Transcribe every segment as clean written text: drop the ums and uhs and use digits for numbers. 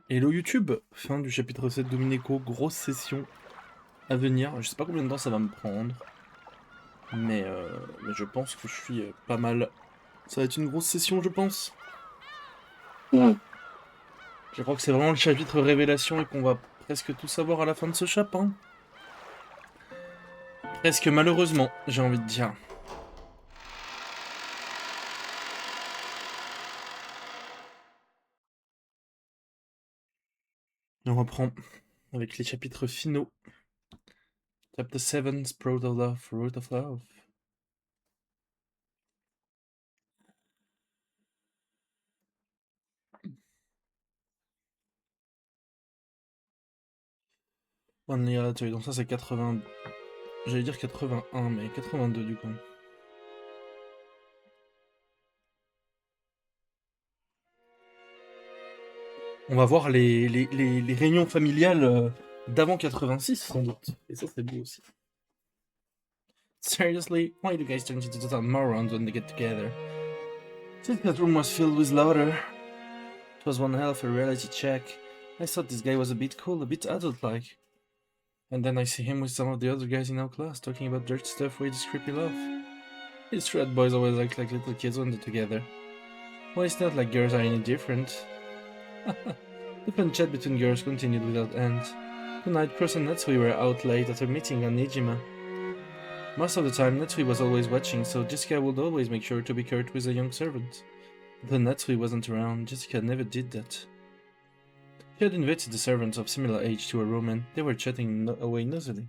Hello YouTube, fin du chapitre 7 Domenico, grosse session à venir. Je sais pas combien de temps ça va me prendre, mais je pense que je suis pas mal. Ça va être une grosse session, je pense. Je crois que c'est vraiment le chapitre révélation et qu'on va presque tout savoir à la fin de ce chapitre. Hein. Presque malheureusement, j'ai envie de dire. Et on reprend avec les chapitres finaux. Chapter 7, Sprout of Love, Root of Love. Only Other, donc ça c'est 80. J'allais dire 81, mais 82 du coup. On va voir les réunions familiales d'avant 86, sans doute. Et ça, c'est beau aussi. Seriously, why do guys turn into total morons when they get together? Jessica's room was filled with laughter. It was one hell of a reality check. I thought this guy was a bit cool, a bit adult-like. And then I see him with some of the other guys in our class, talking about dirty stuff with his creepy laugh. It's true that boys always act like little kids when they're together. Well, it's not like girls are any different. The fun chat between girls continued without end. Tonight, Cross and Natsui were out late at a meeting on Nijima. Most of the time, Natsui was always watching, so Jessica would always make sure to be curt with a young servant. But when Natsui wasn't around, Jessica never did that. She had invited the servants of similar age to her room and they were chatting away noisily.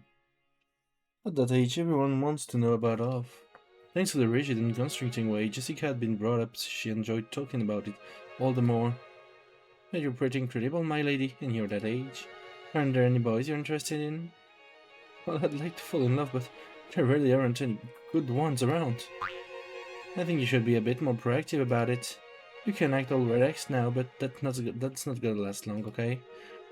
At that age, everyone wants to know about love. Thanks to the rigid and constricting way Jessica had been brought up, she enjoyed talking about it all the more. You're pretty incredible, my lady, and you're that age. Aren't there any boys you're interested in? Well, I'd like to fall in love, but there really aren't any good ones around. I think you should be a bit more proactive about it. You can act all relaxed now, but that's not gonna last long, okay?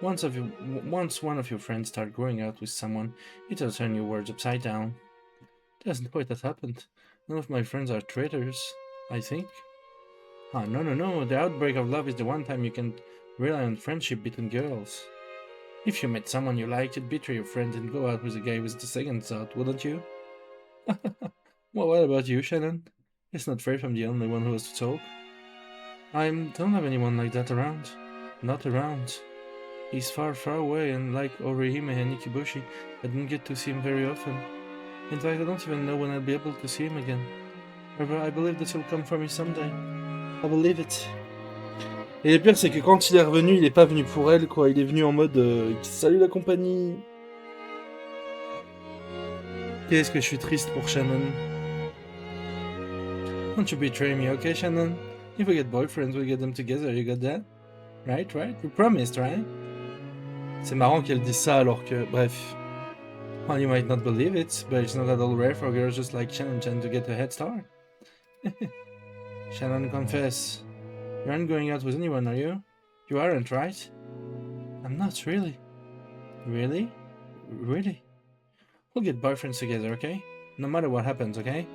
Once one of your friends start going out with someone, it'll turn your words upside down. Doesn't quite that happened. None of my friends are traitors, I think. Ah, no. The outbreak of love is the one time you can rely on friendship between girls. If you met someone you liked, you'd betray your friend and go out with a guy with the second thought, wouldn't you? Well, what about you, Shannon? It's not fair if I'm the only one who has to talk. I don't have anyone like that around. Not around. He's far away, and like Orihime and Ikibushi, I didn't get to see him very often. In fact, I don't even know when I'll be able to see him again. However, I believe that he'll come for me someday. I believe it. Et le pire, c'est que quand il est revenu, il est pas venu pour elle, quoi. Il est venu en mode salut la compagnie. Qu'est-ce que je suis triste pour Shannon. Don't you betray me, okay, Shannon? If we get boyfriends, we get them together, you got that? Right? You promised, right? C'est marrant qu'elle dise ça alors que, bref. Well, you might not believe it, but it's not at all rare for girls just like Shannon Chan to get a head start. Shannon, confess. You aren't going out with anyone, are you? You aren't, right? I'm not, really. Really? Really? We'll get boyfriends together, okay? No matter what happens, okay?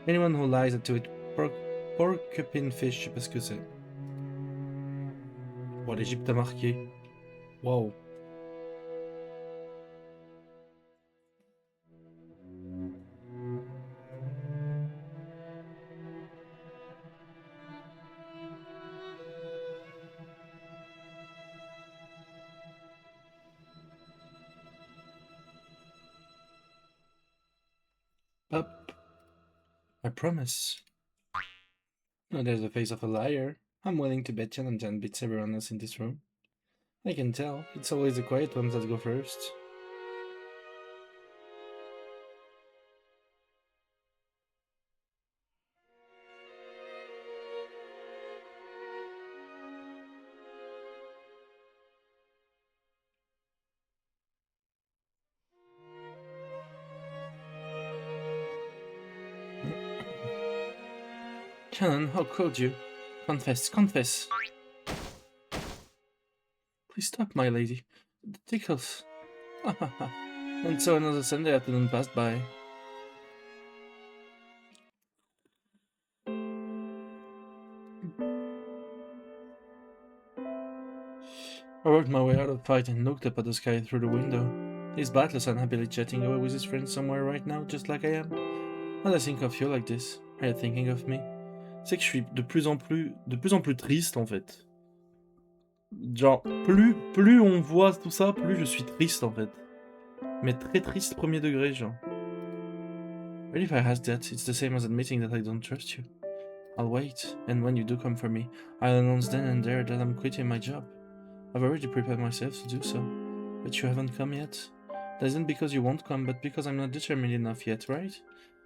Anyone who lies to it, porcupine fish, je sais pas ce que c'est. Bon, l'Égypte a marqué. Wow. Up. I promise. No, there's the face of a liar. I'm willing to bet Shannon Chan beats everyone else in this room. I can tell. It's always the quiet ones that go first. Shannon, how could you? Confess. Please stop, my lady. It tickles. And so another Sunday afternoon passed by. I worked my way out of the fight and looked up at the sky through the window. He's Batless unhappily chatting away with his friends somewhere right now, just like I am. When I think of you like this, are you thinking of me? C'est que je suis de plus en plus triste en fait. Genre, plus on voit tout ça, plus je suis triste en fait. Mais très triste premier degré, genre. But if I ask that, it's the same as admitting that I don't trust you. I'll wait, and when you do come for me, I'll announce then and there that I'm quitting my job. I've already prepared myself to do so, but you haven't come yet. That isn't because you won't come, but because I'm not determined enough yet, right?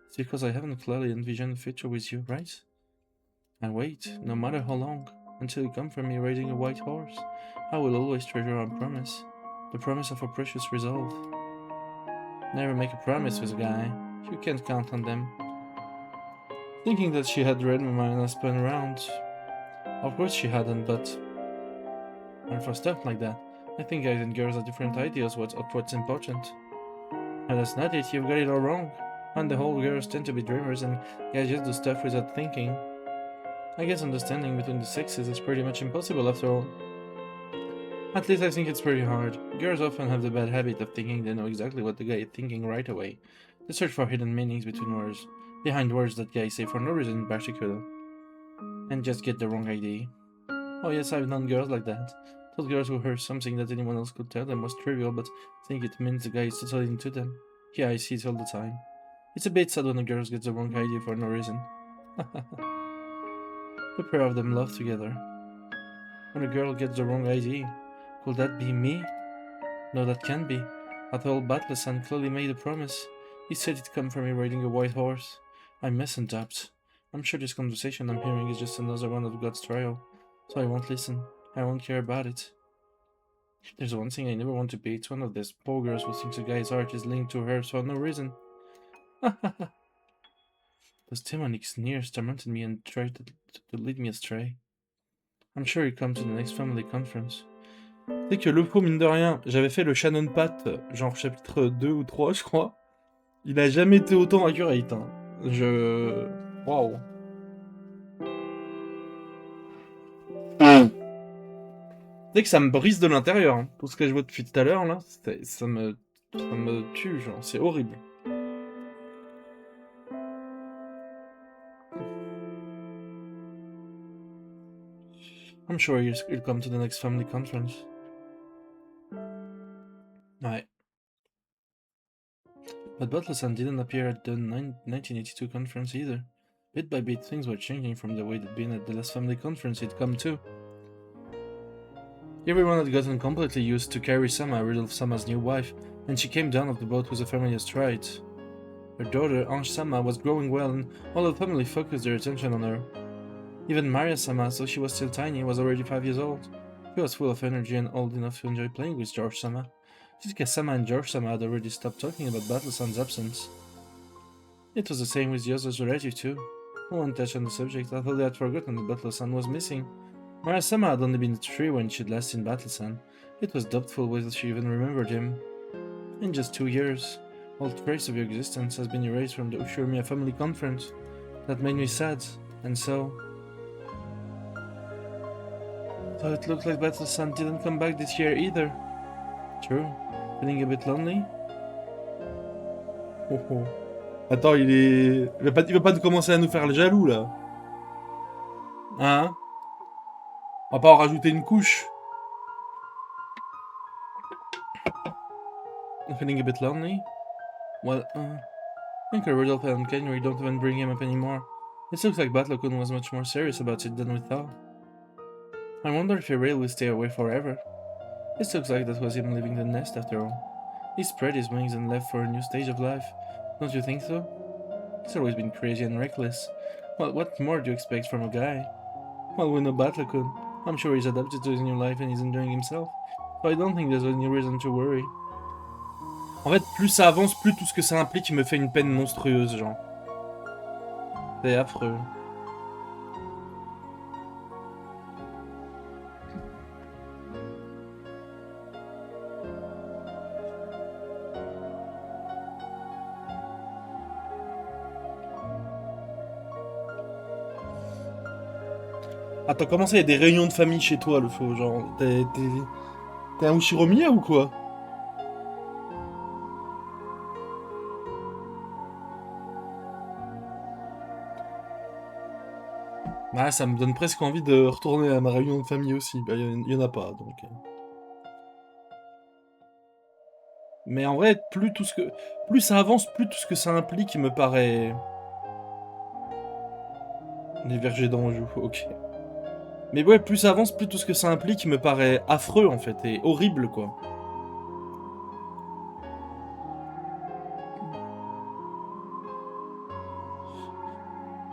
It's because I haven't clearly envisioned a future with you, right? I'll wait, no matter how long, until you come for me riding a white horse. I will always treasure our promise, the promise of our precious resolve. Never make a promise with a guy. You can't count on them. Thinking that she had read my mind, I spun around. Of course she hadn't, but... And for stuff like that, I think guys and girls have different ideas of what's important. And that's not it, you've got it all wrong. On the whole, girls tend to be dreamers and guys just do stuff without thinking. I guess understanding between the sexes is pretty much impossible after all. At least I think it's pretty hard. Girls often have the bad habit of thinking they know exactly what the guy is thinking right away. They search for hidden meanings behind words that guys say for no reason in particular. And just get the wrong idea. Oh yes, I've known girls like that. Those girls who heard something that anyone else could tell them was trivial but think it means the guy is totally into them. Yeah, I see it all the time. It's a bit sad when a girl gets the wrong idea for no reason. The pair of them love together. When a girl gets the wrong idea, could that be me? No, that can't be. After all, Batless clearly made a promise. He said he'd come for me riding a white horse. I mustn't doubt. I'm sure this conversation I'm hearing is just another one of God's trial, so I won't listen. I won't care about it. There's one thing I never want to be. It's one of these poor girls who thinks a guy's heart is linked to hers for no reason. Those demonic sneers tormented me and tried to lead me astray. I'm sure he'll come to the next family conference. C'est que le pro, mine de rien, j'avais fait le Shannon Pat, genre chapitre 2 ou 3, je crois. Il a jamais été autant accurate. Hein. Waouh. C'est que ça me brise de l'intérieur. Hein. Tout ce que je vois depuis tout à l'heure, là, ça me tue, genre, c'est horrible. I'm sure he'll come to the next family conference. Ouais. But Butlerson didn't appear at the 1982 conference either. Bit by bit, things were changing from the way they'd been at the last family conference he'd come to. Everyone had gotten completely used to Kairi Sama, Rudolph Sama's new wife, and she came down off the boat with a familiar stride. Her daughter, Ange Sama, was growing well, and all the family focused their attention on her. Even Maria Sama, though she was still tiny, was already 5 years old. She was full of energy and old enough to enjoy playing with George Sama. Shizuka Sama and George Sama had already stopped talking about Battle-san's absence. It was the same with the others relative too. No one touched on the subject, although they had forgotten that Battle-san was missing. Maria Sama had only been 3 when she'd last seen Battle-san. It was doubtful whether she even remembered him. In just 2 years, all trace of your existence has been erased from the Ushiromiya family conference. That made me sad, and so... So it looked like Battle-san didn't come back this year either. True. Feeling a bit lonely? Oh oh. Attends, il va pas commencer à nous faire le jaloux, là. Hein? On va pas en rajouter une couche. Feeling a bit lonely? Well, I think Rudolph and Kenry don't even bring him up anymore. It looks like Battle-kun was much more serious about it than we thought. I wonder if he really will stay away forever. It looks like that was him leaving the nest after all. He spread his wings and left for a new stage of life. Don't you think so? He's always been crazy and reckless. Well, what more do you expect from a guy? Well, we know Battle-kun. I'm sure he's adapted to his new life and he's enjoying himself. So I don't think there's any reason to worry. En fait, plus ça avance, plus tout ce que ça implique me fait une peine monstrueuse, genre. C'est affreux. Attends, comment ça, il y a des réunions de famille chez toi, le faux, genre, T'es un Ushiromiya ou quoi? Ah, ça me donne presque envie de retourner à ma réunion de famille aussi. Bah, y en a pas, donc. Mais en vrai, plus ça avance, plus tout ce que ça implique me paraît. Les vergers d'Anjou, ok. Mais ouais, plus ça avance, plus tout ce que ça implique me paraît affreux en fait, et horrible quoi.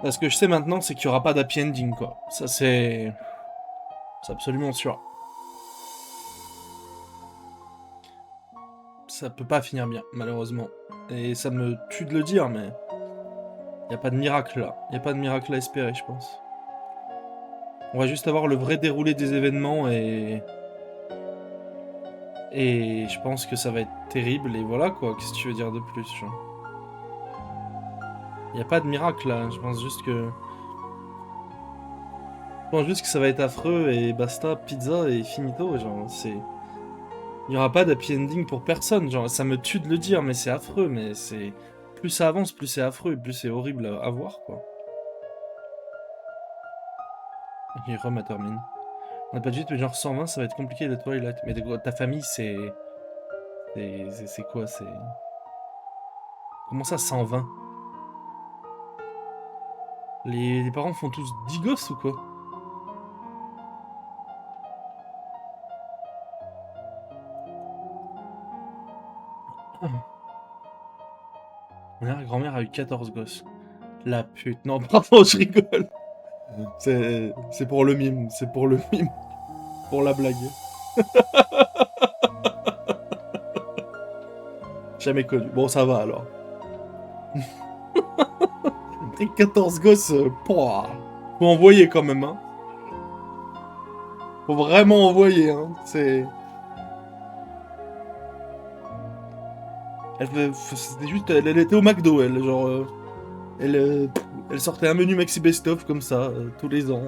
Là, ce que je sais maintenant, c'est qu'il n'y aura pas d'happy ending quoi. Ça c'est. C'est absolument sûr. Ça peut pas finir bien, malheureusement. Et ça me tue de le dire, mais. Y a pas de miracle là. Y a pas de miracle à espérer, je pense. On va juste avoir le vrai déroulé des événements et. Et je pense que ça va être terrible, et voilà quoi. Qu'est-ce que tu veux dire de plus, genre. Y a pas de miracle là, je pense juste que. Je pense juste que ça va être affreux et basta, pizza et finito, genre, c'est. Il n'y aura pas d'happy ending pour personne, genre, ça me tue de le dire, mais c'est affreux, mais c'est. Plus ça avance, plus c'est affreux et plus c'est horrible à voir, quoi. Ok, Rome, termine. On n'a pas dit, mais genre 120, ça va être compliqué de Twilight. Mais ta famille, c'est. C'est quoi, c'est. Comment ça, 120? Les parents font tous 10 gosses ou quoi? Ma grand-mère a eu 14 gosses. La pute. Non, pardon, je rigole. C'est pour le mime, c'est pour le mime. Pour la blague. Jamais connu. Bon, ça va alors. Et 14 gosses, pouah. Faut envoyer quand même, hein. Faut vraiment envoyer, hein. C'est. C'était juste. Elle était au McDo, elle. Genre. Elle sortait un menu Maxi Best-of comme ça, tous les ans.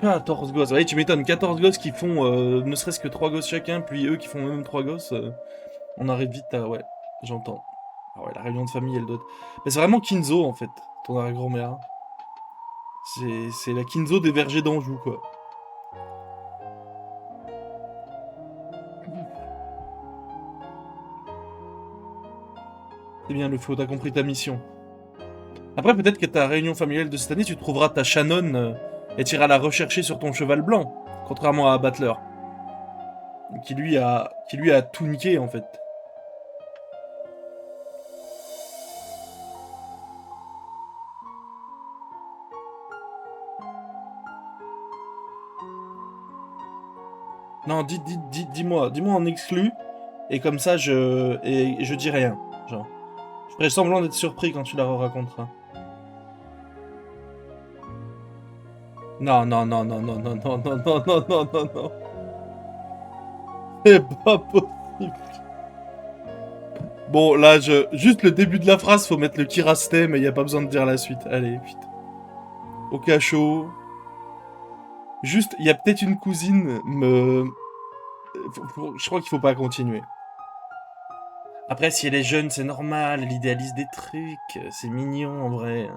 14 gosses. Ouais, tu m'étonnes. 14 gosses qui font ne serait-ce que 3 gosses chacun, puis eux qui font même 3 gosses. On arrive vite à. Ouais, j'entends. Ah ouais, la réunion de famille, elle doit être. Mais c'est vraiment Kinzo en fait, ton arrière-grand-mère. C'est la Kinzo des vergers d'Anjou, quoi. C'est bien, le faux, t'as compris ta mission. Après, peut-être que ta réunion familiale de cette année, tu trouveras ta Shannon et tu iras la rechercher sur ton cheval blanc. Contrairement à Battler. Qui lui a tout niqué, en fait. Non, dis-moi en exclu, et comme ça, je dis rien. Genre, je ferai semblant d'être surpris quand tu la raconteras. Non, non, non, non, non, non, non, non, non, non, non, non, non. C'est pas possible. Bon, là, juste le début de la phrase, faut mettre le kirasté, mais y a pas besoin de dire la suite. Allez, vite. Au cachot. Juste, il y a peut-être une cousine, je crois qu'il faut pas continuer. Après, si elle est jeune, c'est normal, elle idéalise des trucs, c'est mignon en vrai.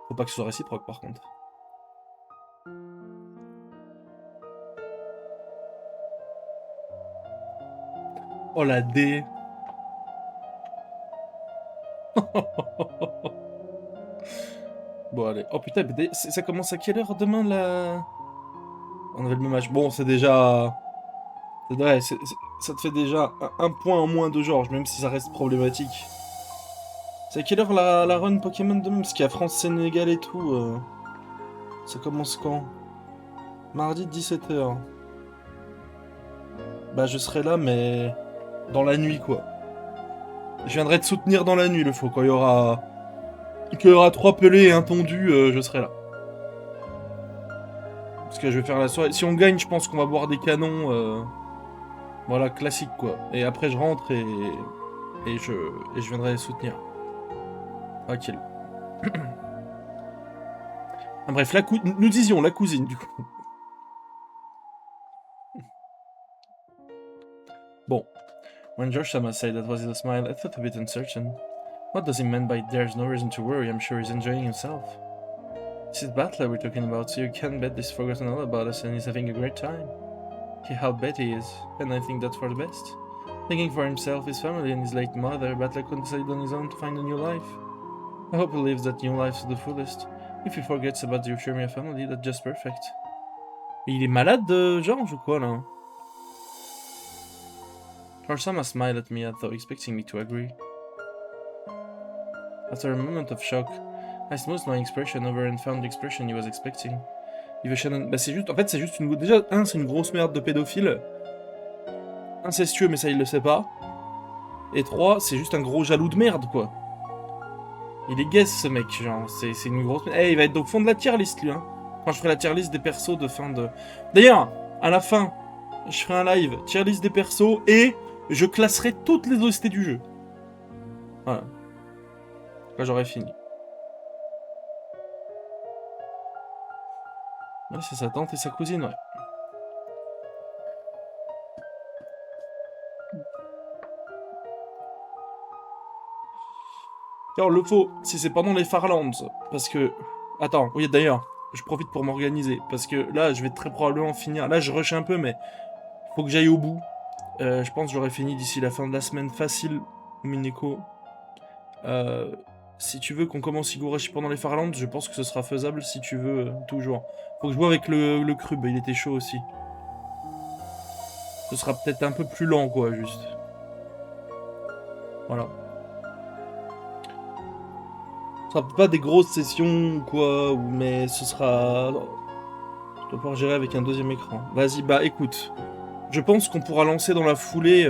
Faut pas que ce soit réciproque par contre. Oh la D. Bon allez. Oh putain, mais ça commence à quelle heure demain là? On avait le même âge. Bon, c'est déjà. Ouais, ça te fait déjà un point en moins de Georges, même si ça reste problématique. C'est à quelle heure la run Pokémon demain? Parce qu'il y a France-Sénégal et tout. Ça commence quand? Mardi 17h. Bah je serai là, mais dans la nuit quoi. Je viendrai te soutenir dans la nuit, le faux. Quand il y aura 3 pelés et un tondu, je serai là. Parce que je vais faire la soirée. Si on gagne, je pense qu'on va boire des canons. Voilà, classique quoi. Et après, je rentre et je viendrai les soutenir. Tranquille. Ah, bref, nous disions la cousine, du coup. Bon. When George Thomas said that was it a smile, I felt a bit uncertain. What does he mean by there's no reason to worry? I'm sure he's enjoying himself. This is Butler we're talking about, so you can't bet he's forgotten all about us and he's having a great time. I'll bet he is, and I think that's for the best. Thinking for himself, his family, and his late mother, Butler couldn't decide on his own to find a new life. I hope he lives that new life to the fullest. If he forgets about the Uchirmia family, that's just perfect. Il est malade de George ou quoi là? Orsama smiled at me as though expecting me to agree. After a moment of shock, I smoothed my expression over and found the expression he was expecting. Bah c'est juste, en fait c'est juste une... Déjà, c'est une grosse merde de pédophile. Incestueux mais ça il le sait pas. Et 3, c'est juste un gros jaloux de merde quoi. Il est guess ce mec, genre, c'est une grosse... Eh, il va être au fond de la tier list lui, hein. Quand je ferai la tier list des persos de fin de... D'ailleurs, à la fin, je ferai un live, tier list des persos, et je classerai toutes les OST du jeu. Voilà. Quand j'aurai fini. Ouais, c'est sa tante et sa cousine, ouais. Alors, le faux, si c'est pendant les Farlands, parce que... Attends, oui, d'ailleurs, je profite pour m'organiser, parce que là, je vais très probablement finir... Là, je rush un peu, mais faut que j'aille au bout. Je pense que j'aurai fini d'ici la fin de la semaine facile, Mineko. Si tu veux qu'on commence Higurashi pendant les Farlands, je pense que ce sera faisable si tu veux, toujours. Faut que je vois avec le Crub, il était chaud aussi. Ce sera peut-être un peu plus lent, quoi, juste. Voilà. Ce sera pas des grosses sessions, quoi, mais ce sera... Je dois pouvoir gérer avec un deuxième écran. Vas-y, bah écoute. Je pense qu'on pourra lancer dans la foulée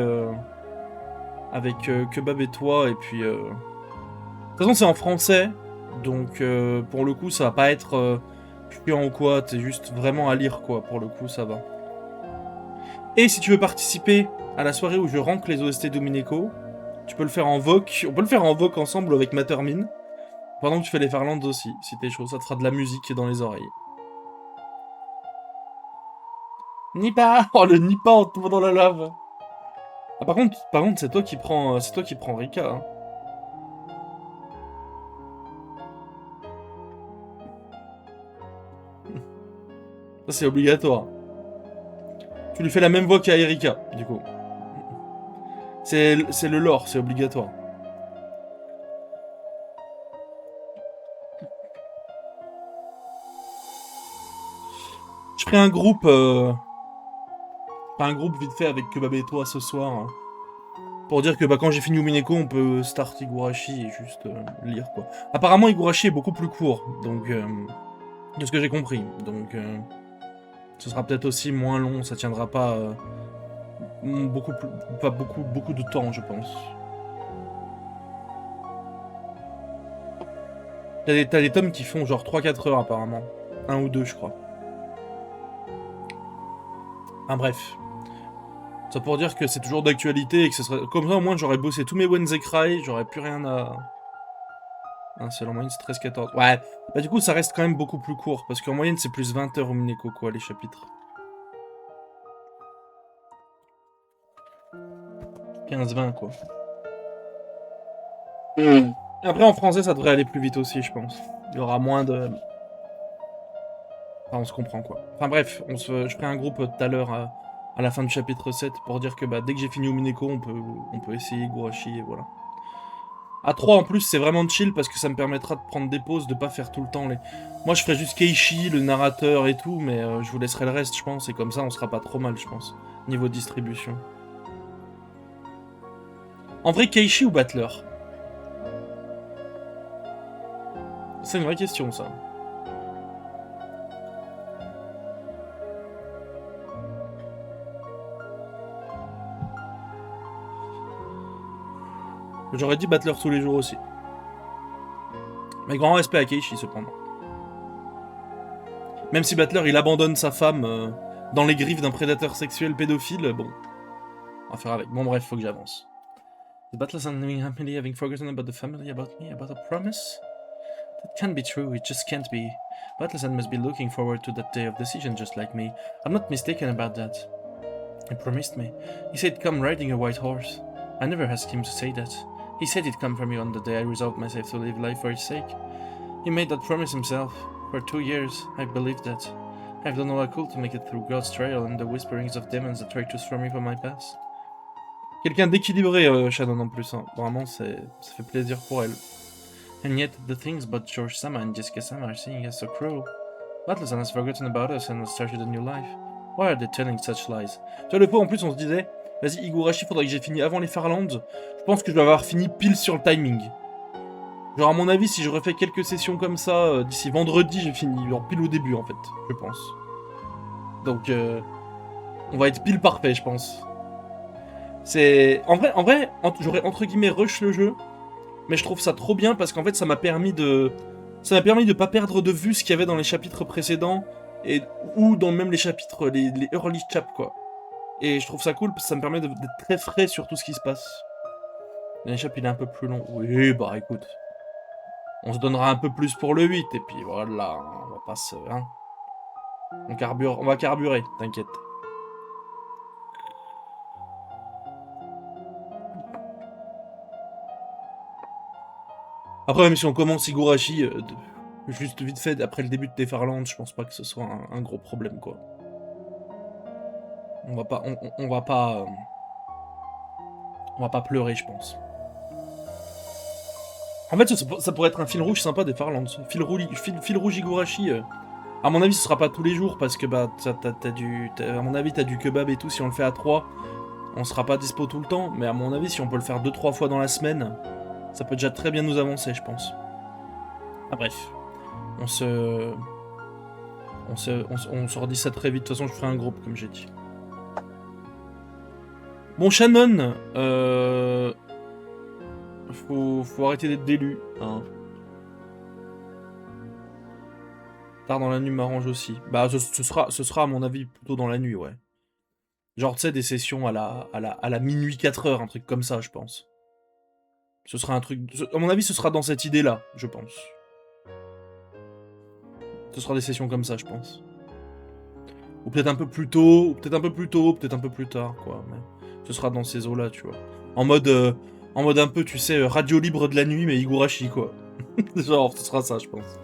avec Kebab et toi, et puis... De toute façon, c'est en français, donc pour le coup, ça va pas être chiant ou quoi, t'es juste vraiment à lire, quoi, pour le coup, ça va. Et si tu veux participer à la soirée où je rank les OST Domineko, tu peux le faire en voc, on peut le faire en voc ensemble avec Mattermine, pendant que tu fais les Farlands aussi, si t'es chaud, ça te fera de la musique dans les oreilles. Nipa. Oh, le Nipa en tombant dans la lave. Ah, par contre, c'est toi qui prends Rika, hein. Ça, c'est obligatoire. Tu lui fais la même voix qu'à Erika, du coup. C'est le lore, c'est obligatoire. Je ferai un groupe... un groupe vite fait avec Kebab et toi ce soir. Hein, pour dire que bah, quand j'ai fini Umineko, on peut start Higurashi et juste lire, quoi. Apparemment, Higurashi est beaucoup plus court, donc... de ce que j'ai compris. Donc... ce sera peut-être aussi moins long, ça tiendra pas... beaucoup de temps, je pense. T'as des tomes qui font genre 3-4 heures, apparemment. 1 ou 2, je crois. Enfin, bref. Ça pour dire que c'est toujours d'actualité et que ce serait... Comme ça, au moins, j'aurais bossé tous mes Wenzekrai, j'aurais plus rien à... Un seul en moyenne, c'est 13-14. Ouais, bah du coup, ça reste quand même beaucoup plus court, parce qu'en moyenne, c'est plus 20 heures au Mineko, quoi, les chapitres. 15-20, quoi. Après, en français, ça devrait aller plus vite aussi, je pense. Il y aura moins de... Enfin, on se comprend, quoi. Enfin bref, je ferai un groupe tout à l'heure à la fin du chapitre 7 pour dire que bah, dès que j'ai fini Umineko, on peut essayer Higurashi et voilà. À 3 en plus, c'est vraiment chill parce que ça me permettra de prendre des pauses, de pas faire tout le temps les... Moi, je ferai juste Keishi, le narrateur et tout, mais je vous laisserai le reste, je pense, et comme ça, on sera pas trop mal, je pense, niveau distribution. En vrai, Keishi ou Battler? C'est une vraie question, ça. J'aurais dit Battler tous les jours aussi. Mais grand respect à Keishi, cependant. Même si Battler, il abandonne sa femme dans les griffes d'un prédateur sexuel pédophile, bon. On va faire avec. Bon, bref, faut que j'avance. The Battler's and living happily, having forgotten about the family, about me, about a promise. It can't be true, it just can't be. Battle-san must be looking forward to that day of decision just like me. I'm not mistaken about that. He promised me. He said come riding a white horse. I never asked him to say that. He said he'd come for me on the day I resolved myself to live life for his sake. He made that promise himself. For 2 years, I believed that. I've done all I could to make it through God's trail and the whisperings of demons that try to throw me from my past. Quelqu'un d'équilibré, Shannon en plus. Hein. Vraiment, ça fait plaisir pour elle. And yet, the things about George-sama and Jessica-sama are seeing us so cruel. Battle-san has forgotten about us and has started a new life. Why are they telling such lies? Tu vois, le pot, en plus, on se disait, vas-y, Higurashi, faudrait que j'ai fini avant les Farlands. Je pense que je vais avoir fini pile sur le timing. Genre, à mon avis, si je refais quelques sessions comme ça, d'ici vendredi, j'ai fini, genre pile au début, en fait, je pense. Donc, on va être pile parfait, je pense. C'est... En vrai, j'aurais entre guillemets rush le jeu, mais je trouve ça trop bien parce qu'en fait, ça m'a permis de pas perdre de vue ce qu'il y avait dans les chapitres précédents, ou dans même les chapitres, les early chap, quoi. Et je trouve ça cool parce que ça me permet d'être très frais sur tout ce qui se passe. Le chapitre il est un peu plus long. Oui, bah écoute. On se donnera un peu plus pour le 8, et puis voilà, on va pas se... Hein. On va carburer, t'inquiète. Après, même si on commence Higurashi, juste vite fait, après le début de Tefarland, je pense pas que ce soit un gros problème, quoi. On va pas pleurer, je pense. En fait, ça pourrait être un fil rouge sympa des Farlands. Fil rouge Higurashi. À mon avis, ce sera pas tous les jours parce que bah à mon avis, t'as du kebab et tout. Si on le fait à 3, on sera pas dispo tout le temps. Mais à mon avis, si on peut le faire 2-3 fois dans la semaine, ça peut déjà très bien nous avancer, je pense. Ah bref, on se redit ça très vite. De toute façon, je ferai un groupe comme j'ai dit. Bon, Shannon, faut arrêter d'être d'élu, hein. Tard dans la nuit m'arrange aussi. Bah, ce sera à mon avis plutôt dans la nuit, ouais. Genre, tu sais, des sessions à la minuit 4h, un truc comme ça, je pense. Ce sera un truc... À mon avis, ce sera dans cette idée-là, je pense. Ce sera des sessions comme ça, je pense. Ou peut-être un peu plus tôt, peut-être un peu plus tôt, peut-être un peu plus tard, quoi. Mais ce sera dans ces eaux-là, tu vois. En mode un peu, tu sais, radio libre de la nuit, mais Higurashi, quoi. Genre, ce sera ça, je pense.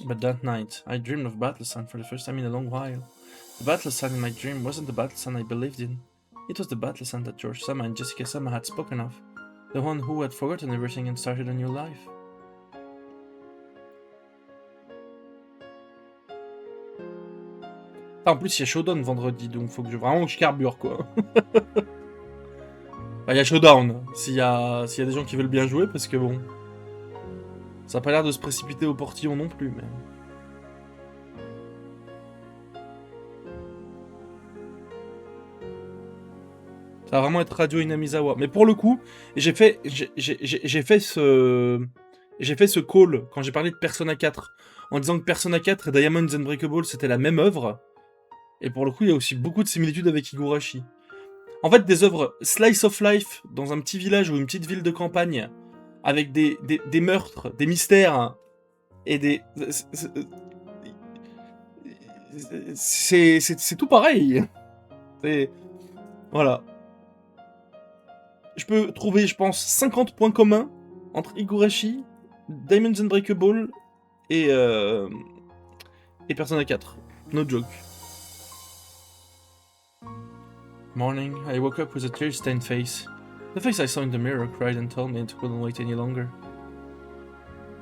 But that night, I dreamed of Battle-san for the first time in a long while. The Battle-san in my dream wasn't the Battle-san I believed in. It was the Battle-san that George-sama and Jessica-sama had spoken of. The one who had forgotten everything and started a new life. En plus, il y a Showdown vendredi, donc faut que vraiment que je carbure, quoi. Il y a Showdown, s'il y a des gens qui veulent bien jouer, parce que bon... Ça a pas l'air de se précipiter au portillon non plus, mais... Ça va vraiment être Radio Inamizawa. Mais pour le coup, j'ai fait ce call quand j'ai parlé de Persona 4, en disant que Persona 4 et Diamonds Unbreakable c'était la même œuvre. Et pour le coup, il y a aussi beaucoup de similitudes avec Higurashi. En fait, des œuvres slice of life dans un petit village ou une petite ville de campagne, avec des meurtres, des mystères, et des... C'est tout pareil. Voilà. Je peux trouver, je pense, 50 points communs entre Higurashi, Diamonds Unbreakable et Persona 4. No joke. Morning, I woke up with a tear-stained face. The face I saw in the mirror cried and told me it couldn't wait any longer.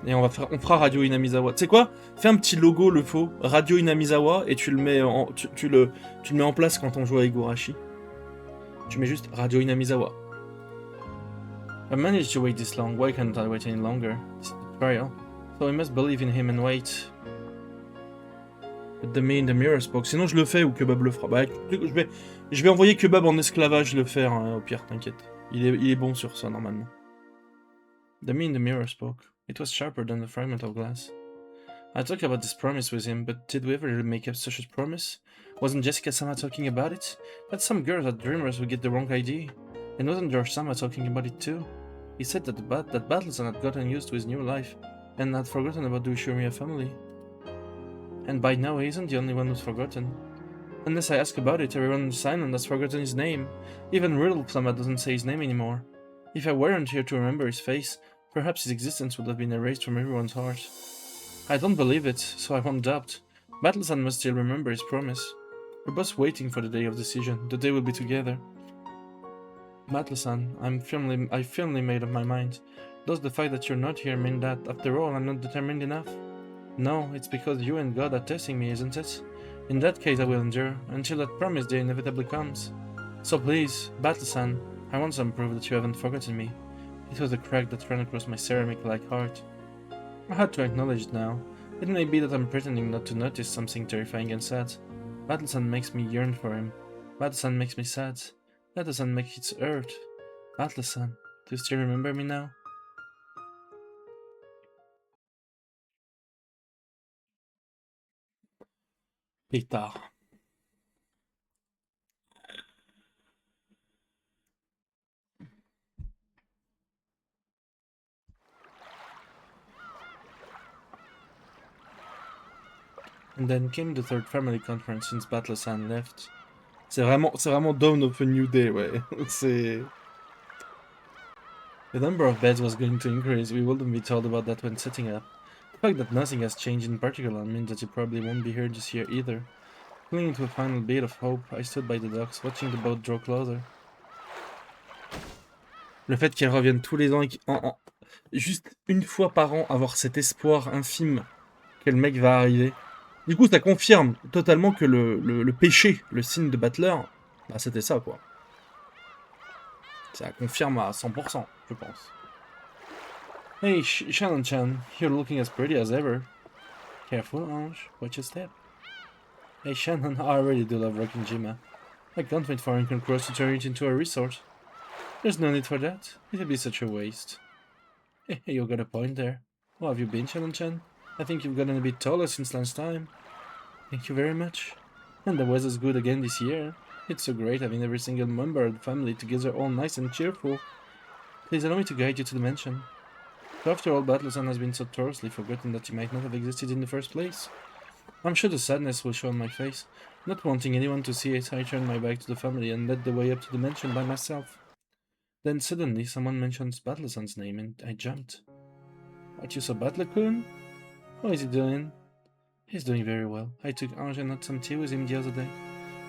Et on fera Radio Inamizawa. Tu sais quoi? Fais un petit logo, le faux, Radio Inamizawa, et tu le mets en place quand on joue à Higurashi. Tu mets juste Radio Inamizawa. I managed to wait this long, why can't I wait any longer? It's a trial, so I must believe in him and wait. But the me in the mirror spoke. Sinon je le fais ou Kebab le fera. Bah, je vais envoyer Kebab en esclavage le faire, hein, au pire, t'inquiète. Il est bon sur ça, normalement. The me in the mirror spoke. It was sharper than the fragment of glass. I talked about this promise with him, but did we ever make up such a promise? Wasn't Jessica-sama talking about it? But some girls are dreamers who get the wrong idea. And wasn't George-sama talking about it too? He said that that Battleson had gotten used to his new life and had forgotten about the Ushuria family. And by now he isn't the only one who's forgotten. Unless I ask about it, everyone in the Silent has forgotten his name. Even Riddleflama doesn't say his name anymore. If I weren't here to remember his face, perhaps his existence would have been erased from everyone's heart. I don't believe it, so I won't doubt. Battleson must still remember his promise. We're both waiting for the day of decision, the day we'll be together. Battleson, I firmly made up my mind. Does the fact that you're not here mean that, after all, I'm not determined enough? No, it's because you and God are testing me, isn't it? In that case I will endure, until that promised day inevitably comes. So please, Battleson, I want some proof that you haven't forgotten me. It was a crack that ran across my ceramic-like heart. I had to acknowledge it now. It may be that I'm pretending not to notice something terrifying and sad. Battleson makes me yearn for him. Battleson makes me sad. Battleson makes it hurt. Battleson, do you still remember me now? Plus tard. And then came the third family conference since Battleson left. C'est vraiment Dawn of a New Day, ouais. C'est... The number of beds was going to increase, we wouldn't be told about that when setting up. The fact that nothing has changed in particular means that you probably won't be here this year either. Clinging to a final bit of hope, I stood by the docks, watching the boat draw closer. Le fait qu'elle revienne tous les ans et juste une fois par an avoir cet espoir infime que le mec va arriver. Du coup, ça confirme totalement que le péché, le signe de Battler, bah c'était ça, quoi. Ça confirme à 100%, je pense. Hey, Shannon-chan, you're looking as pretty as ever. Careful, Ange, watch your step. Hey, Shannon, I really do love rocking Jima. I can't wait for Incan Cross to turn it into a resort. There's no need for that. It'd be such a waste. Hey, you got a point there. How have you been, Shannon-chan? I think you've gotten a bit taller since last time. Thank you very much. And the weather's good again this year. It's so great having every single member of the family together all nice and cheerful. Please allow me to guide you to the mansion. So after all, Battleson has been so thoroughly forgotten that he might not have existed in the first place. I'm sure the sadness will show on my face. Not wanting anyone to see it, I turned my back to the family and led the way up to the mansion by myself. Then suddenly someone mentioned Battleson's name and I jumped. What, you saw Battler-kun? How is he doing? He's doing very well. I took Ange and had some tea with him the other day.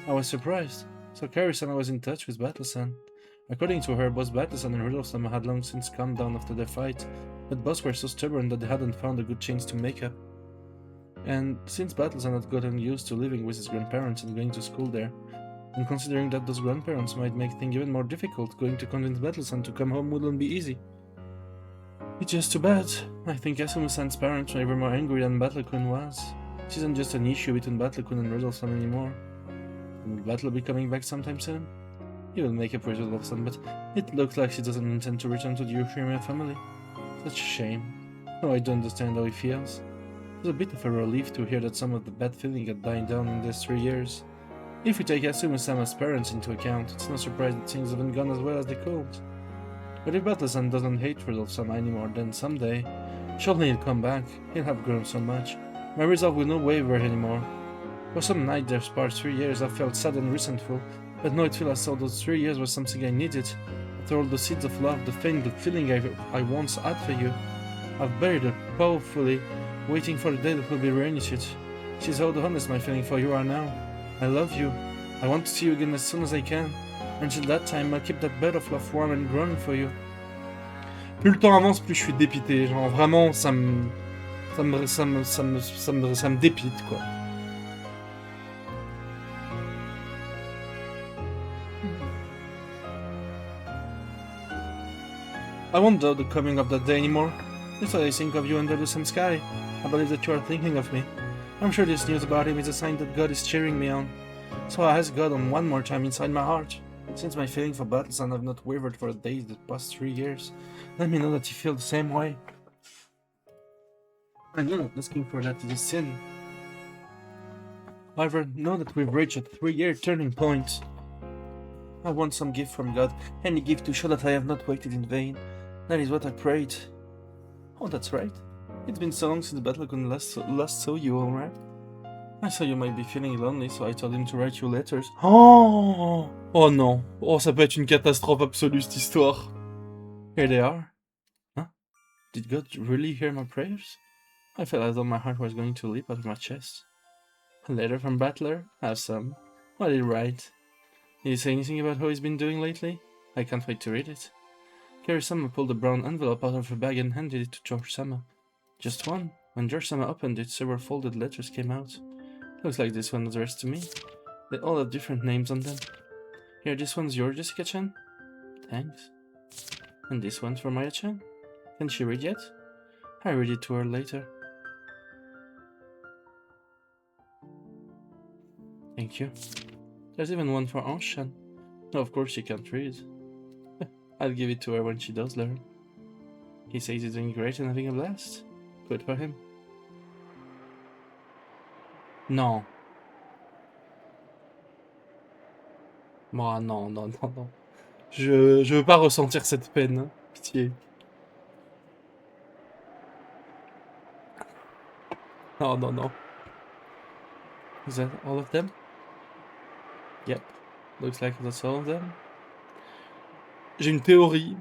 I was surprised. So Carrie-san was in touch with Battleson. According to her, both Battleson and Riddleflama had long since calmed down after their fight, but both were so stubborn that they hadn't found a good chance to make up. And since Battleson had gotten used to living with his grandparents and going to school there, and considering that those grandparents might make things even more difficult, going to convince Battleson to come home wouldn't be easy. It's just too bad. I think Asuma-san's parents were even more angry than Battler-kun was. It isn't just an issue between Battler-kun and Riddleflama anymore. Will Battler be coming back sometime soon? He will make up with Riddleflama, but it looks like she doesn't intend to return to the Ushuria family. Such a shame. No, I don't understand how he feels. It was a bit of a relief to hear that some of the bad feeling had died down in these 3 years. If we take Asuma-sama's parents into account, it's no surprise that things haven't gone as well as they could. But if Battleson doesn't hate Riddleflama anymore, then someday, surely he'll come back. He'll have grown so much. My resolve will not waver anymore. For some night these past 3 years I felt sad and resentful, but now it feels as though those 3 years was something I needed. After all the seeds of love, the faint, the feeling I once had for you, I've buried it powerfully, waiting for the day that will be reunited. She's how honest my feeling for you are now. I love you. I want to see you again as soon as I can. Until that time, I'll keep that bed of love warm and growing for you. Plus le temps avance, plus je suis dépité. Genre vraiment, ça me dépite, quoi. I won't doubt the coming of that day anymore. Just as I think of you under the same sky, I believe that you are thinking of me. I'm sure this news about him is a sign that God is cheering me on. So I ask God on one more time inside my heart. Since my feeling for Battleson have not wavered for the days the past 3 years, let me know that you feel the same way. I know that asking for that is a sin. However, know that we've reached a 3-year turning point. I want some gift from God, any gift to show that I have not waited in vain. That is what I prayed. Oh, that's right. It's been so long since Battlecon last saw you, alright? I saw you might be feeling lonely, so I told him to write you letters. Oh! Oh non. Oh, ça peut être une catastrophe absolue, cette histoire. Here they are. Huh? Did God really hear my prayers? I felt as though my heart was going to leap out of my chest. A letter from Battler? Have some. What did he write? Did he say anything about how he's been doing lately? I can't wait to read it. Carrie-sama pulled a brown envelope out of her bag and handed it to George-sama. Just one. When George-sama opened it, several folded letters came out. Looks like this one was addressed to me. They all have different names on them. Here, this one's yours, Jessica-chan. Thanks. And this one's for Maya-chan. Can she read yet? I read it to her later. Thank you. There's even one for Ange-chan. No, of course she can't read. I'll give it to her when she does learn. He says he's doing great and having a blast. Good for him. Non. Moi, non, non, non, non. Je veux pas ressentir cette peine. Hein. Pitié. Non, non, non. Is that all of them? Yep. Looks like that's all of them. J'ai une théorie.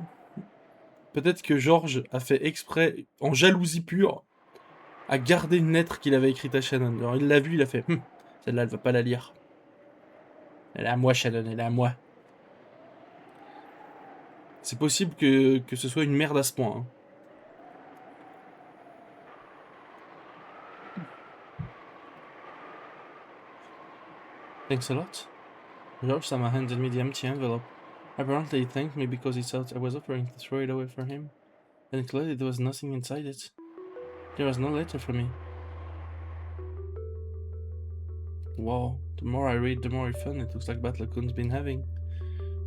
Peut-être que George a fait exprès, en jalousie pure, à garder une lettre qu'il avait écrite à Shannon. Alors il l'a vue, il a fait celle-là, elle va pas la lire. Elle est à moi, Shannon, elle est à moi. C'est possible que ce soit une merde à ce point. Hein. Thanks a lot. George-sama handed me the empty envelope. Apparently he thanked me because he thought I was offering to throw it away for him. And clearly there was nothing inside it. There was no letter for me. Wow, the more I read, the more fun it looks like Battlecon's been having.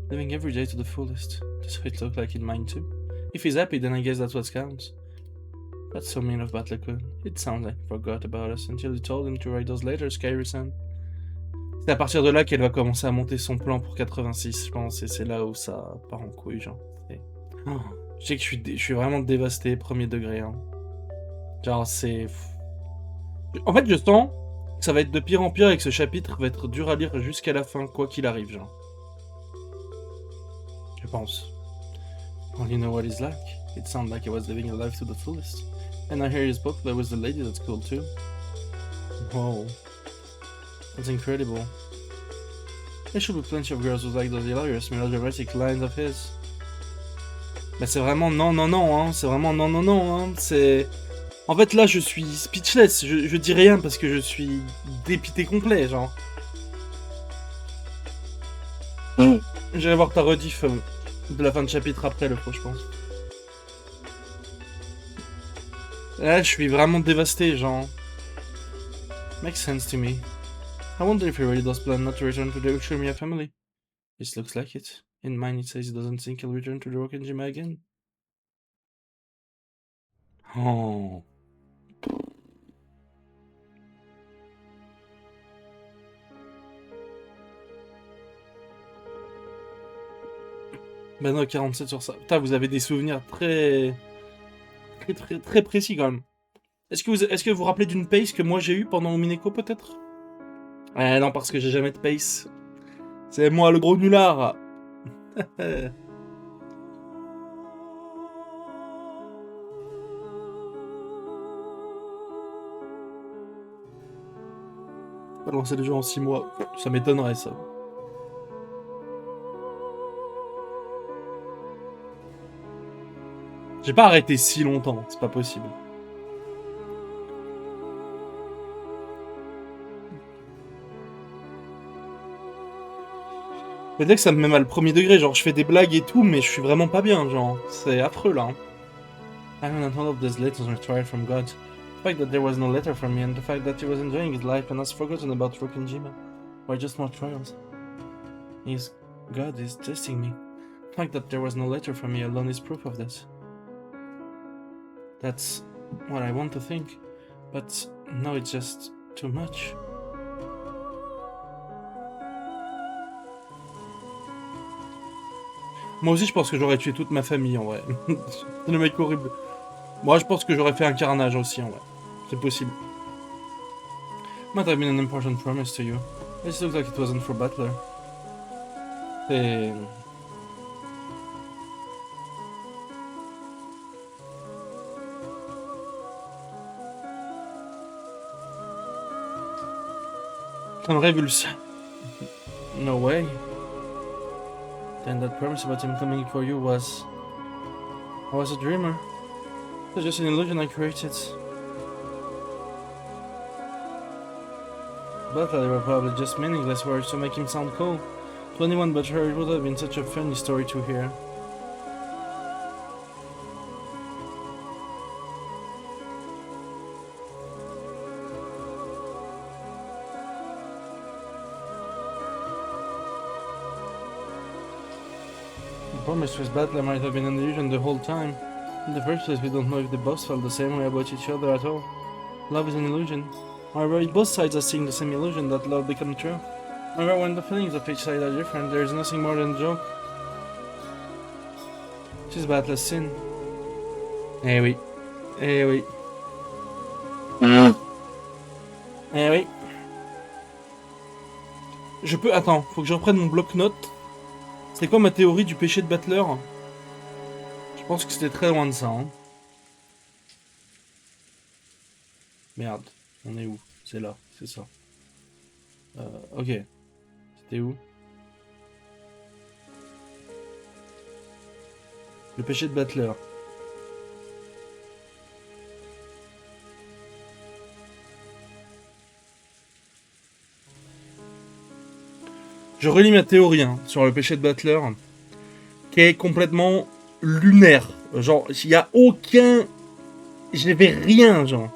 Living every day to the fullest. That's what it looked like in mine too. If he's happy, then I guess that's what counts. That's so mean of Battlecon. It sounds like he forgot about us until you told him to write those letters, Kairi-san. C'est à partir de là qu'elle va commencer à monter son plan pour 86, je pense, et c'est là où ça part en couille, genre. Oh, je sais que je suis vraiment dévasté, premier degré. Hein. Genre, c'est... En fait, je sens que ça va être de pire en pire et que ce chapitre va être dur à lire jusqu'à la fin, quoi qu'il arrive, genre. Je pense. Well, you know what he's like. It sounded like he was living a life to the fullest. And I hear his book, there was the lady that's cool too. Whoa. That's incredible. There should be plenty of girls who like those hilarious, melodramatic lines of his. Bah c'est vraiment non, non, non, hein. C'est vraiment non, non, non, hein. C'est... En fait, là, je suis speechless. Je dis rien parce que je suis dépité complet, genre. J'irai voir ta rediff de la fin de chapitre après le pro, je pense. Là, je suis vraiment dévasté, genre. Makes sense to me. I wonder if he really does plan not to return to the Uchimiya family. This looks like it. In mine it says he doesn't think he'll return to the Rokkenjima again. Oh. Ben non, 47 sur ça. Putain, vous avez des souvenirs très précis quand même. Est-ce que vous vous rappelez d'une pace que moi j'ai eue pendant Omineko peut-être? Non, parce que j'ai jamais de pace. C'est moi le gros nulard. Pas lancer le jeu en 6 mois. Ça m'étonnerait ça. J'ai pas arrêté si longtemps, c'est pas possible. Mais dès que ça me met mal premier degré, genre je fais des blagues et tout, mais je suis vraiment pas bien, genre. C'est affreux là. I don't know all of these letters were tried from God. The fact that there was no letter from me and the fact that he was enjoying his life and has forgotten about Rokkenjima were just more trials. God is testing me. The fact that there was no letter from me alone is proof of that. That's what I want to think, but now it's just too much. Moi aussi, je pense que j'aurais tué toute ma famille, en vrai. C'est le mec horrible. Moi, je pense que j'aurais fait un carnage aussi, en vrai. C'est possible. Might have been an important promise to you. It just looked like it wasn't for Butler. C'est... Ça me révulse. No way. Then that promise about him coming for you was... I was a dreamer. It was just an illusion I created. Butler, they were probably just meaningless words to make him sound cool. To anyone but her, it would have been such a funny story to hear. The promise with Butler might have been an illusion the whole time. In the first place, we don't know if they both felt the same way about each other at all. Love is an illusion. However, if both sides are seeing the same illusion, that love becomes true. However, when the feelings of each side are different, there is nothing more than a joke. She's Butler's sin. Eh oui. Eh oui. Eh oui. Je peux... Attends, faut que je reprenne mon bloc-notes. C'est quoi ma théorie du péché de Butler? Je pense que c'était très loin de ça. Hein. Merde, on est où? C'est là, c'est ça. Ok. C'était où? Le péché de Butler. Je relis ma théorie hein, sur le péché de Butler, qui est complètement lunaire. Genre, il n'y a aucun... J'avais rien, genre.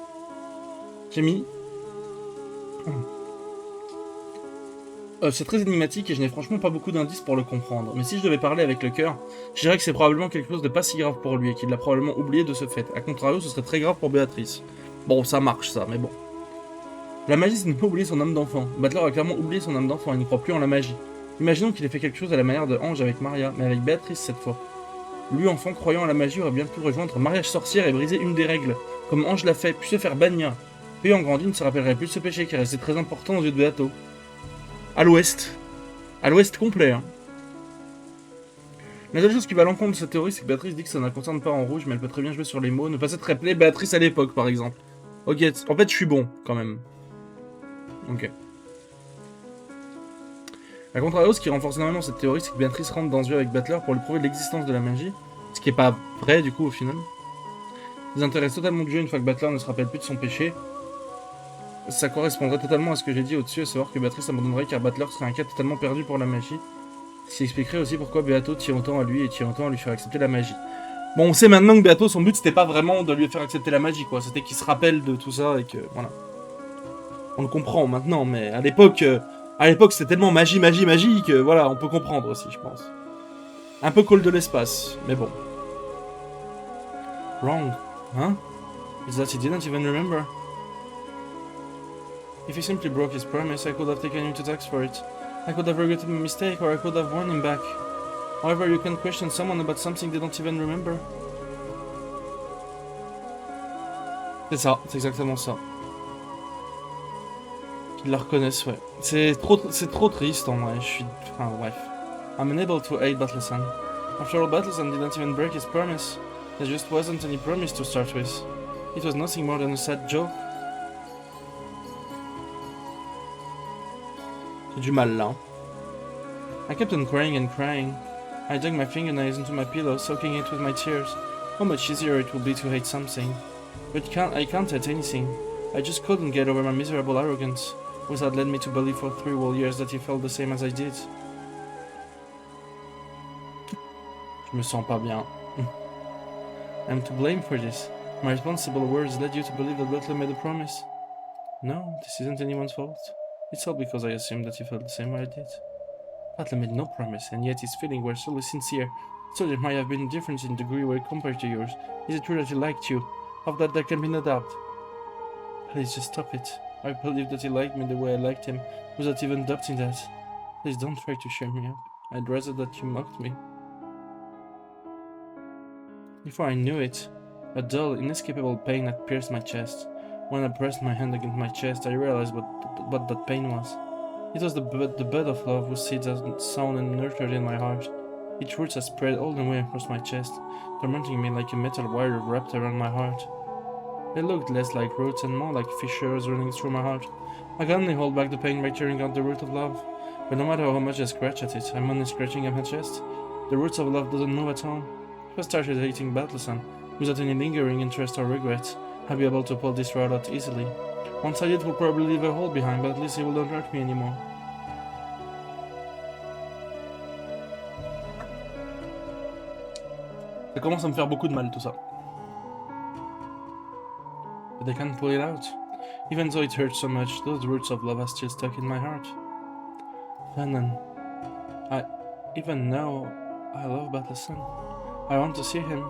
J'ai mis... c'est très énigmatique et je n'ai franchement pas beaucoup d'indices pour le comprendre. Mais si je devais parler avec le cœur, je dirais que c'est probablement quelque chose de pas si grave pour lui et qu'il l'a probablement oublié de ce fait. A contrario, ce serait très grave pour Béatrice. Bon, ça marche ça, mais bon. La magie, c'est ne pas oublier son âme d'enfant. Butler a clairement oublié son âme d'enfant, il ne croit plus en la magie. Imaginons qu'il ait fait quelque chose à la manière de Ange avec Maria, mais avec Béatrice cette fois. Lui, enfant, croyant à la magie, aurait bien pu rejoindre mariage sorcière et briser une des règles, comme Ange l'a fait, puis se faire bannir. Puis en grandi, il ne se rappellerait plus de ce péché qui restait très important aux yeux de Beato. À l'ouest. À l'ouest complet, hein. La seule chose qui va à l'encontre de cette théorie, c'est que Béatrice dit que ça ne la concerne pas en rouge, mais elle peut très bien jouer sur les mots, ne pas s'être rappelée Béatrice à l'époque, par exemple. Ok, en fait, je suis bon, quand même. Ok. A contrario, ce qui renforce énormément cette théorie, c'est que Béatrice rentre dans ce jeu avec Butler pour lui prouver l'existence de la magie, ce qui est pas vrai, du coup, au final. Ils intéressent totalement du jeu une fois que Butler ne se rappelle plus de son péché. Ça correspondrait totalement à ce que j'ai dit au-dessus, à savoir que Béatrice abandonnerait car Butler serait un cas totalement perdu pour la magie. Ce qui expliquerait aussi pourquoi Beato tient autant à lui et tient autant à lui faire accepter la magie. Bon, on sait maintenant que Beato, son but, c'était pas vraiment de lui faire accepter la magie, quoi. C'était qu'il se rappelle de tout ça et que, voilà. On le comprend maintenant, mais à l'époque, c'était tellement magie que, voilà, on peut comprendre aussi, je pense. Un peu call de l'espace, mais bon. Wrong, huh? Is that he didn't even remember? If he simply broke his promise, I could have taken him to tax for it. I could have regretted my mistake, or I could have won him back. However, you can question someone about something they don't even remember. C'est ça, c'est exactement ça. Qu'ils la reconnaissent, ouais. C'est trop triste en vrai, je suis... Enfin bref. I'm unable to aid Battleson. After all, Battleson didn't even break his promise. There just wasn't any promise to start with. It was nothing more than a sad joke. J'ai du mal là. I kept on crying and crying. I dug my fingernails into my pillow, soaking it with my tears. How much easier it would be to hate something. But I can't hate anything. I just couldn't get over my miserable arrogance, which had led me to believe for 3 whole years that he felt the same as I did. Je me sens pas bien. I'm to blame for this. My responsible words led you to believe that Butler made a promise. No, this isn't anyone's fault. It's all because I assumed that you felt the same way I did. Butler made no promise, and yet his feelings were solely sincere, so there might have been a difference in degree where compared to yours. Is it true that he liked you? Of that there can be no doubt. Please just stop it. I believe that he liked me the way I liked him, without even doubting that. Please don't try to cheer me up. I'd rather that you mocked me. Before I knew it, a dull, inescapable pain had pierced my chest. When I pressed my hand against my chest, I realized what that pain was. It was the bud of love whose seeds had sown and nurtured in my heart. Its roots had spread all the way across my chest, tormenting me like a metal wire wrapped around my heart. They looked less like roots and more like fissures running through my heart. I can only hold back the pain by tearing out the root of love. But no matter how much I scratch at it, I'm only scratching at my chest. The roots of love doesn't move at all. If I started hating Battleson, without any lingering interest or regret, I'd be able to pull this rod out easily. Once I did, we'll probably leave a hole behind, but at least it wouldn't hurt me anymore. Ça commence à me faire beaucoup de mal tout ça. But I can't pull it out. Even though it hurts so much, those roots of love are still stuck in my heart. Shannon, even now, I love Battleson. I want to see him.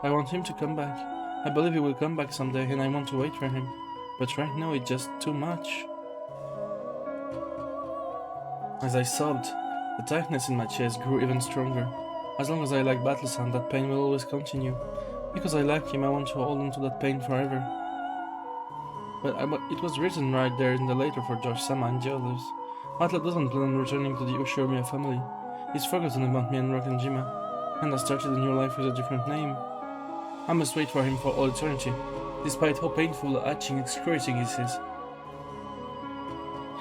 I want him to come back. I believe he will come back someday, and I want to wait for him. But right now, it's just too much. As I sobbed, the tightness in my chest grew even stronger. As long as I like Battleson, that pain will always continue. Because I like him, I want to hold on to that pain forever. But it was written right there in the letter for Josh, Sama, and the others. Atla doesn't plan on returning to the Ushiromiya family. He's forgotten about me and Rock and Jima, and has started a new life with a different name. I must wait for him for all eternity, despite how painful, hatching, excruciating this is.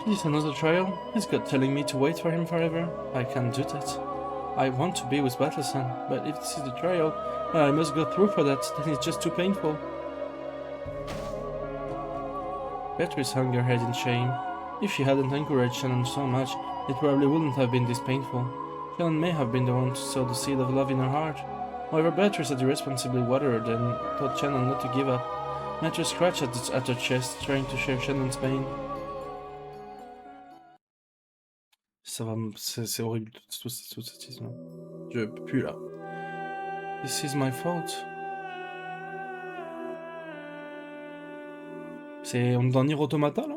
Is this another trial? Is God telling me to wait for him forever? I can't do that. I want to be with Battleson, but if this is the trial, and I must go through for that, then it's just too painful. Beatrice hung her head in shame. If she hadn't encouraged Shannon so much, it probably wouldn't have been this painful. Shannon may have been the one to sow the seed of love in her heart. However, Beatrice had irresponsibly watered and taught Shannon not to give up. Beatrice scratched at her chest, trying to share Shannon's pain. C'est horrible tout cette histoire. Je peux plus là. This is my fault. On est dans Nier Automata là?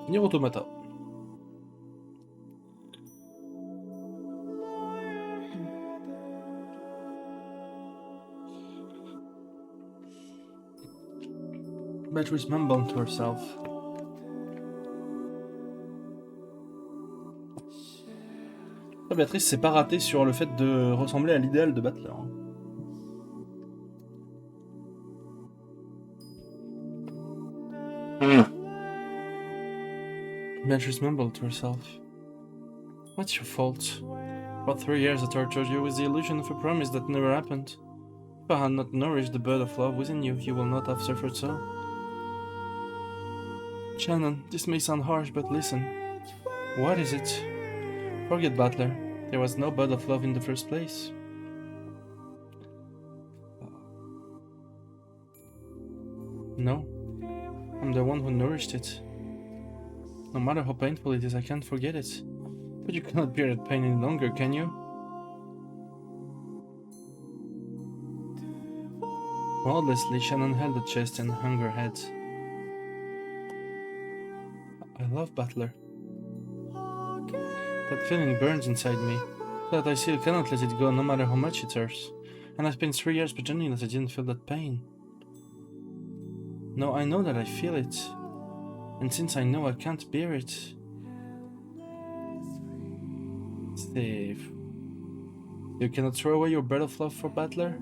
Nier Automata. Beatrice mumbled to herself. Béatrice s'est pas ratée sur le fait de ressembler à l'idéal de Battler. Beatrice mumbled to herself. What's your fault? For 3 years I tortured you with the illusion of a promise that never happened. If I had not nourished the bird of love within you, you will not have suffered so. Shannon, this may sound harsh, but listen. What is it? Forget Battler. There was no bud of love in the first place. No. I'm the one who nourished it. No matter how painful it is, I can't forget it. But you cannot bear that pain any longer, can you? Wordlessly, Shannon held the chest and hung her head. I love Battler. That feeling burns inside me, so that I still cannot let it go no matter how much it hurts. And I've spent 3 years pretending that I didn't feel that pain. No, I know that I feel it. And since I know I can't bear it... Steve... You cannot throw away your bird of love for Battler?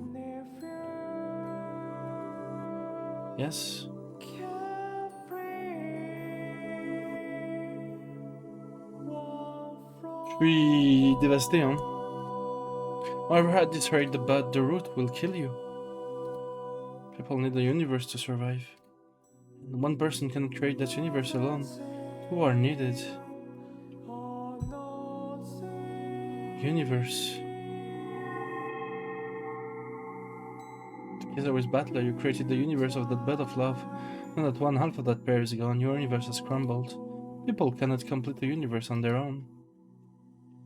Yes? Je suis dévasté, hein. However, at this rate, the root will kill you. People need the universe to survive. And one person cannot create that universe alone. Two are needed. Universe. Together with Battler, you created the universe of that bed of love. Now that one half of that pair is gone, your universe has crumbled. People cannot complete the universe on their own.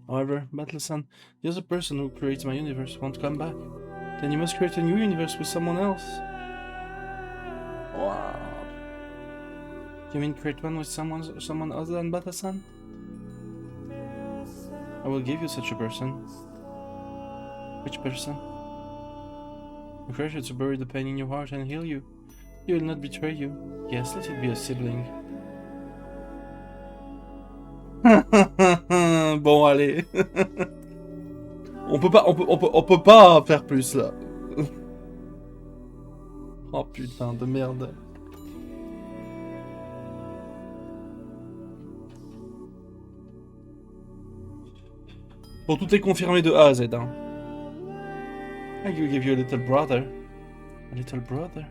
However, Battler-san, the other person who creates my universe won't come back. Then you must create a new universe with someone else. Wow. You mean create one with someone other than Battler-san? I will give you such a person. Which person? A creature to bury the pain in your heart and heal you. He will not betray you. Yes, let it be a sibling. Bon, allez. On peut pas faire plus là. Oh putain de merde. Bon, tout est confirmé de A à Z. Hein. I will give you a little brother. A little brother?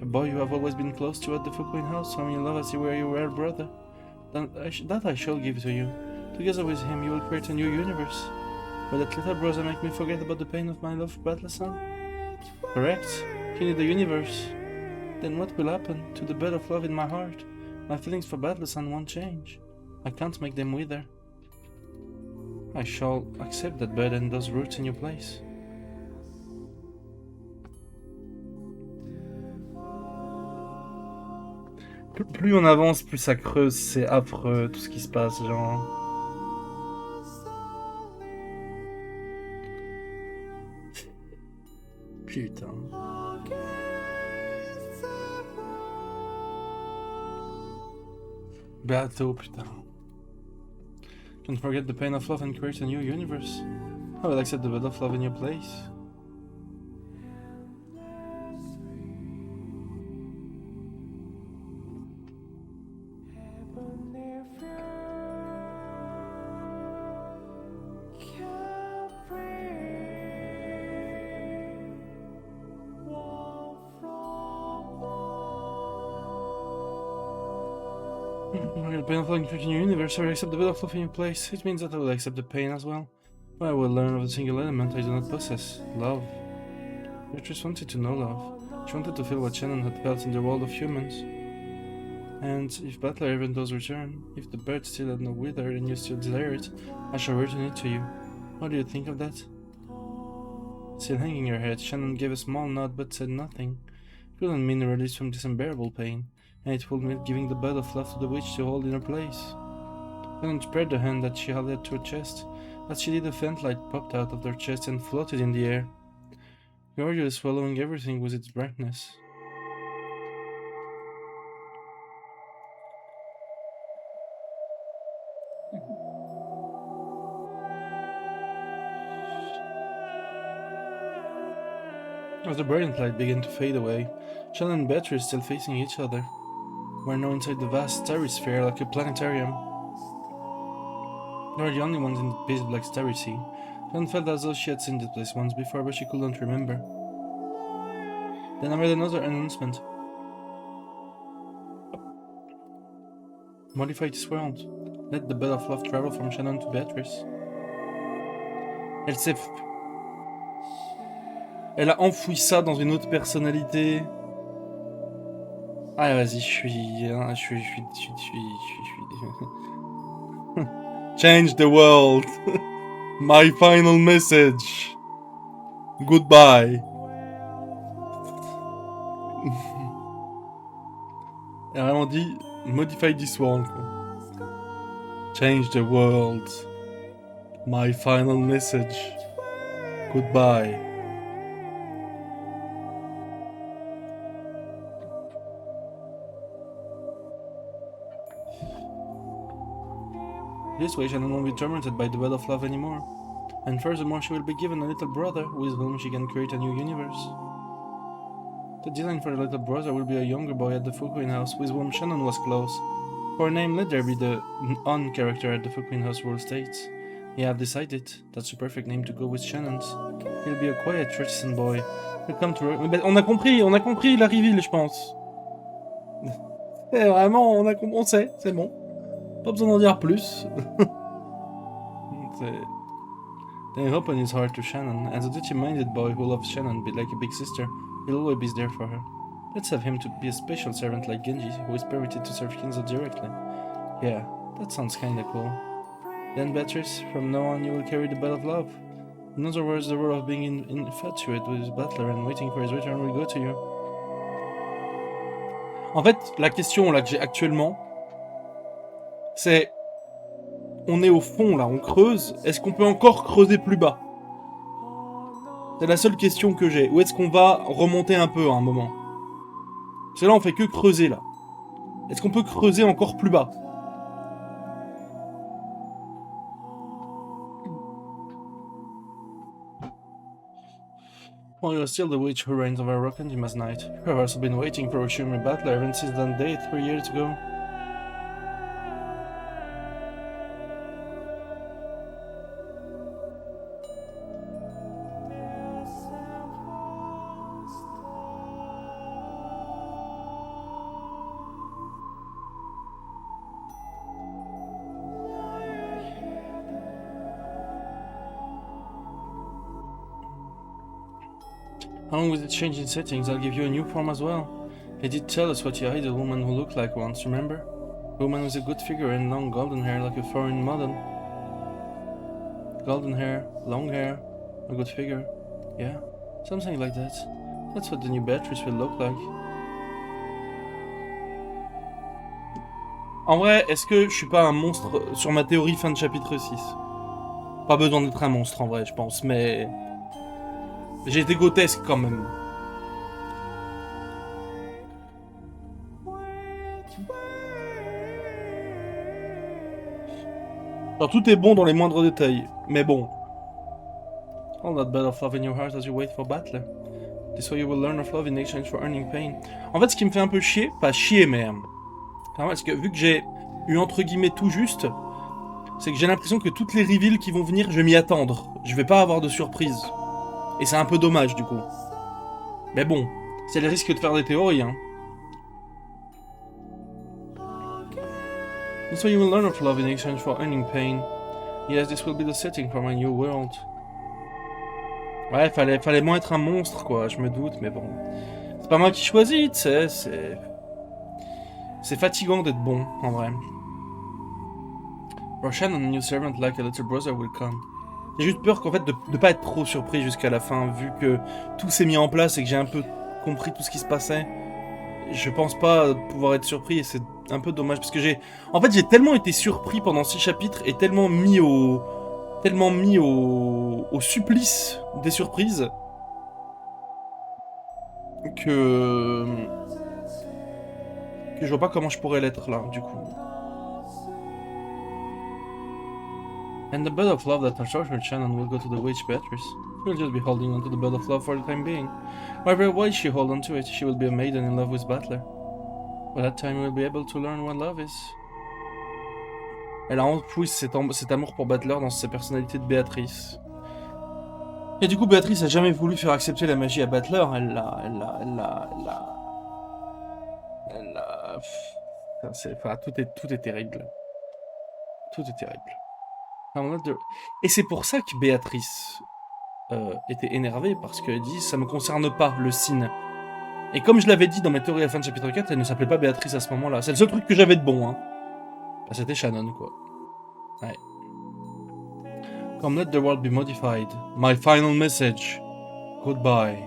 A boy you have always been close to at the Fukuin house, whom you love as you were your real brother. That I shall give to you. Together with him you will create a new universe. Will that little brother make me forget about the pain of my love for Battleson? Correct. You need a universe. Then what will happen to the bed of love in my heart? My feelings for Battleson won't change. I can't make them wither. I shall accept that bed and those roots in your place. Plus on avance, plus ça creuse, c'est affreux tout ce qui se passe, genre. Putain. Bateau, putain. Don't forget the pain of love and create a new universe. I will accept the bed of love in your place. The pain of love in your universe, I will accept the bed of love in your place. It means that I will accept the pain as well. But I will learn of the single element I do not possess, love. Beatrice wanted to know love. She wanted to feel what Shannon had felt in the world of humans. And if Battler even does return, if the bird still had no wither and you still desire it, I shall return it to you. What do you think of that? Still hanging her head, Shannon gave a small nod but said nothing. It wouldn't mean a release from this unbearable pain, and it would mean giving the bed of love to the witch to hold in her place. Shannon spread the hand that she held to her chest. As she did, a faint light popped out of their chest and floated in the air, gradually swallowing everything with its brightness. As the brilliant light began to fade away, Shannon and Beatrice, still facing each other, were now inside the vast starry sphere like a planetarium. They were the only ones in the pitch black starry sea. Shannon felt as though she had seen this place once before, but she couldn't remember. Then I made another announcement. Modify this world. Let the bed of love travel from Shannon to Beatrice. Elle a enfoui ça dans une autre personnalité. Ah vas-y, je suis. Change the world. My final message. Goodbye. Elle a vraiment dit modify this world. Change the world. My final message. Goodbye. This way Shannon won't be tormented by the bed of love anymore. And furthermore, she will be given a little brother with whom she can create a new universe. The design for the little brother will be a younger boy at the Fukuin house with whom Shannon was close. For a name, let there be the on character at the Fukuin house world states. Yeah, I've decided. That's the perfect name to go with Shannon's. He'll be a quiet Richardson boy. He'll come to... Mais on a compris la reveal, je pense. Vraiment, on sait, c'est bon. Pas besoin d'en dire plus. Then he opened his heart to Shannon, as a dirty-minded boy who loves Shannon like a big sister, he'll always be there for her. Let's have him to be a special servant like Genji, who is permitted to serve Kinzo directly. Yeah, that sounds kinda cool. Then Beatrice, from now on you will carry the bell of love. In other words, the role of being infatuated with his butler and waiting for his return will go to you. En fait, la question là que j'ai actuellement, c'est on est au fond là, on creuse. Est-ce qu'on peut encore creuser plus bas? C'est la seule question que j'ai. Ou est-ce qu'on va remonter un peu à un moment? Parce que là, on fait que creuser là. Est-ce qu'on peut creuser encore plus bas? While you're still the witch who reigns over Rockham last night, you have also been waiting for a Shimmer Butler ever since that day 3 years ago. Along with the change in settings, I'll give you a new form as well. He did tell us what you hid the woman who looked like once, remember? A woman with a good figure and long golden hair like a foreign model. Golden hair, long hair, a good figure. Yeah, something like that. That's what the new Beatrice will look like. En vrai, est-ce que je suis pas un monstre sur ma théorie fin de chapitre 6? Pas besoin d'être un monstre en vrai, je pense, mais... J'ai été grotesque quand même. Alors, tout est bon dans les moindres détails, mais bon. All that bed of love in your heart as you wait for Battler. This way you will learn of love in exchange for earning pain. En fait, ce qui me fait un peu chier, pas chier, mais... Parce que vu que j'ai eu entre guillemets tout juste, c'est que j'ai l'impression que toutes les reveals qui vont venir, je vais m'y attendre. Je vais pas avoir de surprise. Et c'est un peu dommage du coup. Mais bon, c'est le risque de faire des théories, hein. So you will learn of love in exchange for earning pain. Yes, this will be the setting for my new world. Ouais, fallait moins être un monstre, quoi, je me doute, mais bon. C'est pas moi qui choisis, tu sais, c'est fatigant d'être bon, en vrai. Roshan and a new servant like a little brother will come. J'ai juste peur qu'en fait de pas être trop surpris jusqu'à la fin, vu que tout s'est mis en place et que j'ai un peu compris tout ce qui se passait. Je pense pas pouvoir être surpris et c'est un peu dommage parce que j'ai tellement été surpris pendant 6 chapitres et tellement mis au supplice des surprises que je vois pas comment je pourrais l'être là du coup. And the bed of love that tortured Shannon will go to the witch Beatrice. She'll just be holding onto the bed of love for the time being. However, why she hold on to it, she will be a maiden in love with Battler. By that time, we'll be able to learn what love is. Elle a enfoui cet amour pour Battler dans sa personnalité de Béatrice. Et du coup, Béatrice a jamais voulu faire accepter la magie à Battler. Elle l'a... Enfin, tout est terrible. Tout est terrible. Et c'est pour ça que Béatrice était énervée, parce qu'elle dit « ça me concerne pas, le Sin ». Et comme je l'avais dit dans mes théories à la fin de chapitre 4, elle ne s'appelait pas Béatrice à ce moment-là. C'est le seul truc que j'avais de bon, hein. Bah, c'était Shannon, quoi. Ouais. Come, let the world be modified. My final message. Goodbye.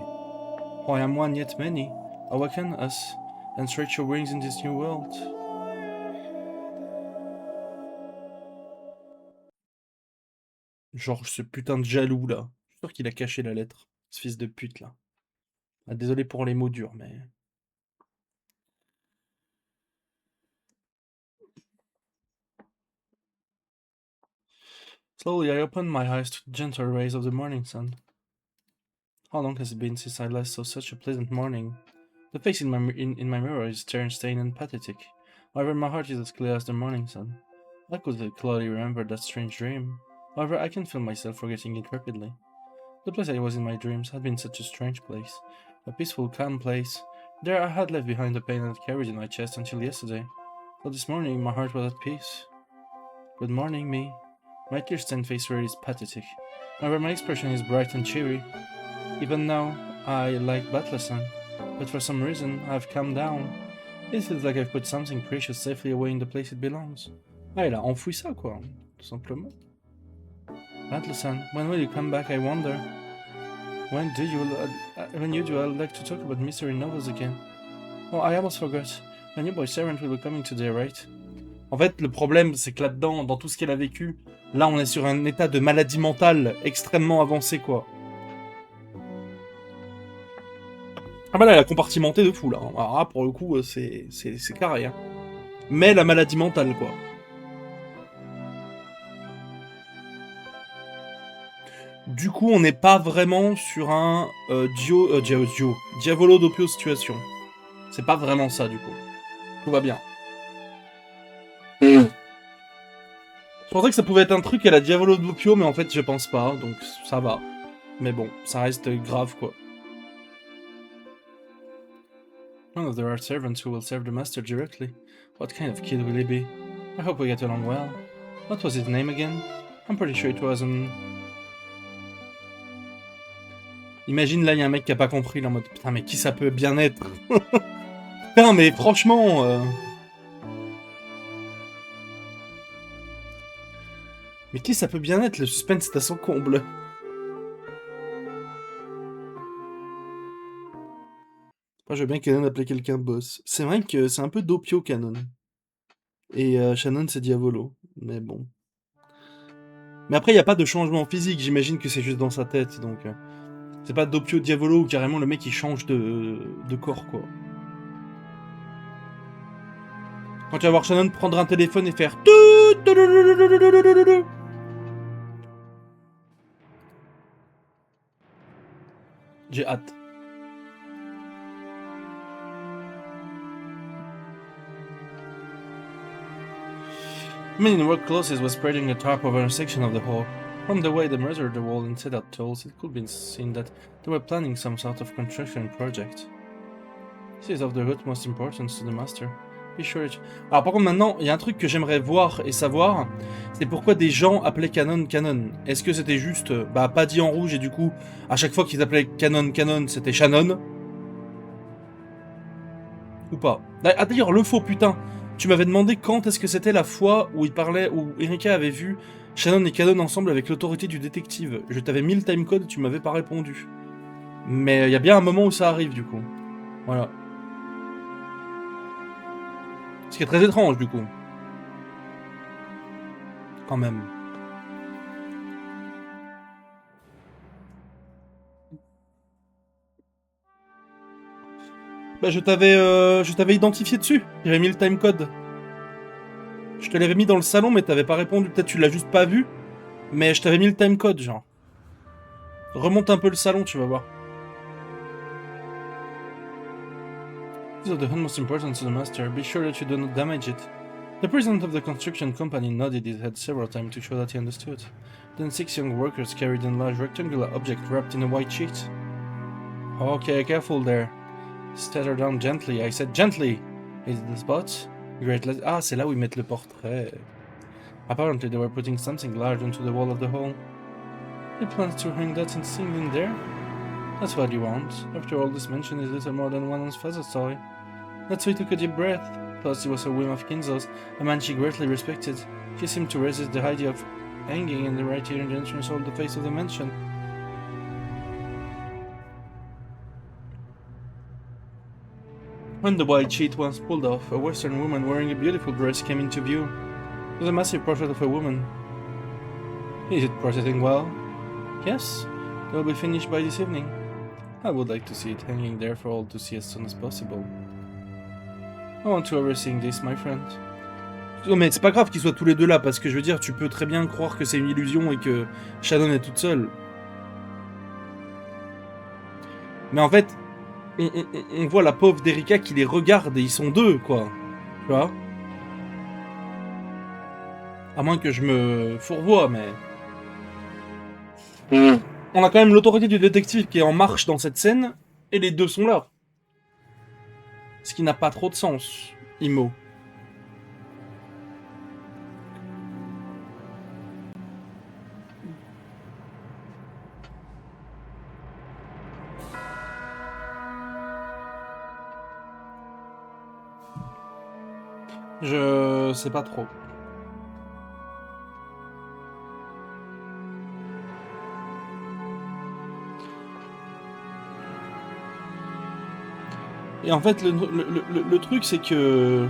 For I am one yet many. Awaken us, and stretch your wings in this new world. Genre, ce putain de jaloux, là. Je suis sûr qu'il a caché la lettre. Ce fils de pute, là. Ah, désolé pour les mots durs, mais... Slowly, I opened my eyes to the gentle rays of the morning sun. How long has it been since I last saw such a pleasant morning? The face in my mirror is stern-stained and pathetic. However, my heart is as clear as the morning sun. I could clearly remember that strange dream. However, I can feel myself forgetting it rapidly. The place I was in my dreams had been such a strange place. A peaceful, calm place. There I had left behind the pain I had carried in my chest until yesterday. But this morning, my heart was at peace. Good morning, me. My tear-stained face really is pathetic. However, my expression is bright and cheery. Even now, I like Battler-san, but for some reason, I've calmed down. It feels like I've put something precious safely away in the place it belongs. Ah, il a enfoui ça, quoi, tout simplement. Battler-san, when will you come back, I wonder? When you do, I'd like to talk about mystery novels again. Oh, I almost forgot. My new boy servant will be coming today, right? En fait, le problème, c'est que là-dedans, dans tout ce qu'elle a vécu, là, on est sur un état de maladie mentale extrêmement avancé, quoi. Ah bah là, elle a compartimenté de fou, là. Alors là, pour le coup, c'est carré, hein. Mais la maladie mentale, quoi. Du coup, on n'est pas vraiment sur un Diavolo Doppio situation. C'est pas vraiment ça, du coup. Tout va bien. Je pensais que ça pouvait être un truc à la Diavolo Doppio, mais en fait, je pense pas, donc ça va. Mais bon, ça reste grave, quoi. One of the are servants who will serve the master directly. What kind of kid will he be? I hope we get along well. What was his name again? I'm pretty sure it wasn't... Imagine, là, il y a un mec qui a pas compris, là, en mode, putain, mais qui ça peut bien être? Putain, mais franchement... Mais qui ça peut bien être? Le suspense est à son comble. Moi, je veux bien Canon appeler quelqu'un boss. C'est vrai que c'est un peu Doppio, Canon. Et Shannon, c'est Diavolo. Mais bon. Mais après, il n'y a pas de changement physique. J'imagine que c'est juste dans sa tête, donc... C'est pas Doppio Diavolo où carrément le mec il change de corps, quoi. Quand tu vas voir Shannon prendre un téléphone et faire... J'ai hâte. Men in work clothes was spreading a tarp over a section of the hall. From the way they measured the wall and set out tolls, it could be seen that they were planning some sort of construction project. This is of the utmost importance to the master. Be sure it... Alors par contre maintenant, il y a un truc que j'aimerais voir et savoir, c'est pourquoi des gens appelaient Canon Canon. Est-ce que c'était juste, bah pas dit en rouge et du coup, à chaque fois qu'ils appelaient Canon Canon, c'était Shannon? Ou pas? Ah d'ailleurs, le faux putain, tu m'avais demandé quand est-ce que c'était la fois où il parlait, où Erika avait vu Shannon et Canon ensemble avec l'autorité du détective. Je t'avais mis le timecode, tu m'avais pas répondu. Mais il y a bien un moment où ça arrive du coup. Voilà. Ce qui est très étrange du coup. Quand même. Bah je t'avais identifié dessus. J'avais mis le timecode. Je te l'avais mis dans le salon mais t'avais pas répondu. Peut-être tu l'as juste pas vu. Mais je t'avais mis le timecode genre. Remonte un peu le salon, tu vas voir. This is of the utmost importance to the master. Be sure that you do not damage it. The president of the construction company nodded his head several times to show that he understood. Then 6 young workers carried a large rectangular object wrapped in a white sheet. Okay, careful there. Set her down gently. I said gently. Is it the spot? Great. Ah, c'est là où ils mettent le portrait. Apparently they were putting something large onto the wall of the hall. You planned to hang that and sing in there? That's what you want. After all, this mansion is little more than one's father's toy. That's why he took a deep breath. Plus, it was a whim of Kinzo's, a man she greatly respected. She seemed to resist the idea of hanging in the right here in the entrance hall, the face of the mansion. When the white sheet was pulled off, a Western woman wearing a beautiful dress came into view. It was a massive portrait of a woman. Is it processing well? Yes, it will be finished by this evening. I would like to see it hanging there for all to see as soon as possible. I want to oversee this, my friend. Non mais c'est pas grave qu'ils soient tous les deux là, parce que je veux dire, tu peux très bien croire que c'est une illusion et que Shannon est toute seule. Mais en fait, on voit la pauvre d'Erika qui les regarde et ils sont deux, quoi. Tu vois? À moins que je me fourvoie, mais... On a quand même l'autorité du détective qui est en marche dans cette scène, et les deux sont là. Ce qui n'a pas trop de sens, Imo. Je sais pas trop. Et en fait, le truc, c'est que...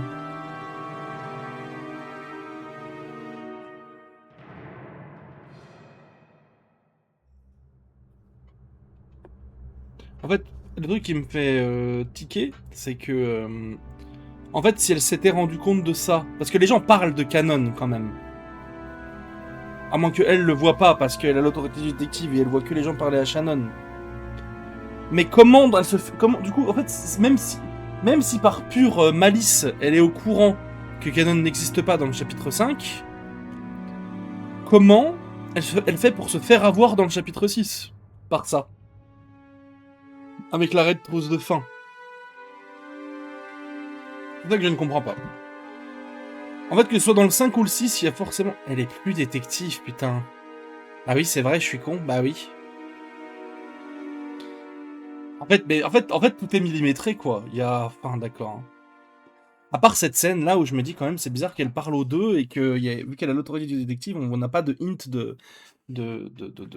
En fait, le truc qui me fait tiquer, c'est que... en fait, si elle s'était rendue compte de ça... Parce que les gens parlent de Canon, quand même. À moins qu'elle le voit pas, parce qu'elle a l'autorité du détective et elle voit que les gens parler à Shannon. Mais comment elle se fait... Comment, du coup, en fait, même si par pure malice, elle est au courant que Canon n'existe pas dans le chapitre 5, comment elle fait pour se faire avoir dans le chapitre 6 par ça? Avec l'arrêt de trousse de fin. C'est ça que je ne comprends pas. En fait, que ce soit dans le 5 ou le 6, il y a forcément... Elle est plus détective, putain. Ah oui, c'est vrai, je suis con, bah oui. En fait, tout est millimétré, quoi. Il y a... Enfin, d'accord. À part cette scène là où je me dis quand même c'est bizarre qu'elle parle aux deux et que vu qu'elle a l'autorité du détective, on n'a pas de hint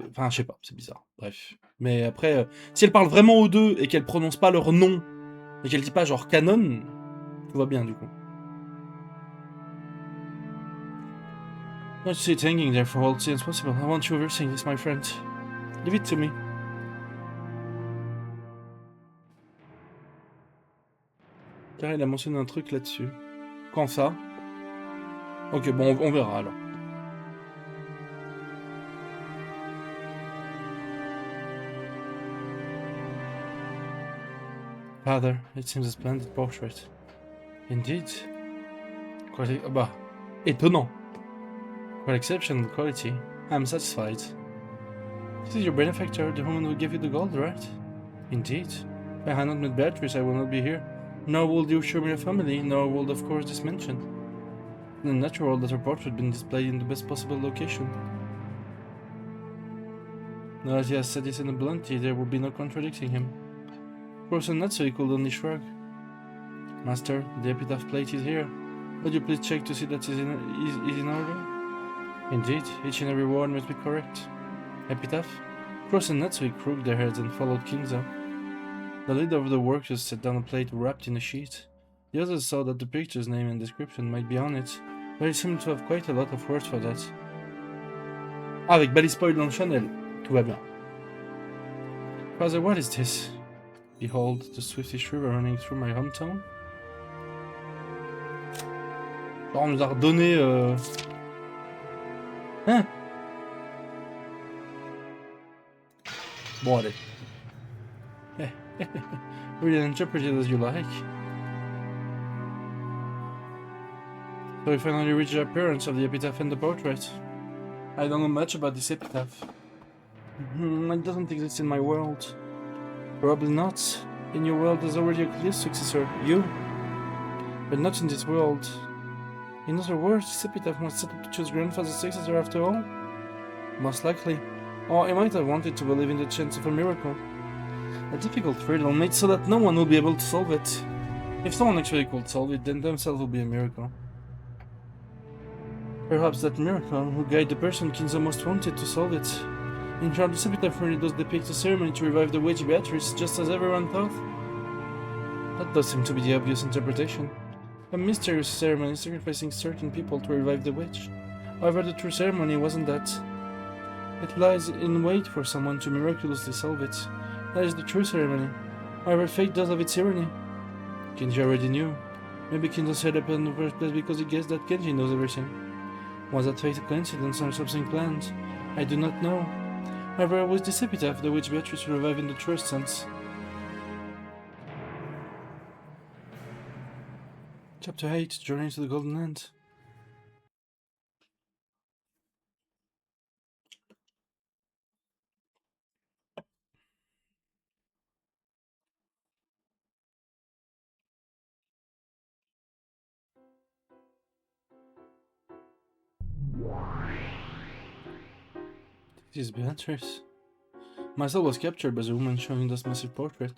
Enfin, je sais pas, c'est bizarre. Bref. Mais après, si elle parle vraiment aux deux et qu'elle prononce pas leur nom et qu'elle dit pas genre canon, tout va bien du coup. Don't sit hanging there for all it's possible. I want you reversing this, my friend. Give it to me. Car il a mentionné un truc là-dessus. Quand ça? Ok, bon, on verra alors. Father, it seems a splendid portrait. Indeed. Quite, bah, étonnant. Quite exceptional quality. I'm satisfied. This is your benefactor, the woman who gave you the gold, right? Indeed. If I had not met Beatrice, I would not be here. Nor would you show me a family, nor would of course this mention. It's natural that her portrait had been displayed in the best possible location. Now that he has said this in a bluntly, there would be no contradicting him. Of course, and not so he could only shrug. Master, the epitaph plate is here. Would you please check to see that is in order? Indeed, each and every word must be correct. Epitaph? Cross and Natsui crooked their heads and followed Kingza. The leader of the workers set down a plate wrapped in a sheet. The others saw that the picture's name and description might be on it, but it seemed to have quite a lot of words for that. Avec Bally Spoil dans le Chanel, tout va bien. Father, what is this? Behold, the swiftish river running through my hometown. Genre, on nous a redonné... Hein? Bon, allez. Read and interpret it as you like. So we finally reached the appearance of the epitaph and the portrait. I don't know much about this epitaph. It doesn't exist in my world. Probably not. In your world there's already a clear successor, you. But not in this world. In other words, this epitaph must set up to choose grandfather's successor after all? Most likely. Or he might have wanted to believe in the chance of a miracle. A difficult riddle made so that no one will be able to solve it. If someone actually could solve it, then themselves will be a miracle. Perhaps that miracle will guide the person Kinzo most wanted to solve it. In fact, this epitaph really does depict a ceremony to revive the witch Beatrice, just as everyone thought. That does seem to be the obvious interpretation. A mysterious ceremony sacrificing certain people to revive the witch. However, the true ceremony wasn't that. It lies in wait for someone to miraculously solve it. That is the true ceremony. However, fate does have its irony. Genji already knew. Maybe Kinzo set up in the first place because he guessed that Genji knows everything. Was that fate a coincidence or something planned? I do not know. However, with this epitaph, the witch Beatrice will revive in the truest sense. Chapter 8, Journey to the Golden Land. This is Beatrice. My soul was captured by the woman showing this massive portrait.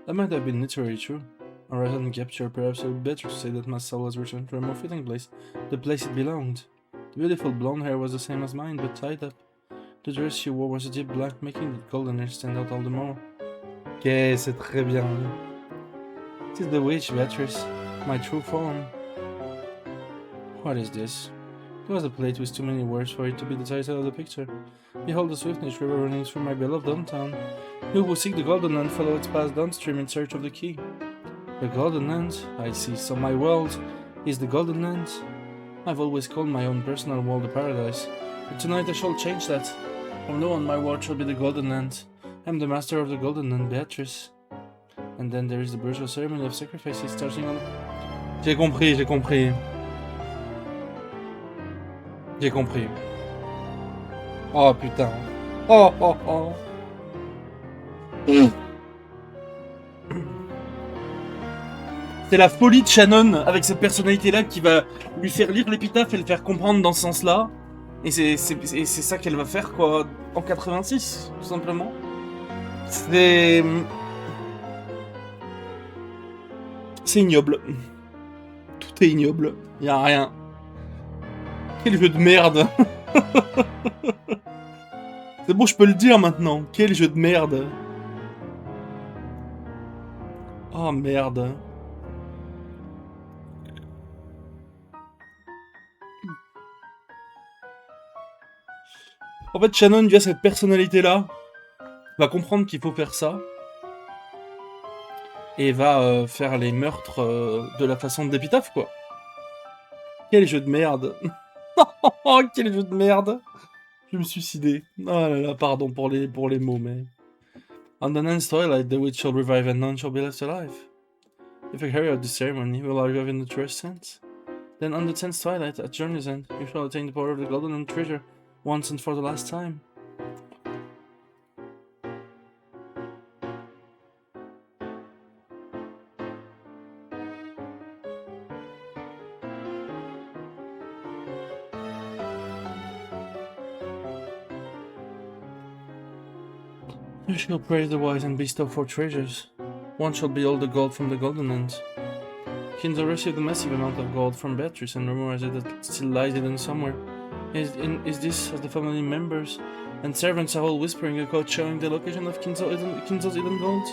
That might have been literally true. Or rather than capture, perhaps it would be better to say that my soul was returned to a more fitting place, the place it belonged. The beautiful blonde hair was the same as mine, but tied up. The dress she wore was a deep black, making the golden hair stand out all the more. Ok, c'est très bien. It is the witch, Beatrice, my true form. What is this? It was a plate with too many words for it to be the title of the picture. Behold the swiftness river running through my beloved hometown. You who seek the Golden Land follow its path downstream in search of the key. The Golden Land? I see. So my world is the Golden Land? I've always called my own personal world a paradise. But tonight I shall change that. From now on my world shall be the Golden Land. I'm the master of the Golden Land, Beatrice. And then there is the brutal ceremony of sacrifices starting on... J'ai compris, j'ai compris. J'ai compris. Oh putain. Oh oh oh. C'est la folie de Shannon avec cette personnalité-là qui va lui faire lire l'épitaphe et le faire comprendre dans ce sens-là. Et c'est ça qu'elle va faire, quoi, en 86, tout simplement. C'est ignoble. Tout est ignoble. Y a rien. Quel jeu de merde. C'est bon, je peux le dire maintenant. Quel jeu de merde. Oh merde. En fait, Shannon, via cette personnalité-là, va comprendre qu'il faut faire ça. Et va faire les meurtres de la façon d'épitaphe, quoi. Quel jeu de merde. Oh, quel jeu de merde. Je vais me suicider. Oh là là, pardon pour les mots, mais... On the ninth twilight, the witch shall revive and none shall be left alive. If you carry out this ceremony, will arrive in the truest sense. Then on the 10th twilight, at journey's end, you shall attain the power of the golden and treasure, once and for the last time. You shall praise the wise and bestow 4 treasures. One shall be all the gold from the Golden Land. Kinzo received a massive amount of gold from Beatrice, and rumor has it that it still lies hidden somewhere. Is this as the family members and servants are all whispering a code showing the location of Kinzo's hidden gold?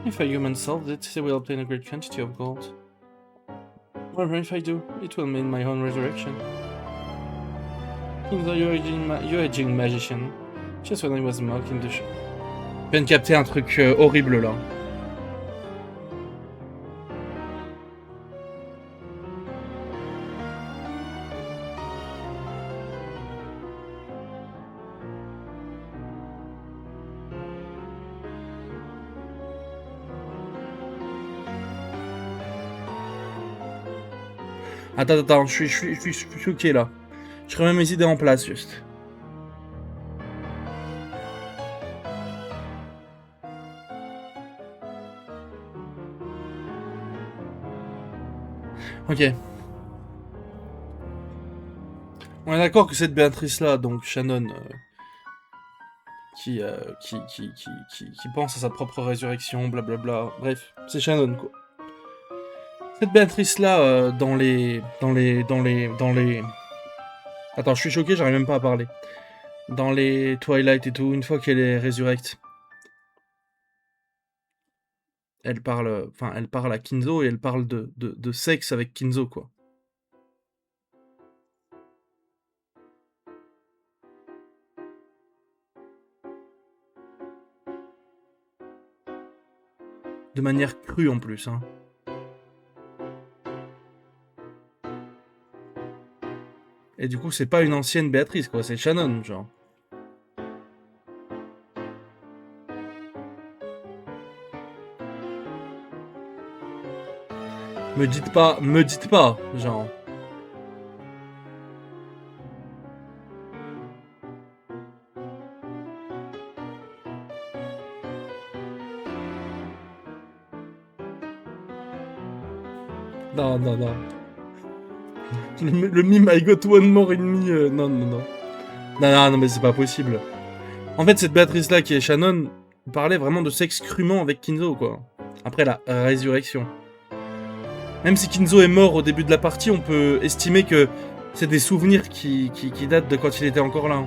If a human solves it, they will obtain a great quantity of gold. However, if I do, it will mean my own resurrection. Kinzo, you're a aging magician. Just when I was mocking the show. Je viens de capter un truc horrible là. Attends, je suis choqué là. Je remets mes idées en place juste. Ok. On est d'accord que cette Béatrice-là, donc Shannon, qui pense à sa propre résurrection, blablabla. Bref, c'est Shannon, quoi. Cette Béatrice-là, dans les... Attends, je suis choqué, j'arrive même pas à parler. Dans les Twilight et tout, une fois qu'elle est résurrecte, elle parle à Kinzo et elle parle de sexe avec Kinzo, quoi. De manière crue en plus, hein. Et du coup, c'est pas une ancienne Béatrice, quoi, c'est Shannon, genre. Me dites pas, genre. Non. Le mime I got one more enemy, non, mais c'est pas possible. En fait, cette Béatrice-là, qui est Shannon, parlait vraiment de sexe crûment avec Kinzo, quoi. Après la résurrection. Même si Kinzo est mort au début de la partie, on peut estimer que c'est des souvenirs qui datent de quand il était encore là.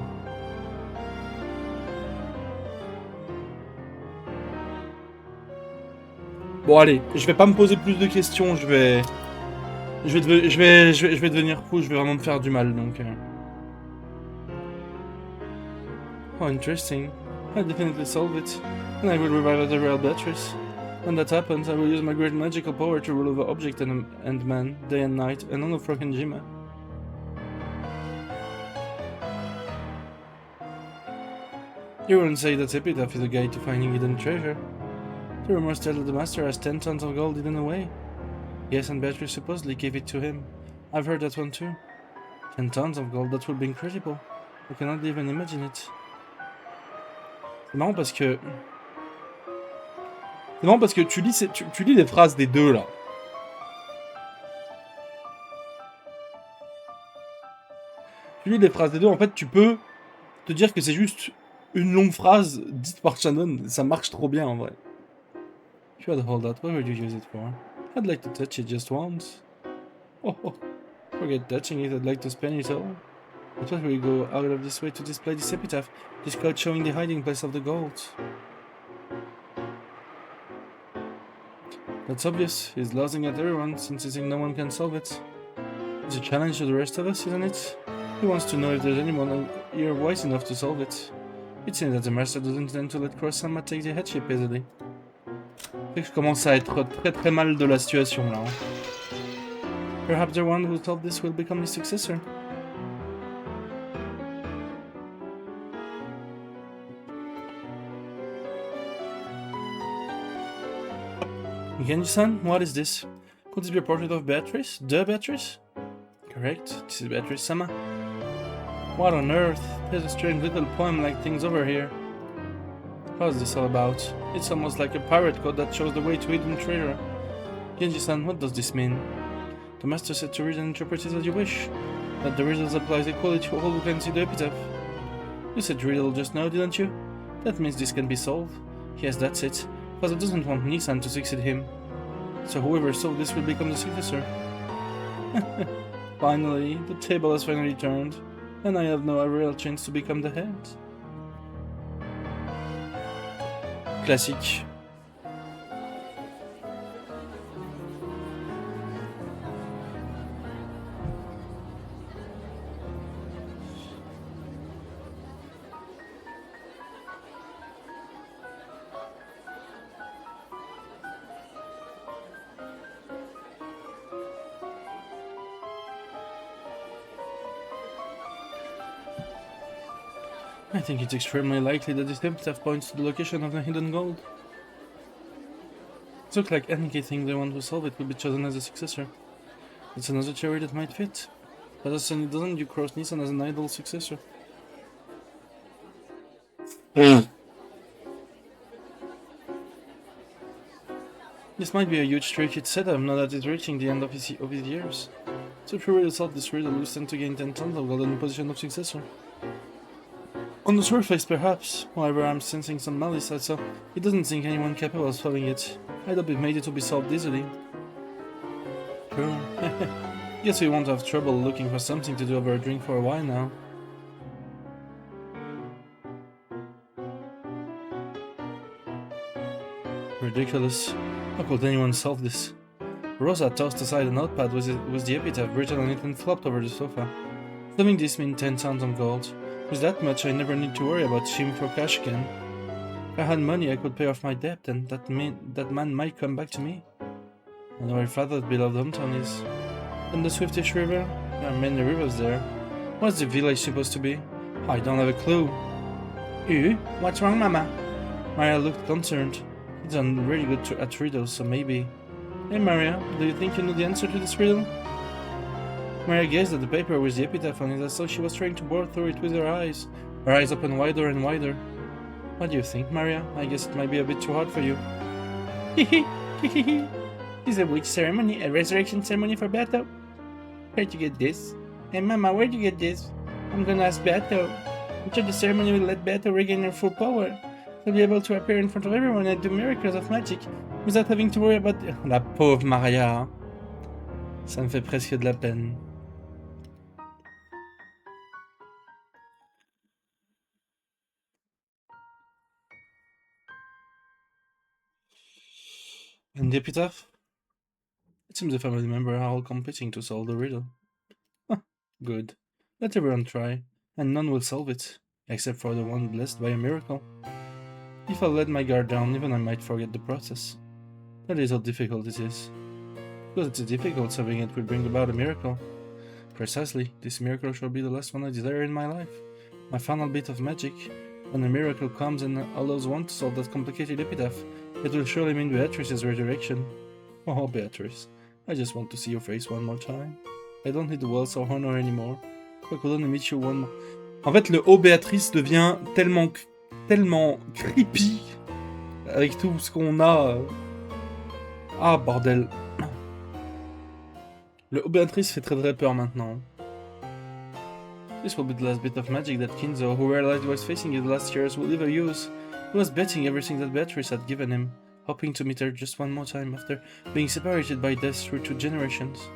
Bon allez, je vais pas me poser plus de questions, je vais devenir fou, je vais vraiment me faire du mal, donc... Oh, interesting. I'll definitely solve it, and I will revive the real Beatrice. When that happens, I will use my great magical power to rule over object and man, day and night, and none of fucking Jima. You wouldn't say that Epitaph is a guide to finding hidden treasure. The rumors tell that the master has 10 tons of gold hidden away. Yes, and Beatrice supposedly gave it to him. I've heard that one too. 10 tons of gold, that would be incredible. I cannot even imagine it. C'est marrant parce que... C'est marrant parce que tu lis les phrases des deux, là. Tu lis les phrases des deux, en fait, tu peux te dire que c'est juste une longue phrase dite par Shannon. Ça marche trop bien, en vrai. If you had hold that, what would you use it for? I'd like to touch it just once. Oh, forget touching it, I'd like to spend it all. But why would we go out of this way to display this epitaph, this card showing the hiding place of the gold? That's obvious. He's losing at everyone, since he thinks no one can solve it. It's a challenge to the rest of us, isn't it? He wants to know if there's anyone here wise enough to solve it. It seems that the master doesn't intend to let Cross-Sama take the headship easily. Je commence à être très mal de la situation là. Perhaps the one who solved this will become his successor. Genji-san, what is this? Could this be a portrait of Beatrice? The Beatrice? Correct, this is Beatrice-sama. What on earth? There's a strange little poem-like things over here. What's this all about? It's almost like a pirate code that shows the way to hidden treasure. Genji-san, what does this mean? The master said to read and interpret it as you wish. That the riddles applies equally to all who can see the epitaph. You said riddle just now, didn't you? That means this can be solved. Yes, that's it. Father doesn't want Nissan to succeed him. So whoever solved this will become the successor. Finally, the table has finally turned, and I have now a real chance to become the head. Classique. I think it's extremely likely that this epitaph points to the location of the hidden gold. It looks like indicating the one who solved it will be chosen as a successor. It's another theory that might fit. But as it doesn't, you cross Nissan as an ideal successor. This might be a huge tricky setup now that it's reaching the end of his years. So if you really solve this riddle, you stand to gain 10 tons of gold in the position of successor. On the surface, perhaps. However, I'm sensing some malice, so he doesn't think anyone capable of solving it. I doubt it made it to be solved easily. True. Guess we won't have trouble looking for something to do over a drink for a while now. Ridiculous. How could anyone solve this? Rosa tossed aside a notepad with the epitaph written on it and flopped over the sofa. Solving this means 10 tons of gold. With that much, I never need to worry about shim for cash again. If I had money, I could pay off my debt, and that man might come back to me. I know where Father's beloved hometown is. And the Swiftish River? There are many rivers there. What's the village supposed to be? I don't have a clue. What's wrong, Mama? Maria looked concerned. He's done really good at riddles, so maybe... Hey Maria, do you think you know the answer to this riddle? Maria gazed at the paper with the epitaph on it as though she was trying to bore through it with her eyes opened wider and wider. What do you think, Maria? I guess it might be a bit too hard for you. Is a witch ceremony a resurrection ceremony for Beto? Where'd you get this? Hey Mama, where'd you get this? I'm gonna ask Beto. I'm sure the ceremony will let Beto regain her full power. She'll be able to appear in front of everyone and do miracles of magic without having to worry about... La pauvre Maria. Ça me fait presque de la peine. And the epitaph? It seems the family members are all competing to solve the riddle. Good. Let everyone try, and none will solve it, except for the one blessed by a miracle. If I let my guard down, even I might forget the process. That is how difficult it is. Because it's difficult, solving it will bring about a miracle. Precisely, this miracle shall be the last one I desire in my life. My final bit of magic. When a miracle comes and allows one to solve that complicated epitaph, it will surely mean Beatrice's resurrection. Oh, Beatrice, I just want to see your face one more time. I don't need the wealth or honor anymore. I could only meet you one more. En fait, le Oh Béatrice devient tellement creepy avec tout ce qu'on a. Ah, bordel. Le Oh Béatrice fait très très peur maintenant. This will be the last bit of magic that Kinzo, who realized he was facing his last years, will ever use. He was betting everything that Beatrice had given him, hoping to meet her just one more time after being separated by death through 2 generations.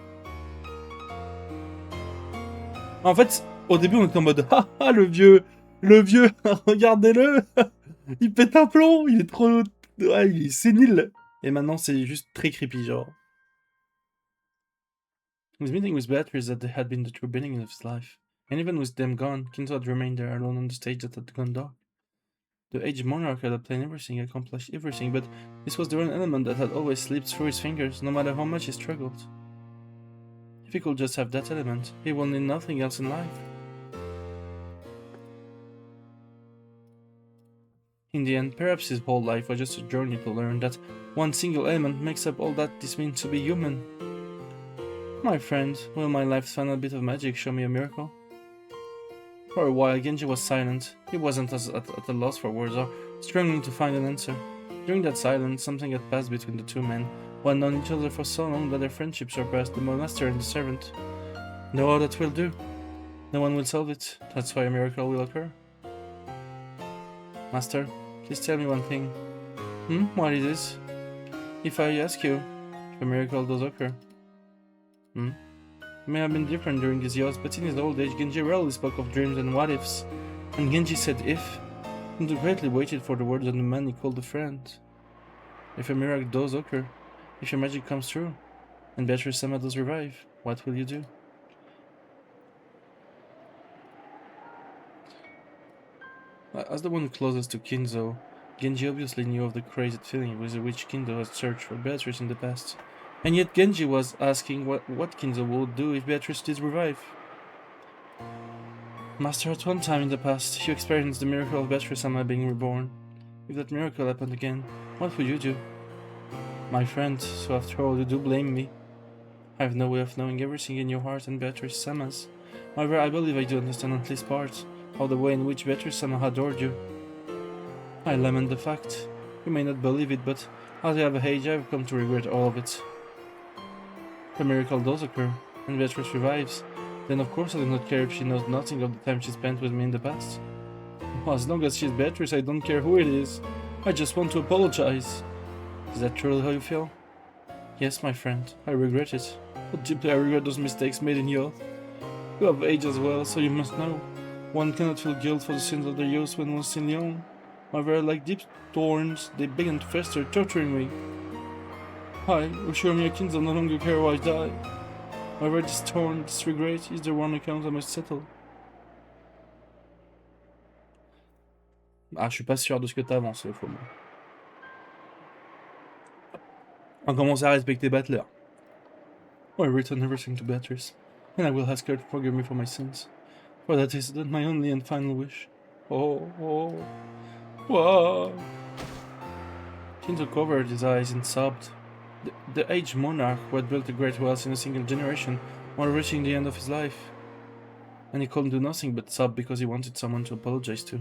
En fait, au début on était en mode ah ah le vieux, regardez-le, il pète un plomb, il est trop, ouais, il est sénile. Et maintenant c'est juste très creepy genre. His meeting with Beatrice that had been the true beginning of his life. And even with them gone, Kinzo had remained there alone on the stage that had gone dark. The aged monarch had obtained everything, accomplished everything, but this was the one element that had always slipped through his fingers, no matter how much he struggled. If he could just have that element, he will need nothing else in life. In the end, perhaps his whole life was just a journey to learn that one single element makes up all that this means to be human. My friend, will my life's final bit of magic show me a miracle? For a while, Genji was silent. He wasn't at a loss for words or struggling to find an answer. During that silence, something had passed between the two men, who had known each other for so long that their friendship surpassed the master and the servant. No, that will do. No one will solve it. That's why a miracle will occur. Master, please tell me one thing. What is it? If I ask you, if a miracle does occur. It may have been different during his years, but in his old age, Genji rarely spoke of dreams and what-ifs. And Genji said if, and greatly waited for the words of the man he called a friend. If a miracle does occur, if your magic comes true, and Beatrice-sama does revive, what will you do? As the one closest to Kinzo, Genji obviously knew of the crazy feeling with which Kinzo had searched for Beatrice in the past. And yet Genji was asking what Kinzo would do if Beatrice did revive. Master, at one time in the past, you experienced the miracle of Beatrice-sama being reborn. If that miracle happened again, what would you do? My friend, so after all you do blame me. I have no way of knowing everything in your heart and Beatrice-sama's. However, I believe I do understand at least part of the way in which Beatrice-sama adored you. I lament the fact. You may not believe it, but as I have aged, I have come to regret all of it. The miracle does occur, and Beatrice revives, then of course I do not care if she knows nothing of the time she spent with me in the past. Well, as long as she's Beatrice, I don't care who it is. I just want to apologize. Is that truly how you feel? Yes, my friend, I regret it. But deeply I regret those mistakes made in youth. You have aged as well, so you must know. One cannot feel guilt for the sins of their youth when one is still young. However, like deep thorns, they began to fester, torturing me. I, Ushiromiya Kinzo, no longer care why I die. However, this thorn, this regret, is the one account I must settle. Ah, je suis pas sûr de ce que t'as avancé, faut moi. On commence à respecter Butler. I return everything to Beatrice, and I will ask her to forgive me for my sins. For that is my only and final wish. Oh. Kinzo covered his eyes and sobbed. The aged monarch who had built a great wealth in a single generation while reaching the end of his life. And he couldn't do nothing but sob because he wanted someone to apologize to.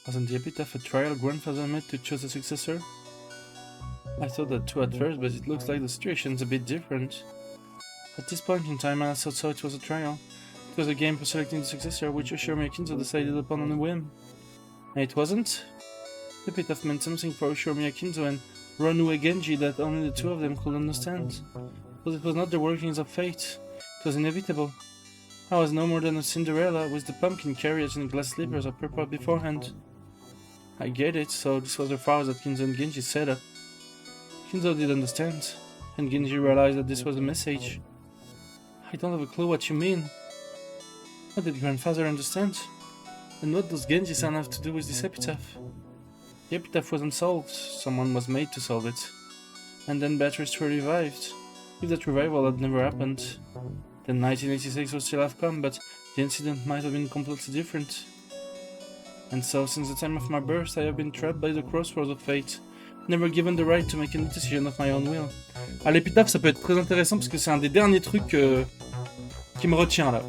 Wasn't the epitaph a trial grandfather made to choose a successor? I thought that too at first, but it looks like the situation's a bit different. At this point in time, I also thought it was a trial. It was a game for selecting the successor, which Ushiromiya Kinzo decided upon on a whim. And it wasn't? The epitaph meant something for Ushiromiya Kinzo and Ranue Genji that only the two of them could understand. But it was not the workings of fate. It was inevitable. I was no more than a Cinderella with the pumpkin carriage and glass slippers of purple beforehand. I get it, so this was the flowers that Kinzo and Genji set up. Kinzo did understand, and Genji realized that this was a message. I don't have a clue what you mean. What did grandfather understand? And what does Genji-san have to do with this epitaph? The epitaph wasn't solved, someone was made to solve it. And then Beatrice were revived. If that revival had never happened, then 1986 would still have come, but the incident might have been completely different. And so, since the time of my birth, I have been trapped by the crossroads of fate, never given the right to make any decision of my own will. Ah, l'épitaphe, ça peut être très intéressant parce que c'est un des derniers trucs qui me retient là.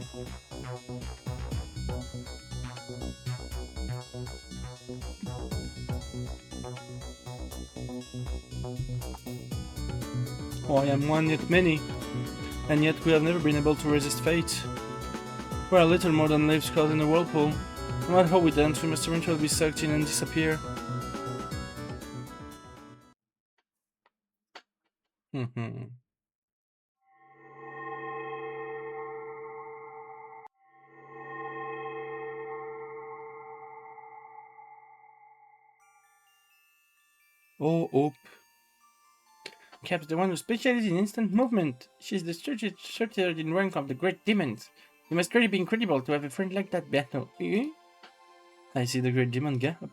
Oh, I am one yet many, and yet we have never been able to resist fate. We are little more than leaves caught in a whirlpool. No matter how we dance, we must eventually be sucked in and disappear. Oh, Hope. Cap's the one who specializes in instant movement. She's the 33rd in rank of the Great Demons. You must really be incredible to have a friend like that, Beto. Eh? I see the Great Demon Gap.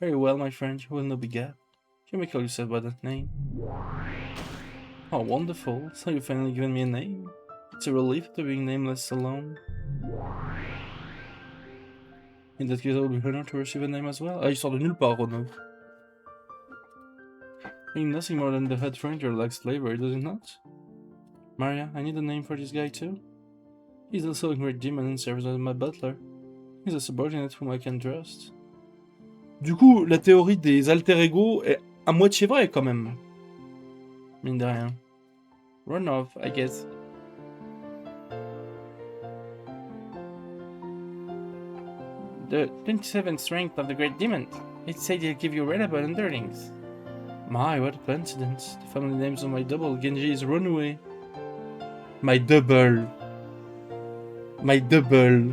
Very well, my friend. You will not be Gap. You may call yourself by that name. Oh, wonderful. So you've finally given me a name. It's a relief to being nameless alone. In that case, I will be honored to receive a name as well. Ah, il sort de nulle part, Renaud. Ain't nothing more than the head ranger likes slavery, does it not? Maria, I need a name for this guy too. He's also a great demon and serves as my butler. He's a subordinate whom I can trust. Du coup, la théorie des alter ego est à moitié vraie quand même. Mine de rien. Run off, I guess. The 27th strength of the Great Demon. It said he'll give you reliable underlings. My, what a coincidence. The family names of my double, Genji, is Runaway. My double. My double.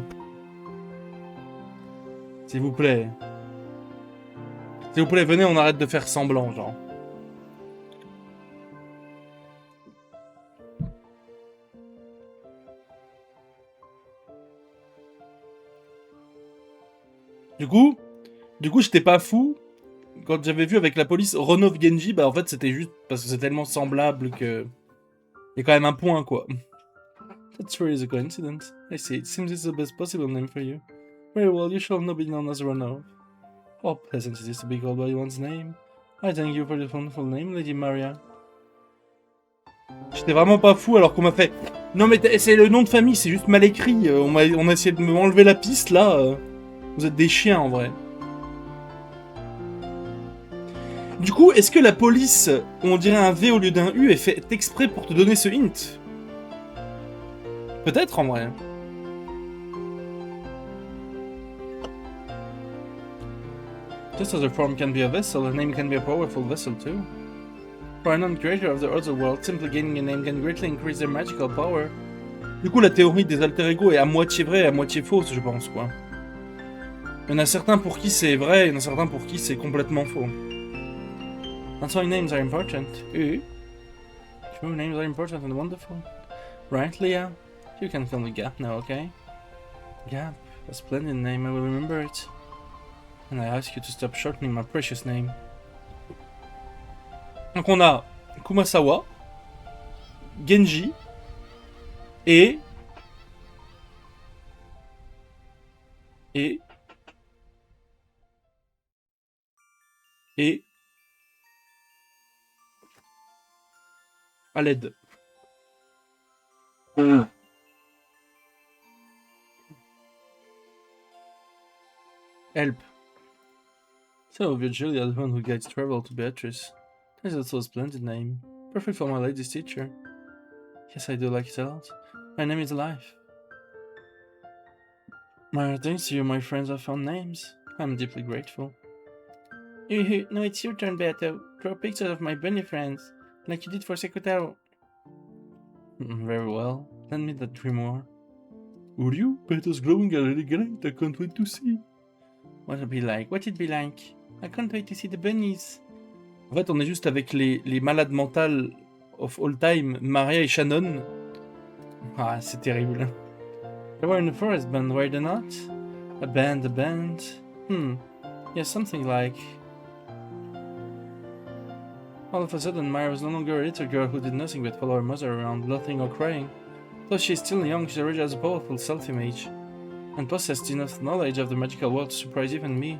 S'il vous plaît. S'il vous plaît, venez, on arrête de faire semblant, genre. Du coup, j'étais pas fou. Quand j'avais vu avec la police Run-Off Genji, bah en fait c'était juste parce que c'est tellement semblable que... Il y a quand même un point, quoi. That's really a coincidence. I see, it seems it's the best possible name for you. Very well, you shall not be known as Run-Off. How pleasant it is to be called by one's name. I thank you for the wonderful name, Lady Maria. J'étais vraiment pas fou alors qu'on m'a fait... Non mais c'est le nom de famille, c'est juste mal écrit. On a essayé de m'enlever la piste, là. Vous êtes des chiens, en vrai. Du coup, est-ce que la police, on dirait un V au lieu d'un U, est fait exprès pour te donner ce hint? Peut-être, en vrai. Just as a form can be a vessel, a name can be a powerful vessel too. For a non-creator of the other world, simply gaining a name can greatly increase their magical power. Du coup, la théorie des alter ego est à moitié vraie et à moitié fausse, je pense, quoi. Il y en a certains pour qui c'est vrai, il y en a certains pour qui c'est complètement faux. That's why names are important. True, names are important and wonderful. Right, Leah? You can call me Gap now, okay? Gap, a splendid name, I will remember it. And I ask you to stop shortening my precious name. Donc on a Kumasawa, Genji, et à l'aide. Help. So, Virgilia, the one who guides travel to Beatrice. That's also a splendid name. Perfect for my lady's teacher. Yes, I do like it a lot. My name is Life. Thanks to you, my friends have found names. I'm deeply grateful. No, it's your turn, Beto. Draw pictures of my bunny friends, like you did for Sekutaro. Very well. Lend me that grimoire. Would you? Beto's glowing are really great. I can't wait to see. What'll it be like? What'll it be like? I can't wait to see the bunnies. En fait, on est juste avec les malades mentales of all time, Maria et Shannon. Ah, c'est terrible. They were in the forest band, were they not? A band. Yeah, something like... All of a sudden, Maya was no longer a little girl who did nothing but follow her mother around, laughing or crying. Though she is still young, she already has a powerful self-image, and possessed enough knowledge of the magical world to surprise even me.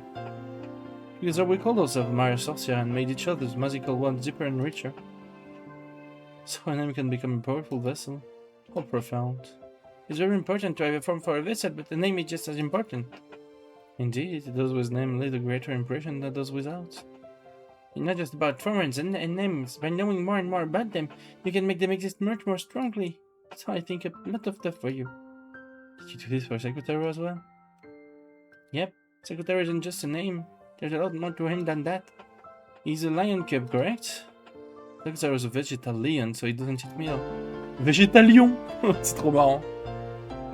Together we called ourselves Maya Sorcia and made each other's magical world deeper and richer. So a name can become a powerful vessel. How profound. It's very important to have a form for a vessel, but the name is just as important. Indeed, those with name leave a greater impression than those without. It's not just about forms and names. By knowing more and more about them, you can make them exist much more strongly. So I think a lot of stuff for you. Did you do this for Secretary as well? Yep, Secretary isn't just a name. There's a lot more to him than that. He's a lion cub, correct? Secretary was a vegetarian, so he doesn't eat meal. Végétalion! C'est trop marrant.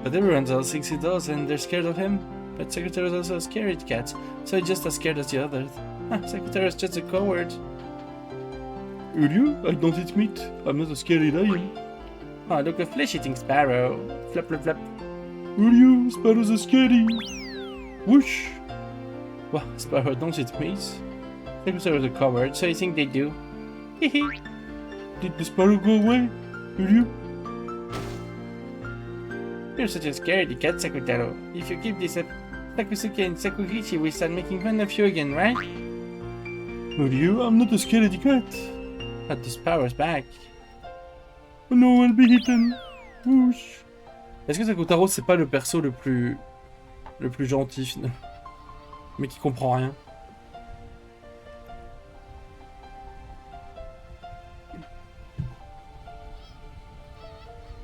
But everyone else thinks he does, and they're scared of him. But Secretary is also a scaredy cat, so he's just as scared as the others. Secretary is just a coward. Will you? I don't eat meat. I'm not a scary lion. Oh, look, a flesh-eating sparrow. Flap, flap, flap. Will you? Sparrows are scary. Whoosh. Well, sparrow don't eat meat. Secretary is a coward, so I think they do. Hehe. Did the sparrow go away? Will you? You're such a scaredy cat, Secretary. If you keep this up, Sakusuke and Sakugichi will start making fun of you again, right? Will you? I'm not a scaredy cat. But the sparrow's back. Oh no, I'll be eaten. Whoosh. Est-ce que Sakutaro c'est pas le perso le plus gentil finalement, mais qui comprend rien?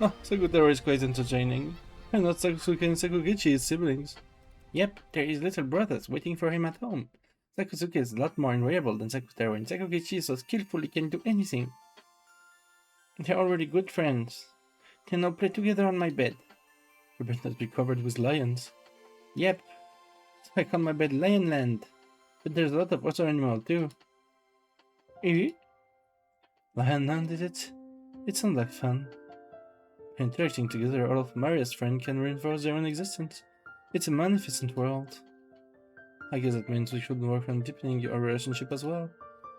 Oh, Sakutaro is quite entertaining. And not Sakusuke and Sakugichi, his siblings. Yep, they're his little brothers waiting for him at home. Sakusuke is a lot more enjoyable than Sakutaro, and Sakugichi is so skillful he can do anything. They're already good friends. They now play together on my bed. Your bed must be covered with lions. Yep, so I call my bed Lionland. But there's a lot of other animals too. Eh? Lionland, is it? It sounds like fun. By interacting together, all of Maria's friends can reinforce their own existence. It's a magnificent world. I guess that means we should work on deepening our relationship as well.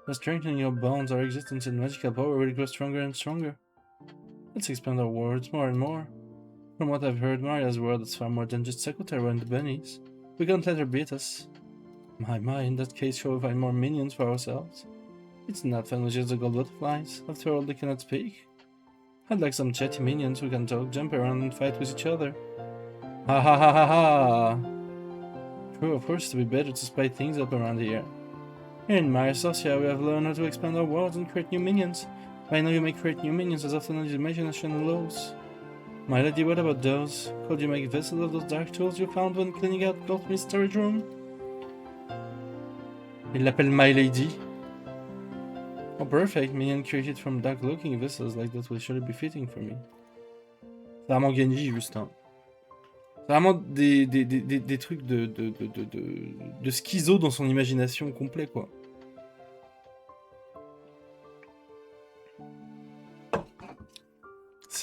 By strengthening your bonds, our existence and magical power will grow stronger and stronger. Let's expand our worlds more and more. From what I've heard, Maria's world is far more than just Sakutaro and the bunnies. We can't let her beat us. My, in that case, shall we find more minions for ourselves? It's not fun with just the gold butterflies. After all, they cannot speak. I'd like some chatty minions who can talk, jump around, and fight with each other. Ha ha ha ha ha! True, of course, it would be better to spice things up around here. Here in Maya Sorcia, we have learned how to expand our worlds and create new minions. By now you may create new minions as often as your imagination allows. My lady, what about those? Could you make vessels of those dark tools you found when cleaning out Goldmist's storage room? Il l'appelle My Lady. Oh, perfect. Minion created from dark-looking vessels like that will surely be fitting for me. C'est vraiment Genji, juste, hein. C'est vraiment des trucs de schizo dans son imagination complet, quoi.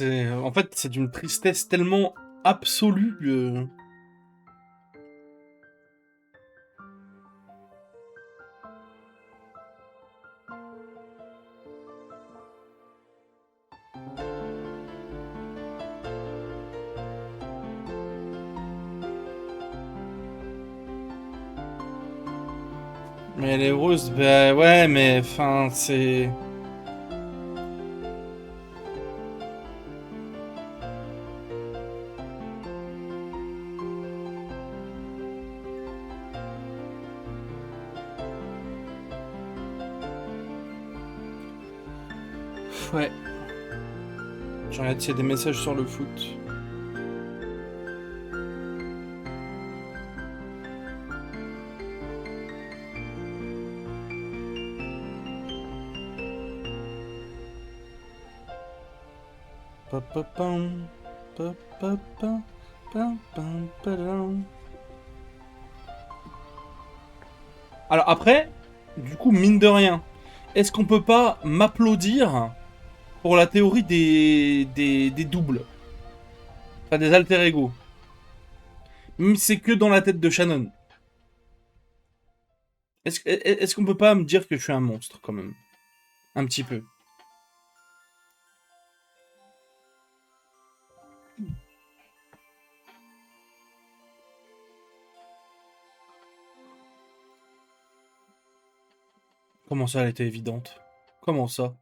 En fait, c'est d'une tristesse tellement absolue. Mais elle est heureuse, bah ouais, mais enfin, c'est... Ouais. Je regarde s'il y a des messages sur le foot. Alors après, du coup, mine de rien, est-ce qu'on peut pas m'applaudir pour la théorie des doubles? Enfin, des alter ego. Même si c'est que dans la tête de Shannon. Est-ce qu'on peut pas me dire que je suis un monstre, quand même? Un petit peu. Comment ça, elle était évidente? Comment ça?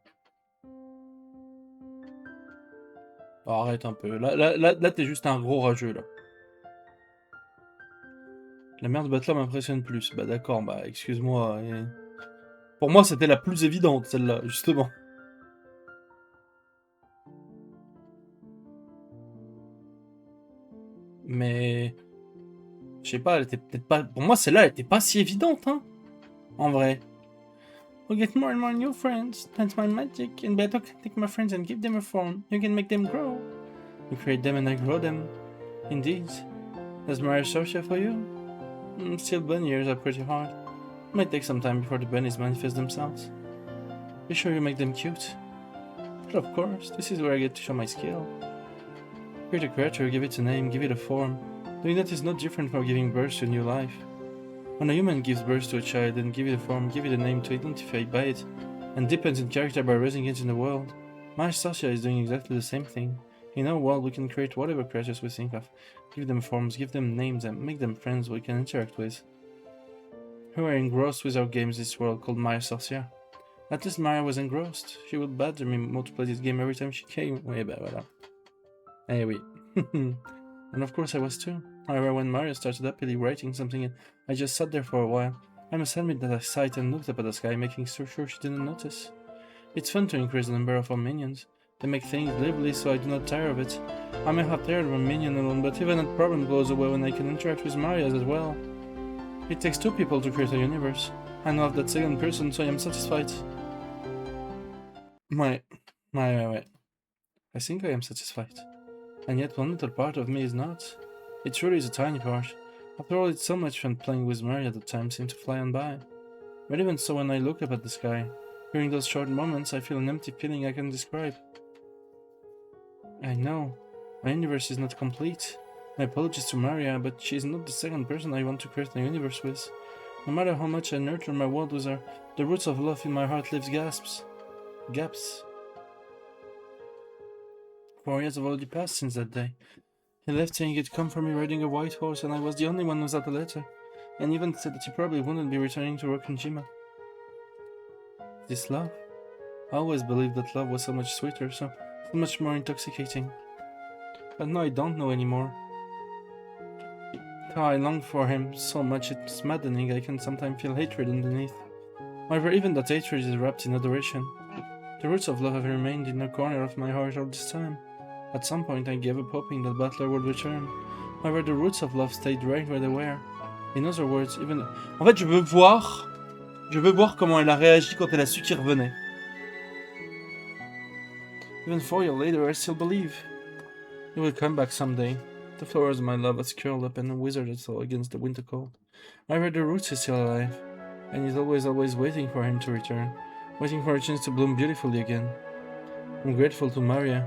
Oh, arrête un peu. Là, t'es juste un gros rageux, là. La merde Butler m'impressionne plus. Bah d'accord, bah excuse-moi. Pour moi, c'était la plus évidente, celle-là, justement. Mais... Je sais pas, elle était peut-être pas... Pour moi, celle-là, elle était pas si évidente, hein. En vrai. We'll get more and more new friends. That's my magic. And better can take my friends and give them a form. You can make them grow. You create them and I grow them. Indeed. Does Maria Sorcia for you? Still bunny ears are pretty hard. Might take some time before the bunnies manifest themselves. Be sure you make them cute. But of course, this is where I get to show my skill. Create a creature, give it a name, give it a form. Doing that is not different from giving birth to a new life. When a human gives birth to a child, then give it a form, give it a name to identify by it, and depends in character by raising it in the world. My Stasia is doing exactly the same thing. In our world, we can create whatever creatures we think of, give them forms, give them names, and make them friends we can interact with. We were engrossed with our games this world called Maya Sorcia. At least Maya was engrossed. She would bother me multiply this game every time she came. Ouais, bah voilà. Eh oui. And of course I was too. However, when Maria started happily writing something, I just sat there for a while. I must admit that I sighed and looked up at the sky, making sure she didn't notice. It's fun to increase the number of our minions. They make things lively so I do not tire of it. I may have tired of a minion alone, but even that problem goes away when I can interact with Maria as well. It takes two people to create a universe. I know of that second person, so I am satisfied. Ouais. I think I am satisfied. And yet one little part of me is not. It truly is a tiny part. After all, it's so much fun playing with Maria that time seems to fly on by. But even so, when I look up at the sky, during those short moments, I feel an empty feeling I can't describe. I know. My universe is not complete. My apologies to Maria, but she is not the second person I want to create a universe with. No matter how much I nurture my world with her, the roots of love in my heart leaves gaps. 4 years have already passed since that day. He left saying he'd come for me riding a white horse, and I was the only one without a letter, and even said that he probably wouldn't be returning to Rokkenjima. This love? I always believed that love was so much sweeter, so much more intoxicating. But now I don't know anymore. How I long for him so much it's maddening. I can sometimes feel hatred underneath. However, even that hatred is wrapped in adoration. The roots of love have remained in the corner of my heart all this time. At some point I gave up hoping that Butler would return. However, the roots of love stayed right where they were. In other words, even... En fait, je veux voir comment elle a réagi quand elle a su qu'il revenait. Even 4 years later, I still believe. He will come back someday. The flowers of my love has curled up and withered itself against the winter cold. However, the roots is still alive, and he's always waiting for him to return, waiting for a chance to bloom beautifully again. I'm grateful to Maria.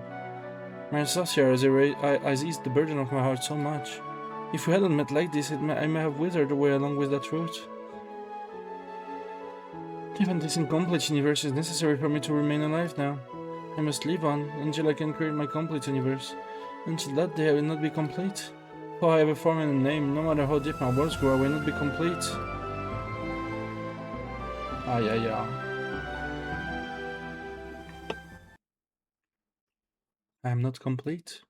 Maria Sorcia has eased the burden of my heart so much. If we hadn't met like this, I may have withered away along with that root. Even this incomplete universe is necessary for me to remain alive now. I must live on until I can create my complete universe. Until that day I will not be complete. Though I have a form and a name, no matter how deep my worlds grow, I will not be complete. Aïe aïe aïe. I am not complete.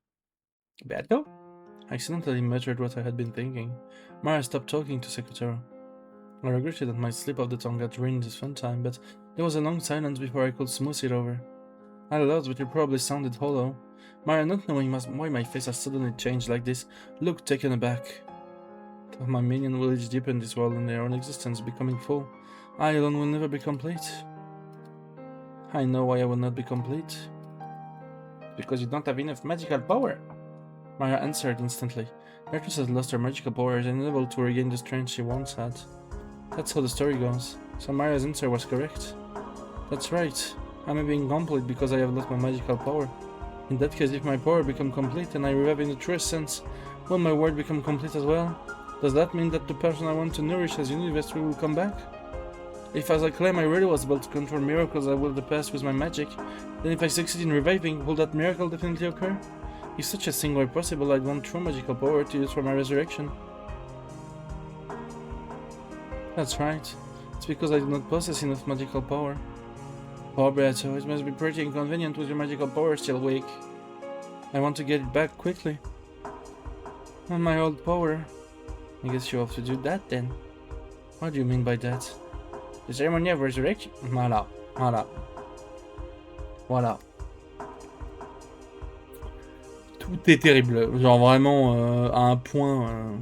Beto? I accidentally muttered what I had been thinking. Mara stopped talking to Secretary. I regretted that my slip of the tongue had ruined this fun time, but there was a long silence before I could smooth it over. I laughed, but it probably sounded hollow. Mara, not knowing why my face had suddenly changed like this, looked taken aback. Thought my minion will each deepen this world in their own existence, becoming full. I alone will never be complete. I know why I will not be complete. Because you don't have enough magical power. Mara answered instantly. Beatrice has lost her magical powers and unable to regain the strength she once had. That's how the story goes. So Maria's answer was correct. That's right. I may be incomplete because I have lost my magical power. In that case, if my power become complete and I revive in the truest sense, Will my word become complete as well? Does that mean that the person I want to nourish as universe will come back? If, as I claim, I really was able to control miracles I will the past with my magic, then if I succeed in reviving, will that miracle definitely occur? If such a thing were possible, I'd want true magical power to use for my resurrection. That's right. It's because I do not possess enough magical power. Poor Beato, it must be pretty inconvenient with your magical power still weak. I want to get it back quickly. And my old power. I guess you have to do that then. What do you mean by that? The ceremony of resurrection? Voilà. Tout est terrible. Genre vraiment à un point...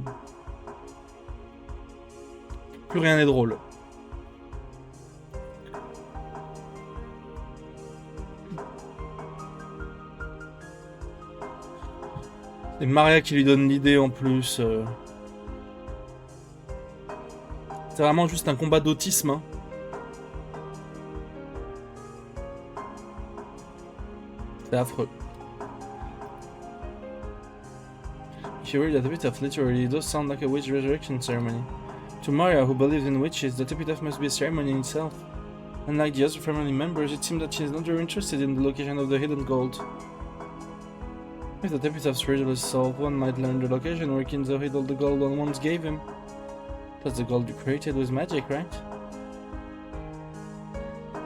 Plus rien n'est drôle. C'est Maria qui lui donne l'idée en plus. C'est vraiment juste un combat d'autisme. Hein. C'est affreux. If you read that epitaph literally, it does sound like a witch resurrection ceremony. To Maria, who believes in witches, that epitaph must be a ceremony in itself. Unlike the other family members, it seems that she is not very interested in the location of the hidden gold. If the epitaph's riddle is solved, one might learn the location where Kinzo hid all the gold one once gave him. That's the gold you created with magic, right?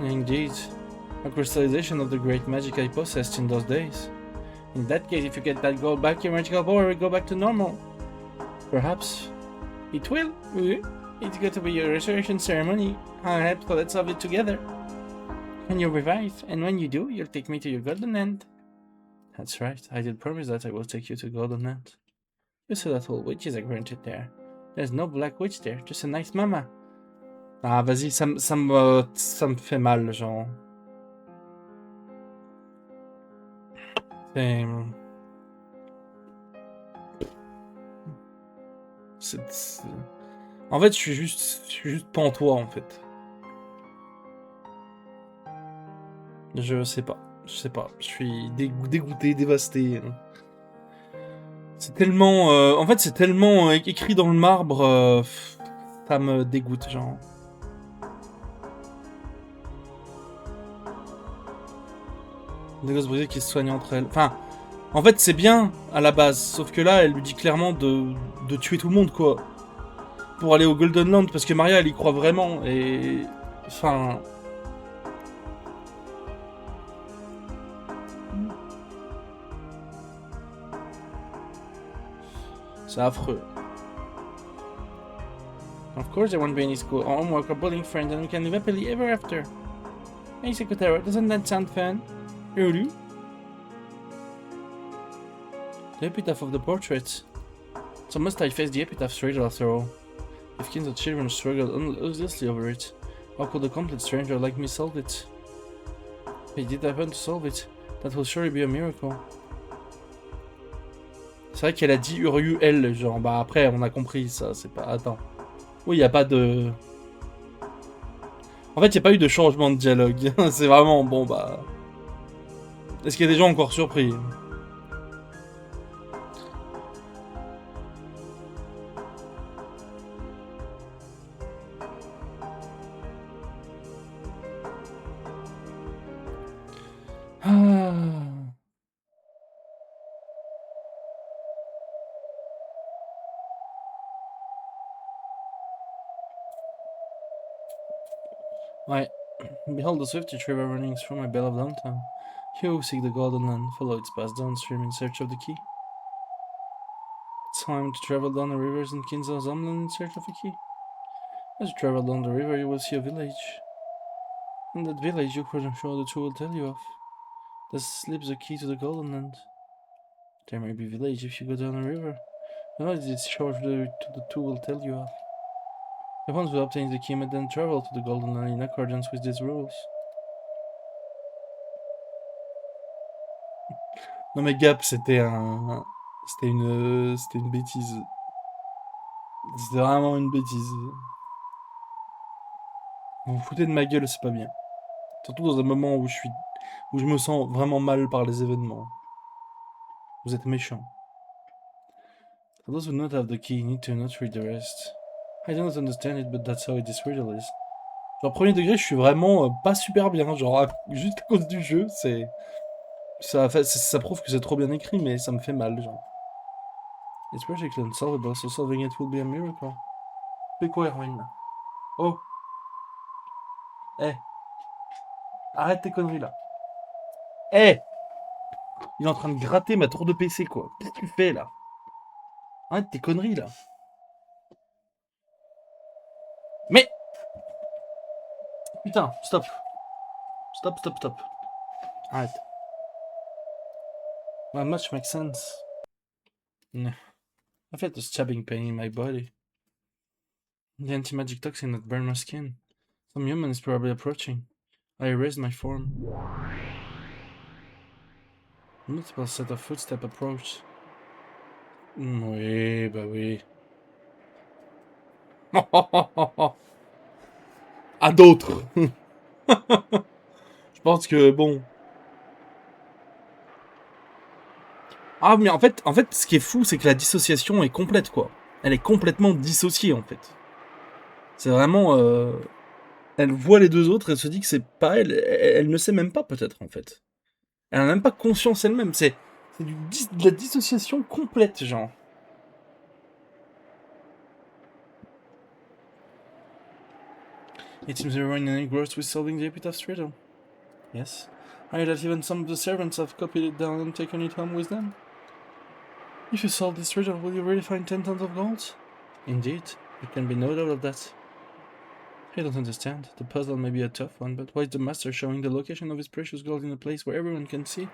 Indeed. A crystallization of the great magic I possessed in those days. In that case, if you get that gold back, your magical power will go back to normal. Perhaps. It will. It's going to be your resurrection ceremony. Perhaps let's solve it together. When you revive, and when you do, you'll take me to your golden end. That's right, I did promise that I will take you to Golden Land. You said that all witches are granted there. There's no black witch there, just a nice mama. Ah, vas-y, ça me fait mal, genre. En fait, je suis juste pantois, en fait. Je sais pas, je suis dégoûté, dévasté. C'est tellement... en fait, c'est tellement écrit dans le marbre, ça me dégoûte, genre. Des gosses brisés qui se soignent entre elles. Enfin, en fait, c'est bien, à la base. Sauf que là, elle lui dit clairement de tuer tout le monde, quoi. Pour aller au Golden Land, parce que Maria, elle y croit vraiment, et... Enfin... C'est affreux. Of course there won't be any school or homework or bullying friends and we can live happily ever after. Hey Secretary, doesn't that sound fun? Really? The epitaph of the portrait. So must I face the epitaph's riddle after all? If Kinzo children struggled endlessly over it, how could a complete stranger like me solve it? If he did happen to solve it, that will surely be a miracle. C'est vrai qu'elle a dit Uryu elle, genre bah après on a compris ça, c'est pas... Attends. Oui, y a pas de... En fait, y a pas eu de changement de dialogue. C'est vraiment bon bah... Est-ce qu'il y a des gens encore surpris? Ouais. Behold the swift river running through my beloved hometown. You seek the golden land, follow its path downstream in search of the key. It's time to travel down the rivers in Kinzo's homeland in search of a key. As you travel down the river, you will see a village. In that village, you could show the two will tell you of. There slips the key to the golden land. There may be a village if you go down the river. The knowledge it's sure the two will tell you of. The ones who obtain the key may then travel to the golden land in accordance with these rules. Non mais Gap, c'était une bêtise. C'était vraiment une bêtise. Vous vous foutez de ma gueule, c'est pas bien. Surtout dans un moment où je me sens vraiment mal par les événements. Vous êtes méchant. For those who do not have the key, need to not read the rest. I do not understand it, but that's how this riddle is. Genre, premier degré, je suis vraiment pas super bien. Genre, juste à cause du jeu, c'est. Ça prouve que c'est trop bien écrit, mais ça me fait mal, genre. It's practically unsolvable, so solving it will be a miracle. Fais quoi, Erwin, là? Oh! Eh! Arrête tes conneries, là. Eh! Il est en train de gratter ma tour de PC, quoi. Qu'est-ce que tu fais, là? Arrête tes conneries, là. Mais! Putain, stop. Stop, stop, stop. Arrête. Well, much makes sense. No. I felt a stabbing pain in my body. The anti-magic toxin that burned my skin. Some human is probably approaching. I erased my form. Multiple set of footsteps approached. Oui, bah oui. À d'autres. Je pense que bon. Ah mais en fait, ce qui est fou, c'est que la dissociation est complète, quoi. Elle est complètement dissociée, en fait. C'est vraiment. Elle voit les deux autres, elle se dit que c'est pas elle. Elle ne sait même pas, peut-être, en fait. Elle n'a même pas conscience elle-même. C'est de la dissociation complète, genre. It seems everyone engrossed with solving the epitaph's riddle. Yes. I heard that even some of the servants have copied it down and taken it home with them. If you solve this riddle, will you really find 10 tons of gold? Indeed, there can be no doubt of that. I don't understand. The puzzle may be a tough one, but why is the master showing the location of his precious gold in a place where everyone can see?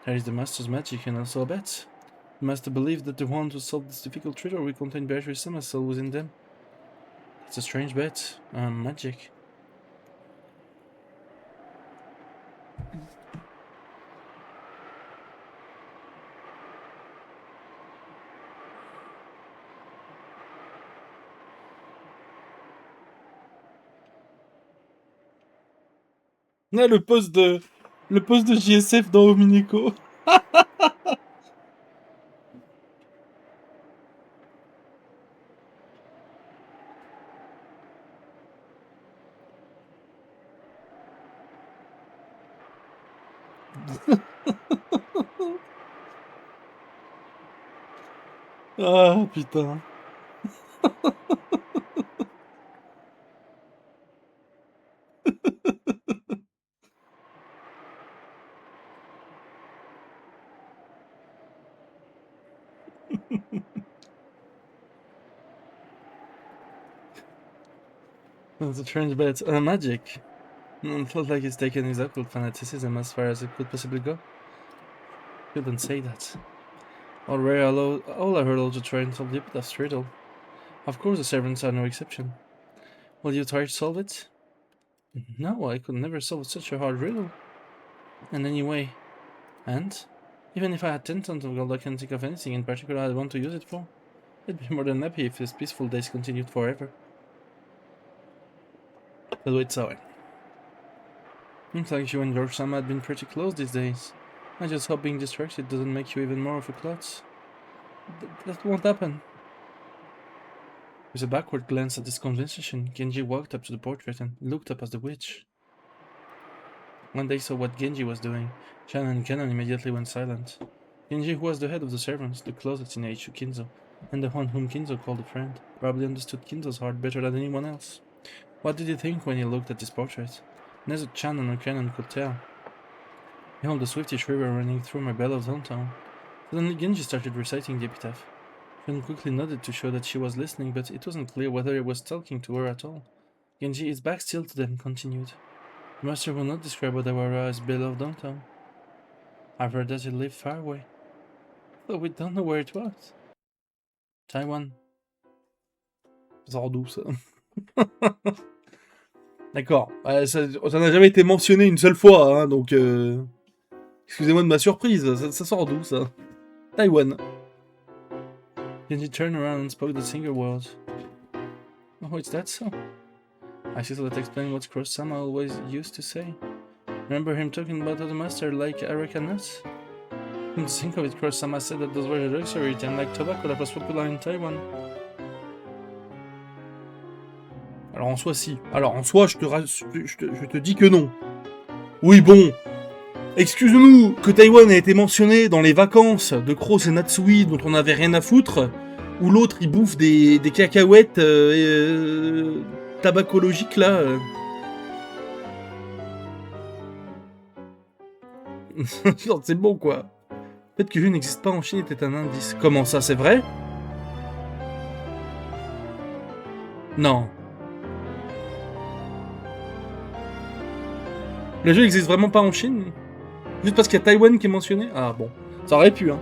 That is the master's magic and also a bet. The master believes that the ones who solve this difficult riddle will contain Beatrice Summer's soul within them. It's a strange bet. Magic. Ah, le poste de JSF dans Ominico. Ah putain. That's a strange bet. Magic. It felt like he's taken his occult fanaticism as far as it could possibly go. Couldn't say that. All I heard also try and solve the epitaph's riddle. Of course the servants are no exception. Will you try to solve it? No, I could never solve such a hard riddle. And anyway, even if I had 10 tons of gold, I can't think of anything in particular I'd want to use it for. I'd be more than happy if these peaceful days continued forever. But wait, sorry. Seems like you and George Sama had been pretty close these days. I just hope being distracted doesn't make you even more of a klutz. That won't happen. With a backward glance at this conversation, Genji walked up to the portrait and looked up at the witch. When they saw what Genji was doing, Shan and Kenan immediately went silent. Genji, who was the head of the servants, the closest in age to Kinzo, and the one whom Kinzo called a friend, probably understood Kinzo's heart better than anyone else. What did he think when he looked at this portrait? Neither Chan nor Kenan could tell. Behold the swiftish river running through my beloved hometown. Suddenly Genji started reciting the epitaph. Shan quickly nodded to show that she was listening, but it wasn't clear whether he was talking to her at all. Genji, his back still to them, continued. The master will not describe Odawara as beloved hometown. I've heard that it lived far away, though we don't know where it was. Taiwan. Ça rend d'où ça? D'accord. Ça n'a jamais été mentionné une seule fois, hein, donc excusez-moi de ma surprise. Ça sort d'où ça? Taïwan. Genji turned around and spoke the single word. Oh, is that so? I see, so that explains what Cross-sama always used to say. Remember him talking about the master like Araka nuts? Didn't think of it, Kurosama said that those were a luxury item like tobacco that was popular in Taiwan. Alors en soi, si. Alors en soi, je te dis que non. Oui, bon. Excuse-nous que Taïwan a été mentionné dans les vacances de Cross et Natsui dont on n'avait rien à foutre, où l'autre il bouffe des cacahuètes tabacologiques là. Genre, c'est bon quoi. Le fait que jeu n'existe pas en Chine était un indice. Comment ça, c'est vrai? Non. Le jeu n'existe vraiment pas en Chine? Juste parce qu'il y a Taïwan qui est mentionné? Ah bon, ça aurait pu, hein.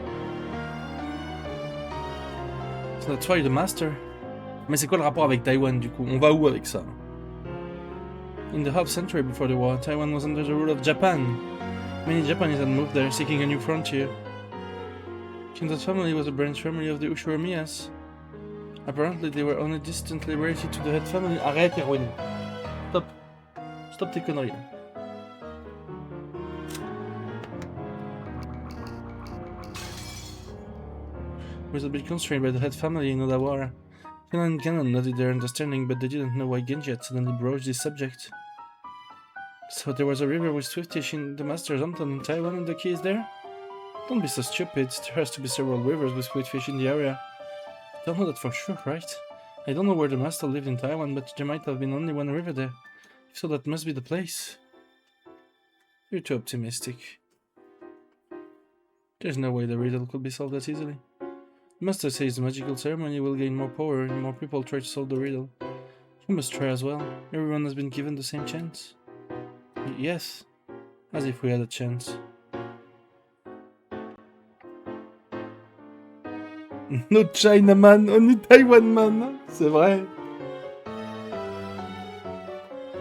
So that's why the master. Mais c'est quoi le rapport avec Taïwan, du coup? On va où avec ça? In the half century before the war, Taiwan was under the rule of Japan. Many Japanese had moved there, seeking a new frontier. Kinzo's family was a branch family of the Ushuaimiyas. Apparently, they were only distantly related to the head family. Arrête, Erwin. Stop. Stop tes conneries. Was a bit constrained by the head family in Odawara. Kenan and Ganon nodded their understanding, but they didn't know why Genji had suddenly broached this subject. So there was a river with Swiftish in the Master's hometown in Taiwan and the key is there? Don't be so stupid, there has to be several rivers with Squidfish in the area. I don't know that for sure, right? I don't know where the Master lived in Taiwan, but there might have been only one river there. If so, that must be the place. You're too optimistic. There's no way the riddle could be solved that easily. The Master says the magical ceremony will gain more power and more people try to solve the riddle. You must try as well. Everyone has been given the same chance. Yes, as if we had a chance. No Chinaman, only Taiwan man, c'est vrai.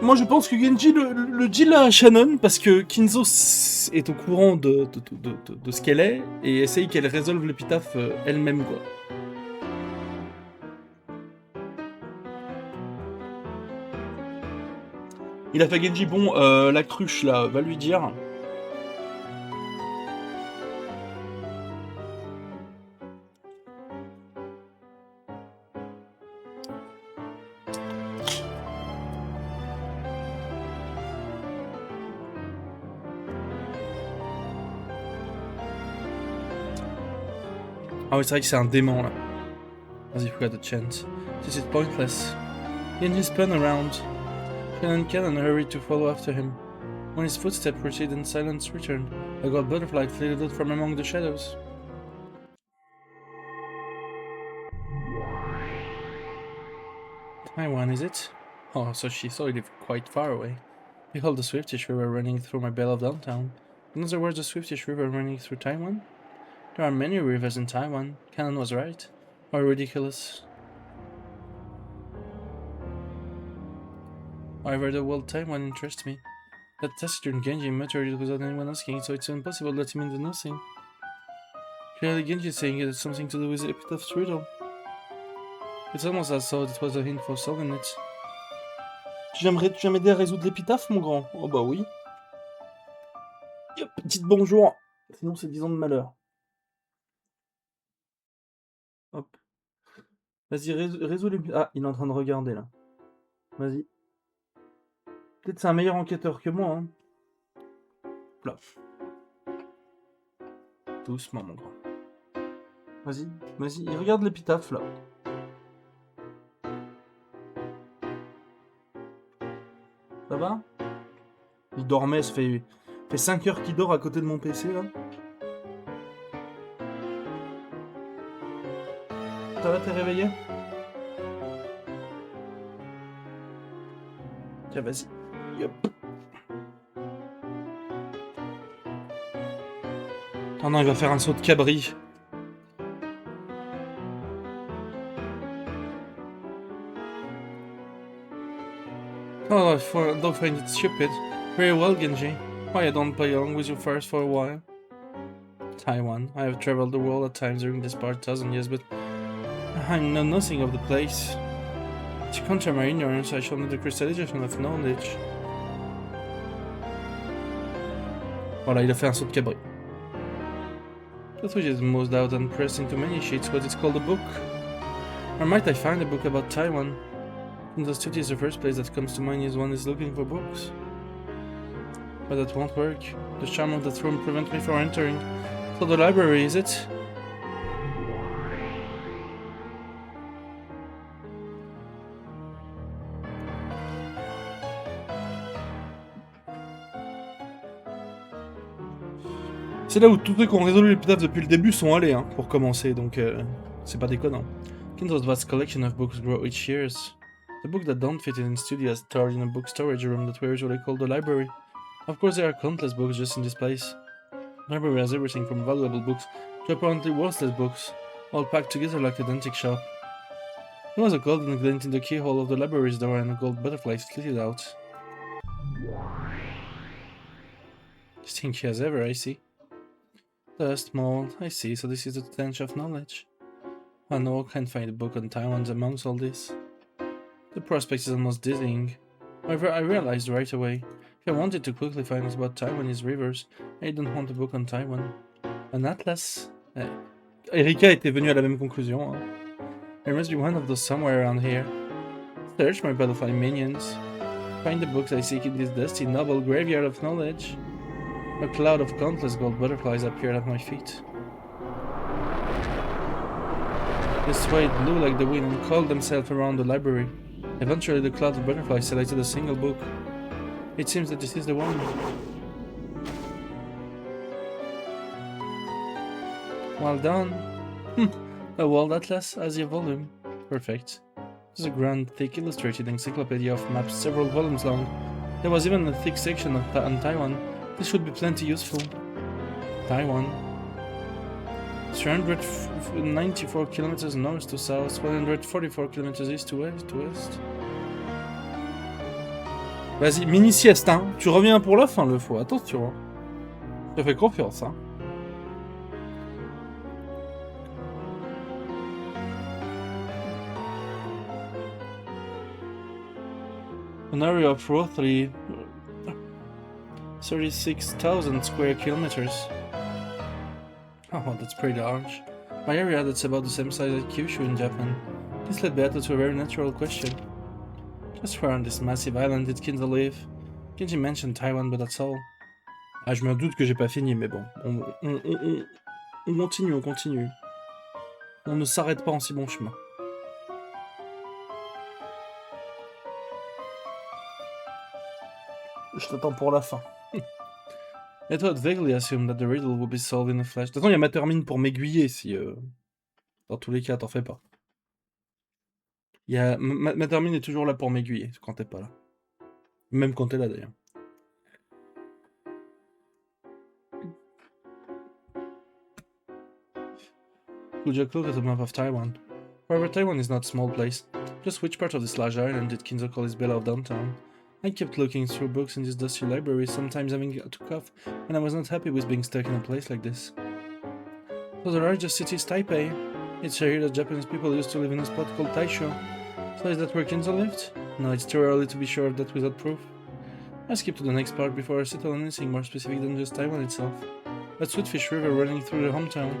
Moi je pense que Genji le dit là à Shannon parce que Kinzo est au courant de ce qu'elle est et essaye qu'elle résolve l'épitaphe elle-même quoi. Il a fait Genji, bon, la cruche là, va lui dire. Ah oui, c'est vrai que c'est un démon là. As if we had a chance. This is pointless. Genji spun around. Kenan hurried to follow after him. When his footsteps receded and silence returned, a gold butterfly flitted out from among the shadows. Taiwan, is it? Oh, so she saw it quite far away. Behold the Swiftish River running through my beloved downtown. In other words, the Swiftish River running through Taiwan? There are many rivers in Taiwan. Kenan was right. Or ridiculous. However, the word Taiwan interests me. That taciturn Genji muttered it without anyone asking, so it's impossible to let him into nothing. Clearly Genji is saying it has something to do with the epitaph's riddle. It's almost as though it was a hint for solving it. Tu viens m'aider à résoudre l'épitaphe, mon grand? Oh bah oui. Yep, petite bonjour. Sinon c'est 10 ans de malheur. Hop. Vas-y, résous les... Ah, il est en train de regarder là. Vas-y. Peut-être c'est un meilleur enquêteur que moi, hein. Là. Doucement, mon grand. Vas-y, vas-y, il regarde l'épitaphe, là. Ça va? Il dormait, ça fait 5 heures qu'il dort à côté de mon PC, là. Ça va, t'es réveillé? Tiens, vas-y. Yep. Oh non, il va faire un saut de cabri. Oh, don't find it stupid. Very well, Genji. Why I don't play along with you first for a while? Taiwan. I have traveled the world at times during this past 1,000 years, but I know nothing of the place. To counter my ignorance, I shall need the crystallization of knowledge. Voilà, il a fait un saut de cabri. That which is smoothed out and pressed into many sheets, but it's called a book. Or might I find a book about Taiwan? In the city is the first place that comes to mind is one is looking for books. But that won't work. The charm of that room prevents me from entering. So the library, is it? C'est là où tous ceux qui ont résolu l'épitaphe depuis le début sont allés, hein, pour commencer, donc c'est pas déconnant. Kindle's vast collection of books grow each year. The books that don't fit in the studio are stored in a book storage room that we usually call the library. Of course, there are countless books just in this place. The library has everything from valuable books to apparently worthless books, all packed together like an antique shop. There was a golden glint in the keyhole of the library's door and a gold butterfly slitted out. Stinky as ever, I see. Dust, mold, I see, so this is the stench of knowledge. I know I can't find a book on Taiwan amongst all this. The prospect is almost dizzying. However, I realized right away, if I wanted to quickly find out about Taiwanese rivers, I didn't want a book on Taiwan. An atlas? Erika était venue à la même conclusion. Hein. There must be one of those somewhere around here. Search my butterfly minions. Find the books I seek in this dusty, noble graveyard of knowledge. A cloud of countless gold butterflies appeared at my feet. They swayed blue like the wind and coiled themselves around the library. Eventually, the cloud of butterflies selected a single book. It seems that this is the one. Well done. A world atlas as your volume. Perfect. This is a grand, thick, illustrated encyclopedia of maps several volumes long. There was even a thick section on Taiwan. This should be plenty useful. Taiwan. 394 kilometers north to south, 144 kilometers east to west. Vas-y, mini sieste, hein. Tu reviens pour la fin, le faux. Attention. Je te fais confiance, hein. An area of roughly 36,000 square kilometers. Oh, that's pretty large. My area that's about the same size as Kyushu in Japan. This led Beato to a very natural question. Just where on this massive island did Kindle live? Kenji mentioned Taiwan, but that's all. Ah, je me doute que j'ai pas fini, mais bon. On continue. On ne s'arrête pas en si bon chemin. Je t'attends pour la fin. I thought vaguely assumed that the riddle would be solved in a flash. De toute façon, il y a Matermine pour m'aiguiller si... Dans tous les cas, t'en fais pas. Matermine est toujours là pour m'aiguiller quand t'es pas là. Même quand t'es là d'ailleurs. Would you look at the map of Taiwan? However, Taiwan is not a small place. Just which part of this large island did Kinzo call his beloved downtown? I kept looking through books in this dusty library, sometimes having to cough, and I was not happy with being stuck in a place like this. So the largest city is Taipei. It's here that Japanese people used to live in a spot called Taisho. So is that where Kinzo lived? No, it's too early to be sure of that without proof. I skipped to the next part before I settle on anything more specific than just Taiwan itself. That Sweetfish River running through the hometown.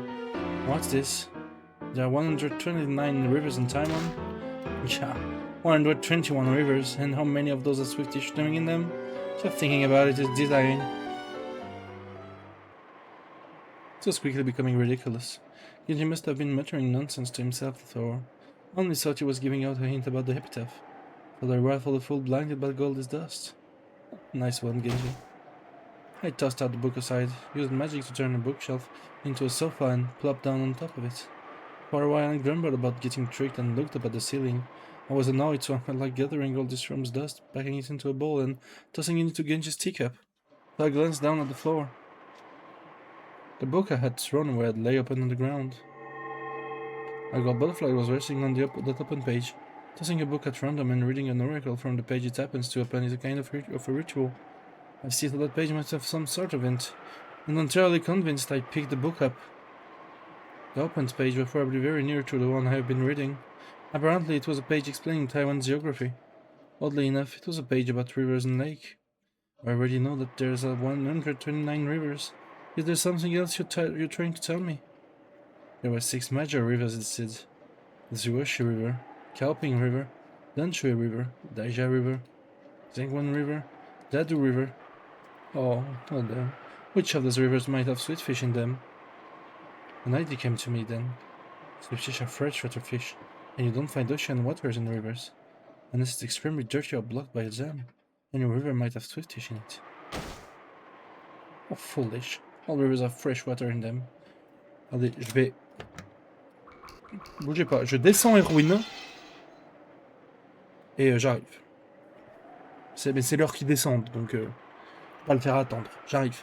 What's this? There are 129 rivers in Taiwan? Yeah. 121 rivers, and how many of those are Swiftish swimming in them? Just thinking about it is dizzying. It was quickly becoming ridiculous. Genji must have been muttering nonsense to himself, or only thought he was giving out a hint about the epitaph. So I rifled a fool blinded by gold is dust. Nice one, Genji. I tossed out the book aside, used magic to turn a bookshelf into a sofa and plopped down on top of it. For a while I grumbled about getting tricked and looked up at the ceiling. I was annoyed, so I felt like gathering all this room's dust, packing it into a bowl, and tossing it into Genji's teacup. So I glanced down at the floor. The book I had thrown away had lay open on the ground. A gold butterfly was resting on that open page. Tossing a book at random and reading an oracle from the page it happens to open is a kind of a ritual. I see that page must have some sort of hint, and entirely convinced I picked the book up. The opened page was probably very near to the one I have been reading. Apparently it was a page explaining Taiwan's geography. Oddly enough, it was a page about rivers and lake. I already know that there's 129 rivers. Is there something else you're trying to tell me? There were 6 major rivers, it said. The Zuoshi River, Kaoping River, Danshui River, Daija River, Zhengguan River, Dadu River. Oh, well then. Which of those rivers might have sweet fish in them? An idea came to me then. Sweet fish are freshwater fish, and you don't find ocean waters in rivers, unless it's extremely dirty or blocked by a dam. And your river might have sweet fish in it. Oh, foolish. All rivers have fresh water in them. Allez, je vais... Bougez pas, je descends Erwin. Et j'arrive. Mais c'est l'heure qu'ils descendent, donc... pas le faire attendre. J'arrive.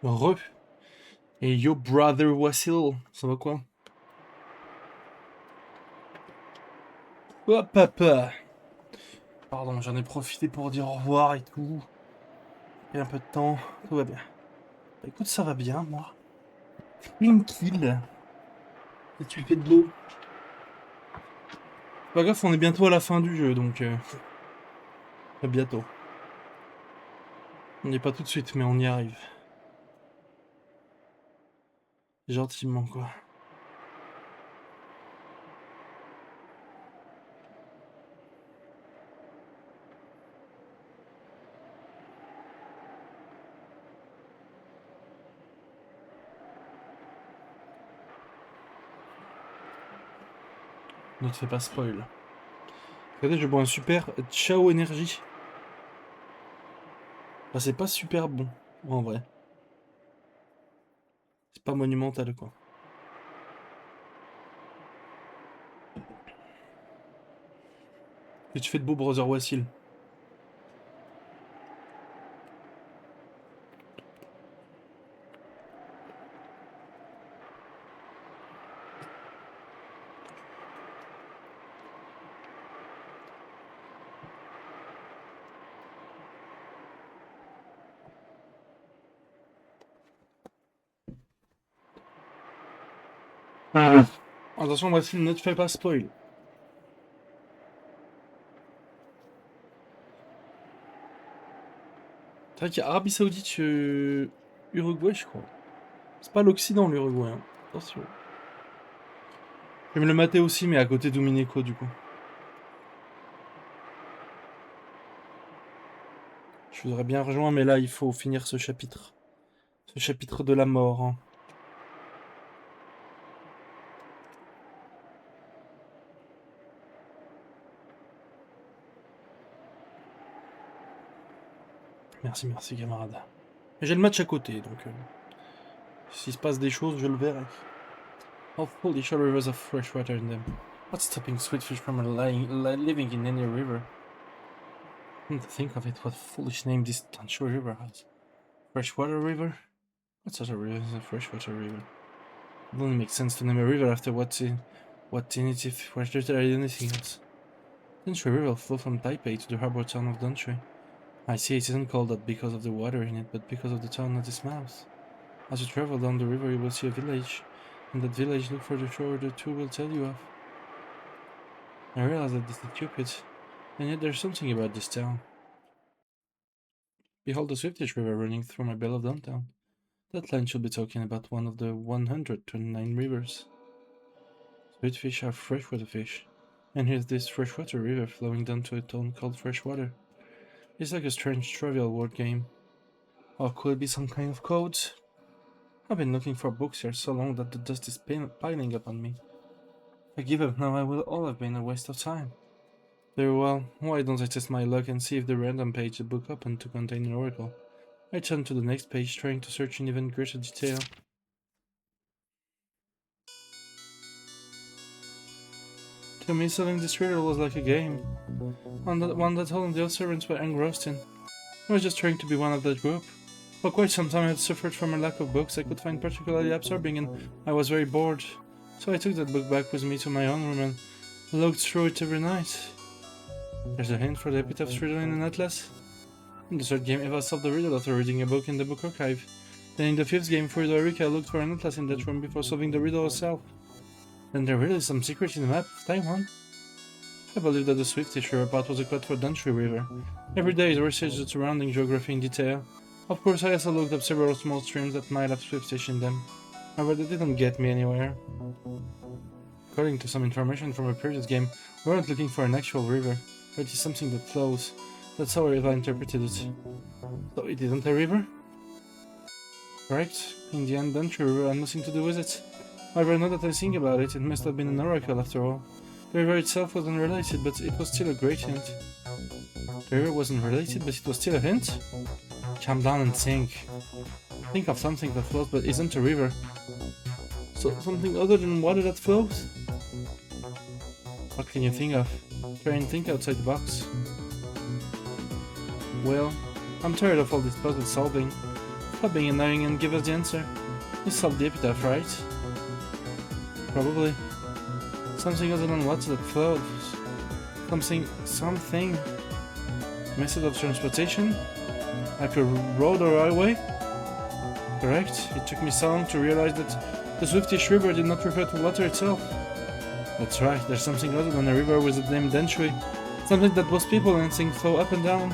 Re. Et yo brother Wassil, ça va quoi? Hop hop. Pardon, j'en ai profité pour dire au revoir et tout. Il y a un peu de temps, tout va bien. Bah, écoute, ça va bien, moi. Tranquille. Et tu fais de l'eau. Pas grave, on est bientôt à la fin du jeu, donc à bientôt. On n'y est pas tout de suite, mais on y arrive. Gentiment, quoi. Ne te fais pas spoil. Regardez, je bois un super Ciao Énergie. Bah, c'est pas super bon, en vrai. C'est pas monumental, quoi. Et tu fais de beau, Brother Wassil. Attention, Wassil, ne te fais pas spoil. C'est vrai qu'il y a Arabie Saoudite, Uruguay, je crois. C'est pas l'Occident, l'Uruguay, hein. Attention. Je vais me le mater aussi, mais à côté d'Umineco, du coup. Je voudrais bien rejoindre, mais là, il faut finir ce chapitre. Ce chapitre de la mort, hein. Merci, merci, camarade. J'ai le match à côté, donc s'il se passe des choses, je le verrai. Hopefully, short rivers of fresh water in them. What's stopping sweetfish from living in any river? Come to think of it, what foolish name this Tancho river has. Freshwater river? What sort of river is a freshwater river? It only makes sense to name a river after what in it if freshwater is anything else. Danshui River will flow from Taipei to the harbor town of Danshui. I see it isn't called that because of the water in it, but because of the town at its mouth. As you travel down the river, you will see a village. In that village, look for the shore the two will tell you of. I realize that this is stupid, and yet there's something about this town. Behold the Swiftish River running through my bell of downtown. That line should be talking about one of the 129 rivers. Sweetfish are freshwater fish, and here's this freshwater river flowing down to a town called Freshwater. It's like a strange trivial word game. Or could it be some kind of code? I've been looking for books here so long that the dust is piling up on me. If I give up now, it will all have been a waste of time. Very well, why don't I test my luck and see if the random page the book opened to contain an oracle? I turn to the next page, trying to search in even greater detail. To me, solving this riddle was like a game. One that all of the other servants were engrossed in. I was just trying to be one of that group. For quite some time I had suffered from a lack of books I could find particularly absorbing, and I was very bored. So I took that book back with me to my own room and looked through it every night. There's a hint for the epitaph's riddle in an atlas. In the third game, Eva solved the riddle after reading a book in the book archive. Then in the fifth game, Frida Erika looked for an atlas in that room before solving the riddle herself. Then there really is some secret in the map of Taiwan. I believe that the Swiftish River part was a code for Danshui River. Every day I researched the surrounding geography in detail. Of course, I also looked up several small streams that might have Swiftish in them. However, they didn't get me anywhere. According to some information from a previous game, we weren't looking for an actual river, but it is something that flows. That's how I interpreted it. So it isn't a river? Correct. In the end, Danshui River had nothing to do with it. However, now that I think about it, it must have been an oracle after all. The river itself wasn't related, but it was still a great hint. The river wasn't related, but it was still a hint? Calm down and think. Think of something that flows but isn't a river. So something other than water that flows? What can you think of? Try and think outside the box. Well, I'm tired of all this puzzle solving. Stop being annoying and give us the answer. You solved the epitaph, right? Probably. Something other than what that flows. Something. Method of transportation? Like a road or highway? Correct. It took me so long to realize that the Swiftish River did not refer to water itself. That's right, there's something other than a river with the name Dentry. Something that was people and things flow up and down.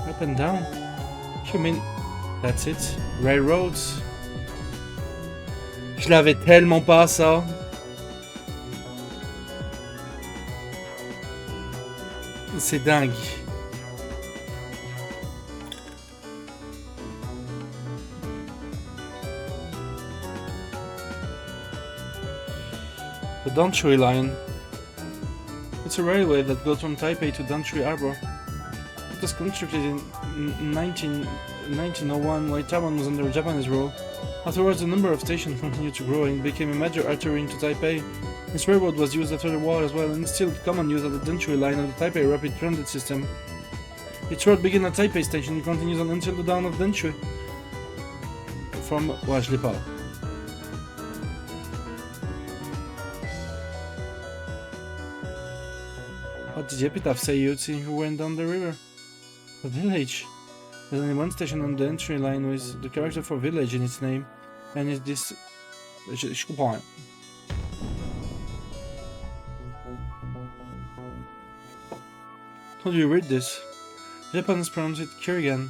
Up and down? You mean... That's it. Railroads. Je l'avais tellement pas ça. C'est dingue. The Danshui Line. It's a railway that goes from Taipei to Danshui Harbor. It was constructed in 1901 while Taiwan was under Japanese rule. Afterwards, the number of stations continued to grow and became a major artery into Taipei. This railroad was used after the war as well and is still common use as the Danshui Line of the Taipei Rapid Transit System. Its route begins at Taipei Station and continues on until the dawn of Danshui. From Wajlipa. What did the epitaph say, Yotzi, who went down the river? The village. There's only one station on the entry line with the character for village in its name, and it's this... Je comprends. How do you read this? Japanese pronounce it Kirigan.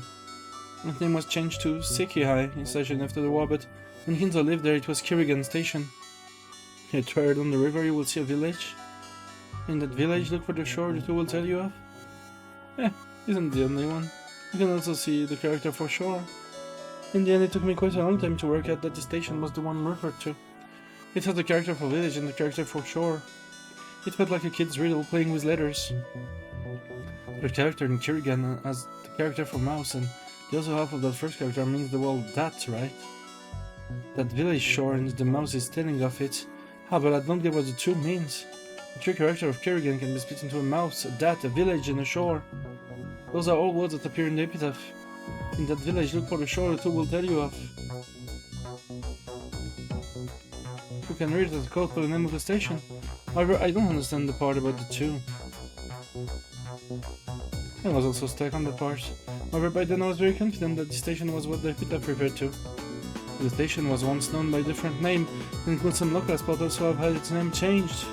Its name was changed to Sekihai in station after the war, but when Hinzo lived there it was Kirigan Station. You try on the river, you will see a village. In that village, look for the shore the two will tell you of. Isn't the only one. You can also see the character for shore. In the end, it took me quite a long time to work out that the station was the one referred to. It had the character for village and the character for shore. It felt like a kid's riddle playing with letters. The character in Kirigan has the character for mouse, and the other half of that first character means the word that, right? That village shore and the mouse is telling of it. But I don't get what the two means. The true character of Kirigan can be split into a mouse, a dat, a village, and a shore. Those are all words that appear in the epitaph. In that village, look for the shore the two will tell you of. You can read that code for the name of the station. However, I don't understand the part about the two. I was also stuck on that part. However, by then I was very confident that the station was what the epitaph referred to. The station was once known by a different name, and some local spots also have had its name changed.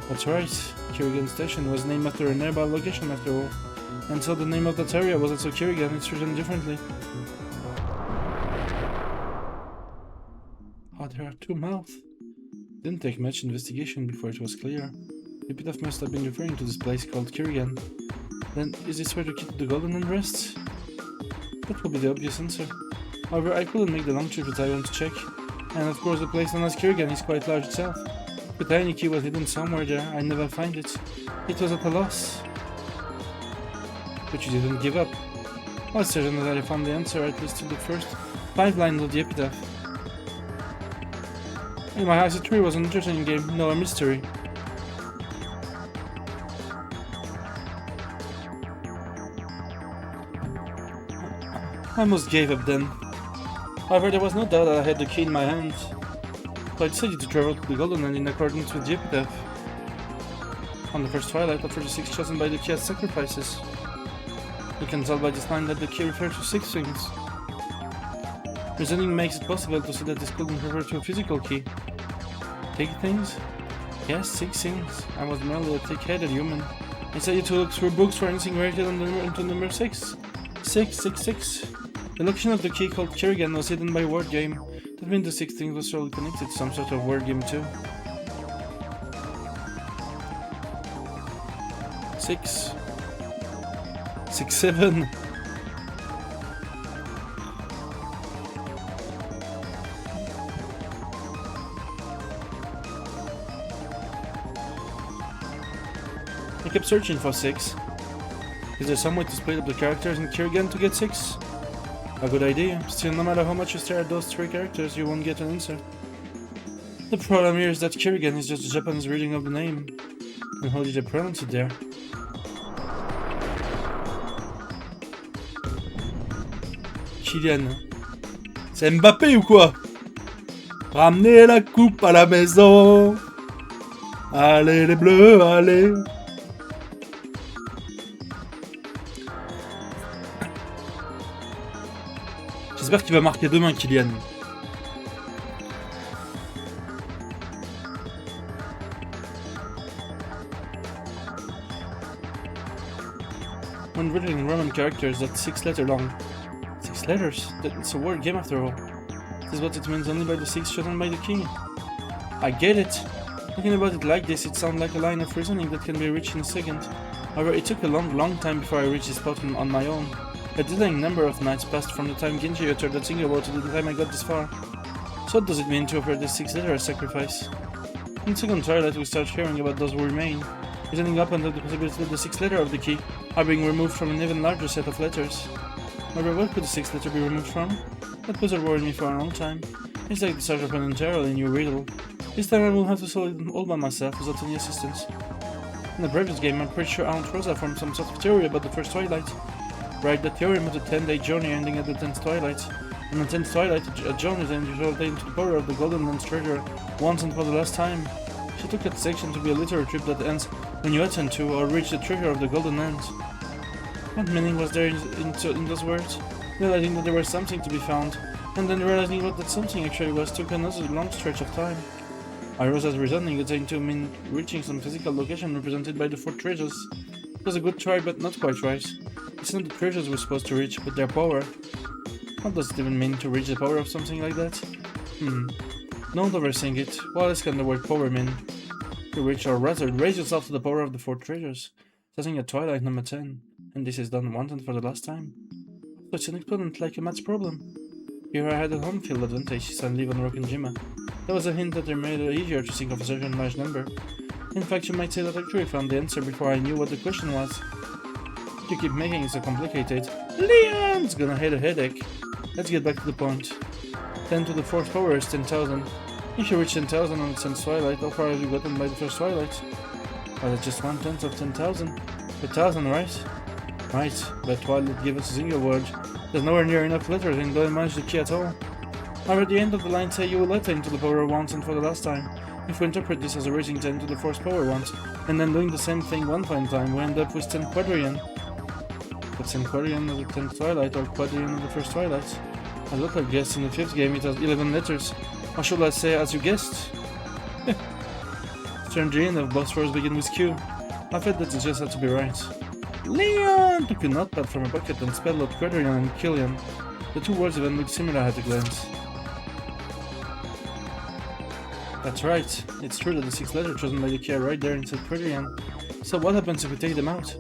That's right, Kirigan Station was named after a nearby location after all, and so the name of that area was also Kirigan, it's written differently. Oh, there are two mouths. Didn't take much investigation before it was clear. The epitaph must have been referring to this place called Kirigan. Then, is this where the kid the golden one rests? That would be the obvious answer. However, I couldn't make the long trip to Taiwan to check, and of course the place known as Kirigan is quite large itself. The tiny key was hidden somewhere there, I never find it. It was at a loss. But you didn't give up. I was certain that I found the answer at least to the first 5 lines of the epitaph. In my eyes, the tree was an entertaining game, no a mystery. I almost gave up then. However, there was no doubt that I had the key in my hand. So I decided to travel to the Golden Land in accordance with the epitaph. On the first twilight, the 36 chosen by the key as sacrifices. You can tell by this line that the key refers to 6 things. Reasoning makes it possible to see that this couldn't refer to a physical key. Take things? Yes, 6 things. I was merely a thick-headed human. I decided to look through books for anything related to number 6. 666. The location of the key called Kirigan was hidden by word game. That means the 6 things was surely connected to some sort of word game too. 6. 6, 7. I kept searching for 6. Is there some way to split up the characters in Kirigan to get 6? A good idea. Still, no matter how much you stare at those 3 characters, you won't get an answer. The problem here is that Kirigan is just a Japanese reading of the name. And how did they pronounce it there? Kirigan. C'est Mbappé ou quoi? Ramenez la coupe à la maison. Allez les bleus, allez. J'espère qu'il va marquer demain, Kylian. When written in Roman characters, that's 6 letters long. 6 letters? That's a word game after all. This is what it means only by the 6 chosen by the king. I get it. Thinking about it like this, it sounds like a line of reasoning that can be reached in a second. However, it took a long time before I reached this spot on my own. A dizzying number of nights passed from the time Genji uttered that single word to the time I got this far. So what does it mean to offer the 6 letter sacrifice? In second twilight we start hearing about those who remain, reasoning up until the possibility that the 6th letter of the key are being removed from an even larger set of letters. However, what could the 6th letter be removed from? That puzzle worried me for a long time. It's like the start of an entirely new riddle. This time I will have to solve it all by myself without any assistance. In the previous game, I'm pretty sure Aunt Rosa formed some sort of theory about the first twilight. Right, the theorem was a 10-day journey ending at the 10th twilight. On the 10th twilight, a journey then resulted into the power of the Golden Lens treasure once and for the last time. She took that section to be a literary trip that ends when you attend to or reach the treasure of the Golden Lens. What meaning was there in those words? Realizing that there was something to be found, and then realizing what that something actually was took another long stretch of time. Rosa's reasoning would seem to mean reaching some physical location represented by the 4 treasures. It was a good try, but not quite right. It's not the treasures we're supposed to reach, but their power. What does it even mean to reach the power of something like that? Don't overthink it. What else can the word power mean? To reach, or rather, raise yourself to the power of the 4 treasures, starting at twilight number 10, and this is done once and for the last time. So it's an exponent like a maths problem. Here I had a home field advantage, said Levan Rock and Jima. That was a hint that they made it easier to think of a certain large number. In fact, you might say that I actually found the answer before I knew what the question was. You keep making it so complicated. Leon's gonna hate a headache. Let's get back to the point. 10 to the 4th power is 10,000. If you reach 10,000 on the 10th twilight, how far have you gotten by the first twilight? Well, that's just 1/10 of 10,000. 1,000, right? Right, but twilight gave us a single word. There's nowhere near enough letters and don't manage the key at all. However, at the end of the line say you will let 10 to the power once and for the last time. If we interpret this as raising 10 to the 4th power once, and then doing the same thing one final time, we end up with 10 quadrillion. But 10 quadrillion of the 10th twilight or quadrillion of the first twilight. As what I guessed in the 5th game it has 11 letters. Or should I say as you guessed? Strangely of both words begin with Q. I felt that it just had to be right. Leon took a notepad from a bucket and spelled out quadrillion and Killian. The 2 words even looked similar at a glance. That's right. It's true that the 6th letter chosen by the key are right there inside quadrillion. So what happens if we take them out?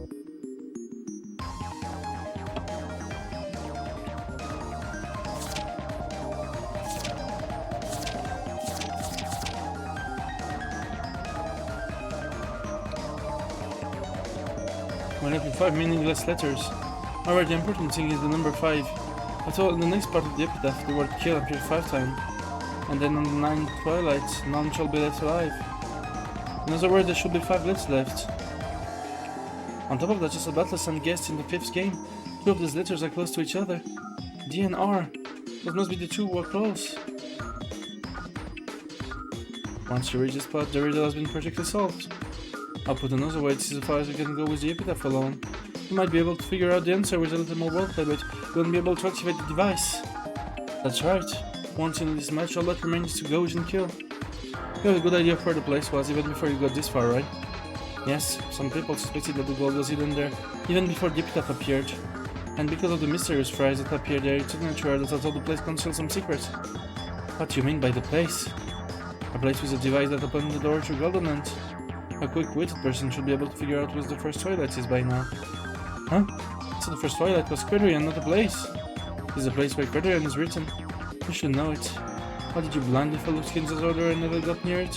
We're left with 5 meaningless letters. Alright, the important thing is the number 5. I thought in the next part of the epitaph the word kill appeared 5 times. And then on the 9th twilight, none shall be left alive. In other words, there should be 5 letters left. On top of that, just as Battle guessed in the 5th game, 2 of these letters are close to each other. D and R. That must be the 2 who are close. Once you reach this spot, the riddle has been perfectly solved. I'll put another way, this is as far as we can go with the epitaph alone. You might be able to figure out the answer with a little more wordplay, but you won't be able to activate the device. That's right. Once in this match, all that remains to go is and kill. You have a good idea of where the place was, even before you got this far, right? Yes, some people suspected that the gold was hidden there, even before the epitaph appeared. And because of the mysterious phrase that appeared there, it's natural that I thought the place concealed some secret. What do you mean by the place? A place with a device that opened the door to Golden Land. A quick-witted person should be able to figure out what the first twilight is by now. Huh? So the first twilight was quadrillion, not a place. This is a place where quadrillion is written. You should know it. Why did you blindly follow Skin's order and never got near it?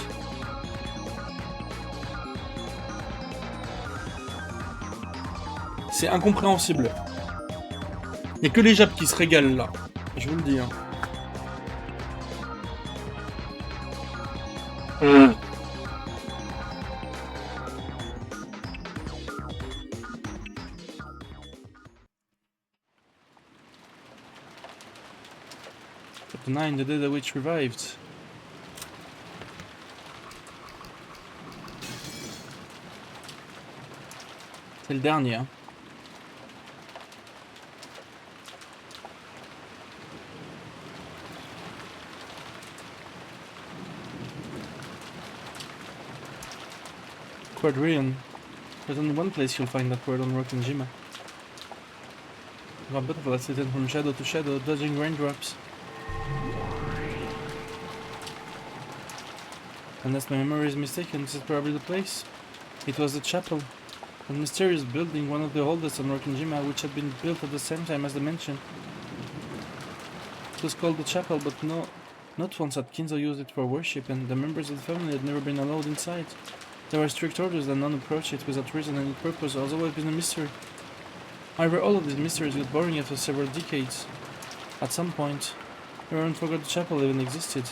C'est incompréhensible. Il n'y a que les Japs qui se régalent là. Je vous le dis. Hein. Chapter 9, the day the witch revived. C'est le dernier, hein. Quadrillion. There's only one place you'll find that word on Rokkenjima. A butterfly slithering from shadow to shadow, dodging raindrops. Unless my memory is mistaken, this is probably the place. It was the chapel. A mysterious building, one of the oldest on Rokkenjima, which had been built at the same time as the mansion. It was called the chapel, but not once had Kinzo used it for worship, and the members of the family had never been allowed inside. There were strict orders that none approach it without reason, and its purpose has always been a mystery. However, all of these mysteries got boring after several decades. At some point, everyone forgot the chapel even existed,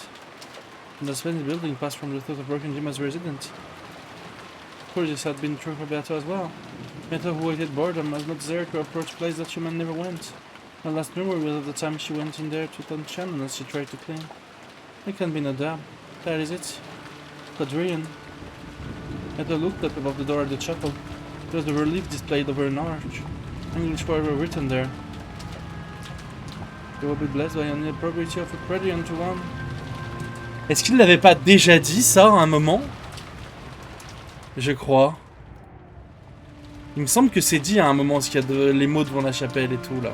and the splendid building passed from the thought of Rokkenjima's resident. Of course, this had been true for Beato as well. Beato, who hated boredom, was not there to approach a place that human never went. Her last memory was of the time she went in there to taunt Shannon as she tried to clean. There can be no doubt. That is it. Quadrillion. Beato looked up above the door at the chapel. There was the relief displayed over an arch. English forever written there. They will be blessed by an probability of a Quadrillion to one. Est-ce qu'il l'avait pas déjà dit ça à un moment? Je crois. Il me semble que c'est dit à un moment, parce qu'il y a les mots devant la chapelle et tout là.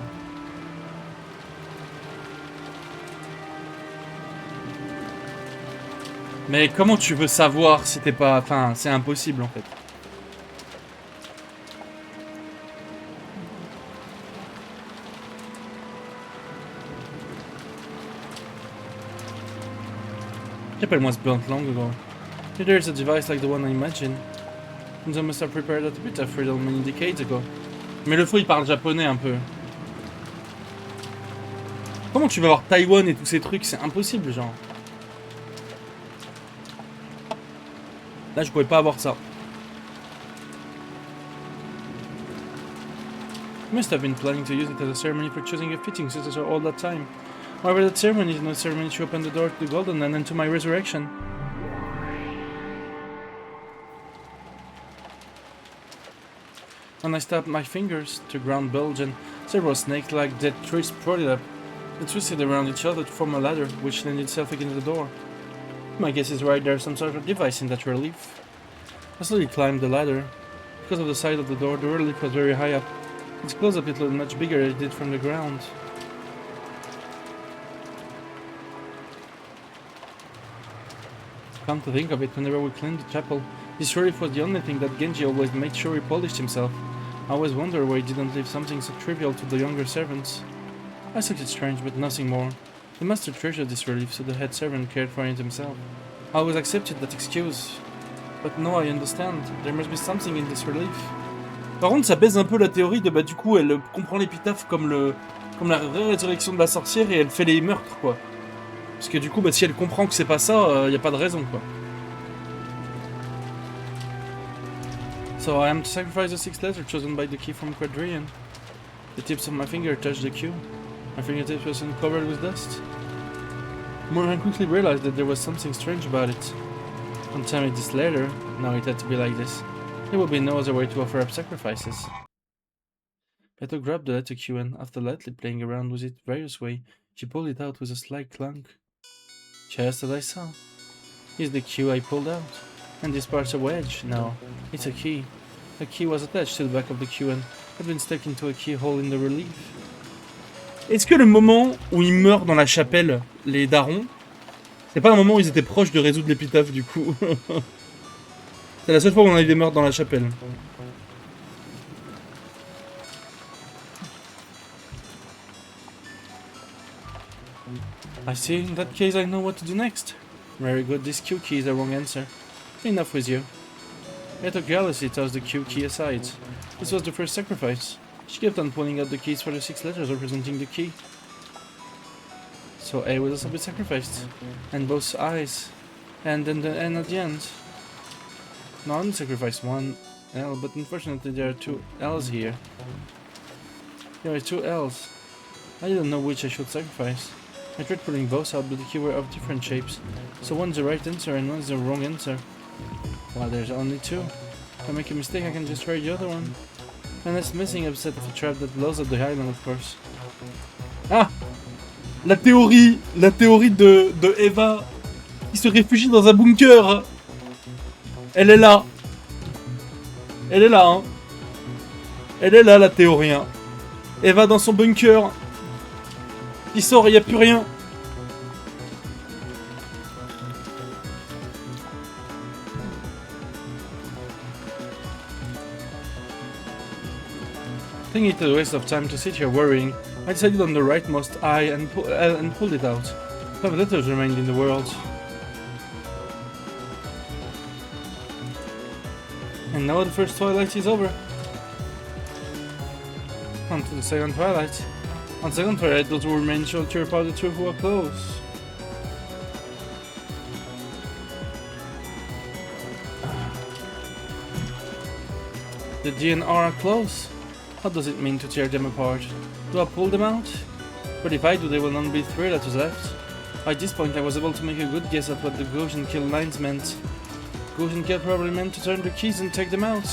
Mais comment tu veux savoir si t'es pas... Enfin, c'est impossible en fait. J'appelle-moi ce blunt long ago. If there is a device like the one I imagine, Kinzo must have prepared that bit of riddle many decades ago. Mais le fou il parle japonais un peu. Comment tu vas voir Taïwan et tous ces trucs? C'est impossible genre. Là je pouvais pas avoir ça. You must have been planning to use it as a ceremony for choosing a fitting successor all that time. However, that ceremony is no ceremony to open the door to the Golden Land and to my resurrection. When I snapped my fingers, the ground bulged and several snake-like dead trees sprouted up. They twisted around each other to form a ladder, which leaned itself against the door. My guess is right, there's some sort of device in that relief. I slowly climbed the ladder. Because of the size of the door, the relief was very high up. Its close-up it looked much bigger than it did from the ground. Come to think of it, whenever we cleaned the chapel, this relief was the only thing that Genji always made sure he polished himself. I always wondered why he didn't leave something so trivial to the younger servants. I thought it strange, but nothing more. The master treasured this relief, so the head servant cared for it himself. I always accepted that excuse. But now I understand. There must be something in this relief. Par contre, ça baise un peu la théorie de du coup, elle comprend l'épitaphe comme la résurrection de la sorcière et elle fait les meurtres, quoi. Parce que du coup, si elle comprend que c'est pas ça, y a pas de raison, quoi. So I am to sacrifice the 6th letter chosen by the key from Quadrillion. The tips of my finger touched the cue. My fingertips were soon covered with dust. Morgan quickly realized that there was something strange about it. On telling this letter, now it had to be like this. There would be no other way to offer up sacrifices. Beto grabbed the letter Q and, after lightly playing around with it various ways, she pulled it out with a slight clunk. Just as I saw. Here's the Q I pulled out. And this part's a wedge. No, it's a key. A key was attached to the back of the Q and had been stuck into a keyhole in the relief. Est-ce que le moment où ils meurent dans la chapelle, les darons, c'est pas un moment où ils étaient proches de résoudre l'épitaphe du coup? C'est la seule fois où on a eu des meurtres dans la chapelle. I see. In that case, I know what to do next. Very good. This Q key is the wrong answer. Enough with you. Beto carelessly tossed the Q key aside. This was the first sacrifice. She kept on pulling out the keys for the 6 letters representing the key. So A will also be sacrificed. And both eyes. And then the N at the end. No, I only sacrificed one L, but unfortunately there are 2 L's here. There are 2 L's. I didn't know which I should sacrifice. I tried pulling both out, but the key were of different shapes. So one's the right answer and one's the wrong answer. Well, there's only two. If I make a mistake, I can just try the other one. Unless missing a set of a trap that blows up the island, of course. Ah! La théorie de Eva qui se réfugie dans un bunker. Elle est là. Elle est là, hein. Elle est là, la théorie, hein. Eva dans son bunker. Il sort, il n'y a plus rien. Thinking it a waste of time to sit here worrying, I decided on the rightmost eye and pulled it out. 5 letters remained in the world. And now the first twilight is over. On to the second twilight. On second twilight, those who remain shall tear apart the truth who are close. The D and R are close. What does it mean to tear them apart? Do I pull them out? But if I do, there will only be 3 letters left. By this point, I was able to make a good guess at what the Gaussian kill lines meant. Gaussian kill probably meant to turn the keys and take them out.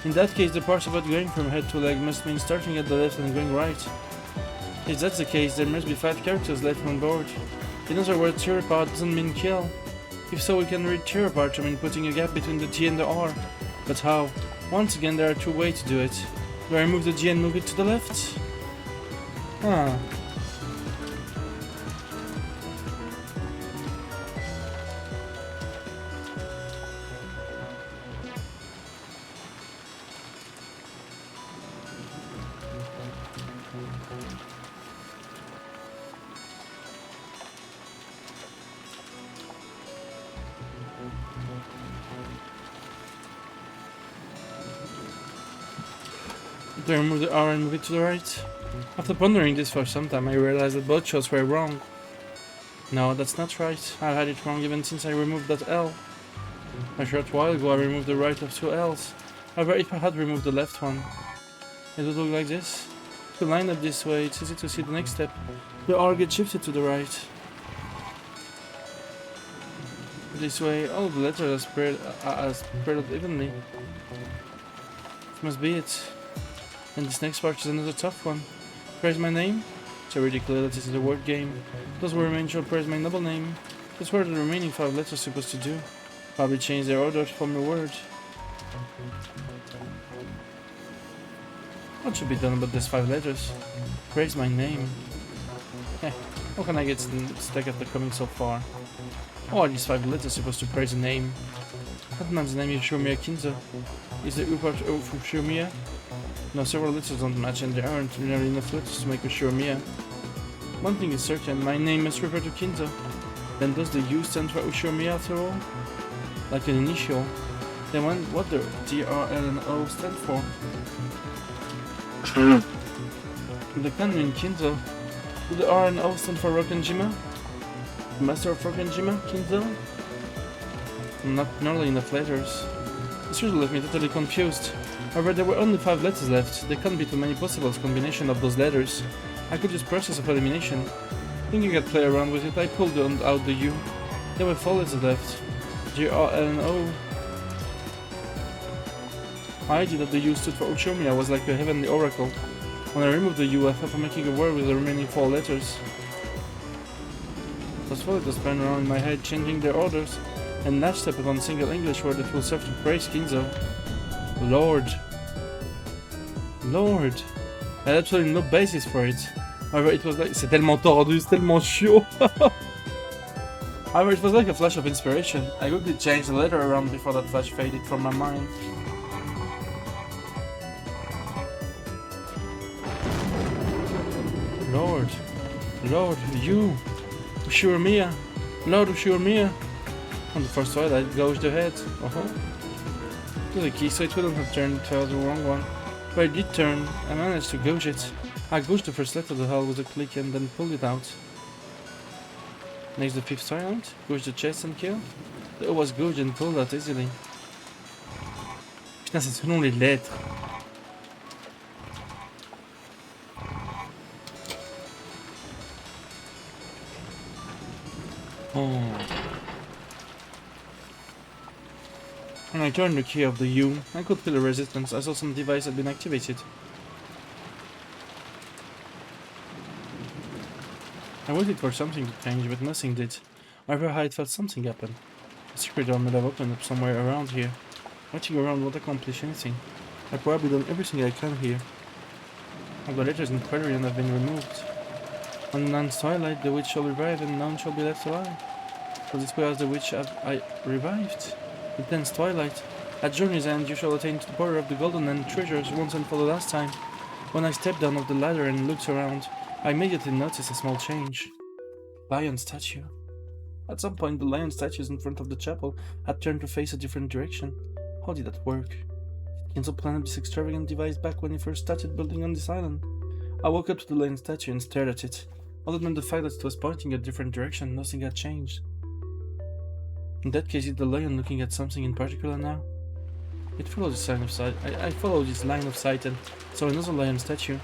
In that case, the parts about going from head to leg must mean starting at the left and going right. If that's the case, there must be 5 characters left on board. In other words, tear apart doesn't mean kill. If so, we can read tear apart to mean putting a gap between the T and the R. But how? Once again, there are 2 ways to do it. Do I remove the G and move it to the left? Ah. Do I remove the R and move it to the right? After pondering this for some time, I realized that both shots were wrong. No, that's not right. I had it wrong even since I removed that L. A short while ago, I removed the right of 2 L's. However, if I had removed the left one, it would look like this. To line up this way, it's easy to see the next step. The R gets shifted to the right. This way, all of the letters are spread out evenly. This must be it. And this next part is another tough one. Praise my name? It's already clear that this is a word game. Those who remain shall praise my noble name. That's what the remaining 5 letters supposed to do. Probably change their order to form a word. What should be done about these 5 letters? Praise my name. How can I get stuck after coming so far? How are these 5 letters supposed to praise a name? That man's name is Ushiromiya Kinzo. Is the U part of Ushiromiya? No, several letters don't match and there aren't nearly enough letters to make Ushiromiya. One thing is certain, my name must refer to Kinzo. Then does the U stand for Ushiromiya after all? Like an initial. Then what do D, R, L and O stand for? The canon Kinzo. Do the R and O stand for Rokkenjima? Master of Rokkenjima, Kinzo? Not nearly enough letters. This really left me totally confused. However, there were only 5 letters left. There can't be too many possible combinations of those letters. I could use process of elimination. Thinking I'd play around with it, I pulled out the U. There were 4 letters left. G, R, L and O. My idea that the U stood for Ushiromiya was like a heavenly oracle. When I removed the U, I thought of making a word with the remaining 4 letters. Those 4 letters ran around in my head, changing their orders, and latched up upon a single English word that will serve to praise Kinzo. Lord. Lord. I had absolutely no basis for it. However, it was like... C'est tellement tordu, c'est tellement chiant. However, it was like a flash of inspiration. I quickly changed the letter around before that flash faded from my mind. Lord. Lord, you. Ushiromiya. Lord Ushiromiya. On the first twilight, gouged ahead. To the key, so it wouldn't have turned to the wrong one. But I did turn, I managed to gouge it. I gouged the first letter of the hull with a click and then pulled it out. Next the 5th twilight, gouge the chest and kill. The O was gouged and pulled out easily. Putain, c'est selon les lettres. When I turned the key of the U, I could feel a resistance. I saw some device had been activated. I waited for something to change, but nothing did. However, I felt something happen. A secret door might have opened up somewhere around here. Watching around won't accomplish anything. I've probably done everything I can here. All the letters in Quarian have been removed. On Nan's twilight, the witch shall revive, and none shall be left alive. So this way as the witch have I revived. It ends twilight. At journey's end, you shall attain to the border of the golden and treasures once and for the last time. When I stepped down off the ladder and looked around, I immediately noticed a small change. Lion statue. At some point, the lion statues in front of the chapel had turned to face a different direction. How did that work? Did Kinzo plan this extravagant device back when he first started building on this island? I walked up to the lion statue and stared at it. Other than the fact that it was pointing a different direction, nothing had changed. In that case, is the lion looking at something in particular now? It followed this line of sight. I followed this line of sight and saw another lion statue.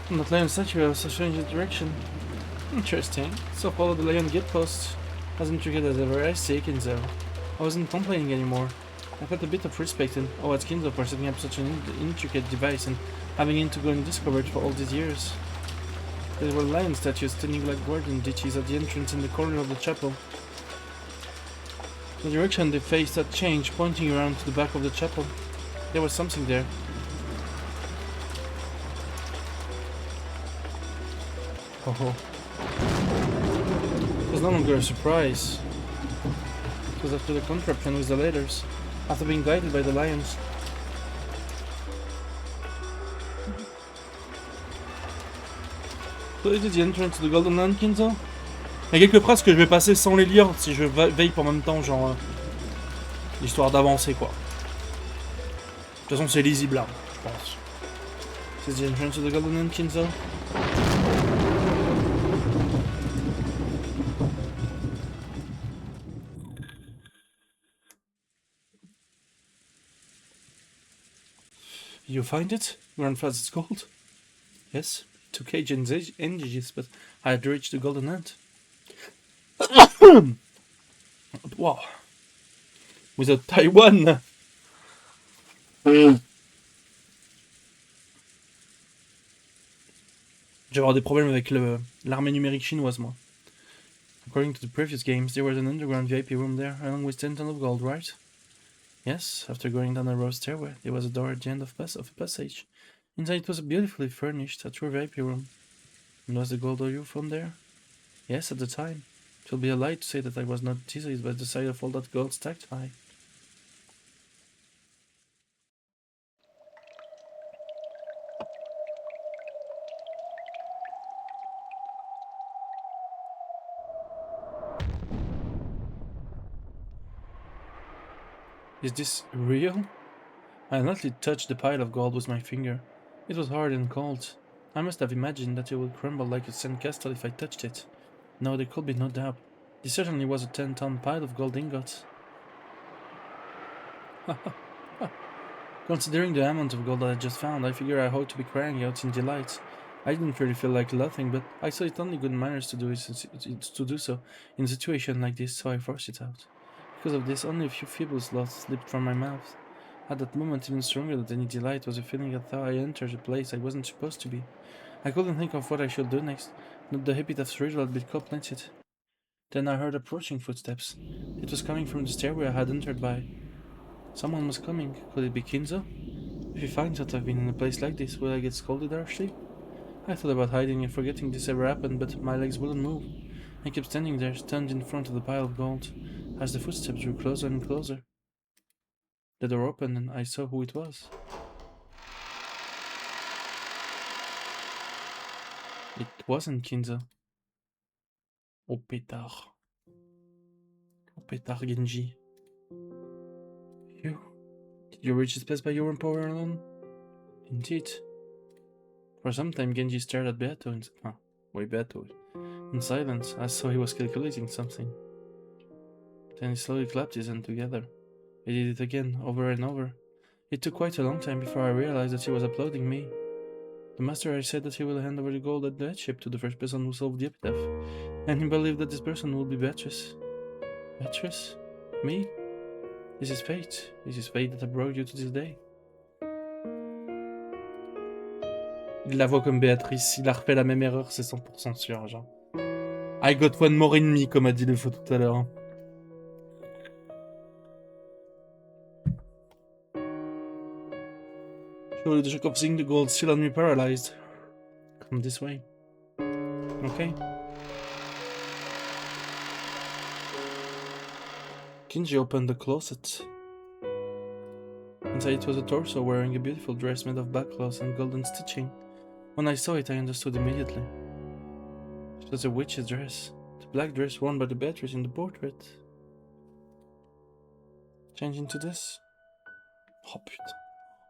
And that lion statue also changed its direction. Interesting. So follow the lion gate post. As intricate as ever, I say Kinzo. I wasn't complaining anymore. I felt a bit of respect and awe at Kinzo for setting up such an intricate device and having it to go undiscovered for all these years. There were lion statues standing like guardian ditches at the entrance in the corner of the chapel. The direction they faced had changed, pointing around to the back of the chapel. There was something there. Oh. It was no longer a surprise. It was after the contraption with the ladders, after being guided by the lions. So is it the entrance to the Golden Land, Kinzo? Il y a quelques phrases que je vais passer sans les lire si je veille en même temps, genre l'histoire d'avancer quoi. De toute façon, c'est lisible là, je pense. Is the entrance to the Golden Land, Kinzo? You find it? Grandfather's gold? Yes, it took ages and ages, but I had reached the Golden Land. Wow. Without Taiwan. Je vais avoir des problèmes avec l'armée numérique chinoise, moi. According to the previous games, there was an underground VIP room there, along with 10 tons of gold, right? Yes, after going down a narrow stairway, there was a door at the end of a passage. Inside it was a beautifully furnished, a true VIP room. And was the gold you found there? Yes, at the time. It will be a lie to say that I was not teased by the sight of all that gold stacked high. Is this real? I lightly touched the pile of gold with my finger. It was hard and cold. I must have imagined that it would crumble like a sandcastle if I touched it. No, there could be no doubt. This certainly was a 10-ton pile of gold ingots. Considering the amount of gold that I just found, I figure I ought to be crying out in delight. I didn't really feel like laughing, but I saw it only good manners to do so in a situation like this, so I forced it out. Because of this, only a few feeble laughs slipped from my mouth. At that moment, even stronger than any delight was a feeling that I entered a place I wasn't supposed to be. I couldn't think of what I should do next, not the habit of thrill had been completed. Then I heard approaching footsteps. It was coming from the stairway I had entered by. Someone was coming. Could it be Kinzo? If he finds out I've been in a place like this, will I get scolded harshly? I thought about hiding and forgetting this ever happened, but my legs wouldn't move. I kept standing there, stunned in front of the pile of gold, as the footsteps drew closer and closer. The door opened and I saw who it was. It wasn't Kinzo. Oh pétard. Oh pétard, Genji. You? Did you reach this place by your own power alone? Indeed. For some time Genji stared at Beato in silence. I saw he was calculating something. Then he slowly clapped his hands together. He did it again, over and over. It took quite a long time before I realized that he was applauding me. The master said that he will hand over the gold at the headship to the first person who solved the epitaph, and he believed that this person would be Beatrice. Beatrice? Me? This is fate. This is fate that brought you to this day. Il la voit comme Béatrice. Il a refait la même erreur, c'est 100% sûr, genre. I got one more in me, comme a dit le faux tout à l'heure. Surely the shock of seeing the gold still on me paralyzed. Come this way. Okay. Kinji opened the closet. Inside it was a torso wearing a beautiful dress made of black cloth and golden stitching. When I saw it, I understood immediately. It was a witch's dress. The black dress worn by the Beatrice in the portrait. Change into this. Oh putain.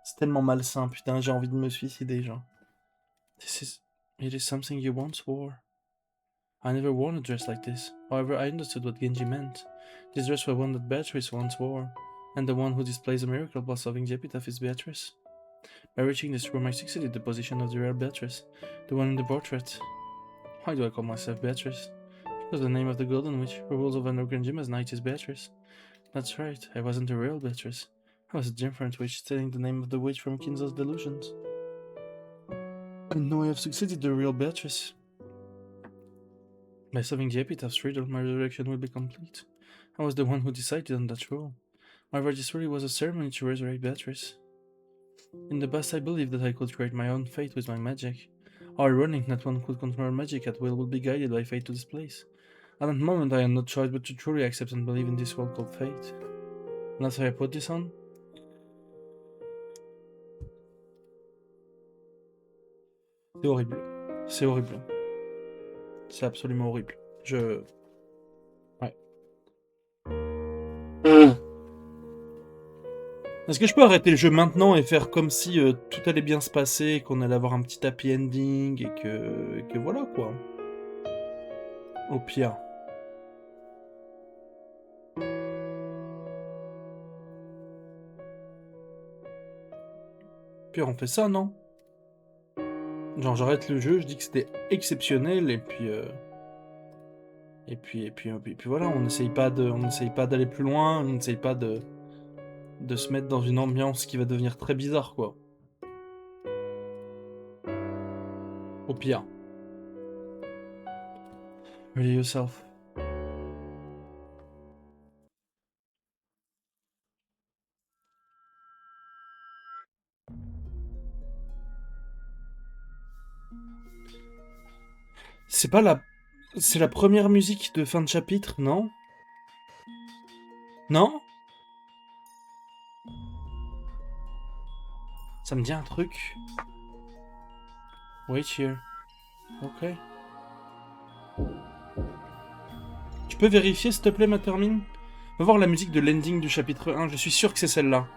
C'est tellement malsain, putain, j'ai envie de me suicider, genre. It is something you once wore. I never worn a dress like this. However, I understood what Genji meant. This dress was one that Beatrice once wore, and the one who displays a miracle while solving the epitaph is Beatrice. By reaching this room, I succeeded the position of the real Beatrice, the one in the portrait. Why do I call myself Beatrice? Because the name of the Golden Witch who rules over Nogenjima's night is Beatrice. That's right, I wasn't a real Beatrice. I was a different witch, stealing the name of the witch from Kinzo's delusions. And now I have succeeded the real Beatrice. By solving the epitaph's riddle, my resurrection will be complete. I was the one who decided on that rule. However, this really was a ceremony to resurrect Beatrice. In the past, I believed that I could create my own fate with my magic. How ironic that one could control magic at will would be guided by fate to this place. At that moment, I had no choice but to truly accept and believe in this world called fate. And that's how I put this on. C'est horrible. C'est horrible. C'est absolument horrible. Ouais. Est-ce que je peux arrêter le jeu maintenant et faire comme si tout allait bien se passer, qu'on allait avoir un petit happy ending et que voilà quoi. Au pire. Puis on fait ça, non? Genre j'arrête le jeu, je dis que c'était exceptionnel et puis voilà, on n'essaye pas d'aller plus loin, on n'essaye pas de se mettre dans une ambiance qui va devenir très bizarre quoi. Au pire. Ready yourself. C'est pas la... C'est la première musique de fin de chapitre, non? Non? Ça me dit un truc. Wait here. Ok. Tu peux vérifier s'il te plaît, Matermine? Va voir la musique de l'ending du chapitre 1, je suis sûr que c'est celle-là.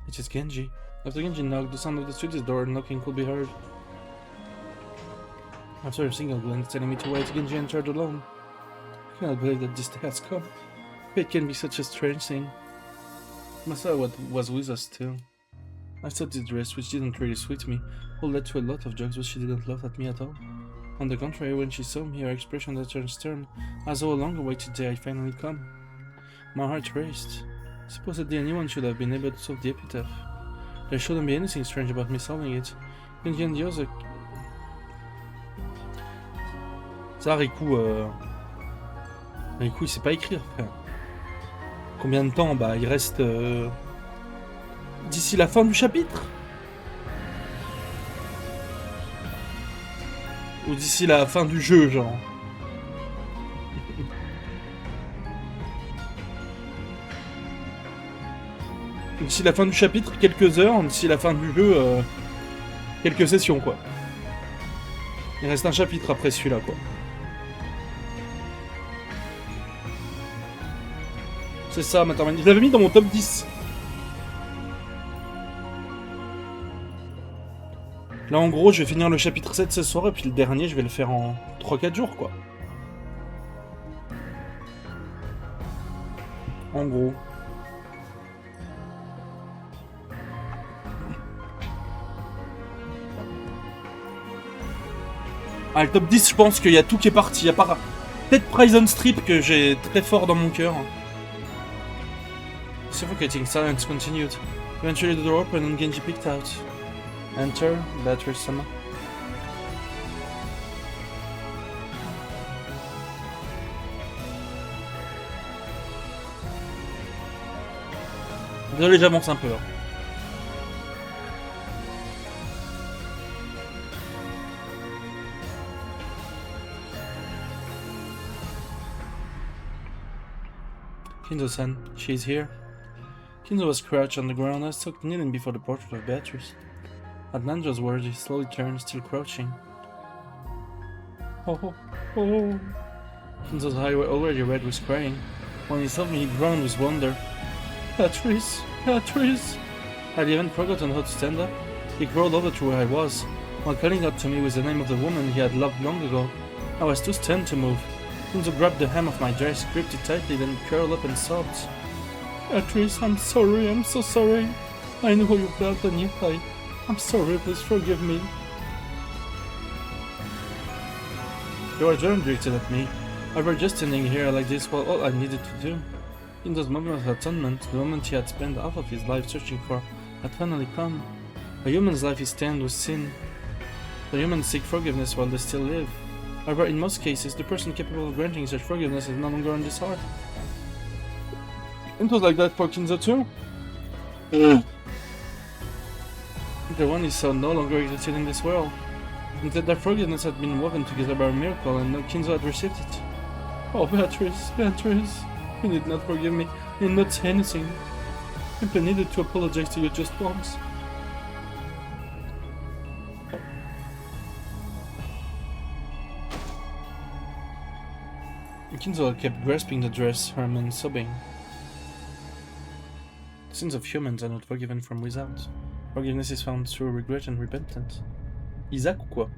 It is Genji. After Genji knocked, the sound of the studio door knocking could be heard. After a single glance telling me to wait, Genji entered alone. I cannot believe that this day has come. It can be such a strange thing. Masao was with us too. I thought this dress, which didn't really suit me, would lead to a lot of jokes, but she didn't laugh at me at all. On the contrary, when she saw me, her expression had turned stern, as though a long-awaited day had finally come. My heart raced. Supposedly anyone should have been able to solve the epitaph. There shouldn't be anything strange about me solving it. Genji and the other... Ça, Riku, Riku, il sait pas écrire, frère. Combien de temps? Bah, il reste... D'ici la fin du chapitre? Ou d'ici la fin du jeu, genre? D'ici la fin du chapitre, quelques heures. D'ici la fin du jeu, quelques sessions, quoi. Il reste un chapitre après celui-là, quoi. C'est ça, Materman. Je l'avais mis dans mon top 10. Là, en gros, je vais finir le chapitre 7 ce soir, et puis le dernier, je vais le faire en 3-4 jours, quoi. En gros. Ah, le top 10, je pense qu'il y a tout qui est parti. peut-être Prison Strip que j'ai très fort dans mon cœur. Suffocating silence continued. Eventually the door opened and Genji peeked out. Enter Beatrice-sama. Désolé, j'avance un peu. Hein. Kinzo-san, she's here. Kinzo was crouched on the ground and stuck kneeling before the portrait of Beatrice. At Nanjo's words, he slowly turned, still crouching. Oh. Kinzo's eyes were already red with crying. When he saw me, he groaned with wonder. Beatrice! Had he even forgotten how to stand up? He crawled over to where I was. While calling out to me with the name of the woman he had loved long ago, I was too stunned to move. Kinzo grabbed the hem of my dress, gripped it tightly, then curled up and sobbed. Beatrice, I'm so sorry. I know how you felt and yet I'm sorry, please forgive me. You were directed at me. I were just standing here like this was all I needed to do. In those moments of atonement, the moment he had spent half of his life searching for, had finally come. A human's life is stained with sin. The humans seek forgiveness while they still live. However, in most cases, the person capable of granting such forgiveness is no longer on this earth. It was like that for Kinzo too. The one he saw no longer existed in this world. Instead, their forgiveness had been woven together by a miracle, and now Kinzo had received it. Oh, Beatrice, you need not forgive me. You did not say anything. I simply needed to apologize to you just once. Kinzo kept grasping the dress, Herman sobbing. The sins of humans are not forgiven from without. Forgiveness is found through regret and repentance. Isaac ou quoi?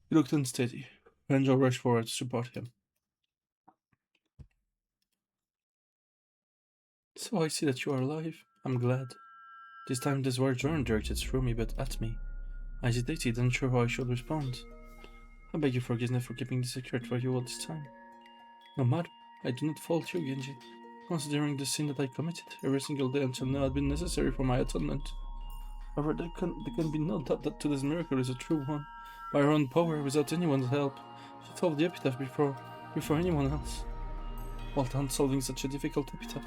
He looked unsteady. Renjo rushed forward to support him. So I see that you are alive. I'm glad. This time these words weren't directed through me, but at me. I hesitated, unsure how I should respond. I beg your forgiveness for keeping this secret for you all this time. No matter, I do not fault you, Genji. Considering the sin that I committed, every single day until now had been necessary for my atonement. However, there can be no doubt that today's miracle is a true one. By her own power, without anyone's help, she solved the epitaph before anyone else. Well done solving such a difficult epitaph.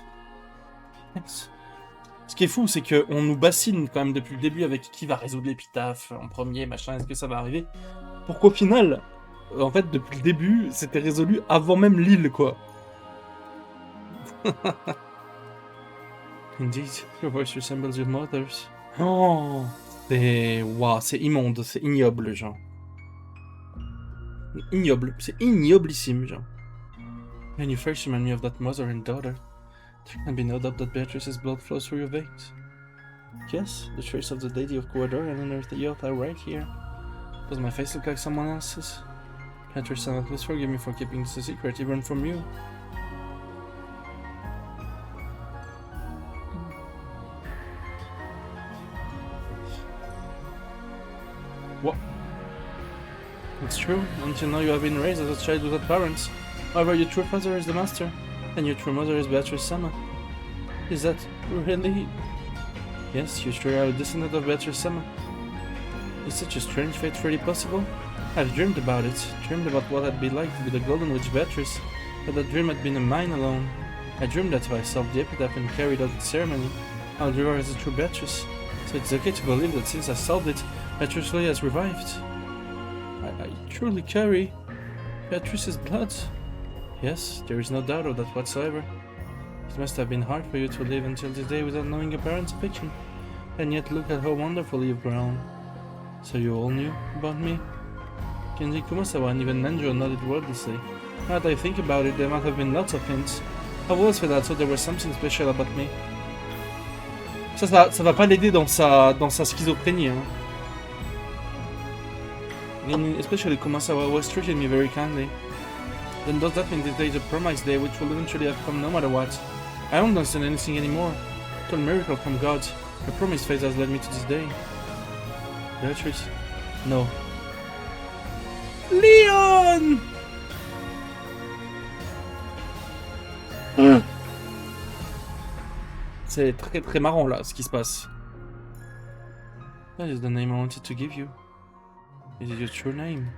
Thanks. Ce qui est fou, c'est qu'on nous bassine quand même depuis le début avec qui va résoudre l'épitaphe en premier, machin, est-ce que ça va arriver? Pour qu'au final, en fait, depuis le début, c'était résolu avant même l'île, quoi. Indeed, your voice resembles your mother's. Oh, c'est... Waouh, c'est immonde, c'est ignoble, genre. Ignoble, c'est ignoblissime, genre. When you first remind me of that mother and daughter, there can be no doubt that Beatrice's blood flows through your veins. Yes, the trace of the deity of Guador and Unearth the Youth are right here. Does my face look like someone else's? Beatrice-sama, please forgive me for keeping this a secret, even from you. What? It's true. Until now you have been raised as a child without parents. However, your true father is the master, and your true mother is Beatrice-sama. Is that really... Yes, you sure are a descendant of Beatrice-sama. Is such a strange fate really possible? I've dreamed about it, dreamed about what it'd be like to be the Golden Witch Beatrice, but that dream had been a mine alone. I dreamed that if I solved the epitaph and carried out the ceremony, I would revive as a true Beatrice. So it's okay to believe that since I solved it, Beatrice really has revived. I truly carry Beatrice's blood. Yes, there is no doubt of that whatsoever. It must have been hard for you to live until this day without knowing your parents' affection, and yet look at how wonderful you've grown. So you all knew about me? Genji, Kumasawa, and even Nanjo nodded wordlessly. Now that I think about it, there might have been lots of hints. I've always felt that, so there was something special about me. Ça va pas l'aider dans sa schizophrénie. Hein. Especially Kumasawa always treated me very kindly. Then does that mean this day is a promised day which will eventually have come no matter what? I don't understand anything anymore. Total miracle from God. The promised phase has led me to this day. Beatrice? No. Leon! C'est très très marrant là ce qui se passe. That is the name I wanted to give you. Is it your true name?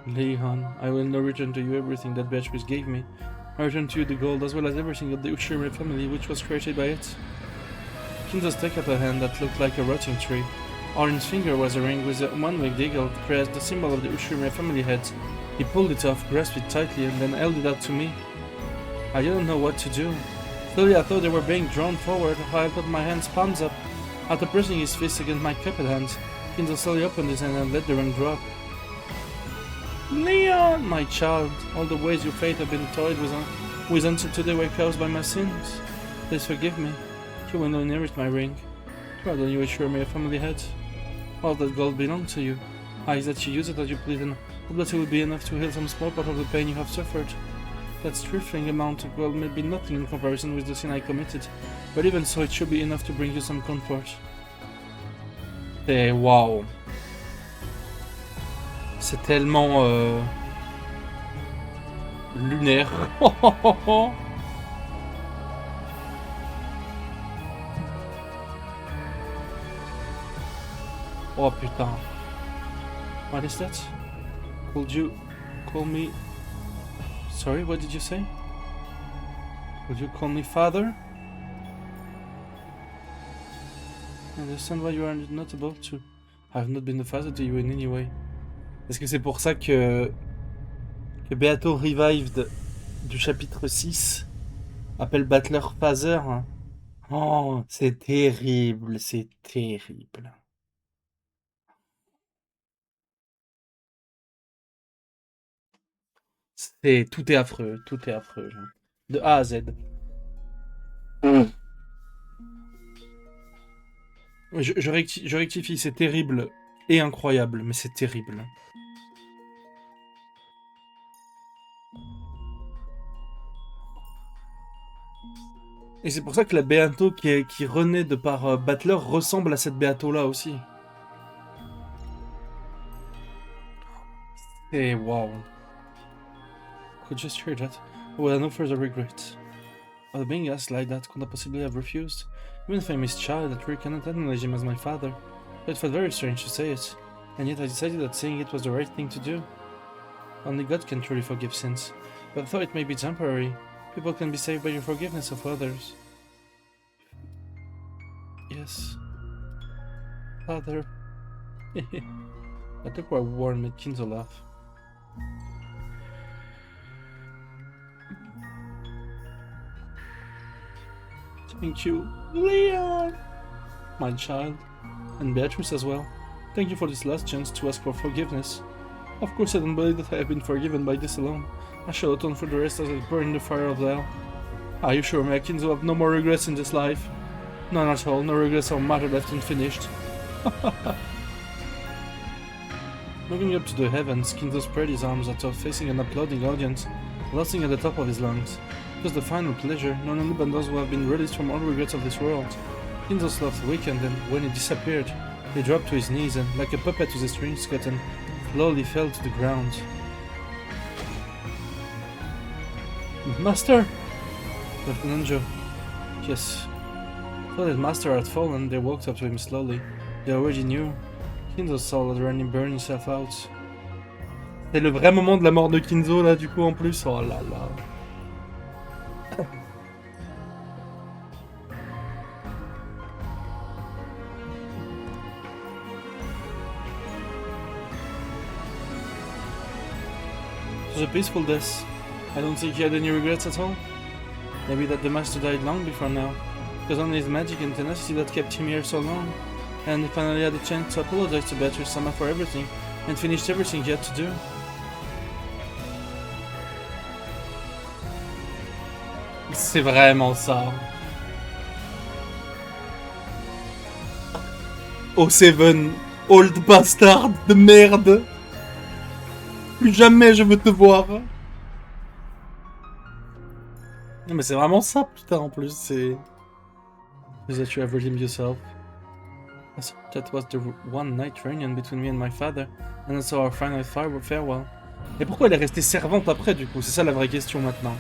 Leon, I will now return to you everything that Beatrice gave me. I return to you the gold as well as everything of the Ushirime family which was created by it. Kinzo stuck up a hand that looked like a rotting tree. On his finger was a ring with a one-winged eagle, the symbol of the Ushirime family head. He pulled it off, grasped it tightly, and then held it out to me. I didn't know what to do. Slowly I thought they were being drawn forward. I put my hands palms up. After pressing his fist against my cupped hands, Kinzo slowly opened his hand and let the ring drop. Leon, my child, all the ways your fate have been toyed with until today were caused by my sins. Please forgive me. You will not inherit my ring. Rather than you assure me a family head. All that gold belonged to you. I ask that you use it as you please and hope that it will be enough to heal some small part of the pain you have suffered. That trifling amount of gold may be nothing in comparison with the sin I committed, but even so it should be enough to bring you some comfort. Et wow. C'est tellement lunaire. Oh putain. What is that? Could you call me... Sorry, what did you say? Would you call me father? I understand why you are not able to. I have not been the father to you in any way. Est-ce que c'est pour ça que Beato Revived du chapitre 6 appelle Battler father? Oh, c'est terrible, c'est terrible. Tout est affreux, genre. De A à Z. Je rectifie, c'est terrible et incroyable, mais c'est terrible. Et c'est pour ça que la Beato qui renaît de par Battler ressemble à cette Beato là aussi. Et wow. Could just hear that. Well, no further regret. But being asked like that, could I possibly have refused? Even if I mischild, I truly cannot acknowledge him as my father. It felt very strange to say it, and yet I decided that saying it was the right thing to do. Only God can truly forgive sins, but though it may be temporary, people can be saved by your forgiveness of others. Yes. Father. I took my warn made Kinzo laugh. Thank you, Leon, my child, and Beatrice as well. Thank you for this last chance to ask for forgiveness. Of course I don't believe that I have been forgiven by this alone. I shall atone for the rest as I burn in the fire of hell. Are you sure, my Kinzo, have no more regrets in this life? None at all, no regrets or matter left unfinished. Looking up to the heavens, Kinzo spread his arms out, facing an applauding audience, lusting at the top of his lungs. It was the final pleasure, not only by those who have been released from all regrets of this world. Kinzo's love weakened, and when he disappeared, he dropped to his knees and, like a puppet with a strings cut, and slowly fell to the ground. Master! Lieutenant Joe. Yes. Though that Master had fallen, they walked up to him slowly. They already knew. Kinzo saw that Randy burn himself out. C'est le vrai moment de la mort de Kinzo là du coup en plus. Oh là là. It was a peaceful death. I don't think he had any regrets at all. Maybe that the master died long before now. It was only his magic and tenacity that kept him here so long. And he finally had a chance to apologize to Beatrice Sama for everything, and finished everything he had to do. C'est vraiment ça. Oh Seven, old bastard de merde. Plus jamais je veux te voir. Non mais c'est vraiment ça putain en plus, c'est... Is that you have redeemed yourself? That was the one night reunion between me and my father, and also our final farewell. Et pourquoi elle est restée servante après, du coup? C'est ça la vraie question maintenant.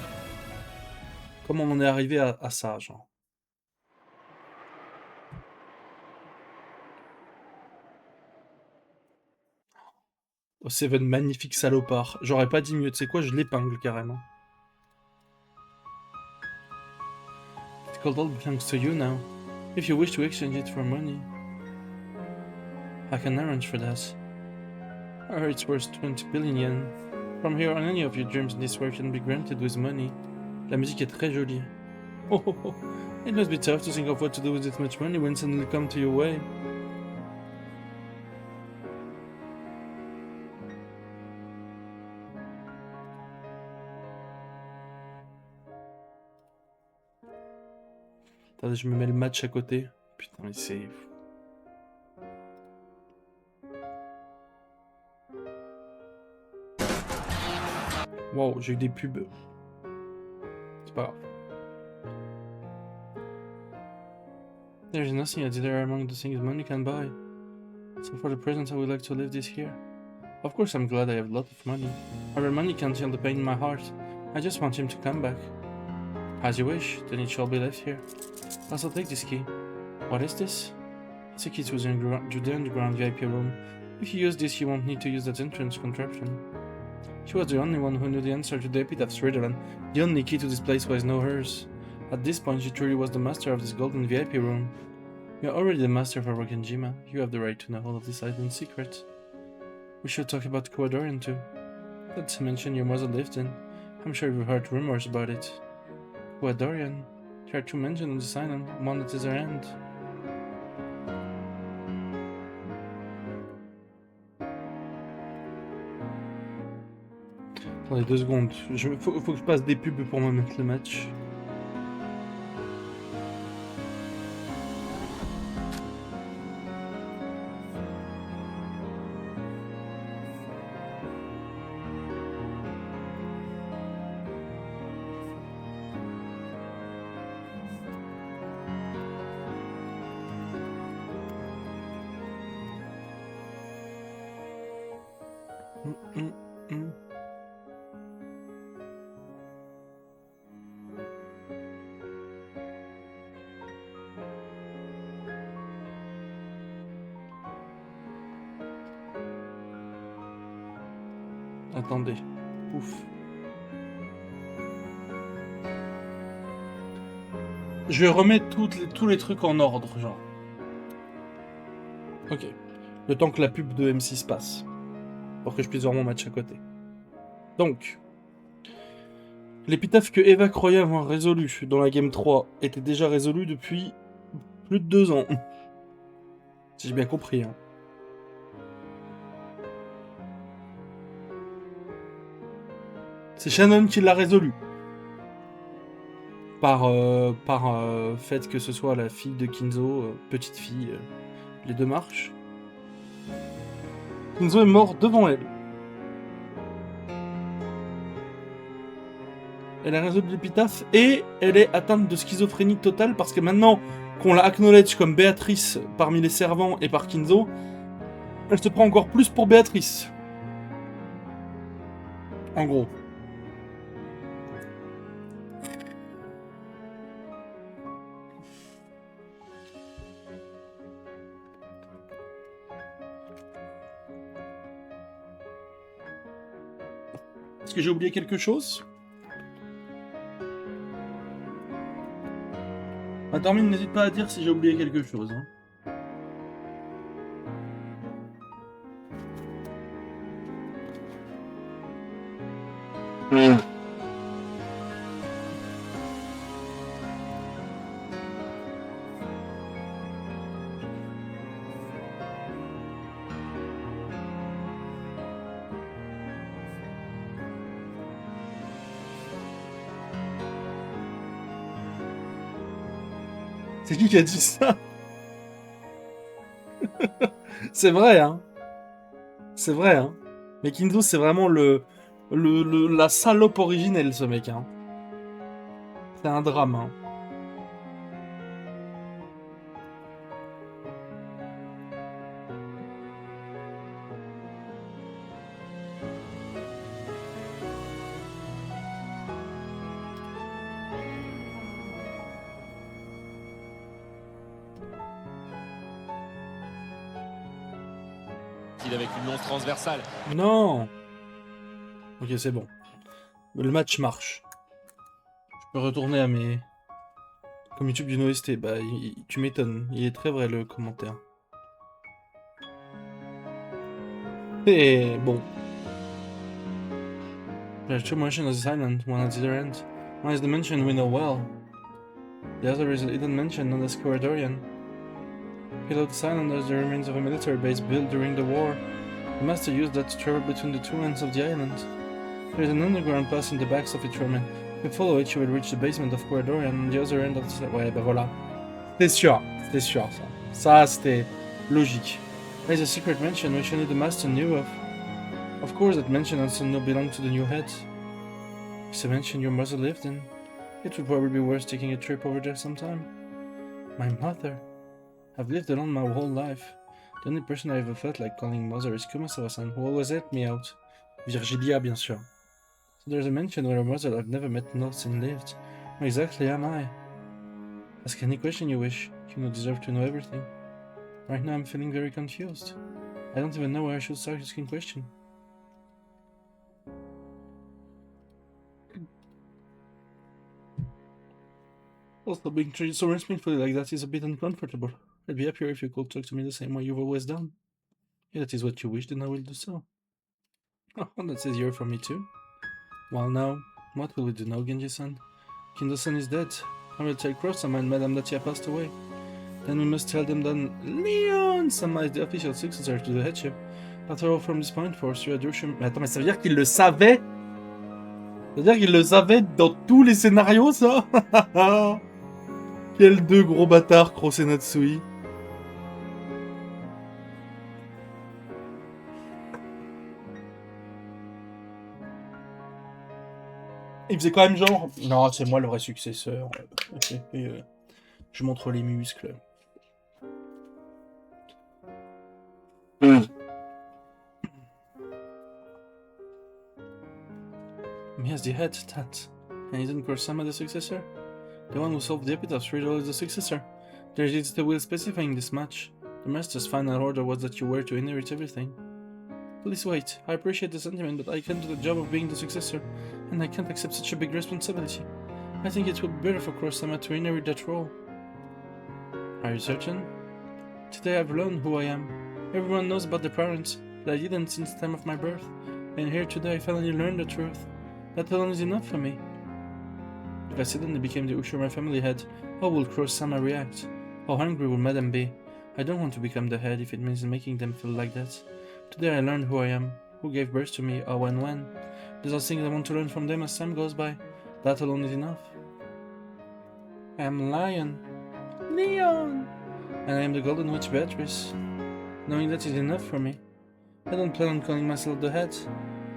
Comment on en est arrivé à ça, genre? Oh, Seven, magnifique salopard. J'aurais pas dit mieux, tu sais quoi, je l'épingle carrément. The gold all belongs to you now. If you wish to exchange it for money, I can arrange for that. I heard it's worth 20 billion yen. From here on, any of your dreams in this world can be granted with money. La musique est très jolie. Oh, oh, oh. It must be tough to think of what to do with this much money when suddenly come to your way. Attendez, je me mets le match à côté. Putain, mais c'est... Wow, j'ai eu des pubs. C'est pas grave. There is nothing other among the things money can buy. So for the present, I would like to leave this here. Of course, I'm glad I have a lot of money. However, money can't heal the pain in my heart. I just want him to come back. As you wish, then it shall be left here. Also, take this key. What is this? It's a key to the underground VIP room. If you use this, you won't need to use that entrance contraption. She was the only one who knew the answer to the epitaph's riddle, and the only key to this place was now hers. At this point, she truly was the master of this golden VIP room. You are already the master of Awakenjima. You have the right to know all of this island secret. We should talk about Koadorian too. Not to mention your mother lived in. I'm sure you've heard rumors about it. Koadorian. There are two mentioned on this island, one that is our end. Attendez 2 secondes. Faut que je passe des pubs pour me mettre le match. Attendez. Ouf. Je vais remettre tous les trucs en ordre, genre. Ok. Le temps que la pub de M6 passe. Pour que je puisse voir mon match à côté. Donc. L'épitaphe que Eva croyait avoir résolu dans la Game 3 était déjà résolu depuis plus de 2 ans. Si j'ai bien compris, hein. C'est Shannon qui l'a résolu. Par fait que ce soit la fille de Kinzo, petite fille, les deux marches. Kinzo est mort devant elle. Elle a résolu l'épitaphe et elle est atteinte de schizophrénie totale parce que maintenant qu'on la acknowledge comme Béatrice parmi les servants et par Kinzo, elle se prend encore plus pour Béatrice. En gros. Est-ce que j'ai oublié quelque chose? Dormine, n'hésite pas à dire si j'ai oublié quelque chose. Hein. C'est qui a dit ça? C'est vrai, hein. C'est vrai, hein. Mais Kinzo, c'est vraiment la salope originelle, ce mec, hein. C'est un drame, hein. semble-t-il, avec une lance transversale. Non. Ok, c'est bon. Le match marche. Je peux retourner à mes... Comme YouTube d'une OST. Bah, tu m'étonnes. Il est très vrai, le commentaire. Et bon. There are two mentions of this island, one at the other end. One is the mention we know well. The other is a hidden mention known as Corridorian. Below this island there's the remains of a military base built during the war. The master used that to travel between the two ends of the island. There is an underground pass in the backs of its ruin. If you follow it, you will reach the basement of Corridorian on the other end of the... Ouais, bah voilà. C'était sûr ça. Ça, c'était logique. There's a secret mansion which only the master knew of. Of course, that mansion also now belonged to the new head. It's a mansion your mother lived in. It would probably be worth taking a trip over there sometime. My mother? I've lived alone my whole life. The only person I ever felt like calling mother is Kumasawa-san, who always helped me out. Virgilia, bien sûr. So there's a mansion where a mother I've never met nor seen lived. Who exactly am I? Ask any question you wish. You don't deserve to know everything. Right now I'm feeling very confused. I don't even know where I should start asking questions. Also, being treated so respectfully like that is a bit uncomfortable. I'd be happier if you could talk to me the same way you've always done. If that is what you wish, then I will do so. Oh, that's easier for me too. Well now, what will we do now, Genji-san? Kindo-san is dead. I will tell Cross-sama and Madame that she has passed away. Then we must tell them that Leon-sama is the official successor to the headship. After all, from this point forth, you are Hiroshima... Mais attends, mais ça veut dire qu'il le savait? Ça veut dire qu'il le savait dans tous les scénarios, ça? Quel deux gros bâtards, Cross et Natsui. Il faisait quand même genre... Non, c'est moi le vrai successeur. Je montre les muscles. Yes, the head, that. And isn't Kurosama the successor? The one who solved the epitaph riddle is the successor. There is the will specifying this match. The master's final order was that you were to inherit everything. Please wait. I appreciate the sentiment, but I can't do the job of being the successor, and I can't accept such a big responsibility. I think it would be better for Kurosama to inherit that role. Are you certain? Today I've learned who I am. Everyone knows about the parents, but I didn't since the time of my birth. And here today I finally learned the truth. That alone is enough for me. If I suddenly became the Ushima family head, how will Kurosama react? How angry will Madame be? I don't want to become the head if it means making them feel like that. Today I learned who I am, who gave birth to me, how and when. These are things I want to learn from them as time goes by. That alone is enough. I am Lion. Leon! And I am the Golden Witch Beatrice. Knowing that is enough for me. I don't plan on calling myself the head.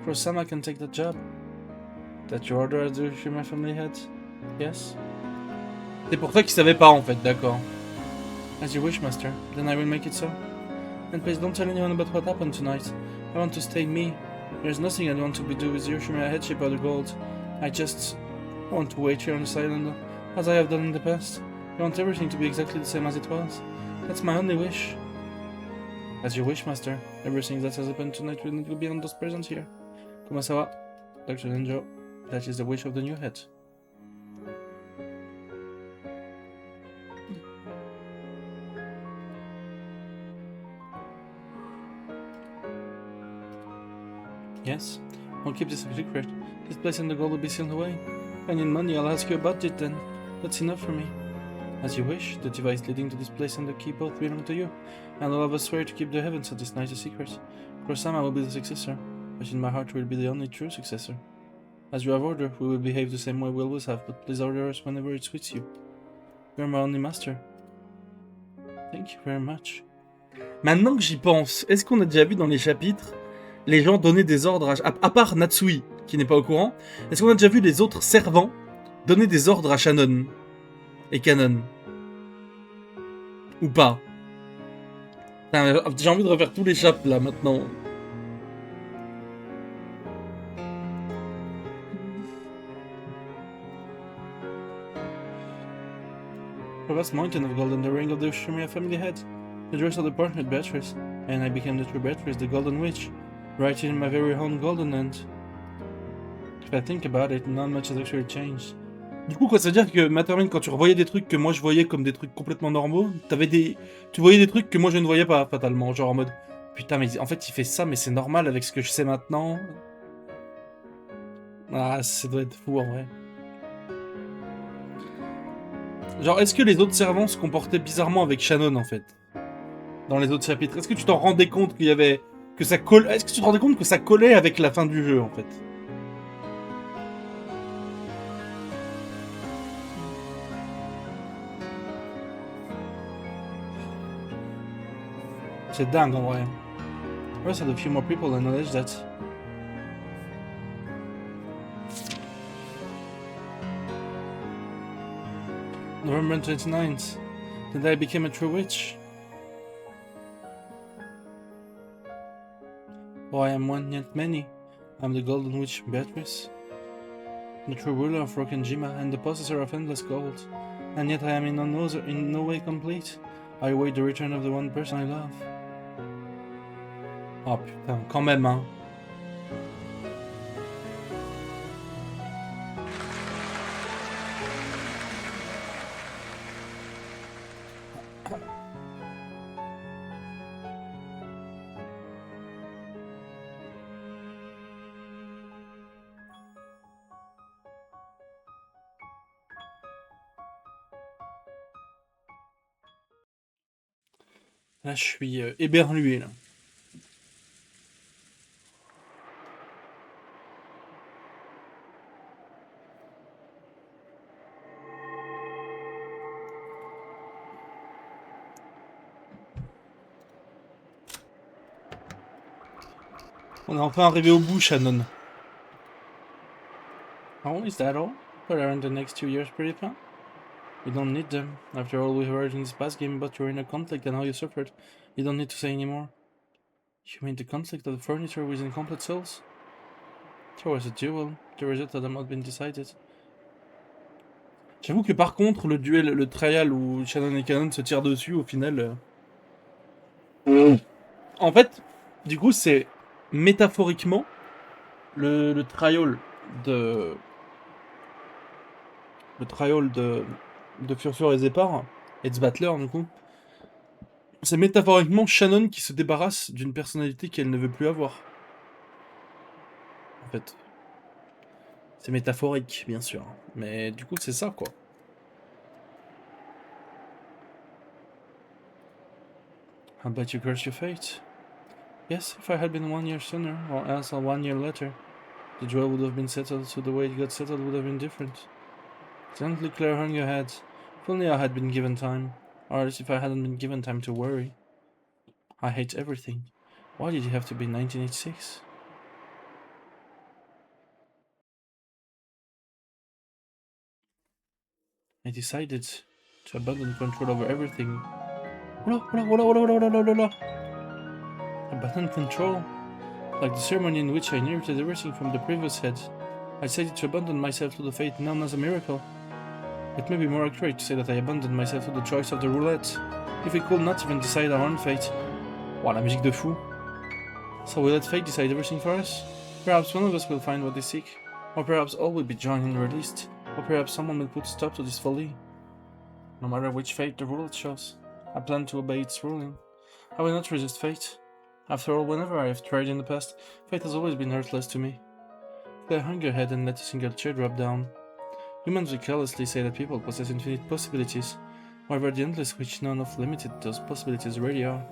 Kurosama can take that job. That your order as the Ushima family head? Yes? C'est pour ça qu'il savait pas en fait, d'accord. As you wish, master. Then I will make it so. And please don't tell anyone about what happened tonight. I want to stay me. There's nothing I want to do with the Ushima headship or the gold. I just want to wait here on this island, as I have done in the past. I want everything to be exactly the same as it was. That's my only wish. As you wish, master. Everything that has happened tonight will need to be on those present here. Kumasawa, Dr. Denjo, that is the wish of the new head. Yes, I'll keep this a secret. This place and the gold will be sealed away. If I need money, I'll ask you about it then. That's enough for me. As you wish, the device leading to this place and the key both belong to you, and all of us swear to keep the heavens of this night a secret. Kurosama will be the successor, but in my heart will be the only true successor. As you have order, we will behave the same way we always have, but please order us whenever it suits you. You are my only master. Thank you very much. Maintenant que j'y pense, est-ce qu'on a déjà vu dans les chapitres les gens donner des ordres à part Natsui, qui n'est pas au courant, est-ce qu'on a déjà vu les autres servants donner des ordres à Shannon et Kanon? Ou pas? J'ai envie de refaire tous les chapitres là maintenant. A vast mountain of gold and the ring of the Ushima family head. The dress of the partnered Beatrice, and I became the true Beatrice, the Golden Witch, right in my very own Golden Land. If I think about it, not much has actually changed. Du coup, quoi, ça veut dire que Matterman, quand tu revoyais des trucs que moi je voyais comme des trucs complètement normaux, tu voyais des trucs que moi je ne voyais pas, fatalement, genre en mode, putain, mais en fait il fait ça, mais c'est normal avec ce que je sais maintenant. Ah, ça doit être fou en vrai. Genre, est-ce que les autres servants se comportaient bizarrement avec Shannon en fait? Dans les autres chapitres? Est-ce que tu t'en rendais compte qu'il y avait. Que ça colle. Est-ce que tu te rendais compte que ça collait avec la fin du jeu en fait? C'est dingue en vrai. Rest had a few more people acknowledge that. November 29th. The day I became a true witch. Oh, I am one yet many. I'm the Golden Witch Beatrice, the true ruler of Rokkenjima and the possessor of endless gold. And yet I am in no way complete. I await the return of the one person I love. Oh putain, quand même hein. Là, je suis éberlué, là. On est enfin arrivé au bout, Shannon. Oh, is that all? But aren't the next 2 years pretty fun? We don't need them. After all we heard in this past game about you were in a conflict and how you suffered, you don't need to say anymore. You mean the conflict of the furniture with incomplete souls? There was a duel. The result had not been decided. J'avoue que par contre, le duel, le trial où Shannon et Cannon se tirent dessus, au final... En fait, du coup, c'est métaphoriquement le trial de... Le trial de Furfur et Zepar, et de Battler, du coup. C'est métaphoriquement Shannon qui se débarrasse d'une personnalité qu'elle ne veut plus avoir. En fait. C'est métaphorique, bien sûr. Mais du coup, c'est ça, quoi. How about you curse your fate? Yes, if I had been 1 year sooner, or else 1 year later, the duel would have been settled, so the way it got settled would have been different. Gently Claire hung her head. If only I had been given time. Or else if I hadn't been given time to worry. I hate everything. Why did it have to be 1986? I decided to abandon control over everything. Abandon control? Like the ceremony in which I inherited everything from the previous head. I decided to abandon myself to the fate known as a miracle. It may be more accurate to say that I abandoned myself to the choice of the roulette. If we could not even decide our own fate. Wow, la musique de fou. So we let fate decide everything for us? Perhaps one of us will find what they seek. Or perhaps all will be joined and released. Or perhaps someone will put a stop to this folly. No matter which fate the roulette shows, I plan to obey its ruling. I will not resist fate. After all, whenever I have tried in the past, fate has always been heartless to me. Claire hung her head and let a single tear drop down. Humans will carelessly say that people possess infinite possibilities. However, the endless witch known of limited those possibilities really are.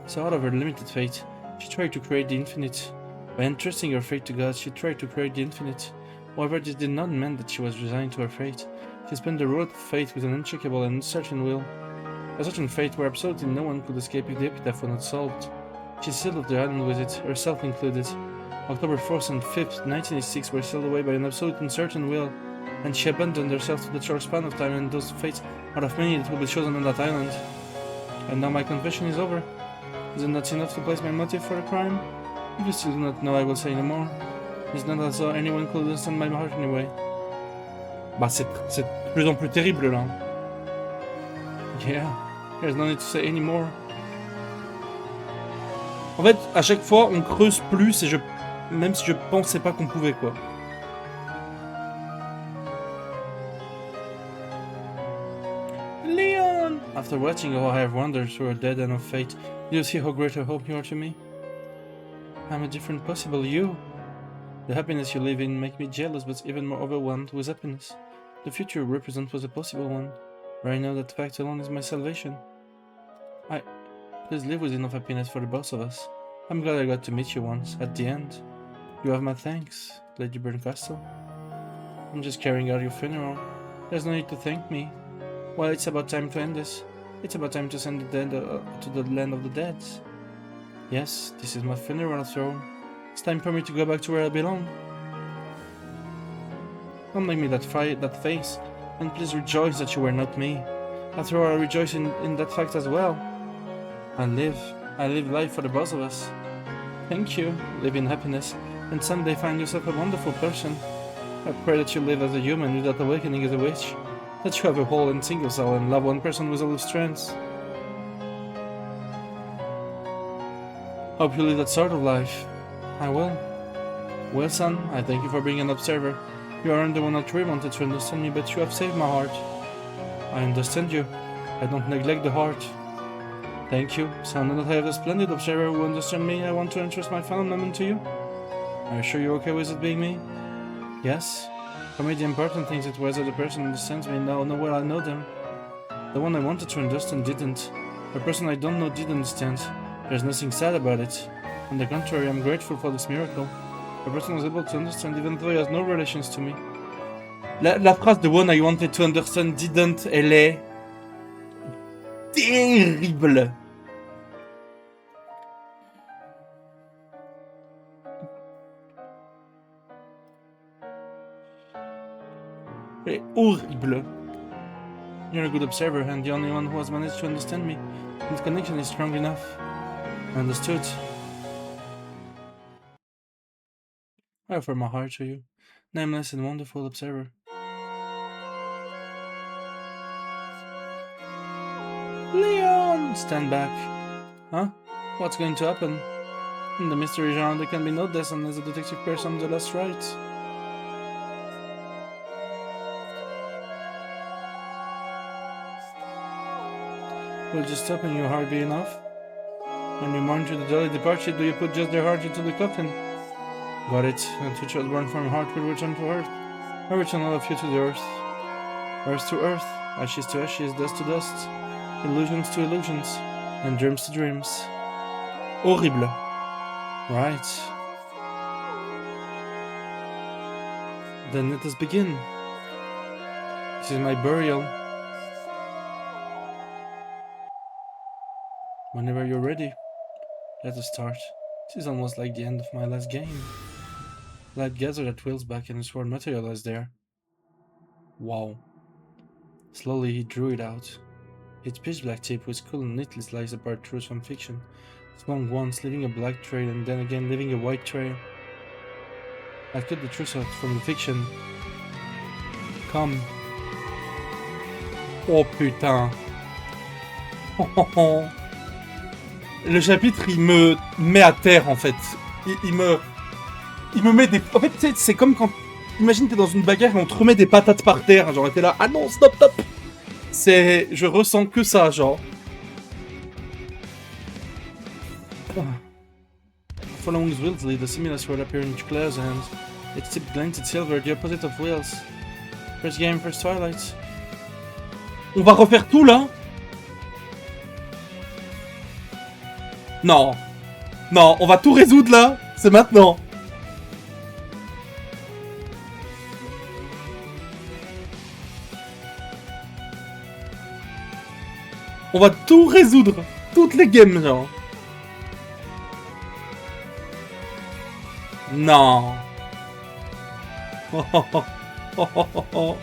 So out of her limited fate, she tried to create the infinite. By entrusting her fate to God, she tried to create the infinite. However, this did not mean that she was resigned to her fate. She spent the road of fate with an unshakable and uncertain will. A certain fate where absolutely no one could escape if the epitaph were not solved. She sealed the island with it, herself included. October 4th and 5th, 1986 were sealed away by an absolute uncertain will, and she abandoned herself to the short span of time and those fates out of many that will be chosen on that island. And now my confession is over. Is it not enough to place my motive for a crime? If you still do not know, I will say no more. It's not as though anyone could understand my heart anyway. Bah c'est de plus en plus terrible là. Yeah, there's no need to say any more. En fait, à chaque fois, on creuse plus et même si je pensais pas qu'on pouvait, quoi. Leon! After watching how I have wandered through a dead end of fate, do you see how great a hope you are to me? I'm a different possible you. The happiness you live in makes me jealous, but even more overwhelmed with happiness. The future you represent was a possible one, where I know that fact alone is my salvation. Please live with enough happiness for the both of us. I'm glad I got to meet you once, at the end. You have my thanks, Lady Berncastle. I'm just carrying out your funeral. There's no need to thank me. Well, it's about time to end this. It's about time to send the dead to the land of the dead. Yes, this is my funeral throne. It's time for me to go back to where I belong. Don't make me that face, and please rejoice that you were not me. After all, I rejoice in that fact as well. I live life for the both of us. Thank you, live in happiness, and someday find yourself a wonderful person. I pray that you live as a human without awakening as a witch, that you have a whole and single soul and love one person with all your strengths. Hope you live that sort of life. I will. Well, son, I thank you for being an observer. You aren't the one that really wanted to understand me, but you have saved my heart. I understand you. I don't neglect the heart. Thank you. So now that I have a splendid observer who understands me, I want to entrust my final moment to you. Are you sure you're okay with it being me? Yes. For me, the important thing is that whether the person understands me now, well, I know them. The one I wanted to understand didn't. The person I don't know did understand. There's nothing sad about it. On the contrary, I'm grateful for this miracle. The person was able to understand even though he has no relations to me. La phrase "the one I wanted to understand didn't", elle est terrible. Elle est horrible. You're a good observer and the only one who has managed to understand me. This connection is strong enough. Understood. I offer my heart to you, nameless and wonderful observer. Leon! Stand back. Huh? What's going to happen? In the mystery genre, there can be no death unless the detective person the last rites. Will just stopping your heart be enough? When you mourn to the jolly departure, do you put just their heart into the coffin? Got it. And which was born from heart will return to earth. I return all of you to the earth. Earth to earth, ashes to ashes, dust to dust, illusions to illusions, and dreams to dreams. Horrible. Right. Then let us begin. This is my burial. Whenever you're ready, let us start. This is almost like the end of my last game. Light gathered at Will's back and his sword materialized there. Wow. Slowly he drew it out. Its pitch black tip was cool and neatly sliced apart truth from fiction. Swung once, leaving a black trail, and then again leaving a white trail. I cut the truth out from the fiction. Come. Oh putain. Le chapitre, il me met à terre en fait. Il me met des... En fait, tu sais, c'est comme quand... Imagine, t'es dans une bagarre et on te remet des patates par terre. Genre, t'es là, ah non, stop, stop. C'est... Je ressens que ça, genre. Following Will's lead, a similar sword appeared in Claire's hand. Its tip glinted silver, the opposite of Will's. First game, first twilight. On va refaire tout, là? Non. Non, on va tout résoudre, là. C'est maintenant. On va tout résoudre. Toutes les games, genre. Non. Oh, oh, oh. Oh, oh, oh, oh.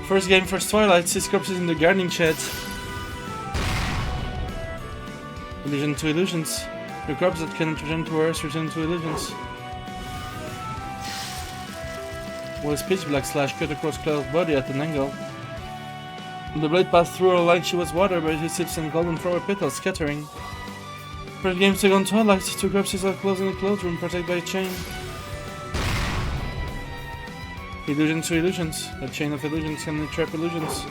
First game, first twilight. 6 corpses in the gardening shed. Illusion to illusions. The corpse that cannot return to Earth return to illusions. Well, pitch black slash cut across Claire's body at an angle. The blade passed through her like she was water, but it sips and golden flower petals scattering. First game, second twilight. Two corpses are closed in the closed room, protected by a chain. Illusions to illusions. A chain of illusions can trap illusions.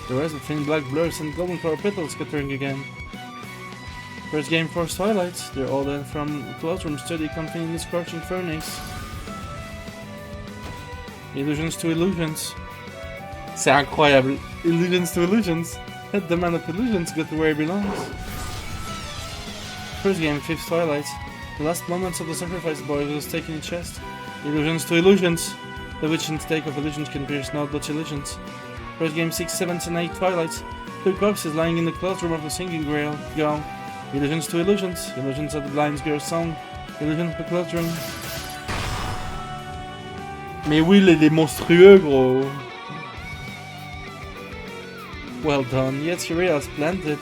The rest of thin black blurs and golden flower petals scattering again. First game, first twilight. They're all there from closed room study containing the scorching furnace. Illusions to illusions. C'est incroyable. Illusions to illusions. Let the man of illusions go to where he belongs. First game, fifth twilight. The last moments of the sacrifice boy was taken in chest. Illusions to illusions. The witch and stake of illusions can pierce not but illusions. First game, 6, 7, and 8 twilights. Two corpses lying in the closed room of the singing girl. Illusions to illusions. Illusions of the blind girl's song. Illusions of the closed room. Mais oui, il est monstrueux, gros. Well done. Yet Sharia splendid.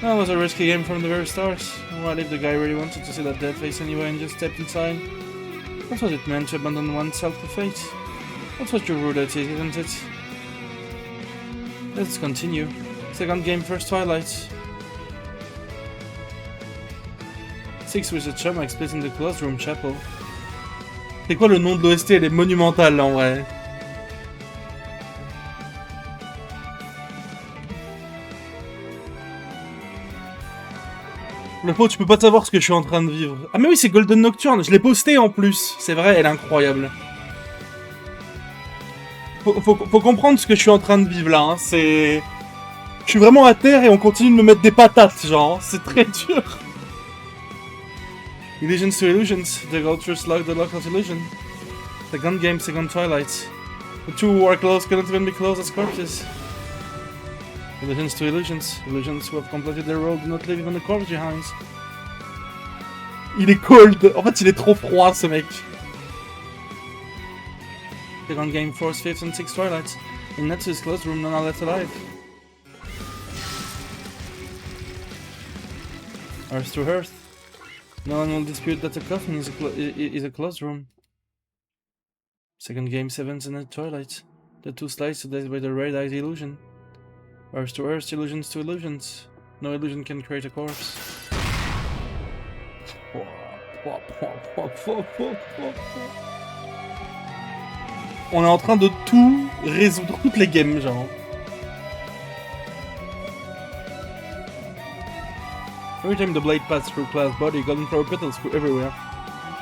That was a risky game from the very start. What if the guy really wanted to see that dead face anyway and just stepped inside? That's what it meant to abandon oneself to fate. That's what your ruler is, isn't it? Let's continue. Second game, first twilight. 6 with a chum split in the closed room chapel. C'est quoi le nom de l'OST? Elle est monumentale en vrai. Le pot, tu peux pas savoir ce que je suis en train de vivre. Ah mais oui, c'est Golden Nocturne, je l'ai posté en plus. C'est vrai, elle est incroyable. Faut comprendre ce que je suis en train de vivre là, hein. C'est... Je suis vraiment à terre et on continue de me mettre des patates, genre. C'est très dur. Illusions to illusions. The gold first lock, the lock of illusion. Second game, second twilight. The two who are close cannot even be close as corpses. Illusions to illusions. Illusions who have completed their role do not leave even the corpse behind. Il est cold. En fait, il est trop froid, ce mec. Second game, 4th, 5th, and 6th twilights. In Netsu's closed room, none are left alive. Earth to earth. No one will dispute that the coffin is a closed room. Second game, 7th and 8th twilight. The two slides to death by the red-eyed illusion. Earth to earth, illusions to illusions. No illusion can create a corpse. On est en train de tout résoudre, toutes les games, genre. Every time the blade passed through Cla's body, golden flower petals grew everywhere.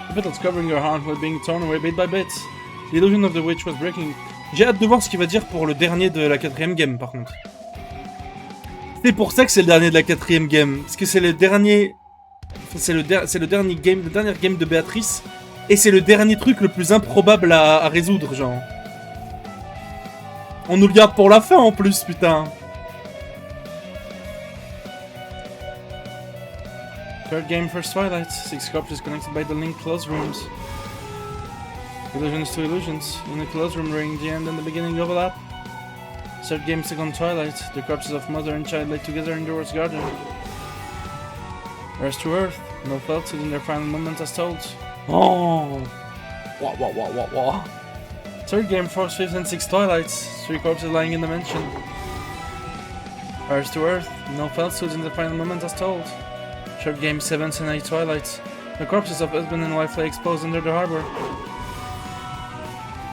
The petals covering her hand were being torn away bit by bit. The illusion of the witch was breaking. J'ai hâte de voir ce qu'il va dire pour le dernier de la 4ème game, par contre. C'est pour ça que c'est le dernier de la 4ème game. Parce que c'est le dernier... C'est le dernier game, la dernière game de Béatrice. Et c'est le dernier truc le plus improbable à résoudre, genre. On nous le garde pour la fin, en plus, putain. Third game, first twilight. 6 corpses connected by the linked closed rooms. Illusions to illusions. In a closed room ring, the end and the beginning overlap. Third game, second twilight. The corpses of mother and child lay together in the rose garden. Earth to earth. No falsehood in their final moments as told. Oh! Wah. Third game, 4th, 5th, and 6th twilights. 3 corpses lying in the mansion. Earth to earth. No falsehood in the final moments as told. Third game, 7th and 8th twilights. The corpses of husband and wife lay exposed under the harbor.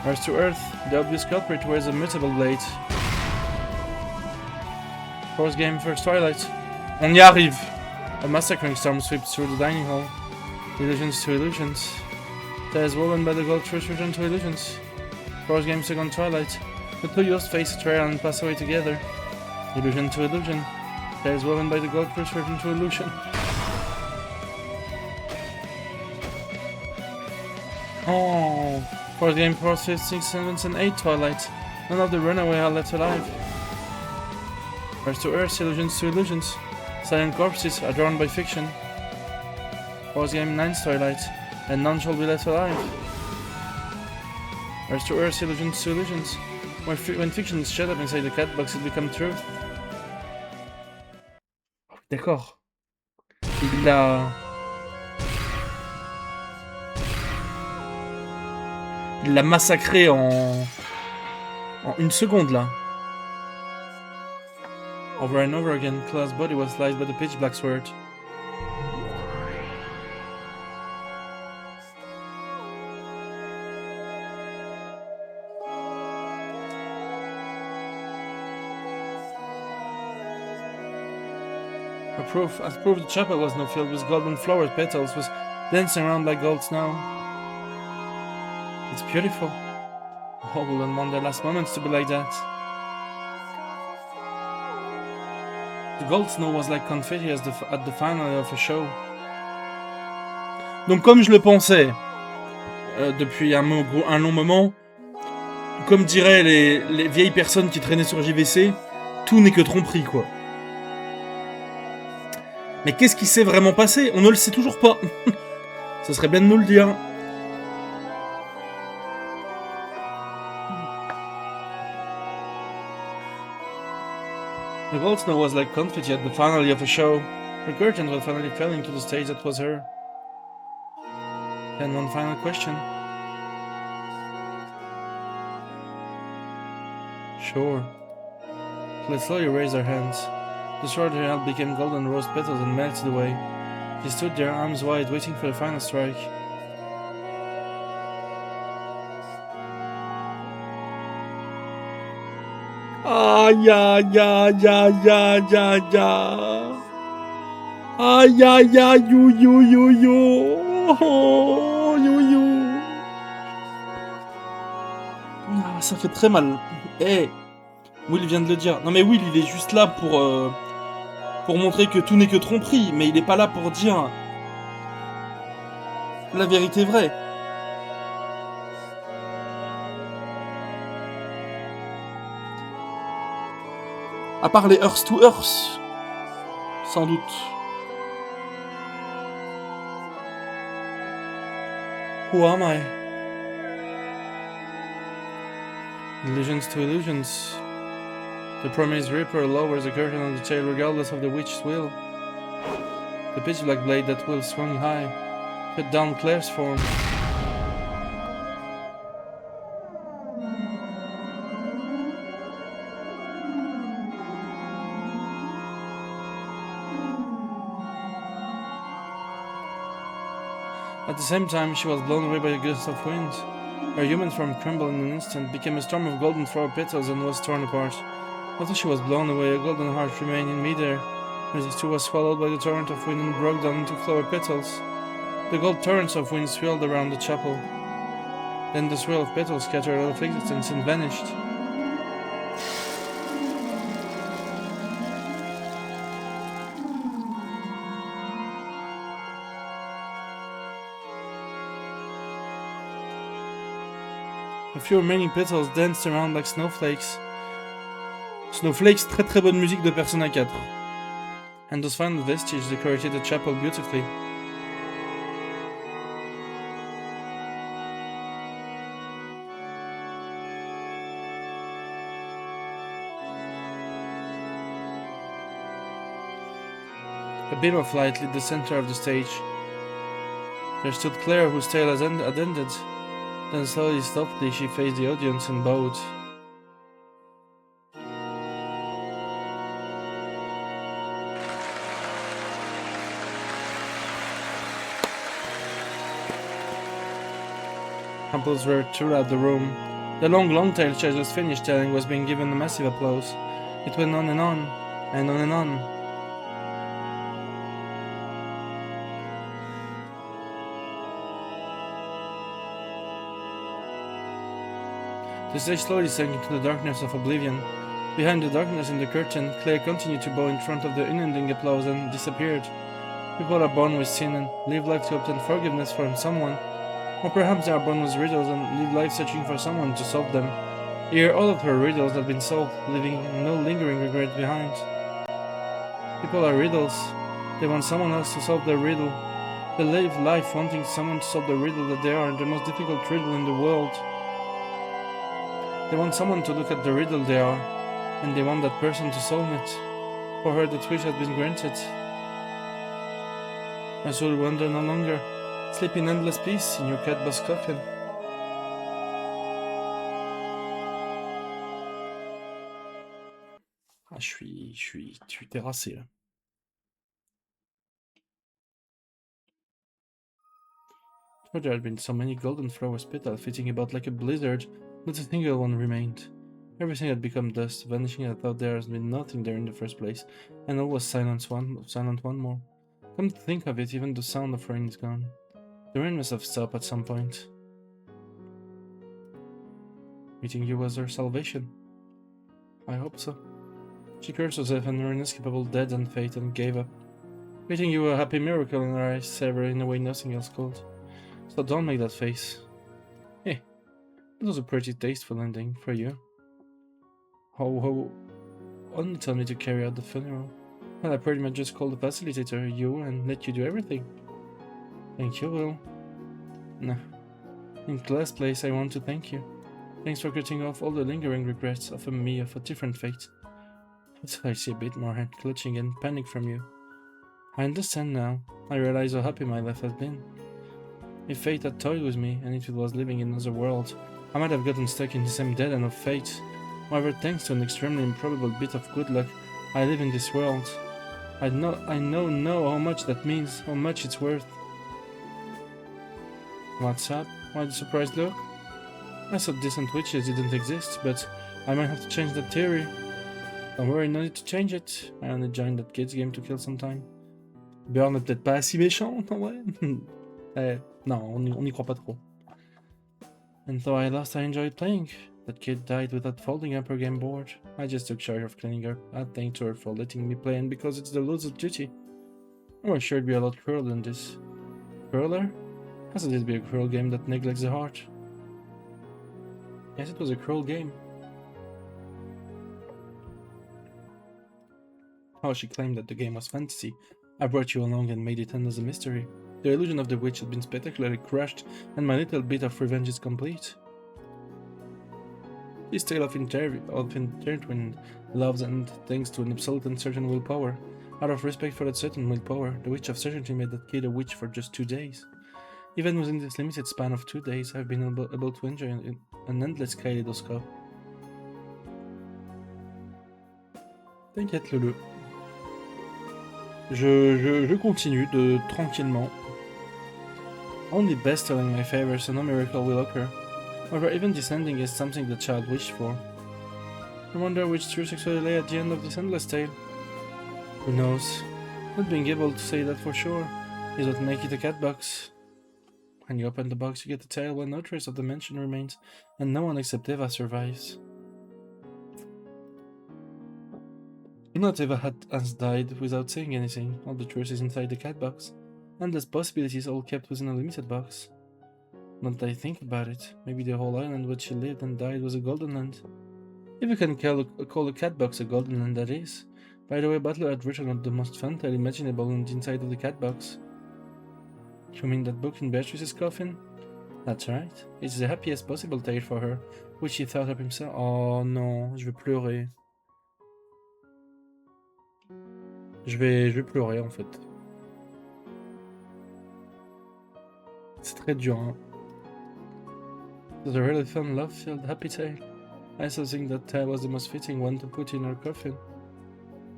Earth to earth. The obvious culprit wears a mutable blade. Fourth game, first twilight. On y arrive! A massacring storm sweeps through the dining hall. Illusions to illusions. That is woven by the gold truth return to illusions. Fourth game, second twilight. The two youths face a trail and pass away together. Illusion to illusion. That is woven by the gold truth return to illusion. Oh! Fourth game, 4th, 5th, 6th, 7th, and 8th twilight. None of the runaway are left alive. Earth to earth, illusions to illusions. Silent corpses are drawn by fiction. Fourth game, 9th twilight, and none shall be left alive. Earth to earth, illusions to illusions. When fiction is shut up inside the cat box, it becomes truth. D'accord. Il a... Il l'a massacré en une seconde là. Over and over again, Claw's body was sliced by the pitch black sword. As proof the chapel was now filled with golden flower petals, was dancing around like gold snow. It's beautiful. Oh, we'll want their last moments to be like that. The gold snow was like confetti at the finale of a show. Donc comme je le pensais depuis un long moment, comme diraient les vieilles personnes qui traînaient sur JVC, tout n'est que tromperie quoi. Mais qu'est-ce qui s'est vraiment passé? On ne le sait toujours pas. Ce serait bien de nous le dire. The gold snow was like confetti at the finale of a show. Her curtains were finally falling to the stage that was her. And one final question. Sure. Let's slowly raise our hands. The sword her held became golden rose petals and melted away. She stood there, arms wide, waiting for the final strike. Aïe aïe aïe aïe aïe aïe aïe. Aïe aïe aïe you you you you. Oh, you you. Ah, ça fait très mal. Eh, hey, Will vient de le dire. Non mais Will il est juste là pour montrer que tout n'est que tromperie, mais il n'est pas là pour dire la vérité vraie. À part les Earth to Earth, sans doute. Who am I? Illusions to illusions. The promised Reaper lowers the curtain on the tail regardless of the witch's will. The pitch black blade that will swung high, cut down Claire's form. At the same time, she was blown away by a gust of wind. Her human form crumbled in an instant, became a storm of golden flower petals and was torn apart. After she was blown away, a golden heart remained in midair, as it too was swallowed by the torrent of wind and broke down into flower petals. The gold torrents of wind swirled around the chapel. Then the swirl of petals scattered out of existence and vanished. A few remaining petals danced around like snowflakes. Snowflakes, très très bonne musique de Persona 4. And those final vestiges decorated the chapel beautifully. A beam of light lit the center of the stage. There stood Claire, whose tale had ended. Then slowly, softly, she faced the audience and bowed. Apples were throughout the room. The long tale she had just finished telling was being given a massive applause. It went on and on, and on and on. The stage slowly sank into the darkness of oblivion. Behind the darkness in the curtain, Claire continued to bow in front of the unending applause and disappeared. People are born with sin and live life to obtain forgiveness from someone. Or perhaps they are born with riddles and live life searching for someone to solve them. Here, all of her riddles have been solved, leaving no lingering regret behind. People are riddles. They want someone else to solve their riddle. They live life wanting someone to solve the riddle that they are the most difficult riddle in the world. They want someone to look at the riddle they are, and they want that person to solve it. For her, that wish has been granted. My soul wander no longer. Sleep in endless peace in your cat boss coffin. Je suis terrassé là. But there had been so many golden flowers petals flitting about like a blizzard, not a single one remained. Everything had become dust, vanishing. I thought there had been nothing there in the first place, and all was silent one more. Come to think of it, even the sound of rain is gone. The rain must have stopped at some point. Meeting you was her salvation. I hope so. She cursed herself and her inescapable death and fate and gave up. Meeting you a happy miracle in her eyes, Sarah, in a way nothing else could. So don't make that face. Hey, it was a pretty tasteful ending for you. Ho, only tell me to carry out the funeral. Well, I pretty much just called the facilitator, you, and let you do everything. Thank you, Will. Nah. In the last place, I want to thank you. Thanks for cutting off all the lingering regrets of a different fate. I see a bit more hand clutching and panic from you. I understand now. I realize how happy my life has been. If fate had toyed with me, and if it was living in another world, I might have gotten stuck in the same dead end of fate. However, thanks to an extremely improbable bit of good luck, I live in this world. I know how much that means, how much it's worth. What's up? Why the surprised look? I thought decent witches didn't exist, but I might have to change that theory. Don't worry, no need to change it. I only joined that kids game to kill some time. Burn n'est peut-être pas si méchant, en vrai. Non, on y croit pas trop. And though I lost, I enjoyed playing. That kid died without folding up her game board. I just took charge of cleaning up. I thanked her for letting me play, and because it's the loser's duty. I was sure it'd be a lot crueler than this. Crueler? I thought it'd be a cruel game that neglects the heart. Yes, it was a cruel game. How she claimed that the game was fantasy. I brought you along and made it end as a mystery. The illusion of the witch had been spectacularly crushed, and my little bit of revenge is complete. This tale of intertwined loves and thanks to an absolute and certain willpower. Out of respect for that certain willpower, the Witch of Certainty made that kid a witch for just 2 days. Even within this limited span of 2 days, I've been able to enjoy an endless kaleidoscope. T'inquiète, Lulu. Je continue tranquillement. Only best telling my favor, so no miracle will occur. However, even this ending is something the child wished for. I wonder which truth actually lay at the end of this endless tale. Who knows? Not being able to say that for sure is what makes it a cat box. When you open the box, you get the tale when no trace of the mansion remains, and no one except Eva survives. Not Eva has died without saying anything. All the truth is inside the cat box. Endless possibilities all kept within a limited box. Now that I think about it, maybe the whole island where she lived and died was a golden land. If you can call a cat box a golden land, that is. By the way, Butler had written out the most fun tale imaginable in the inside of the cat box. You mean that book in Beatrice's coffin? That's right. It's the happiest possible tale for her, which he thought up himself. Oh non, je vais pleurer. Je vais pleurer en fait. C'est très dur, hein. It was a really fun, love-filled, happy tale. I still think that tale was the most fitting one to put in her coffin.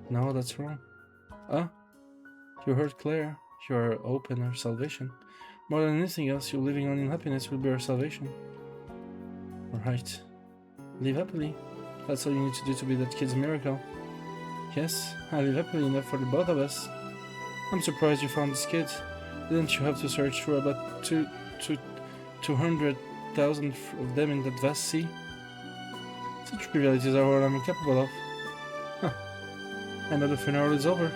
No, that's wrong. Ah, you heard Claire. You are hope and her salvation. More than anything else, you living on in happiness will be her salvation. Right. Live happily. That's all you need to do to be that kid's miracle. Yes, I live happily enough for the both of us. I'm surprised you found this kid. Didn't you have to search for about 200,000 of them in that vast sea? Such trivialities are what I'm capable of. Huh. I know the funeral is over.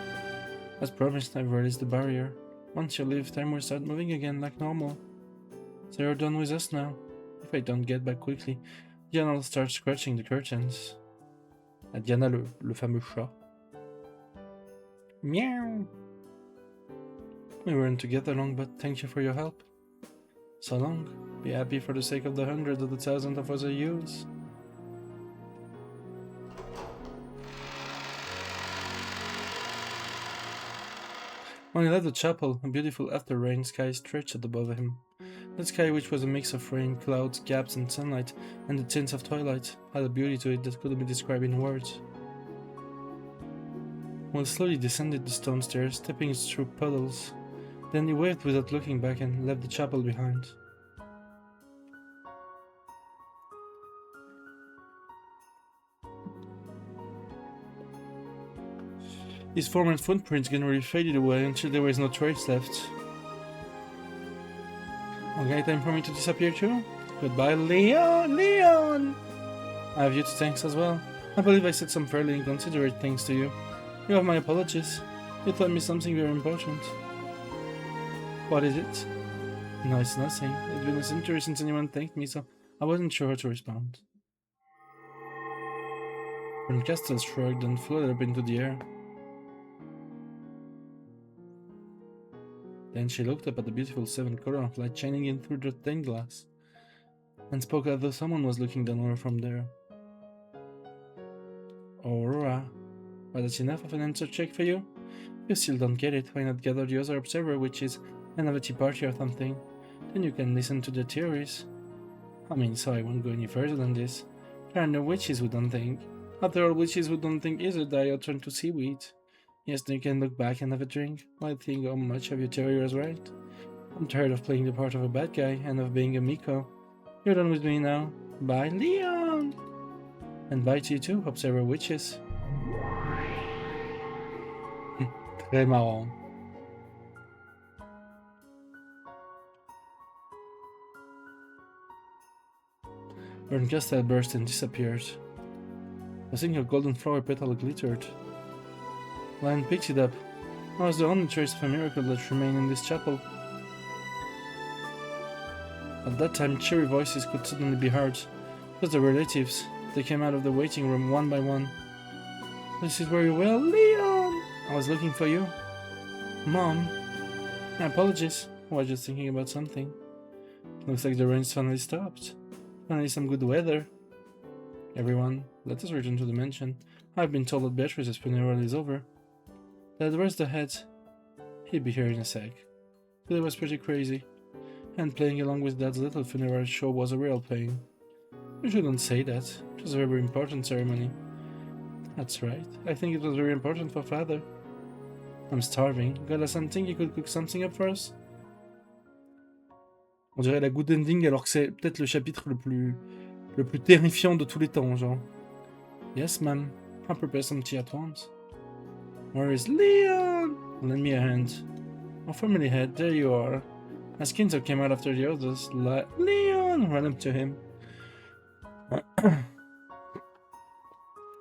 As promised, I've released the barrier. Once you leave, time will start moving again like normal. So you're done with us now. If I don't get back quickly, Diana will start scratching the curtains. À Diana, le fameux chat. Meow! We weren't together long, but thank you for your help. So long. Be happy for the sake of the hundreds of the thousands of other yous. When he left the chapel, a beautiful after-rain sky stretched above him. The sky, which was a mix of rain, clouds, gaps, and sunlight, and the tints of twilight, had a beauty to it that couldn't be described in words. Will slowly descended the stone stairs, stepping through puddles. Then he waved without looking back and left the chapel behind. His former footprints gradually faded away until there was no trace left. Okay, time for me to disappear too? Goodbye, Leon! Leon! I have you to thanks as well. I believe I said some fairly inconsiderate things to you. You have my apologies. You told me something very important. What is it? No, it's nothing. It's been a century since anyone thanked me, so I wasn't sure how to respond. Castle shrugged and floated up into the air. Then she looked up at the beautiful seventh color of light shining in through the stained glass, and spoke as though someone was looking down on her from there. Aurora, was that enough of an answer check for you? You still don't get it, why not gather the other observer witches and have a tea party or something? Then you can listen to the theories. I mean, so I won't go any further than this. There are no witches who don't think. After all, witches who don't think either die or turn to seaweed. Yes, then you can look back and have a drink, while think how much of your theory was right. I'm tired of playing the part of a bad guy and of being a Miko. You're done with me now. Bye, Leon! And bye to you too, Observer Witches. Très marrant. Berncastel burst and disappeared. A single golden flower petal glittered. Lion picked it up. That was the only trace of a miracle that remained in this chapel. At that time, cheery voices could suddenly be heard. It was the relatives. They came out of the waiting room one by one. This is very well, Leon! I was looking for you. Mom? My apologies. I was just thinking about something. Looks like the rain's finally stopped. Finally some good weather. Everyone, let us return to the mansion. I've been told that Beatrice's funeral is over. Dad, where's the head? He'll be here in a sec. Today was pretty crazy. And playing along with Dad's little funeral show was a real pain. You shouldn't say that. It was a very important ceremony. That's right. I think it was very important for Father. I'm starving. Got us something? You could cook something up for us? On dirait la good ending alors que c'est peut-être le chapitre le plus terrifiant de tous les temps, genre. Yes, ma'am. I'll prepare some tea at once. Where is Leon? Lend me a hand. Oh, family head, there you are. As Kinzo came out after the others, Leon ran up to him.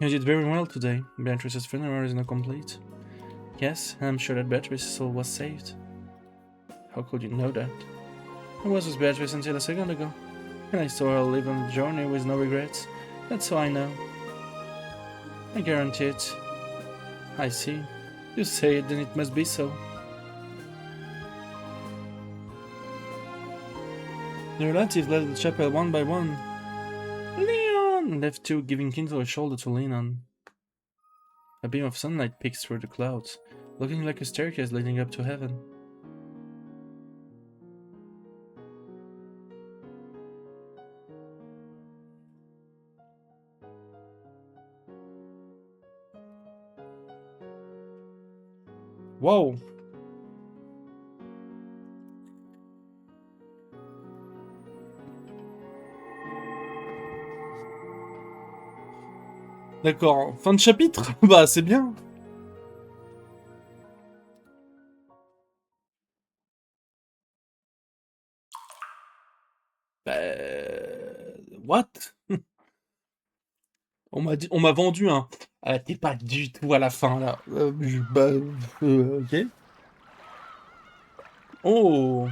You did very well today. Beatrice's funeral is now complete. Yes, and I'm sure that Beatrice's soul was saved. How could you know that? I was with Beatrice until a second ago, and I saw her live on the journey with no regrets. That's how I know. I guarantee it. I see. You say it, then it must be so. The relatives left the chapel one by one. Leon! Left two, giving Kinzo a shoulder to lean on. A beam of sunlight peeks through the clouds, looking like a staircase leading up to heaven. Wow! D'accord, fin de chapitre. Bah, c'est bien. What? On m'a vendu un. T'es pas du tout à la fin là. Ok. Oh,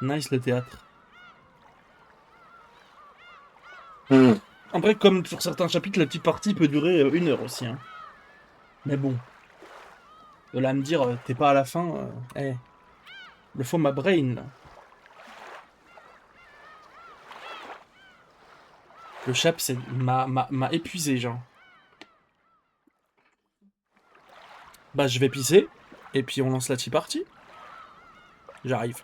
nice le théâtre. En vrai, comme sur certains chapitres, la petite partie peut durer 1 heure aussi. Hein. Mais bon. De là à me dire, t'es pas à la fin. Le faut ma brain là. Le chap m'a épuisé, genre. Bah, je vais pisser. Et puis on lance la tea party. J'arrive.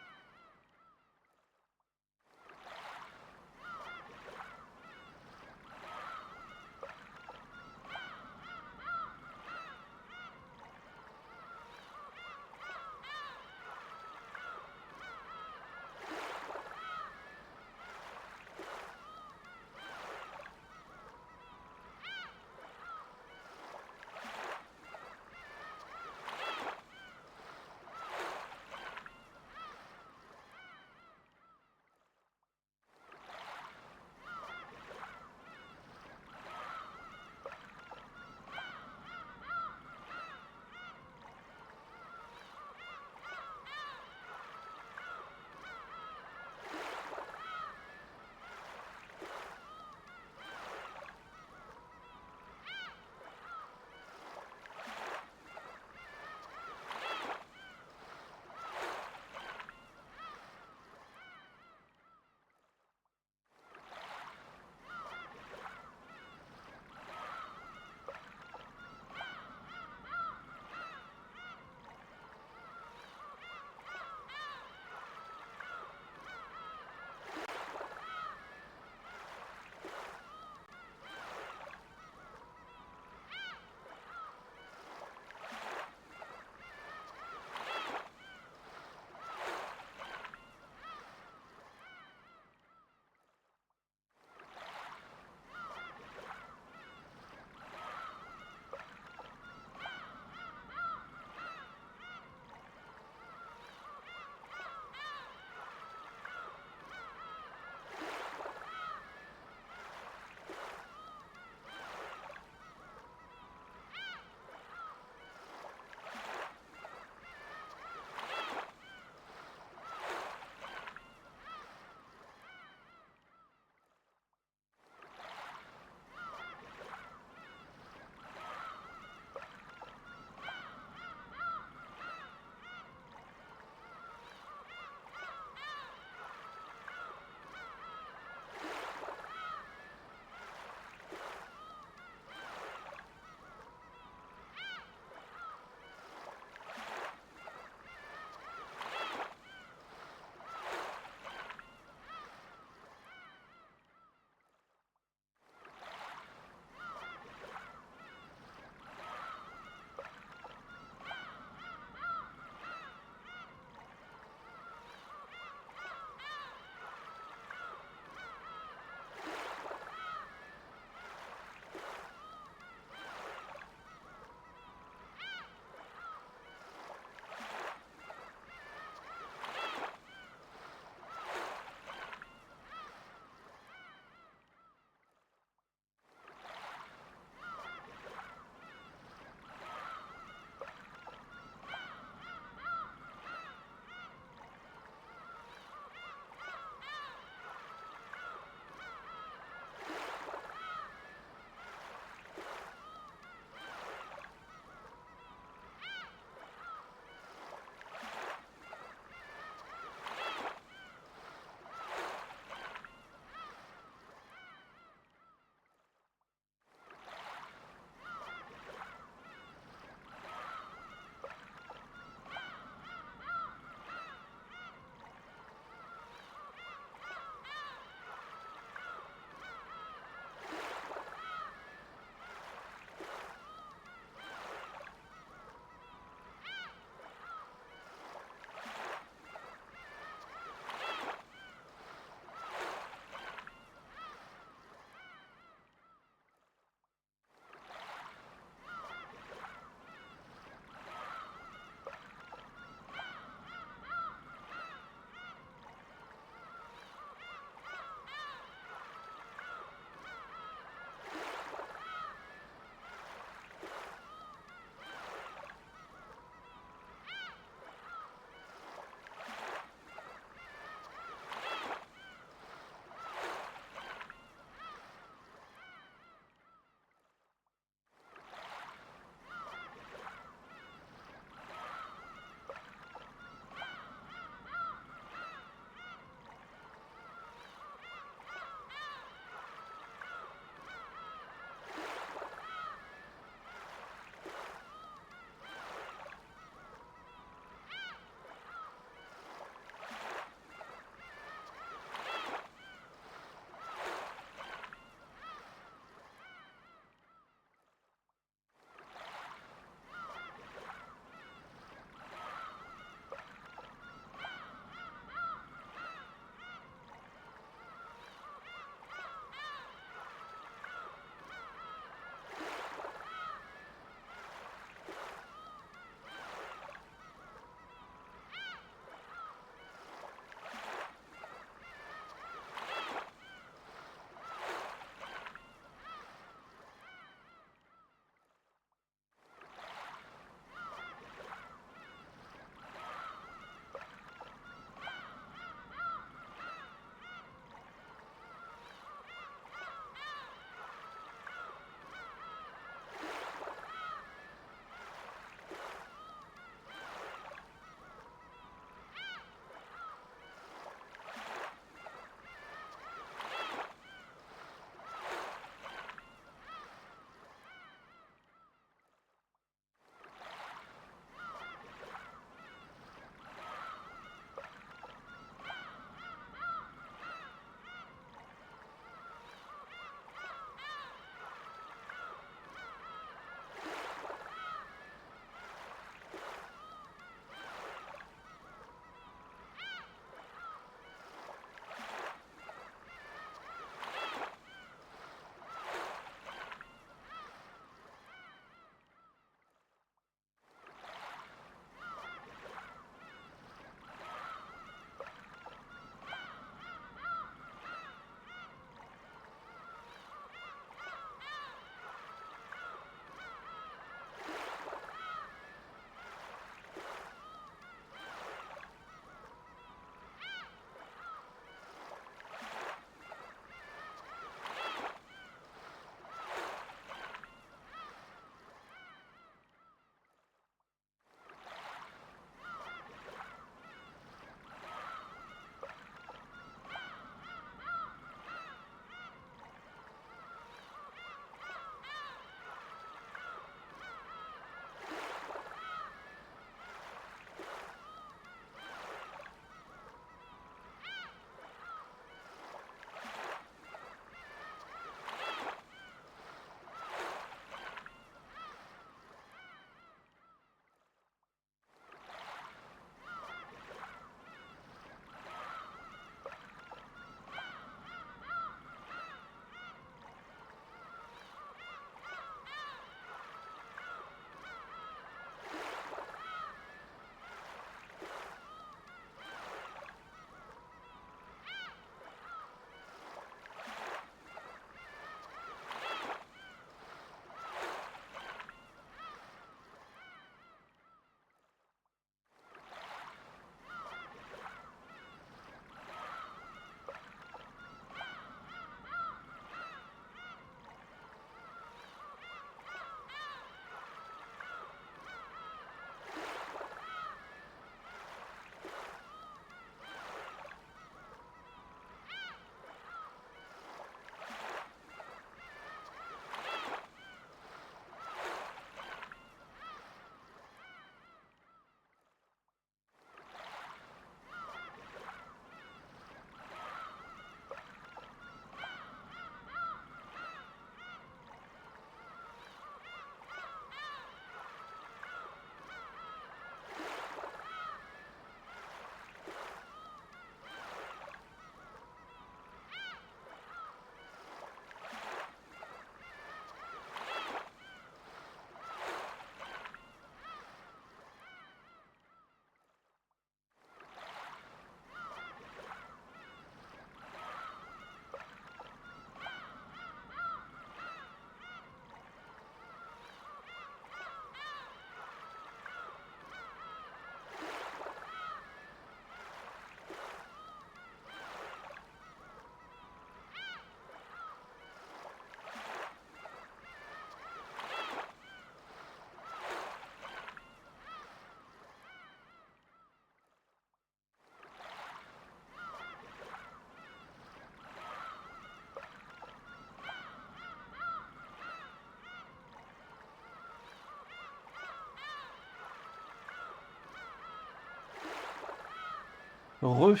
Re.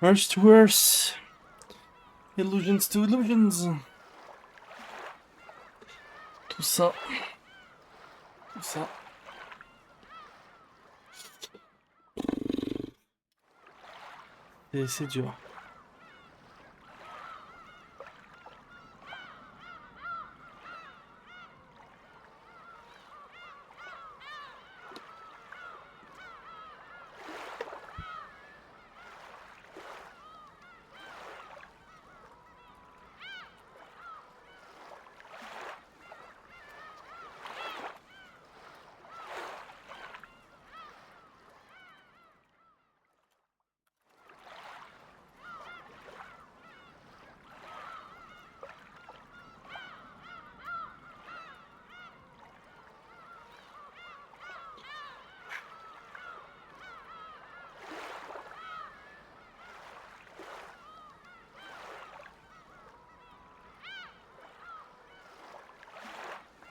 Earth to Earth. Illusions to Illusions. Tout ça. Tout ça. Et c'est dur.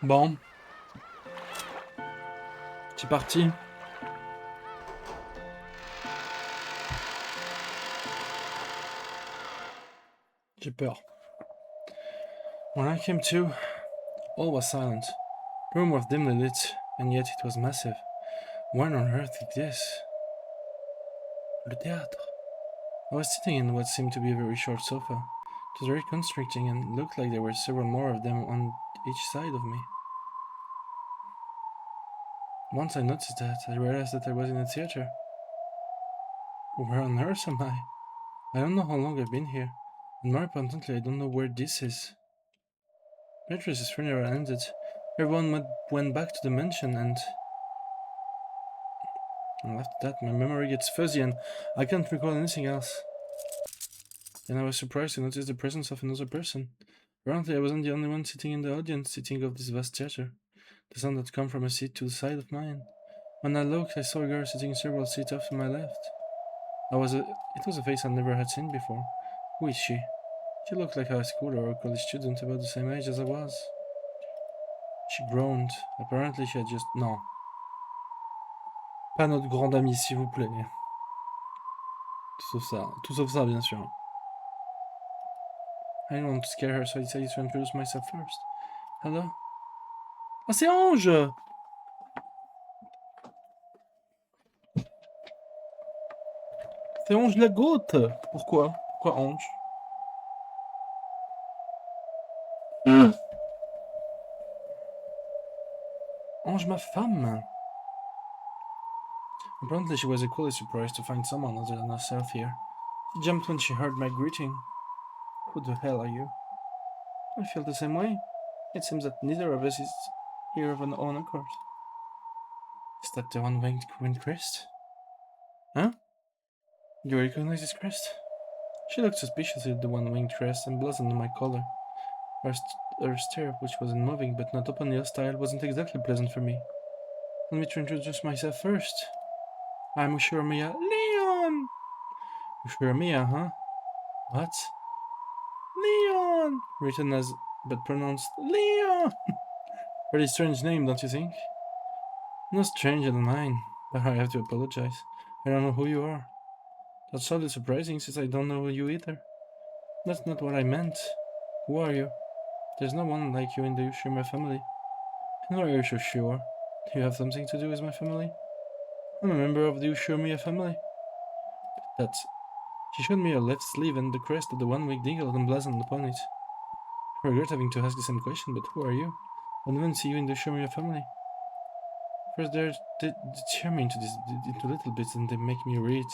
Bon. C'est parti. J'ai peur. When I came to, all was silent. The room was dimly lit, and yet it was massive. When on earth is this? Le théâtre. I was sitting in what seemed to be a very short sofa. It was very constricting and looked like there were several more of them on each side of me. Once I noticed that, I realized that I was in a theater. Where on earth am I? I don't know how long I've been here, and more importantly, I don't know where this is. Beatrice's funeral ended. Everyone went back to the mansion, and after that, my memory gets fuzzy and I can't recall anything else. Then I was surprised to notice the presence of another person. Apparently, I wasn't the only one sitting in the audience, sitting of this vast theater. The sound had come from a seat to the side of mine. When I looked, I saw a girl sitting several seats off to my left. It was a face I never had seen before. Who is she? She looked like a high schooler or a college student about the same age as I was. She groaned. Apparently, she had just... Non. Pas notre grande amie, s'il vous plaît. Tout sauf ça. Tout sauf ça, bien sûr. I didn't want to scare her, so I decided to introduce myself first. Hello? Ah, c'est Ange! C'est Ange la Goutte! Pourquoi? Pourquoi Ange? Ange, ma femme! Apparently she was equally surprised to find someone other than herself here. She jumped when she heard my greeting. Who the hell are you? I feel the same way. It seems that neither of us is here of an own accord. Is that the one-winged crest? Huh? You recognize this crest? She looked suspiciously at the one-winged crest and blazoned on my collar. Her stare, which was unmoving but not openly hostile, wasn't exactly pleasant for me. Let me introduce myself first. I'm Ushiromiya Leon! Ushiromiya, huh? What? Leon! Written as, but pronounced Leon! Pretty strange name, don't you think? No stranger than mine, but I have to apologize. I don't know who you are. That's hardly surprising since I don't know you either. That's not what I meant. Who are you? There's no one like you in the Ushima family. And why are you so sure? Do you have something to do with my family? I'm a member of the Ushiromiya family. That's... She showed me her left sleeve and the crest of the one-winged eagle emblazoned upon it. I regret having to ask the same question, but who are you? I didn't see you in the Ushiromiya family. First they tear me into little bits and they make me read.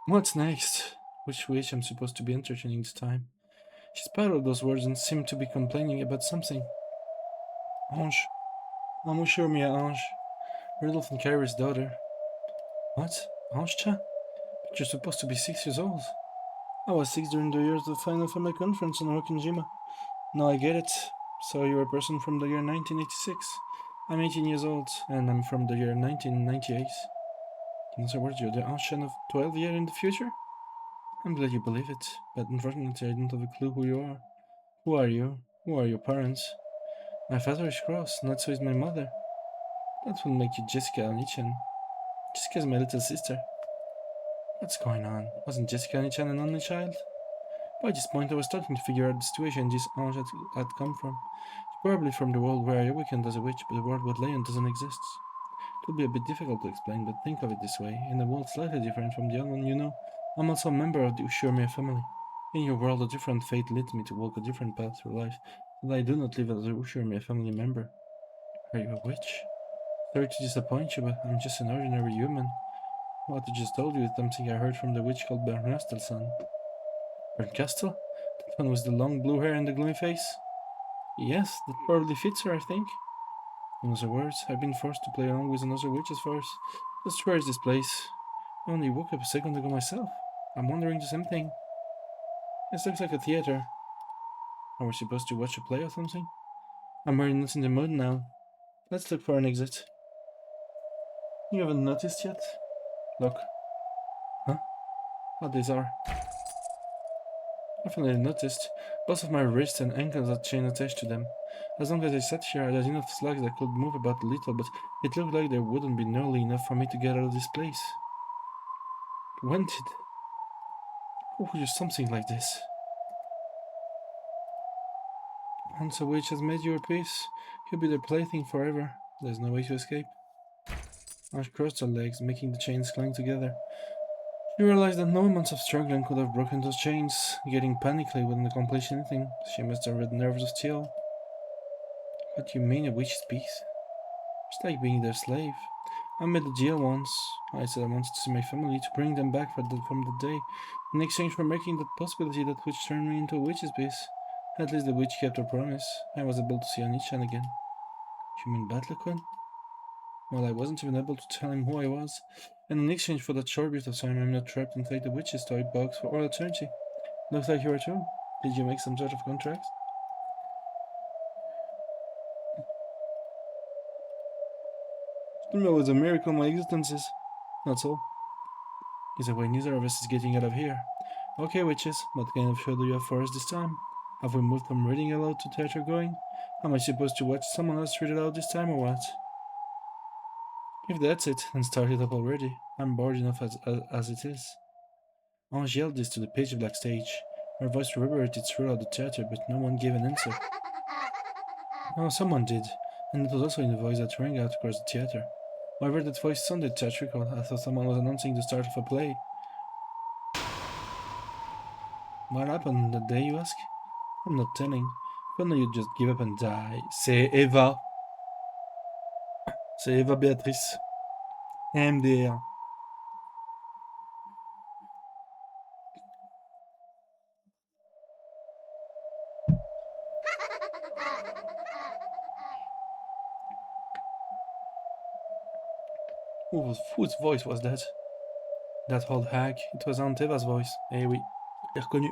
What's next? Which wish I'm supposed to be entertaining this time? She sputtered those words and seemed to be complaining about something. Ange. I'm Ushiromiya Ange. Rudolph and Kairi's daughter. What? Ange-cha? But you're supposed to be 6 years old. I was 6 during the years of the final family conference in Rokkenjima. Now I get it. So you're a person from the year 1986. I'm 18 years old, and I'm from the year 1998. In other words, you're the Anshan of 12 years in the future? I'm glad you believe it, but unfortunately I don't have a clue who you are. Who are you? Who are your parents? My father is cross, not so is my mother. That will make you Jessica Onichan. Jessica's my little sister. What's going on? Wasn't Jessica any child an only child? By this point, I was starting to figure out the situation this Ange had come from. Probably from the world where I awakened as a witch, but the world where Leon doesn't exist. It will be a bit difficult to explain, but think of it this way. In a world slightly different from the other one, I'm also a member of the Ushurmia family. In your world, a different fate led me to walk a different path through life, but I do not live as a Ushurmia family member. Are you a witch? Sorry to disappoint you, but I'm just an ordinary human. What I just told you is something I heard from the witch called Bernkastelson. Bernkastel? That one with the long blue hair and the gloomy face? Yes, that probably fits her, I think. In other words, I've been forced to play along with another witch's force. Just where is this place? I only woke up a second ago myself. I'm wondering the same thing. This looks like a theater. Are we supposed to watch a play or something? I'm really not in the mood now. Let's look for an exit. You haven't noticed yet? Look. Huh? Oh, these are. I finally noticed. Both of my wrists and ankles had chain attached to them. As long as I sat here, I had enough slugs that could move about a little, but it looked like there wouldn't be nearly enough for me to get out of this place. When did... Who would use something like this? Once a witch has made you her peace, you'll be their plaything forever. There's no way to escape. Ash crossed her legs, making the chains clang together. She realized that no months of struggling could have broken those chains. Getting panicky wouldn't accomplish anything. She must have red nerves of steel. What do you mean, a witch's peace? It's like being their slave. I made a deal once. I said I wanted to see my family, to bring them back from the day, in exchange for making that possibility that which turned me into a witch's beast. At least the witch kept her promise. I was able to see Anichan again. You mean Batlakun? Well, I wasn't even able to tell him who I was, and in exchange for that short bit of time, I'm not trapped inside the witch's toy box for all eternity. Looks like you are too. Did you make some sort of contract? It was a miracle my existence is. That's all. Either way, neither of us is getting out of here. Okay, witches, what kind of show do you have for us this time? Have we moved from reading aloud to theater going? Am I supposed to watch someone else read it out this time or what? If that's it, then start it up already. I'm bored enough as it is. Ange yelled this to the pitch black stage. Her voice reverberated throughout the theater, but no one gave an answer. Oh, someone did, and it was also in a voice that rang out across the theater. However, that voice sounded theatrical. I thought someone was announcing the start of a play. What happened on that day, you ask? I'm not telling. If only you'd just give up and die. C'est Eva. C'est Eva Beatrice. MDR. Whose voice was that? That old hag. It was Aunt Eva's voice. Eh oui. J'ai reconnu.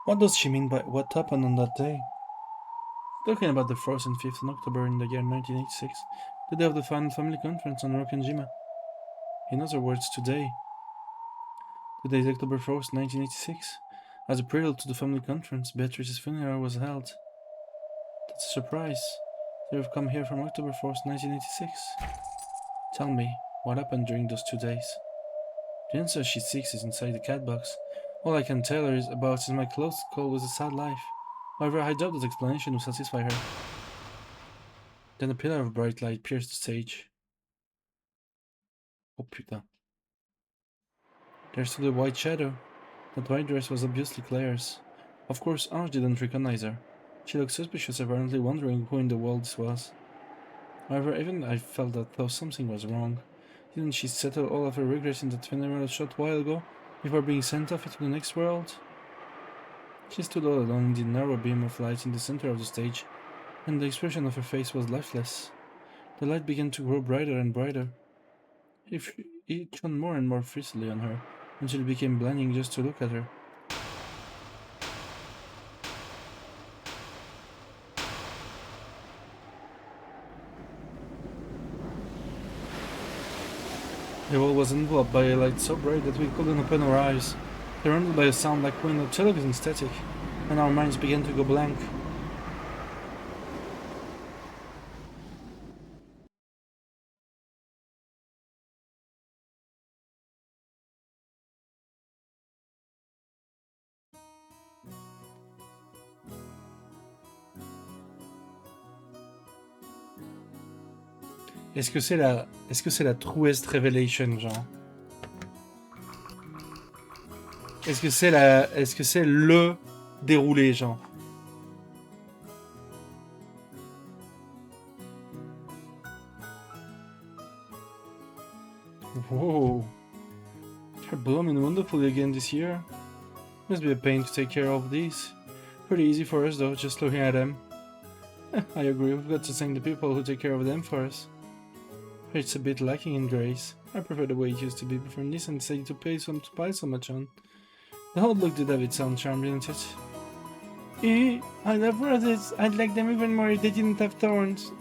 What does she mean by what happened on that day? Talking about the frozen 5th of October in the year 1986, the day of the final family conference on Rokkenjima. In other words, today. Today is October 1st, 1986. As a prelude to the family conference, Beatrice's funeral was held. That's a surprise. So you've come here from October 1st, 1986. Tell me, what happened during those 2 days? The answer she seeks is inside the cat box. All I can tell her is my close call with a sad life. However, I doubt that explanation will satisfy her. Then a pillar of bright light pierced the stage. Oh putain. There stood a white shadow. That white dress was obviously Claire's. Of course, Ange didn't recognize her. She looked suspicious, apparently wondering who in the world this was. However, even I felt that though something was wrong. Didn't she settle all of her regrets in that funeral a short while ago, before being sent off into the next world? She stood all alone in the narrow beam of light in the center of the stage, and the expression of her face was lifeless. The light began to grow brighter and brighter. It shone more and more fiercely on her, until it became blinding just to look at her. The wall was enveloped by a light so bright that we couldn't open our eyes, surrounded by a sound like wind or television static, and our minds began to go blank. Est-ce que c'est la truest revelation, genre? Est-ce que c'est le déroulé, genre? Whoa. They're blooming wonderfully again this year. Must be a pain to take care of these. Pretty easy for us though, just looking at them. I agree, we've got to thank the people who take care of them for us. It's a bit lacking in grace. I prefer the way it used to be before Nissan decided to pile so much on. The whole look did have its own charm, didn't it? I love roses. I'd like them even more if they didn't have thorns.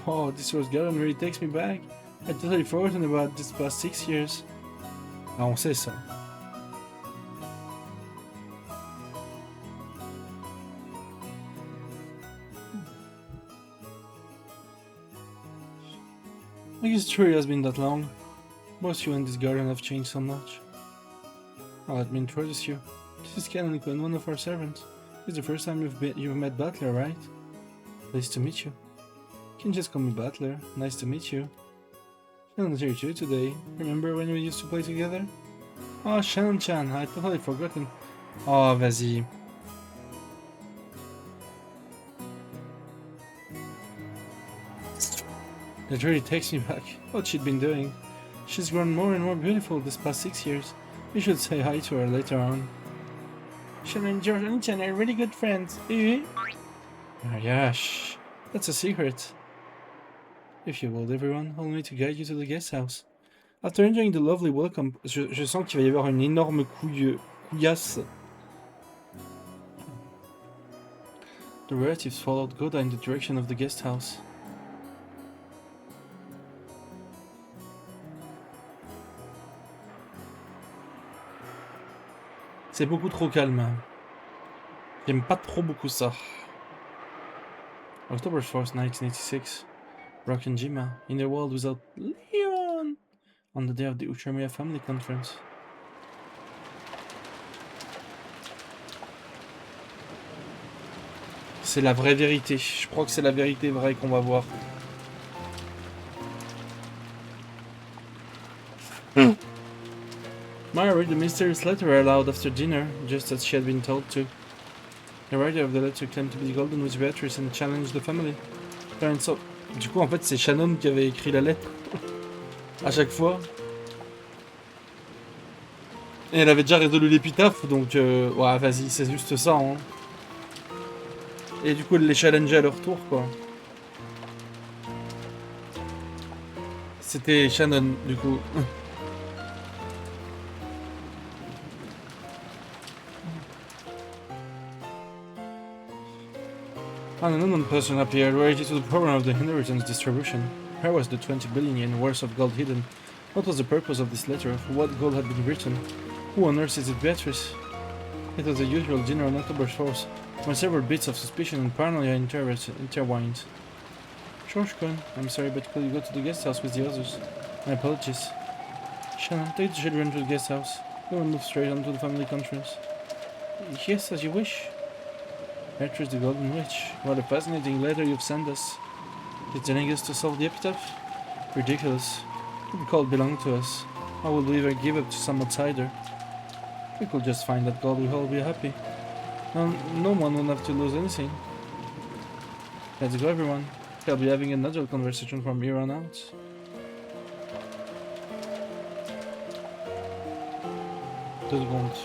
Oh, this rose garden really takes me back. I'd totally forgotten about this past 6 years. Ah, on sait ça. I guess true it has been that long. Both you and this garden have changed so much. Well, let me introduce you. This is Canon Quinn, one of our servants. It's the first time you've met Butler, right? Pleased to meet you. You can just call me Butler. Nice to meet you. Shannon's here too today. Remember when we used to play together? Oh, Shannon-chan, I'd totally forgotten. Oh, vas-y. That really takes me back. What she'd been doing. She's grown more and more beautiful this past 6 years. You should say hi to her later on. Shannon and Jordan-chan are really good friends. Oh yeah, shh. That's a secret. If you would, everyone, allow me to guide you to the guest house. After enjoying the lovely welcome, je sens qu'il va y avoir une énorme couillasse. The relatives followed Goda in the direction of the guest house. C'est beaucoup trop calme. J'aime pas trop beaucoup ça. October 4th, 1986. Rockinjima, in a world without Leon, on the day of the Uchimiya Family Conference. C'est la vraie vérité. Je crois que c'est la vérité vraie qu'on va voir. Maya read the mysterious letter aloud after dinner, just as she had been told to. The writer of the letter claimed to be the Golden Witch Beatrice and challenged the family. So, du coup, en fait, c'est Shannon qui avait écrit la lettre. À chaque fois. Et elle avait déjà résolu l'épitaphe, donc ouais, vas-y, c'est juste ça. Hein. Et du coup, elle les challengeait à leur tour, quoi. C'était Shannon, du coup. An unknown person appeared related to the program of the inheritance distribution. Where was the 20 billion yen worth of gold hidden? What was the purpose of this letter? For what gold had been written? Who on earth is it, Beatrice? It was the usual dinner on October 4th, when several bits of suspicion and paranoia intertwined. George-kun, I'm sorry, but could you go to the guest house with the others? My apologies. Shannon, take the children to the guest house. We will move straight on to the family conference. Yes, as you wish. Beatrice the Golden Witch. What a fascinating letter you've sent us. You're telling us to solve the epitaph? Ridiculous. The gold belonged to us. How would we ever give it to some outsider? If we could just find that gold, we'd all be happy. No one would have to lose anything. Let's go, everyone. I'll be having another conversation from here on out. 2 secondes.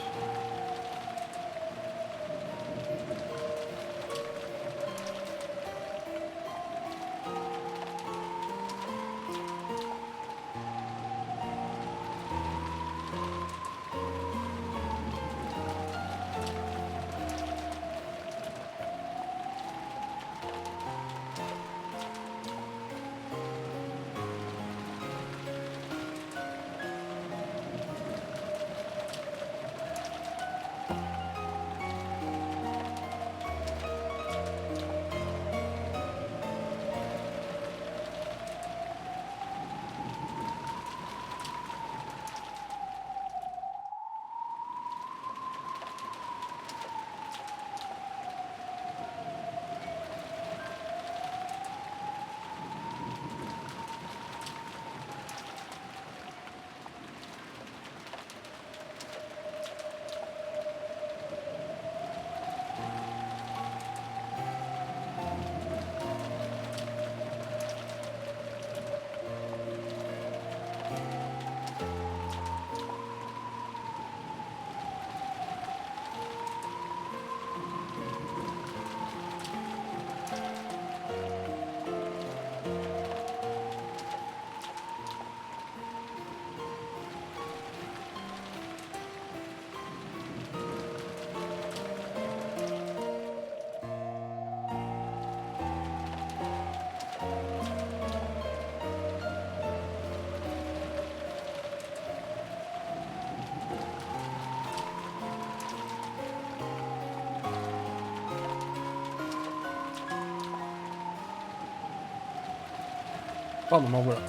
Follow my world.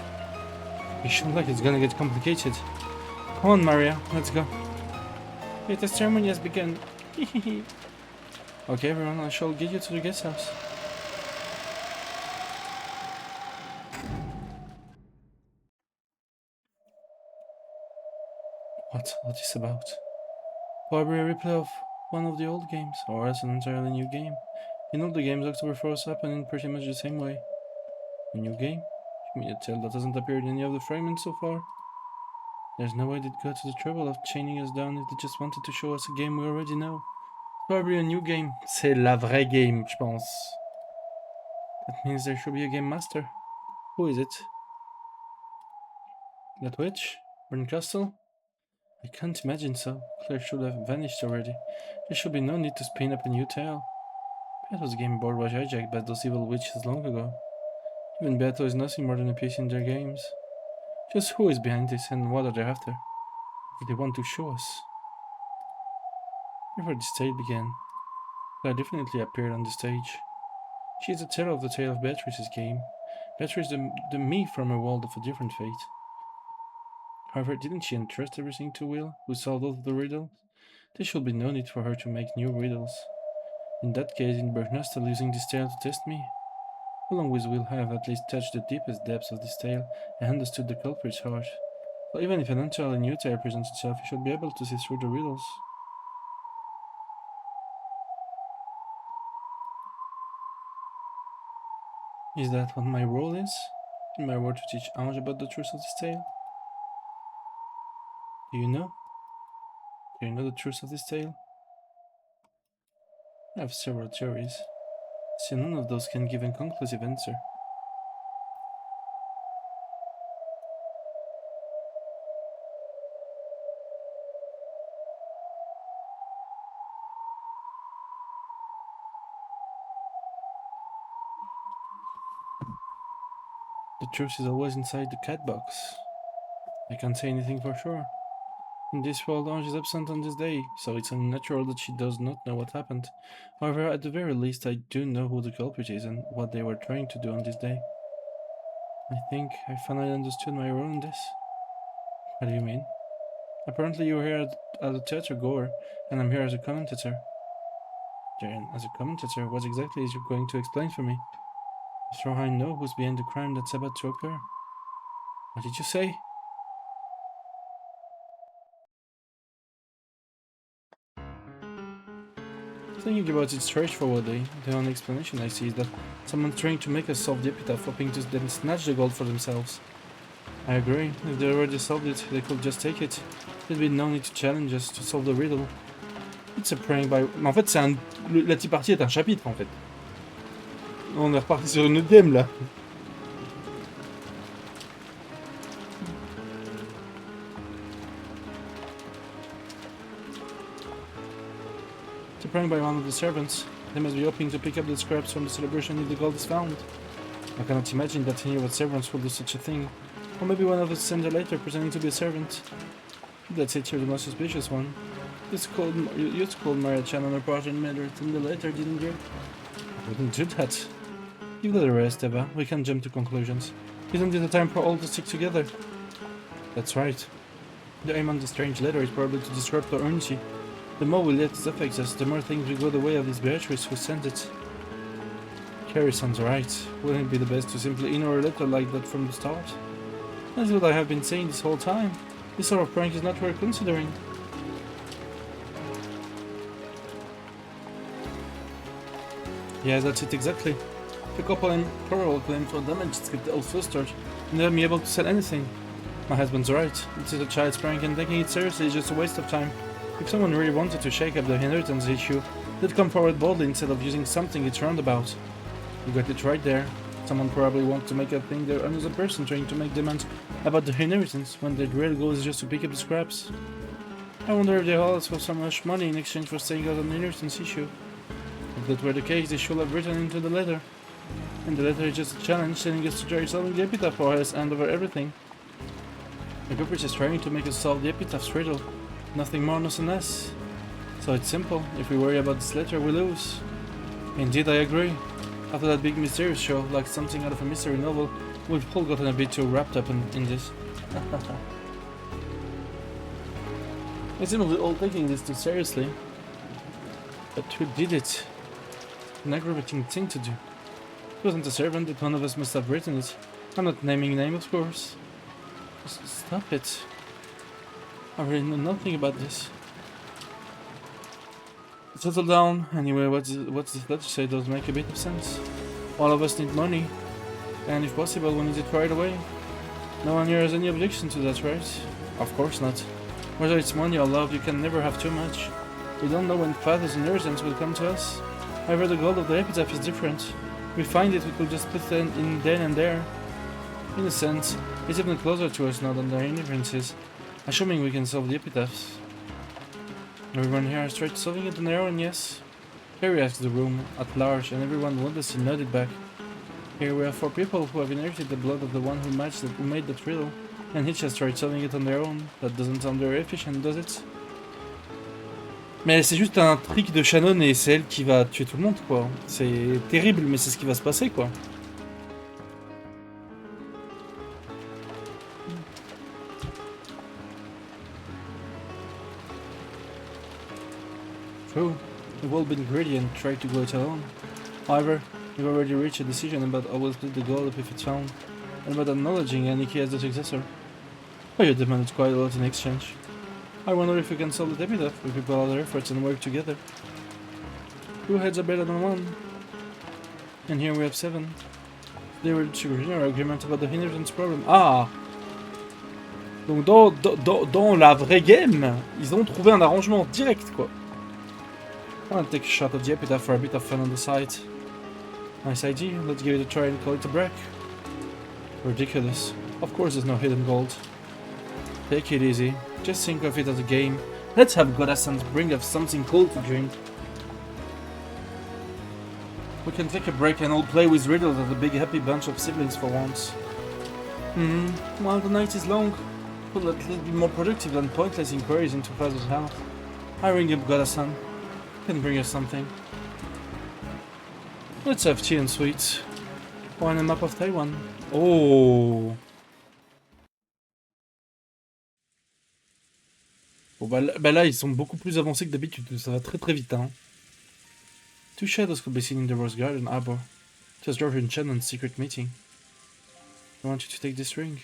You shouldn't like it's gonna get complicated. Come on, Maria, let's go. Okay, the ceremony has begun. Okay, everyone, I shall get you to the guest house. What is this about? Probably a replay of one of the old games, or else an entirely new game. In all the games, October 4th happened in pretty much the same way. A new game? You mean a tale that hasn't appeared in any of the fragments so far? There's no way they'd go to the trouble of chaining us down if they just wanted to show us a game we already know. Probably a new game. C'est la vraie game, je pense. That means there should be a game master. Who is it? That witch? Berncastle? I can't imagine so. Claire should have vanished already. There should be no need to spin up a new tale. Beto's game board was hijacked by those evil witches long ago. Even Beto is nothing more than a piece in their games. Just who is behind this and what are they after? What do they want to show us? Before this tale began, Claire definitely appeared on the stage. She is the teller of the tale of Beatrice's game. Beatrice the me from a world of a different fate. However, didn't she entrust everything to Will, who solved all of the riddles? There should be no need for her to make new riddles. In that case, isn't Bergnastel using this tale to test me? How long will Will have at least touched the deepest depths of this tale and understood the culprit's heart? So even if an entirely new tale presents itself, he should be able to see through the riddles. Is that what my role is? In my role to teach Ange about the truth of this tale? Do you know? Do you know the truth of this tale? I have several theories. Still, none of those can give a conclusive answer. The truth is always inside the cat box. I can't say anything for sure. In this world, Ange is absent on this day, so it's unnatural that she does not know what happened. However, at the very least, I do know who the culprit is and what they were trying to do on this day. I think I finally understood my role in this. What do you mean? Apparently you were here as a theater goer, and I'm here as a commentator. Then, as a commentator, what exactly is you going to explain for me? After all, I know who's behind the crime that's about to occur. What did you say? Thinking about it straightforwardly, the only explanation I see is that someone's trying to make us solve the epitaph, hoping to then snatch the gold for themselves. I agree. If they already solved it, they could just take it. There'd be no need to challenge us to solve the riddle. It's a prank by... Mais en fait, c'est un... La petite partie est un chapitre, en fait. On est reparti sur une autre game, là. It's a prank by one of the servants. They must be hoping to pick up the scraps from the celebration if the gold is found. I cannot imagine that any of the servants will do such a thing. Or maybe one of us sent a letter pretending to be a servant. Let's say you're the most suspicious one. You called Maria Chan on her part and made her in the letter, didn't you? I wouldn't do that. Give that a rest, Eva. We can't jump to conclusions. Isn't it the time for all to stick together? That's right. The aim on the strange letter is probably to disrupt our unity. The more we let this affect us, the more things will go the way of this Beatrice who sent it. Carrie sounds right. Wouldn't it be the best to simply ignore a letter like that from the start? That's what I have been saying this whole time. This sort of prank is not worth considering. Yeah, that's it exactly. The couple and plural claim for damage to get the old flustered and they'll be able to sell anything. My husband's right. This is a child's prank and taking it seriously is just a waste of time. If someone really wanted to shake up the inheritance issue, they'd come forward boldly instead of using something it's roundabout. You got it right there. Someone probably wants to make a thing they're another person trying to make demands about the inheritance when their real goal is just to pick up the scraps. I wonder if they all ask for so much money in exchange for staying out on the inheritance issue. If that were the case, they should have written into the letter. And the letter is just a challenge telling us to try solving the epitaph for us and over everything. The group is just trying to make us solve the epitaph's riddle. Nothing more, nothing less. So it's simple. If we worry about this letter, we lose. Indeed, I agree. After that big mysterious show, like something out of a mystery novel, we've all gotten a bit too wrapped up in this. It seems we're all taking this too seriously. But who did it? An aggravating thing to do. It wasn't a servant, but one of us must have written it. I'm not naming name, of course. Just stop it. I really know nothing about this. Settle down. Anyway, what's this letter say does make a bit of sense. All of us need money. And if possible, we need it right away. No one here has any objection to that, right? Of course not. Whether it's money or love, you can never have too much. We don't know when fathers and urgence will come to us. However, the goal of the epitaph is different. We find it, we could just put it in then and there. In a sense, it's even closer to us now than their indifferences, assuming we can solve the epitaphs. Everyone here has tried solving it on their own, yes? Harry asked the room at large, and everyone wondrously nodded back. Here we have 4 people who have inherited the blood of the one who made the riddle, and each has tried solving it on their own. That doesn't sound very efficient, does it? Mais c'est juste un trick de Shannon et c'est elle qui va tuer tout le monde, quoi. C'est terrible, mais c'est ce qui va se passer, quoi. True, we've all been greedy and tried to go it alone. However, we've already reached a decision about how we'll split the gold if it's found, and about acknowledging Aniki as the successor. Oh, you demanded quite a lot in exchange. I wonder if we can solve the epitaph if we put all our efforts and work together. 2 heads are better than 1. And here we have 7. They were to our agreement about the inheritance problem. Ah! Donc dans la vraie game, ils ont trouvé un arrangement direct, quoi. I'll take a shot at the epitaph for a bit of fun on the side. Nice idea, let's give it a try and call it a break. Ridiculous. Of course there's no hidden gold. Take it easy. Just think of it as a game. Let's have Godasans bring us something cold to drink. We can take a break and all play with riddles as a big happy bunch of siblings for once. While the night is long, we'll at least be more productive than pointless inquiries into father's health. I ring up Godasan. Can bring us something. Let's have tea and sweets. Or on a map of Taiwan. Oh! Bon bah là ils sont beaucoup plus avancés que d'habitude, ça va très très vite hein. 2 shadows could be seen in the Rose Garden Arbor. It was George and Shannon's secret meeting. I want you to take this ring.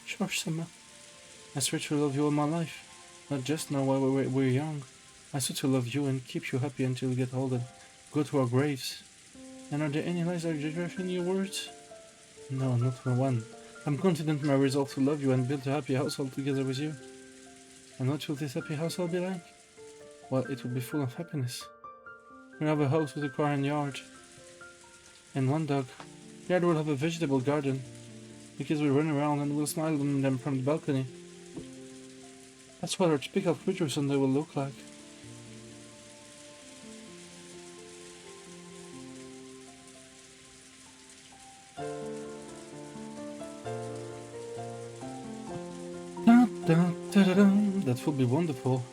Sure, Sama. I swear to love you all my life. Not just now while we're young. I swear to love you and keep you happy until we get old and go to our graves. And are there any lies or exaggeration in your words? No, not for one. I'm confident in my resolve to love you and build a happy household together with you. And what will this happy household be like? Well, it will be full of happiness. We'll have a house with a car and yard. And 1 dog. The yard will have a vegetable garden. The kids will run around and we'll smile on them from the balcony. That's what our typical future Sunday will look like. That would be wonderful.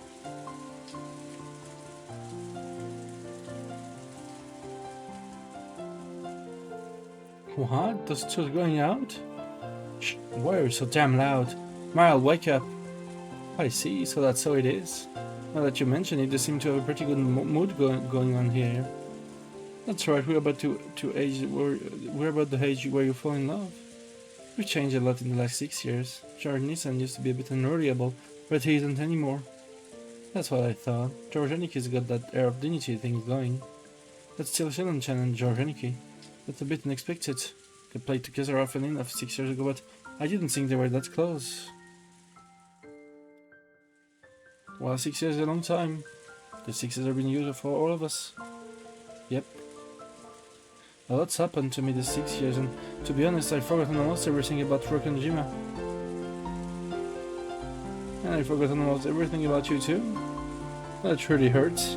What? The store's going out? Shh, why are you so damn loud? Marl, wake up. I see, so that's how it is. Now that you mention it, they seem to have a pretty good mood going on here. That's right, we're about the age where you fall in love. We've changed a lot in the last 6 years. George Nissen used to be a bit unreliable, but he isn't anymore. That's what I thought. George Anike's got that air of dignity thing going. But still Shannon and George Anike. That's a bit unexpected. They played together off and enough 6 years ago, but I didn't think they were that close. Well, 6 years is a long time. The 6 years have been used for all of us. Yep. A lot's happened to me these 6 years, and to be honest, I've forgotten almost everything about Rokonjima. And I've forgotten almost everything about you too. That really hurts.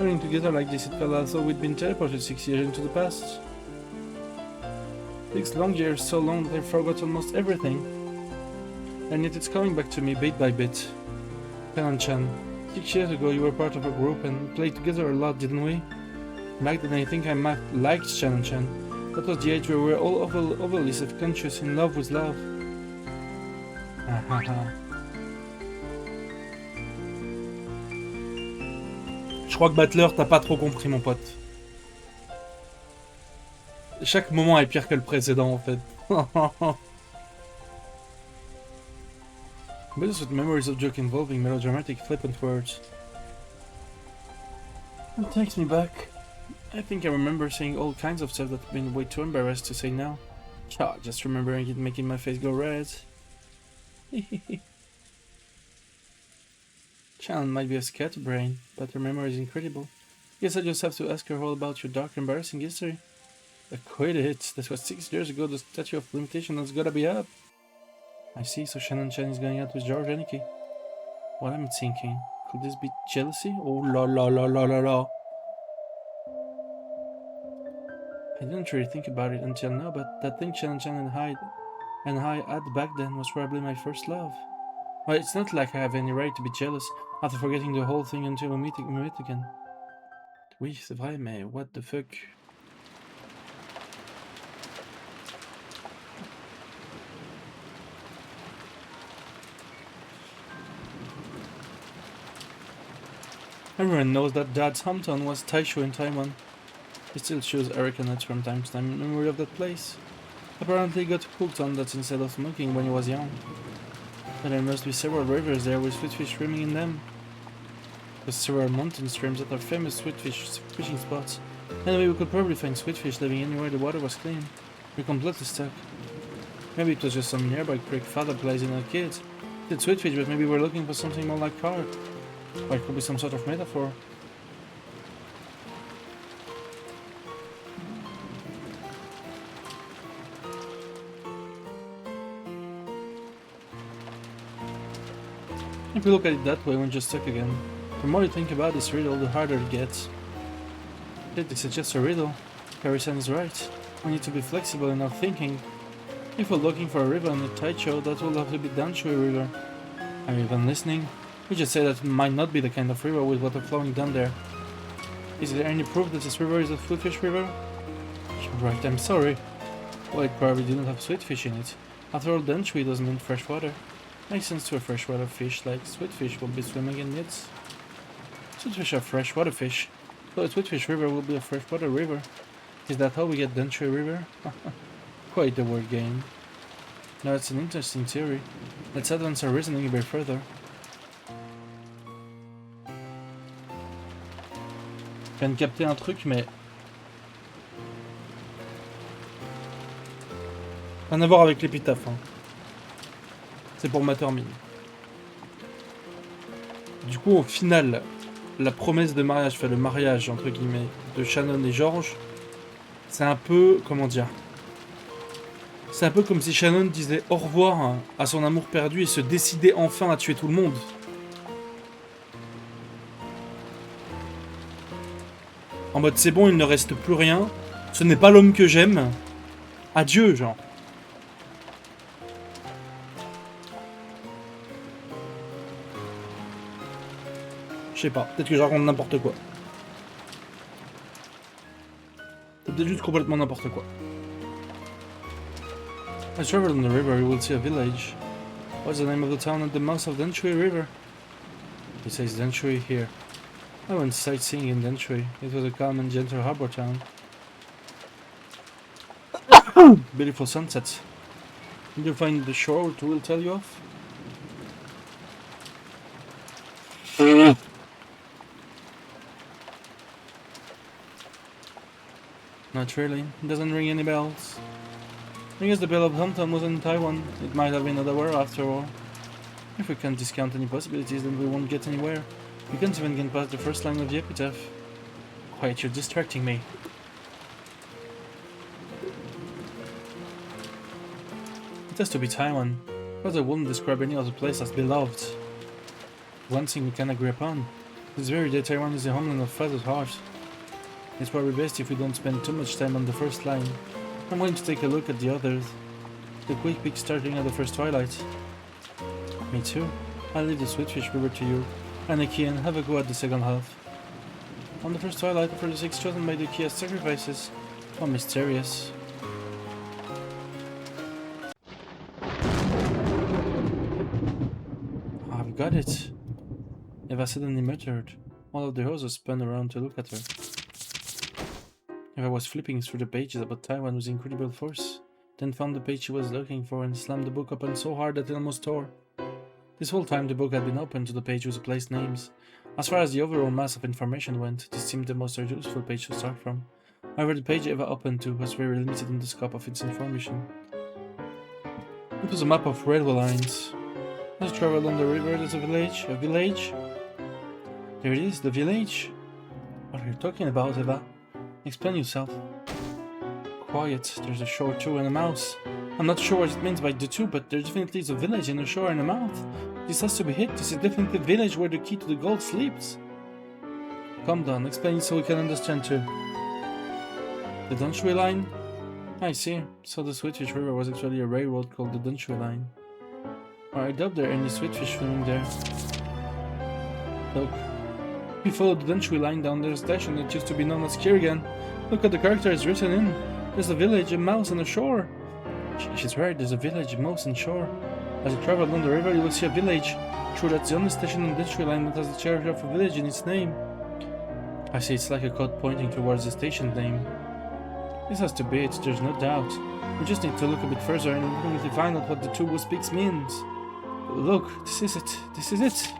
Running together like this, it felt as though we'd been teleported 6 years into the past. 6 long years, so long that I forgot almost everything. And yet it's coming back to me bit by bit. Kanan-chan, 6 years ago you were part of a group and played together a lot, didn't we? Back then I think I liked Shannon-chan. That was the age where we were all overly self-conscious, in love with love. Ah ah ah. Je crois que Battler, t'as pas trop compris, mon pote. Chaque moment est pire que le précédent, en fait. Business with memories of joke involving melodramatic flippant words. It takes me back. I think I remember saying all kinds of stuff that I've been way too embarrassed to say now. Just remembering it making my face go red. Shannon might be a scatterbrain, but her memory is incredible. Guess I just have to ask her all about your dark, embarrassing history. Quit it. That was 6 years ago. The statute of limitation has gotta be up. I see, so Shannon-chan is going out with George Aniki. What am I thinking? Could this be jealousy? Oh la la la la la la. I didn't really think about it until now, but that thing Shannon-chan and I had back then was probably my first love. Well, it's not like I have any right to be jealous after forgetting the whole thing until we meet again. Oui, c'est vrai, mais what the fuck? Everyone knows that Dad's hometown was Taisho in Taiwan. He still shows Erica nuts from time to time in memory of that place. Apparently he got hooked on that instead of smoking when he was young. But there must be several rivers there with sweetfish swimming in them. There's several mountain streams that are famous sweetfish fishing spots. Anyway, we could probably find sweetfish living anywhere the water was clean. We're completely stuck. Maybe it was just some nearby creek father plays in our kids. It's sweetfish, but maybe we're looking for something more like carp. Or it could be some sort of metaphor. If you look at it that way, we're just stuck again. The more you think about this riddle, the harder it gets. This is just a riddle. Harrison is right. We need to be flexible in our thinking. If we're looking for a river in the Taicho, that will have to be Danshui River. Are you even listening? We just say that it might not be the kind of river with water flowing down there. Is there any proof that this river is a sweetfish river? You're right, I'm sorry. Well, it probably didn't have sweetfish in it. After all, Danshui doesn't mean fresh water. Makes sense to a freshwater fish, like sweetfish will be swimming in it. Sweetfish are freshwater fish, so a sweetfish river will be a freshwater river. Is that how we get Danshui River? Quite the word game. Now it's an interesting theory. Let's advance our reasoning a bit further. Je viens de capter un truc, mais... rien à voir avec l'épitaphe, hein. C'est pour ma termine. Du coup, au final, la promesse de mariage, enfin le mariage, entre guillemets, de Shannon et George, c'est un peu... comment dire? C'est un peu comme si Shannon disait au revoir à son amour perdu et se décidait enfin à tuer tout le monde. En mode c'est bon, il ne reste plus rien, ce n'est pas l'homme que j'aime, adieu, genre. Je sais pas, peut-être que je raconte n'importe quoi. C'est peut-être juste complètement n'importe quoi. As you travel on the river, you will see a village. What's the name of the town at the mouth of Danshui River? It says Danshui here. I went sightseeing in Danshui. It was a calm and gentle harbor town. Beautiful sunsets. Did you find the shore which will tell you off? Not really. It doesn't ring any bells. I guess the bell of hometown wasn't in Taiwan. It might have been otherwhere after all. If we can't discount any possibilities, then we won't get anywhere. We can't even get past the first line of the epitaph. Quiet, you're distracting me. It has to be Taiwan. Because I wouldn't describe any other place as beloved. One thing we can agree upon. This very day Taiwan is the homeland of Father's heart. It's probably best if we don't spend too much time on the first line. I'm going to take a look at the others. The quick peek starting at the first twilight. Me too. I'll leave the Sweetfish River to you. Aniki, and have a go at the second half. On the first twilight, for the 6 chosen by the key as sacrifices. How mysterious. I've got it. Eva suddenly muttered. All of the horses spun around to look at her. Eva was flipping through the pages about Taiwan with incredible force, then found the page she was looking for and slammed the book open so hard that it almost tore. This whole time the book had been open to the page with the place names. As far as the overall mass of information went, this seemed the most useful page to start from. However, the page Eva opened to was very limited in the scope of its information. It was a map of railway lines. As you traveled on the river, there's a village. A village? There it is, the village. What are you talking about, Eva? Explain yourself. Quiet, there's a shore too and a mouse. I'm not sure what it means by the two, but there definitely is a village and a shore and a mouth. This has to be it. This is definitely the village where the key to the gold sleeps. Calm down, explain so we can understand too. The Dunshui line? I see. So the Sweetfish River was actually a railroad called the Dunshui line. I doubt there are any sweetfish swimming there. Look. We followed the Dunshui line down their station that used to be known as Kirigan. Look at the characters written in. There's a village, a mouse, and a shore. She's right, there's a village, a mouse, and shore. As you travel along the river, you will see a village. True, that's the only station on the Dunshui line that has the character of a village in its name. I see, it's like a code pointing towards the station name. This has to be it, there's no doubt. We just need to look a bit further and ultimately find out what the two who speaks means. Look, this is it. This is it.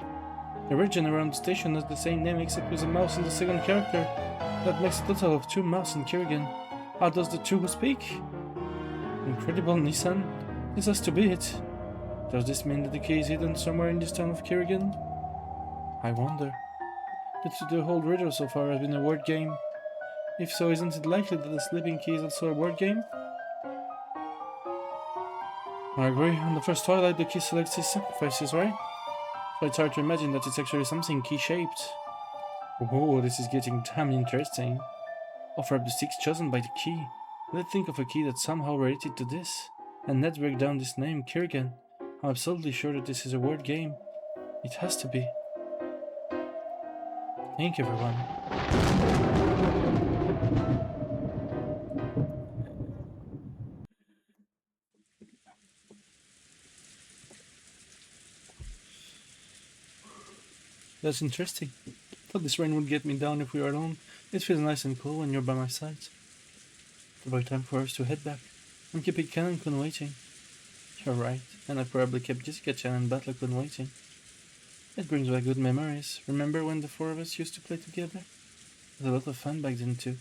The region around the station has the same name except with a mouse in the second character. That makes a total of 2 mouse in Kirigan. How does the two who speak? Incredible, Nissan. This has to be it. Does this mean that the key is hidden somewhere in this town of Kirigan? I wonder. The whole riddle so far has been a word game. If so, isn't it likely that the sleeping key is also a word game? I agree. On the first twilight, the key selects his sacrifices, right? So it's hard to imagine that it's actually something key-shaped. Oh, this is getting damn interesting. Offer up the 6 chosen by the key. Let's think of a key that's somehow related to this. And let's break down this name, Kirigan. I'm absolutely sure that this is a word game. It has to be. Think, everyone. That's interesting. Thought this rain would get me down if we were alone. It feels nice and cool when you're by my side. It's about time for us to head back. I'm keeping Canon-kun waiting. You're right, and I probably kept Jessica-chan and Battle-kun waiting. It brings back good memories. Remember when the 4 of us used to play together? It was a lot of fun back then too.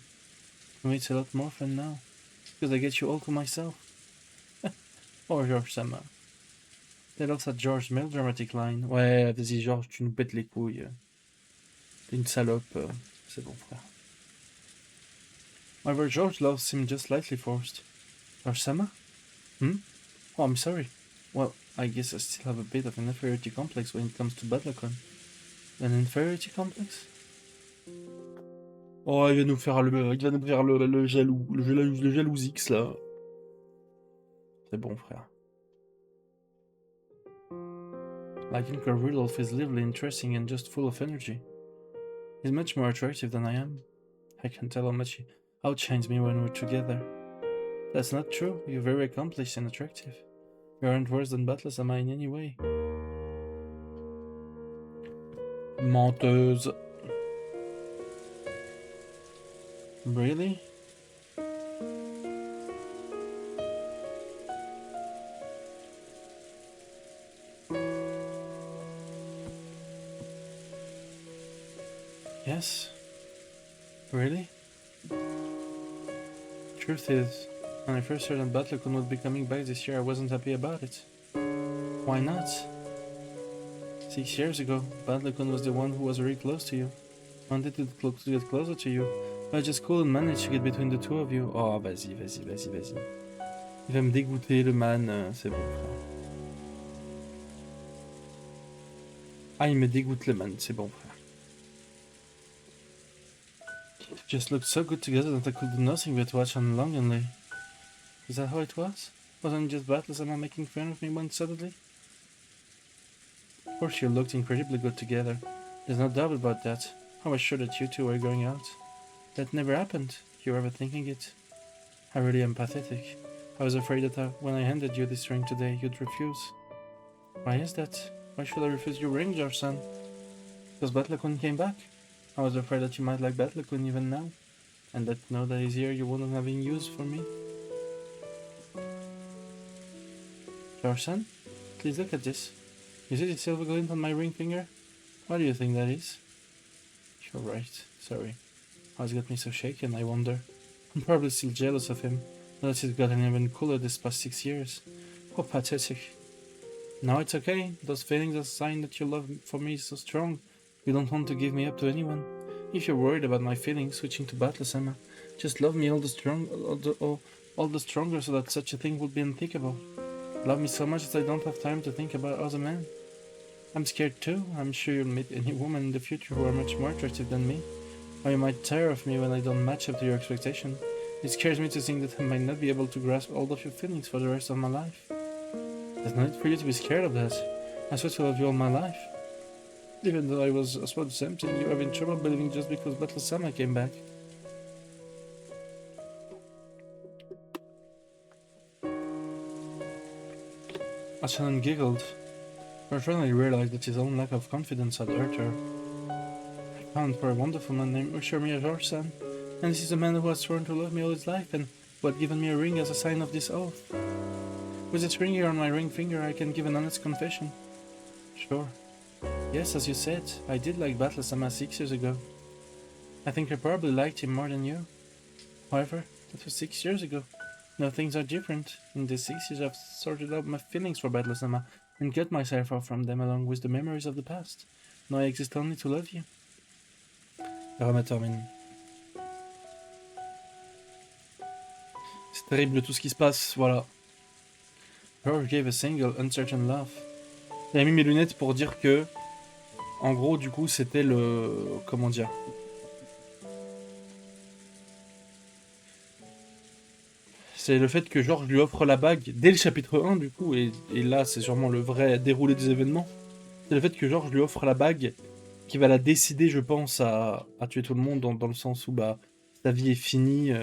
For me it's a lot more fun now. Because I get you all to myself. Or George Sama. They loves that George melodramatic line. Ouais, vas-y George, tu nous pètes les couilles. T'es une salope. C'est bon frère. However, George loves seemed just slightly forced. George Sama? Hmm? Oh, I'm sorry. Well, I guess I still have a bit of an inferiority complex when it comes to Battle-kun. An inferiority complex? Oh, il va nous faire le jaloux, le jalousix là. C'est bon, frère. I think Rudolph is lively, interesting, and just full of energy. He's much more attractive than I am. I can tell how much he outshines me when we're together. That's not true. You're very accomplished and attractive. You aren't worse than Battle-sama in any way. Menteuse. Really? Yes. Really? Truth is, when I first heard that Battle-kun would be coming back this year, I wasn't happy about it. Why not? 6 years ago, Battle-kun was the one who was very close to you. Wanted to get closer to you. I just couldn't manage to get between the two of you. Oh, vas-y. Il va me dégoûter, le man. C'est bon, frère. Ah, il me dégoûte, le man. C'est bon, frère. It just looked so good together that I could do nothing but watch on longingly. Is that how it was? Wasn't just Battle-sama making fun of me once suddenly? Of course, you looked incredibly good together. There's no doubt about that. I was sure that you two were going out. That never happened. You were overthinking it. I really am pathetic. I was afraid that when I handed you this ring today, you'd refuse. Why is that? Why should I refuse your ring, George-san? Because Battlecoon came back. I was afraid that you might like Battlecoon even now. And that now that he's here, you wouldn't have any use for me. George-san, please look at this. You see the silver glint on my ring finger? What do you think that is? You're right. Sorry. What's got me so shaken, I wonder. I'm probably still jealous of him. Now that he's gotten even cooler this past 6 years. How pathetic. No, it's okay. Those feelings are a sign that your love for me is so strong. You don't want to give me up to anyone. If you're worried about my feelings switching to Battle-sama, just love me all the stronger so that such a thing would be unthinkable. Love me so much that I don't have time to think about other men. I'm scared too. I'm sure you'll meet any woman in the future who are much more attractive than me. Or you might tire of me when I don't match up to your expectation. It scares me to think that I might not be able to grasp all of your feelings for the rest of my life. There's no need for you to be scared of that. I swear to love you all my life. Even though I was as well tempting, you have been trouble believing just because Battle-sama came back. Ashanan giggled. Her finally realized that his own lack of confidence had hurt her. I found for a wonderful man named Ushiromiya George-san, and this is a man who has sworn to love me all his life and who had given me a ring as a sign of this oath. With this ring here on my ring finger, I can give an honest confession. Sure. Yes, as you said, I did like Battle-sama 6 years ago. I think I probably liked him more than you. However, that was 6 years ago. Now things are different. In these 6 years I've sorted out my feelings for Battle-sama and cut myself off from them along with the memories of the past. Now I exist only to love you. Rama termine. C'est terrible tout ce qui se passe, voilà. George gave a single, uncertain laugh. J'avais mis mes lunettes pour dire que, en gros, du coup, c'était le... Comment dire? C'est le fait que George lui offre la bague dès le chapitre 1, du coup, et là, c'est sûrement le vrai déroulé des événements. C'est le fait que George lui offre la bague qui va la décider, je pense, à tuer tout le monde, dans le sens où, bah, sa vie est finie...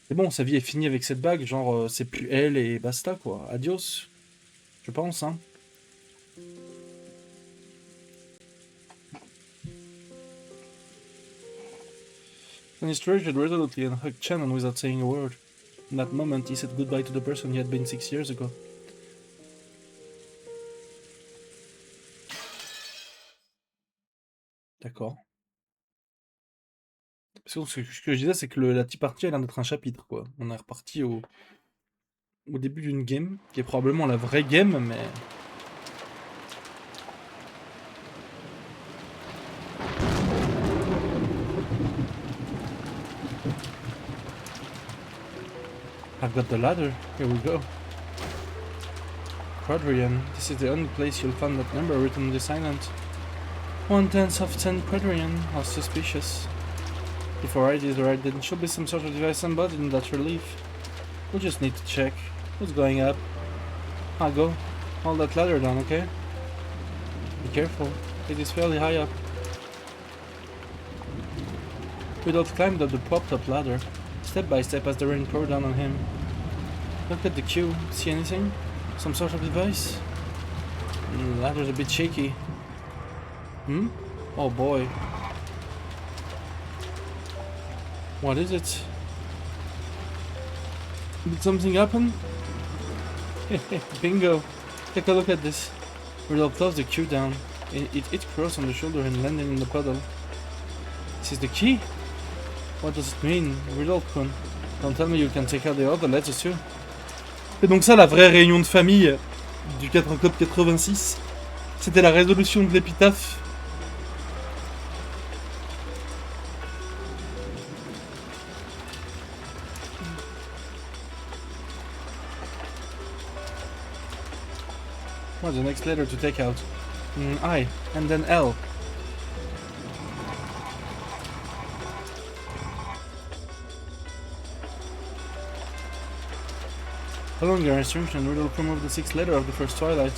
Et bon, sa vie est finie avec cette bague, genre, c'est plus elle et basta, quoi. Adios. Je pense, hein. Then he stretched resolutely and hugged Shannon without saying a word. In that moment, he said goodbye to the person he had been 6 years ago. D'accord. Parce que ce que je disais, c'est que la petite partie a l'air d'être un chapitre, quoi. On est reparti au début d'une game, qui est probablement la vraie game, mais... I've got the ladder. Here we go. Quadrian. This is the only place you'll find that number written on this island. 1/10 of 10 Quadrian. How suspicious. If our ID is right, then should be some sort of device embodied in that relief. We'll just need to check. What's going up? I'll go. Hold that ladder down, okay? Be careful. It is fairly high up. Rudolph climbed up the propped-up ladder, step by step as the rain poured down on him. Look at the queue. See anything? Some sort of device? The ladder's a bit shaky. Hmm? Oh boy. What is it? Did something happen? Bingo! Take a look at this. Rudolph closed the queue down. It hit Cross on the shoulder and landed in the puddle. This is the key? What does it mean? Rudolph-kun, don't tell me you can take out the other letters too. C'est donc ça la vraie réunion de famille du 4 octobre 86. C'était la résolution de l'épitaphe. What's the next letter to take out? I, and then L. Following their instruction, Rudolph removed the 6th letter of the first twilight.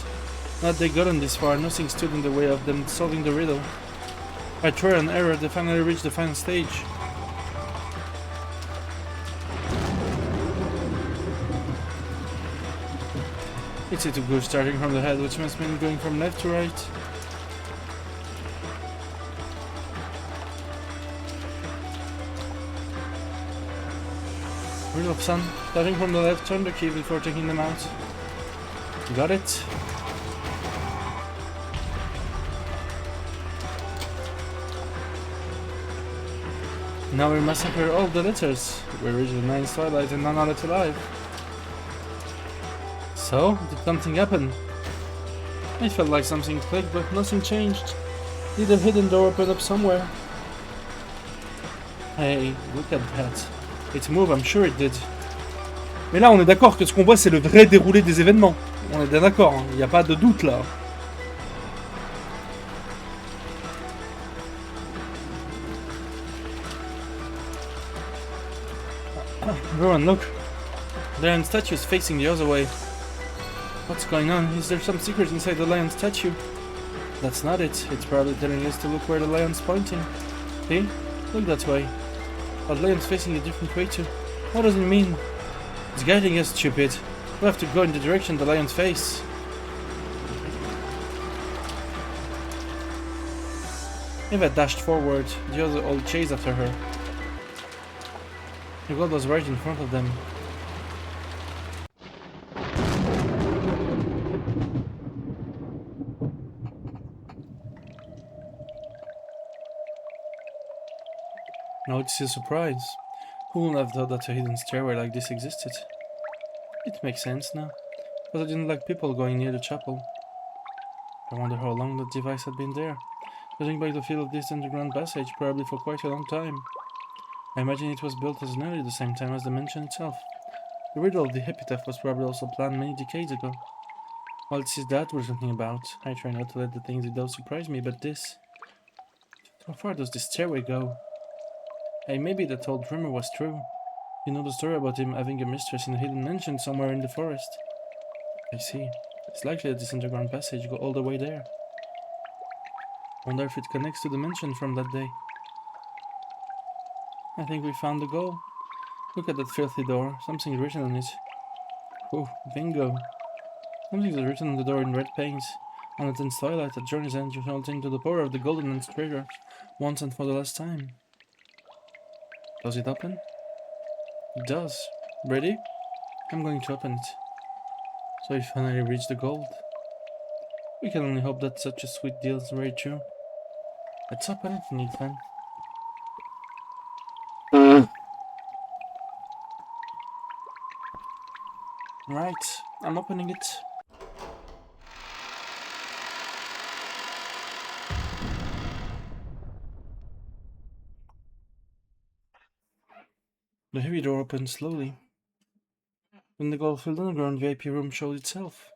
Now that they gotten this far, nothing stood in the way of them solving the riddle. By trial and error, they finally reached the final stage. It's easy to go starting from the head, which must mean going from left to right. Rule of thumb, starting from the left, turn the key before taking them out. Got it? Now we massacre all the letters. We reach the ninth twilight and none are left alive. So, did something happen? It felt like something clicked, but nothing changed. Did a hidden door open up somewhere? Hey, look at that. It moved, I'm sure it did. Mais là, on est d'accord que ce qu'on voit, c'est le vrai déroulé des événements. On est bien d'accord, il n'y a pas de doute là. Everyone, look. The lion statue is facing the other way. What's going on? Is there some secret inside the lion statue? That's not it. It's probably telling us to look where the lion's pointing. See? Look that way. But the lion's facing a different way too. What does it mean? It's guiding us, stupid. We have to go in the direction the lion's face. Eva dashed forward. The other all chased after her. The god was right in front of them. Now it's a surprise. Who would have thought that a hidden stairway like this existed? It makes sense now, but I didn't like people going near the chapel. I wonder how long that device had been there. Judging by the feel of this underground passage, probably for quite a long time. I imagine it was built as nearly the same time as the mansion itself. The riddle of the epitaph was probably also planned many decades ago. Well, this is that we're talking about. I try not to let the things it does surprise me, but this... How far does this stairway go? Hey, maybe that old rumor was true. You know the story about him having a mistress in a hidden mansion somewhere in the forest? I see. It's likely that this underground passage goes all the way there. Wonder if it connects to the mansion from that day. I think we found the goal. Look at that filthy door. Something's written on it. Oh, bingo. Something is written on the door in red paint. On the 10th twilight, at journey's end, you shall attain to the power of the golden and treasure once and for the last time. Does it open? It does. Ready? I'm going to open it. So we finally reached the gold. We can only hope that such a sweet deal is very true. Let's open it, Nathan. Right, I'm opening it. The heavy door opened slowly. Then the gold-filled underground VIP room showed itself.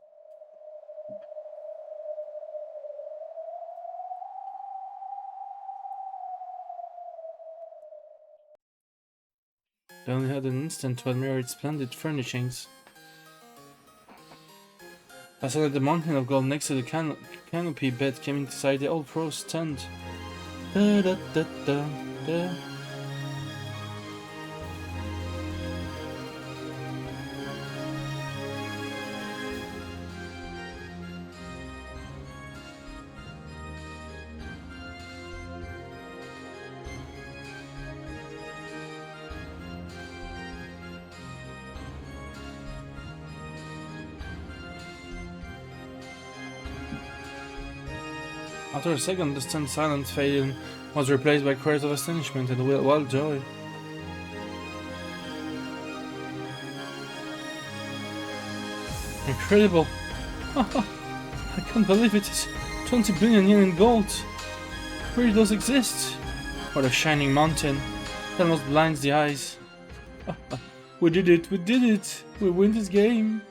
They only had an instant to admire its splendid furnishings. Suddenly the mountain of gold next to the canopy bed came inside the old crow's stand. Da da da da da. After a second, the stunned silence faded and was replaced by cries of astonishment and wild joy. Incredible! I can't believe it is 20 billion yen in gold! Where does it exist? What a shining mountain! That almost blinds the eyes. We did it! We did it! We win this game!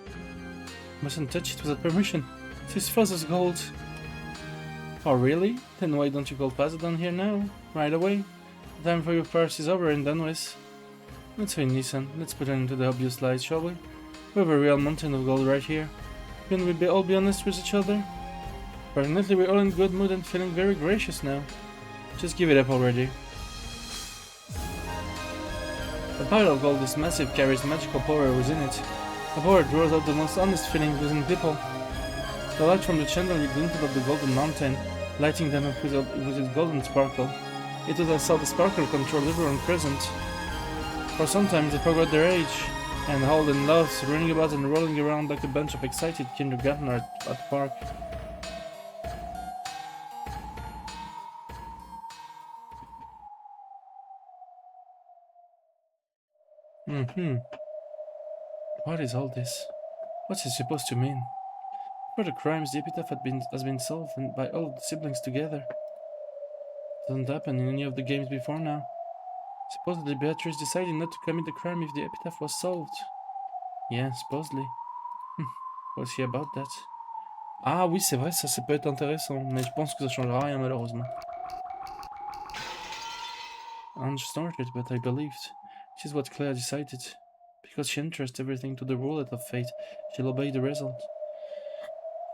Mustn't touch it without permission. It is Father's gold. Oh really? Then why don't you call Plaza down here now? Right away? The time for your purse is over and done with. Let's win, Nissan. Let's put an into the obvious light, shall we? We have a real mountain of gold right here. Can we all be honest with each other? Fortunately, we're all in good mood and feeling very gracious now. Just give it up already. The pile of gold is massive, carries magical power within it. The power draws out the most honest feelings within people. The light from the chandelier glinted up the golden mountain, lighting them up with its golden sparkle. It was as saw the sparkle control everyone present. For sometimes they forgot their age, and howled in laughs, running about and rolling around like a bunch of excited kindergartners at the park. What is all this? What's it supposed to mean? For the crimes, the epitaph has been solved by all of the siblings together. It doesn't happen in any of the games before now. Supposedly Beatrice decided not to commit the crime if the epitaph was solved. Yeah, supposedly. We'll see about that. Ah oui, c'est vrai, ça peut être intéressant, mais je pense que ça changera rien malheureusement. I started, but I believed. This is what Claire decided. Because she entrusts everything to the roulette of fate, she'll obey the result.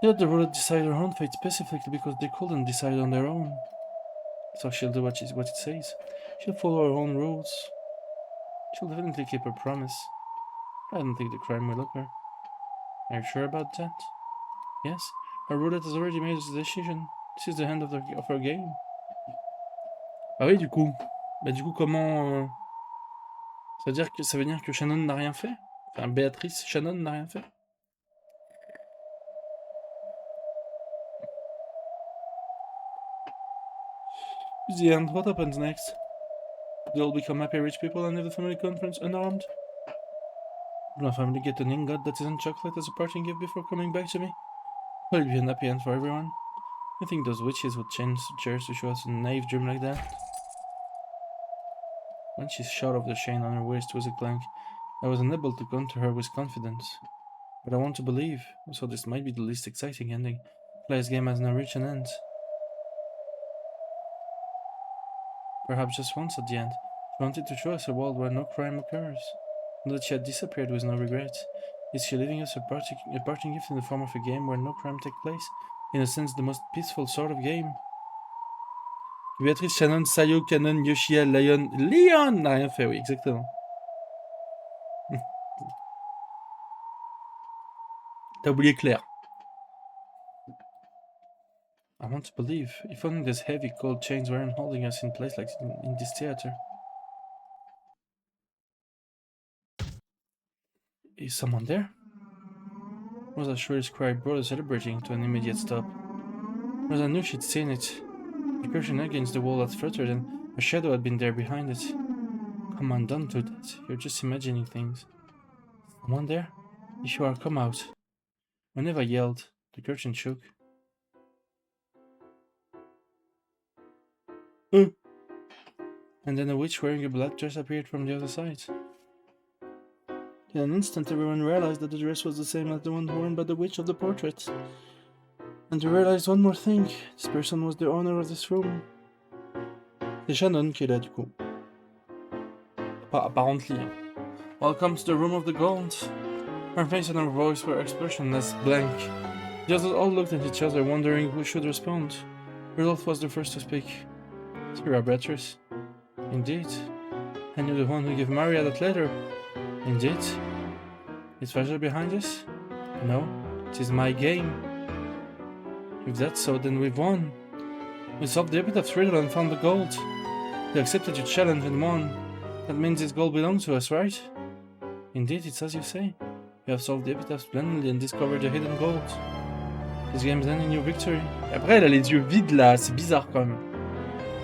She let the roulette decide her own fate specifically because they couldn't decide on their own. So she'll do what it says. She'll follow her own rules. She'll definitely keep her promise. I don't think the crime will occur. Are you sure about that? Yes, her roulette has already made its decision. This is the end of her game. Ah oui, du coup. Bah du coup, comment... Ça veut dire que Shannon n'a rien fait? Enfin, Béatrice Shannon n'a rien fait? The end. What happens next? They all become happy rich people and have the family conference unarmed? Will my family get an ingot that isn't chocolate as a parting gift before coming back to me? Will it be an happy end for everyone? I think those witches would change chairs to show us a naive dream like that. When she shot off the chain on her waist with a clank, I was unable to come to her with confidence. But I want to believe, so this might be the least exciting ending. Claire's game has now reached an end. Perhaps just once at the end, she wanted to show us a world where no crime occurs, and that she had disappeared with no regret. Is she leaving us a parting gift in the form of a game where no crime takes place? In a sense, the most peaceful sort of game. Béatrice, Shannon, Sayo, Canon, Yoshia, Leon n'a rien fait, oui, exactement. T'as oublié Claire. I want to believe. If only these heavy, cold chains weren't holding us in place like in this theater. Is someone there? Rosa's shrill cry brought us celebrating to an immediate stop. Rosa knew she'd seen it. The curtain against the wall had fluttered and a shadow had been there behind it. Come on, don't do that. You're just imagining things. Someone there? If you are, come out. When Eva yelled, the curtain shook. And then a witch wearing a black dress appeared from the other side. In an instant, everyone realized that the dress was the same as the one worn by the witch of the portrait. And they realized one more thing. This person was the owner of this room. C'est Shannon qui est là, du coup. Apparently. Welcome to the room of the gold. Her face and her voice were expressionless, blank. The others all looked at each other, wondering who should respond. Rudolph was the first to speak. You're Beatrice. Indeed. And you're the one who gave Maria that letter. Indeed. Is treasure behind us? No, it is my game. If that's so, then we've won. We solved the epitaph's riddle and found the gold. You accepted your challenge and won. That means this gold belongs to us, right? Indeed, it's as you say. You have solved the epitaph splendidly and discovered the hidden gold. This game's ending your victory. Et après, elle a les yeux vides là, c'est bizarre quand même.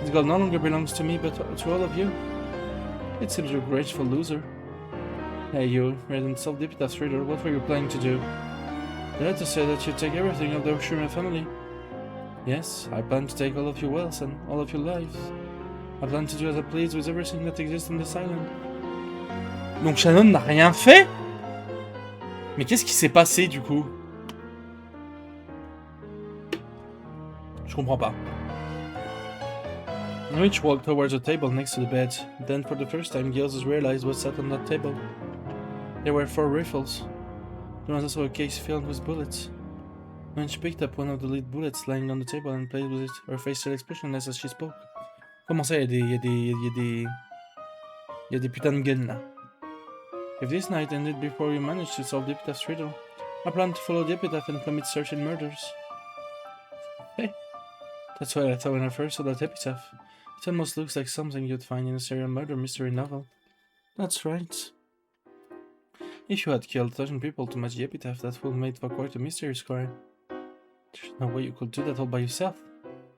This gold no longer belongs to me, but to all of you. It seems you're a grateful loser. Hey you didn't solve the epitaph's riddle, what were you planning to do? The letter said that you'd take everything of the Oshima family. Yes, I plan to take all of your wealth and all of your lives. I plan to do as I please with everything that exists on this island. Donc Shannon n'a rien fait? Mais qu'est-ce qui s'est passé du coup? Je comprends pas. The witch walked towards a table next to the bed. Then for the first time Gilles realized what sat on that table. There were 4 rifles. There was also a case filled with bullets. When she picked up one of the lead bullets lying on the table and played with it, her face still expressionless as she spoke. Comment ça, il y a des putains de guns là. If this night ended before you managed to solve the Epitaph's riddle, I plan to follow the Epitaph and commit certain murders. Hey, that's what I thought when I first saw that epitaph. It almost looks like something you'd find in a serial murder mystery novel. That's right. If you had killed certain people to match the epitaph, that would make for quite a mysterious crime. There's no way you could do that all by yourself.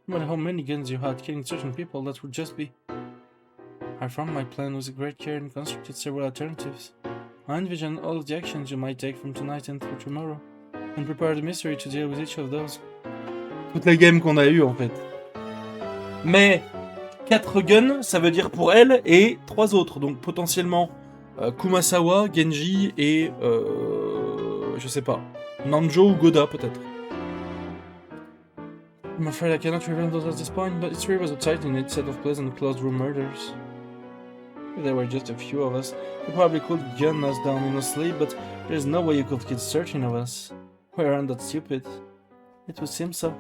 No matter how many guns you had killing certain people, that would just be... I formed my plan with great care and constructed several alternatives. I envisioned all of the actions you might take from tonight and through tomorrow, and prepared a mystery to deal with each of those. Toute la game qu'on a eue en fait. Mais 4 guns, ça veut dire pour elle et 3 autres, donc potentiellement Kumasawa, Genji et je sais pas, Nanjo ou Goda peut-être. I'm afraid I cannot reveal those at this point, but it's really was a tight-knit set of pleasant closed-room murders. If there were just a few of us, you probably could gun us down in our sleep, but there's no way you could kill 13 of us. We aren't that stupid. It would seem so.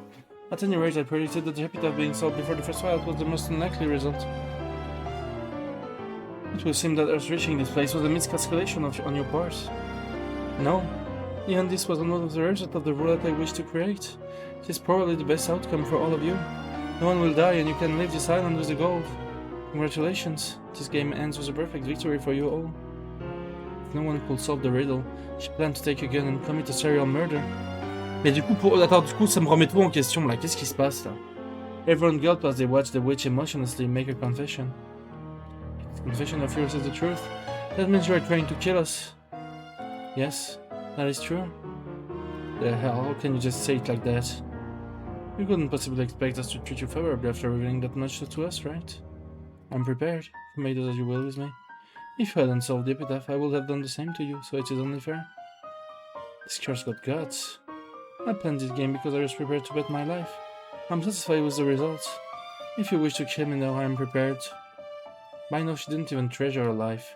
At any rate, I predicted that the epitaph being solved before the first fight was the most unlikely result. It would seem that us reaching this place was a miscalculation on your part. No. Even this was another of the result of the rule that I wish to create. It is probably the best outcome for all of you. No one will die and you can leave this island with the gold. Congratulations. This game ends with a perfect victory for you all. If no one could solve the riddle, she planned to take a gun and commit a serial murder. Mais du coup, attends, du coup, ça me remet tout en question là. Qu'est-ce qui se passe là? Everyone gulped as they watched the witch emotionlessly make a confession. If the confession of yours is the truth, that means you are trying to kill us. Yes, that is true. The hell, how can you just say it like that? You couldn't possibly expect us to treat you favorably after revealing that much to us, right? I'm prepared. Made it as you will with me. If you hadn't solved the epitaph, I would have done the same to you, so it is only fair. This curse got guts. I planned this game because I was prepared to bet my life. I'm satisfied with the results. If you wish to kill me now, I am prepared. By now she didn't even treasure her life.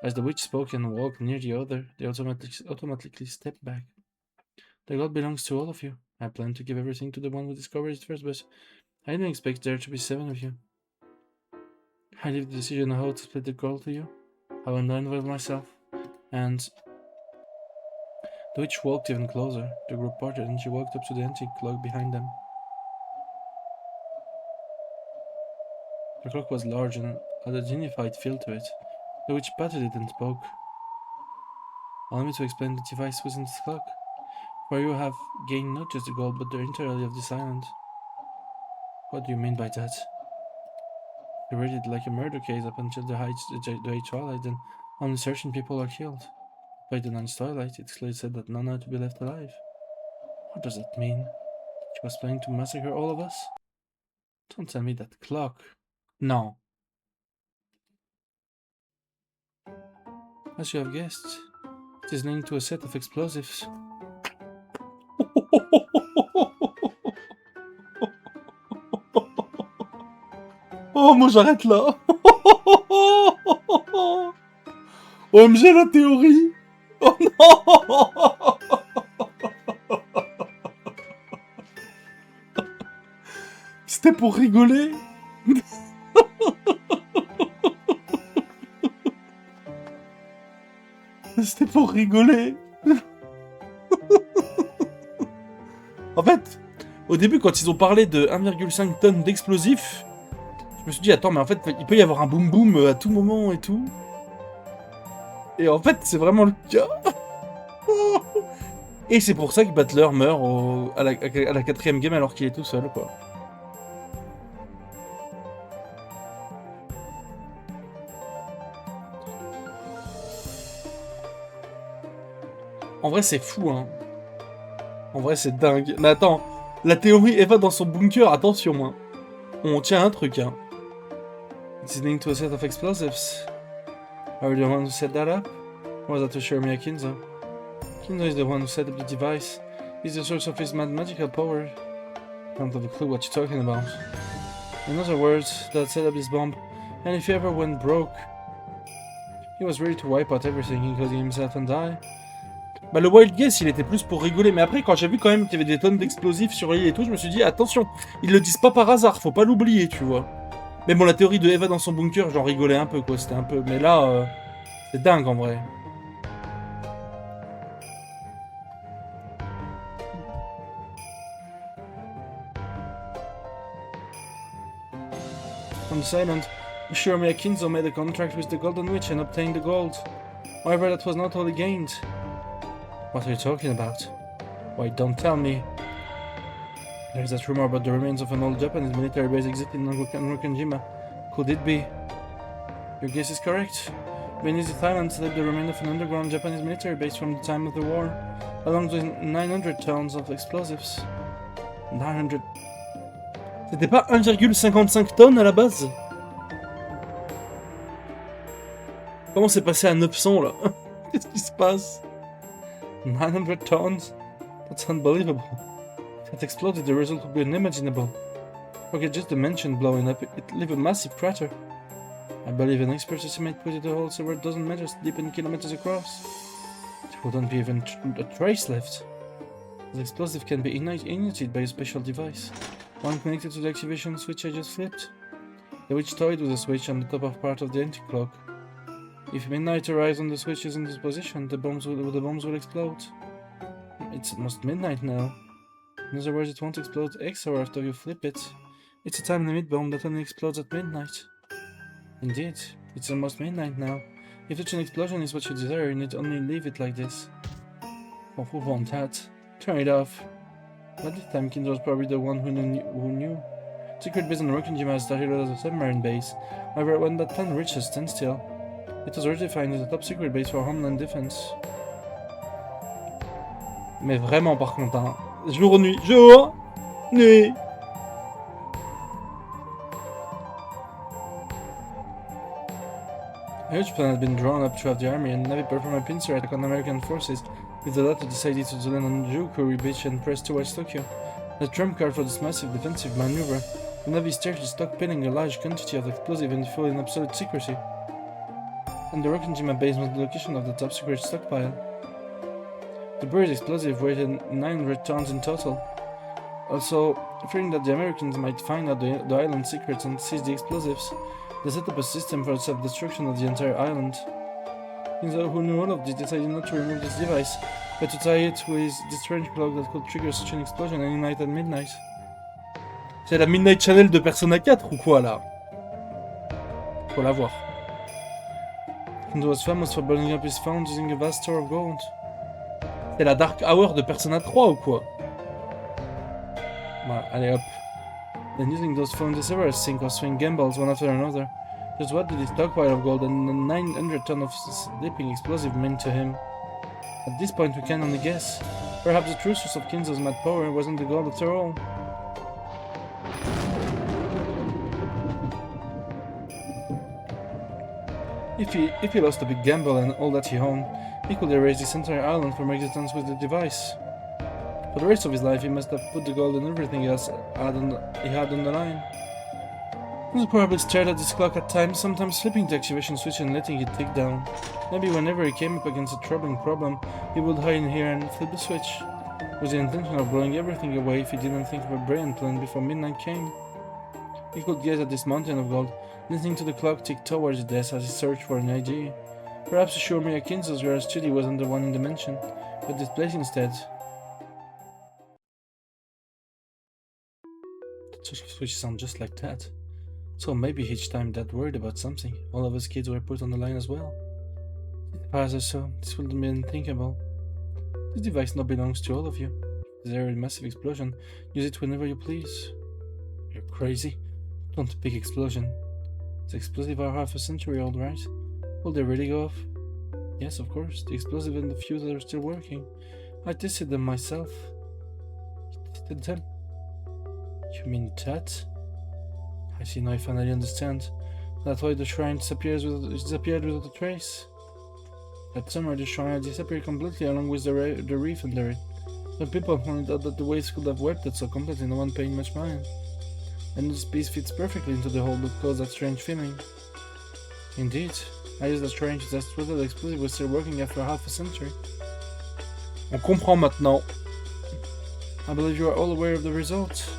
As the witch spoke and walked near the other, they automatically stepped back. The gold belongs to all of you. I planned to give everything to the one who discovered it first, but I didn't expect there to be 7 of you. I leave the decision on how to split the gold to you. I went down with myself, and the witch walked even closer. The group parted, and she walked up to the antique clock behind them. The clock was large and had a dignified feel to it. The witch patted it and spoke. Allow me to explain the device within this clock. For you have gained not just the gold, but the entirety of this island. What do you mean by that? You read it like a murder case up until the high twilight, then only certain people are killed. By the ninth twilight, it clearly said that none are to be left alive. What does that mean? She was planning to massacre all of us? Don't tell me that clock. No. As you have guessed, it is linked to a set of explosives. Oh, moi j'arrête là. OMG la théorie. Oh non. C'était pour rigoler. C'était pour rigoler. En fait, au début quand ils ont parlé de 1,5 tonnes d'explosifs, je me suis dit, attends, mais en fait, il peut y avoir un boum boum à tout moment et tout. Et en fait, c'est vraiment le cas. Et c'est pour ça que Battler meurt à la 4ème game alors qu'il est tout seul, quoi. En vrai, c'est fou, hein. En vrai, c'est dingue. Mais attends, la théorie Eva dans son bunker, attention, hein. On tient un truc, hein. It's linked to a set of explosives. Are you the one who set that up? Or was that to Shirmiya Kinzo? Kinzo is the one who set up the device. He's the source of his magical power. I don't have a clue what you're talking about. In other words, that set up this bomb, and if he ever went broke, he was ready to wipe out everything, including himself and I. Bah le wild guess il était plus pour rigoler, mais après quand j'ai vu quand même qu'il y avait des tonnes d'explosifs sur l'île et tout, je me suis dit attention, ils le disent pas par hasard, faut pas l'oublier, tu vois. Mais bon, la théorie de Eva dans son bunker, j'en rigolais un peu, quoi. C'était un peu... Mais là, c'est dingue, en vrai. On this island, Shiromiya Kinzo made a contract with the Golden Witch and obtained the gold. However, that was not all he gained. What are you talking about? Why, don't tell me. There's that rumor about the remains of an old Japanese military base existing in Rokanjima. Could it be? Your guess is correct. Beneath this island slept the remains of an underground Japanese military base from the time of the war, along with 900 tons of explosives. 900... C'était pas 1,55 tonnes à la base? Comment c'est passé à 900 là? Qu'est-ce qui se passe? 900 tons? That's unbelievable. If it exploded, the result would be unimaginable. Okay, just the mention blowing up, it'd leave a massive crater. I believe an expert estimate put it a hole several dozen meters deep and kilometers across. There wouldn't be even a trace left. The explosive can be ignited by a special device. One connected to the activation switch I just flipped. The witch toyed with the switch on the top of part of the anti-clock. If midnight arrives and the switch is in this position, the bombs will explode. It's almost midnight now. In other words, it won't explode X hour after you flip it. It's a time limit bomb that only explodes at midnight. Indeed, it's almost midnight now. If such an explosion is what you desire, you need only leave it like this. Oh, who want that? Turn it off. At this time, Kinzo was probably the one who knew. Secret base on Rokanjima started as a submarine base. However, when that plan reached a standstill, it was redefined as a top secret base for Homeland Defense. Mais vraiment, par contre, hein. Jour, nuit, jour, nuit. A huge plan had been drawn up throughout the army, and the Navy performed a pincer attack on American forces, with the latter decided to land on Jukuri Beach and press towards Tokyo. The trump card for this massive defensive maneuver, the Navy started stockpiling a large quantity of explosive and fuel in absolute secrecy. And the Rokanjima base was the location of the top secret stockpile. The buried explosive weighed 900 tons in total. Also, fearing that the Americans might find out the island's secrets and seize the explosives, they set up a system for self-destruction of the entire island. Kinzo, who knew all of this, decided not to remove this device, but to tie it with the strange clock that could trigger such an explosion any night at midnight. C'est la Midnight Channel de Persona 4 ou quoi là? Faut la voir. Kinzo was famous for burning up his funds using a vast store of gold. C'est la Dark Hour de Persona 3 ou quoi? Voilà, allez hop. Then using those funds as several sink or swing gambles one after another. Just what did his stockpile of gold and the 900 tons of sleeping explosive mean to him? At this point we can only guess. Perhaps the true source of Kinzo's mad power wasn't the gold after all. If he lost a big gamble and all that he owned, he could erase this entire island from existence with the device. For the rest of his life, he must have put the gold and everything else he had on the line. He would probably stared at his clock at times, sometimes flipping the activation switch and letting it tick down. Maybe whenever he came up against a troubling problem, he would hide in here and flip the switch, with the intention of blowing everything away if he didn't think of a brilliant plan before midnight came. He could gaze at this mountain of gold, listening to the clock tick towards his desk as he searched for an idea. Perhaps Shiromiya Kinzo's rare study wasn't the one in the mansion, but this place instead. The switch sounds just like that. So maybe each time Dad worried about something, all of his kids were put on the line as well. As or so, this wouldn't be unthinkable. This device now belongs to all of you. If there is a massive explosion, use it whenever you please. You're crazy. Don't a big explosion. The explosives are half a century old, right? Will they really go off? Yes, of course. The explosive and the fuse are still working. I tested them myself. You tested them? You mean that? I see now, I finally understand. That's why the shrine disappeared without a trace. That summer, the shrine had disappeared completely along with the reef under it. Some people pointed out that the waves could have wiped it so completely, no one paying much mind. And this piece fits perfectly into the hole that caused that strange feeling. Indeed, I used that shrine to test whether the explosive was still working after half a century. On comprend maintenant. I believe you are all aware of the results.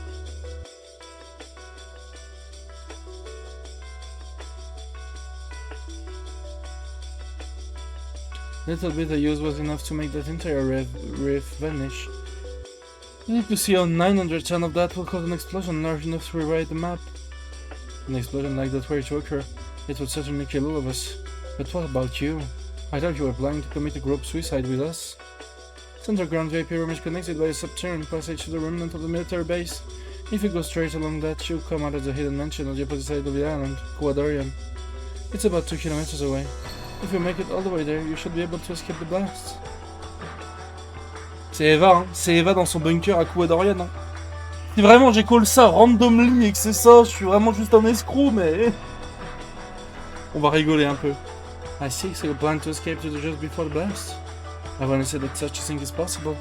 Little bit I used was enough to make that entire reef vanish. You need to see how 910 of that will cause an explosion large enough to rewrite the map. An explosion like that were to occur, it would certainly kill all of us. But what about you? I thought you were planning to commit a group suicide with us. The underground VIP room is connected by a subterranean passage to the remnant of the military base. If you go straight along that, you'll come out of the hidden mansion on the opposite side of the island, Quadorium. It's about 2 kilometers away. If you make it all the way there, you should be able to escape the blast. C'est Eva, hein. C'est Eva dans son bunker à Quadorian, hein. Si vraiment j'ai call ça randomly et que c'est ça, je suis vraiment juste un escroc, mais... On va rigoler un peu. I see, so you plan to escape to just before the blast? I've only said that such a thing is possible.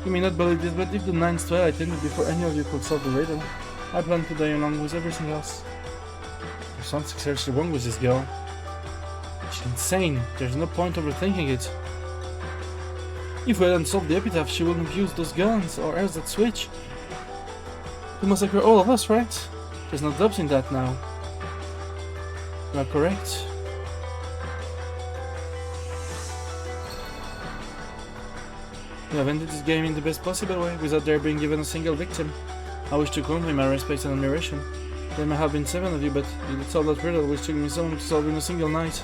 You may not believe this, but if the Ninth Twilight ended before any of you could solve the riddle, I plan to die along with everything else. There's something seriously wrong with this girl. She's insane. There's no point overthinking it. If we hadn't solved the epitaph, she wouldn't have used those guns, or else that switch. To massacre all of us, right? There's no doubt in that now. You are correct. You have ended this game in the best possible way, without there being given a single victim. I wish to convey my respect and admiration. There may have been 7 of you, but you did solve that riddle which took me so long to solve in a single night.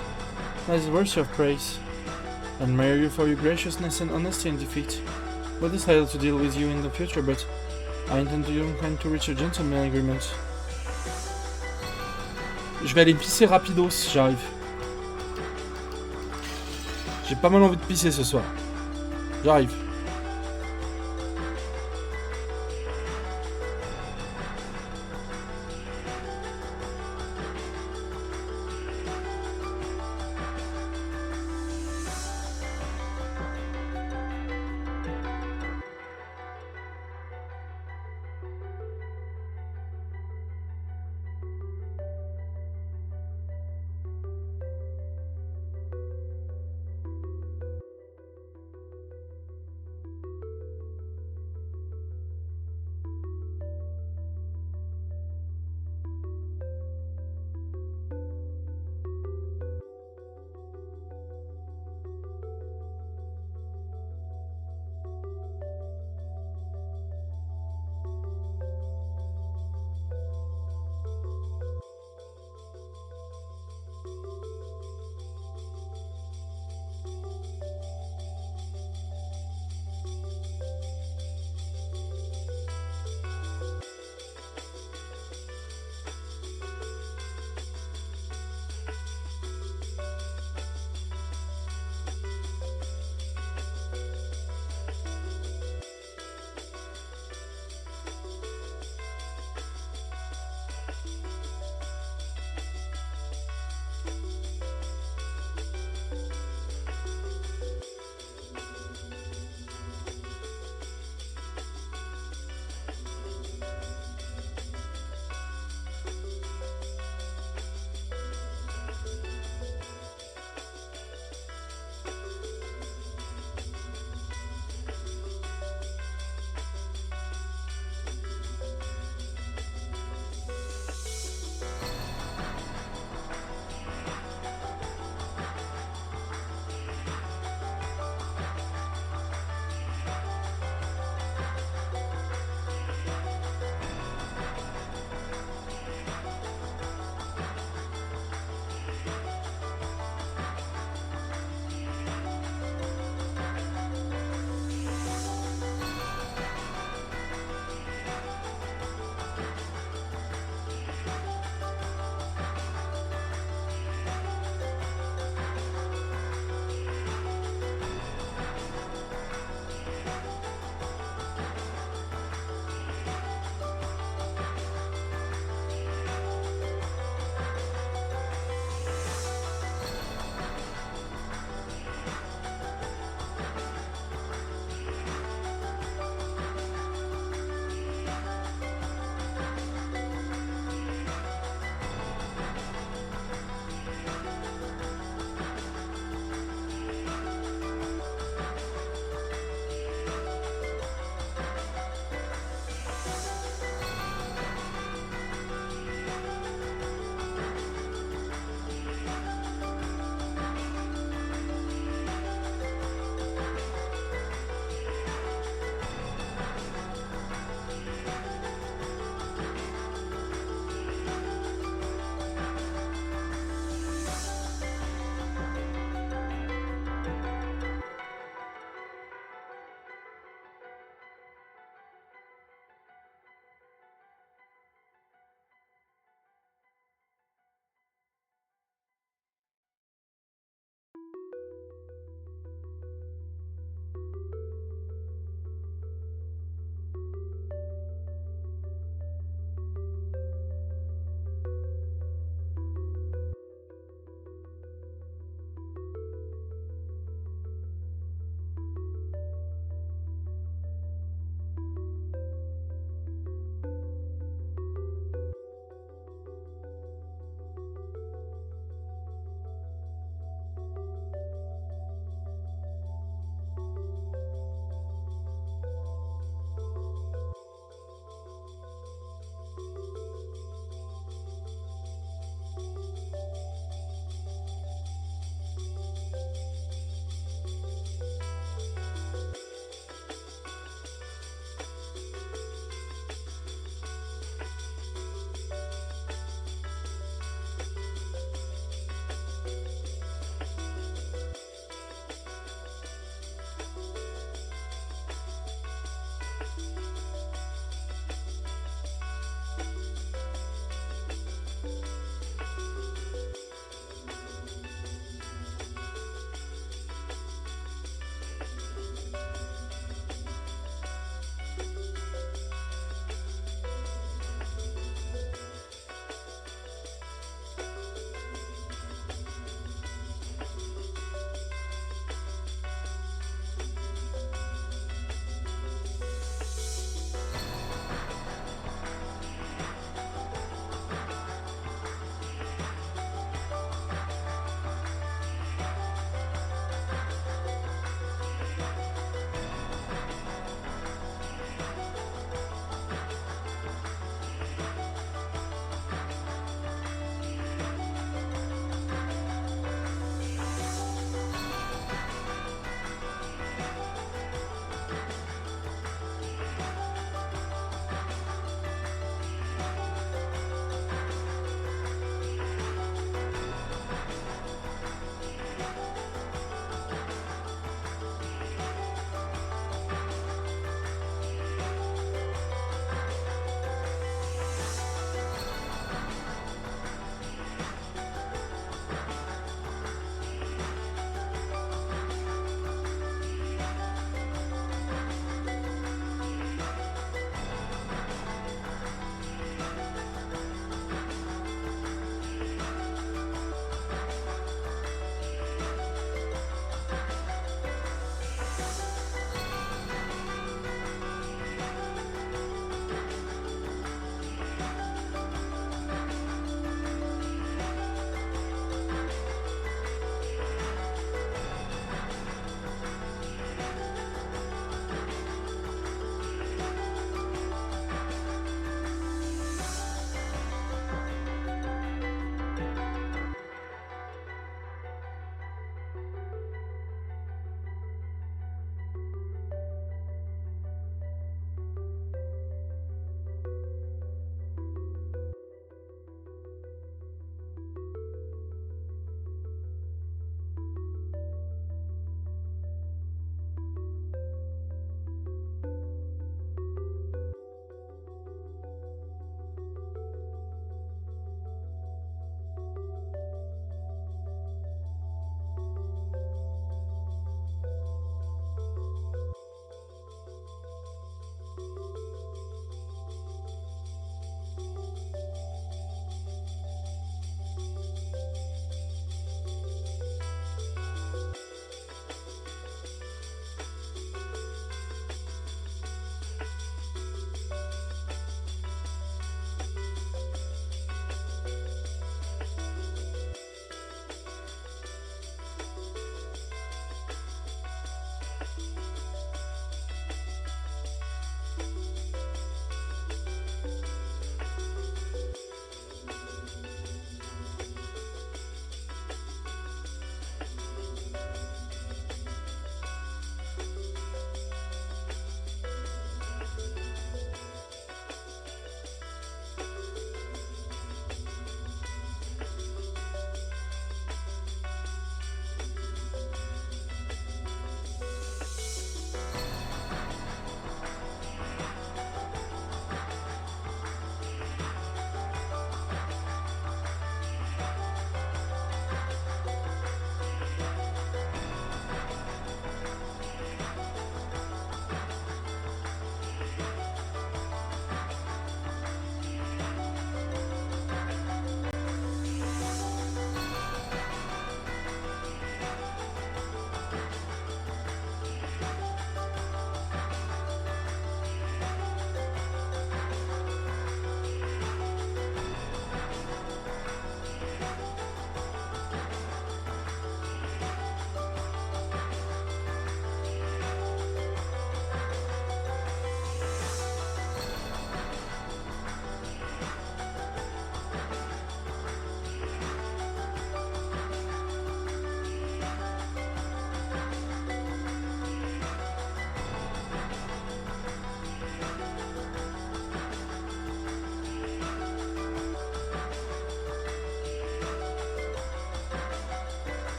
That is worthy of praise. I admire you for your graciousness and honesty in defeat. We'll decide to deal with you in the future, but I intend to reach a gentleman agreement. Je vais aller pisser rapidos, j'arrive. J'ai pas mal envie de pisser ce soir. J'arrive.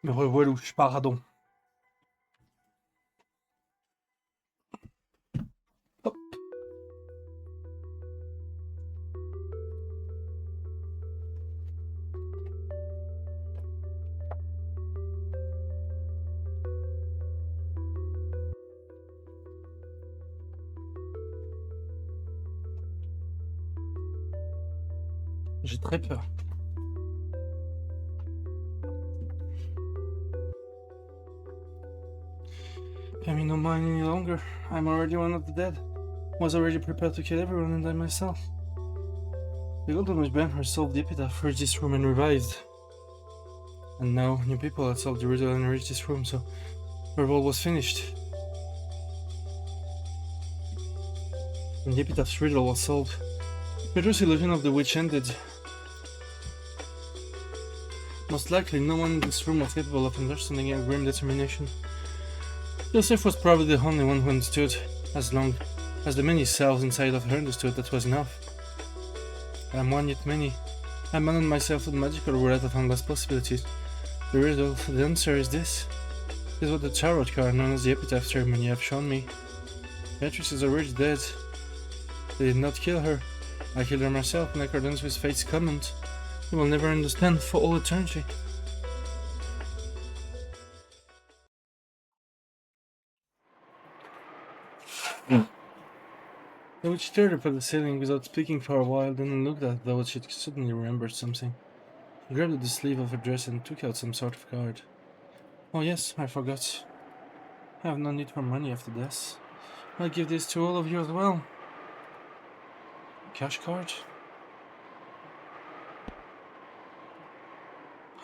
Me revoilà, pardon. Hop. J'ai très peur. Pay me no mind any longer. I'm already one of the dead. Was already prepared to kill everyone and die myself. The golden witch Banner solved the epitaph, reached this room and revived. And now, new people had solved the riddle and reached this room, so her role was finished. And the epitaph's riddle was solved. Peter's illusion of the witch ended. Most likely, no one in this room was capable of understanding her grim determination. Joseph was probably the only one who understood. As long as the many selves inside of her understood, that was enough. I am one yet many. I abandoned myself to the magical roulette of endless possibilities. The riddle, the answer is this. This is what the tarot card known as the epitaph ceremony have shown me. Beatrice is already dead. They did not kill her. I killed her myself in accordance with fate's comment. You will never understand for all eternity. The witch stared up at the ceiling without speaking for a while, then looked at though she suddenly remembered something. She grabbed the sleeve of her dress and took out some sort of card. Oh yes, I forgot. I have no need for money after this. I'll give this to all of you as well. Cash card?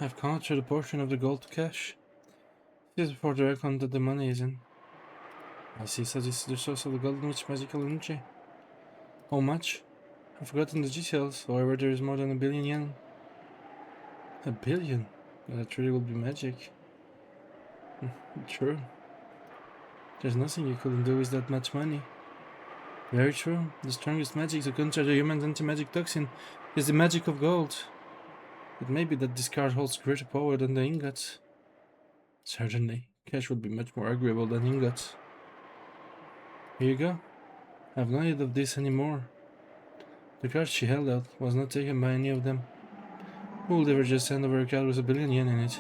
I've counted a portion of the gold to cash. This is for the account that the money is in. I see, so this is the source of the golden witch magical energy. How much? I've forgotten the details, however there is more than 1 billion yen. 1 billion? That really would be magic. True. There's nothing you couldn't do with that much money. Very true. The strongest magic to counter the human anti-magic toxin is the magic of gold. It may be that this card holds greater power than the ingots. Certainly, cash would be much more agreeable than ingots. Here you go. I have no need of this anymore. The card she held out was not taken by any of them. Who would ever just hand over a card with 1 billion yen in it?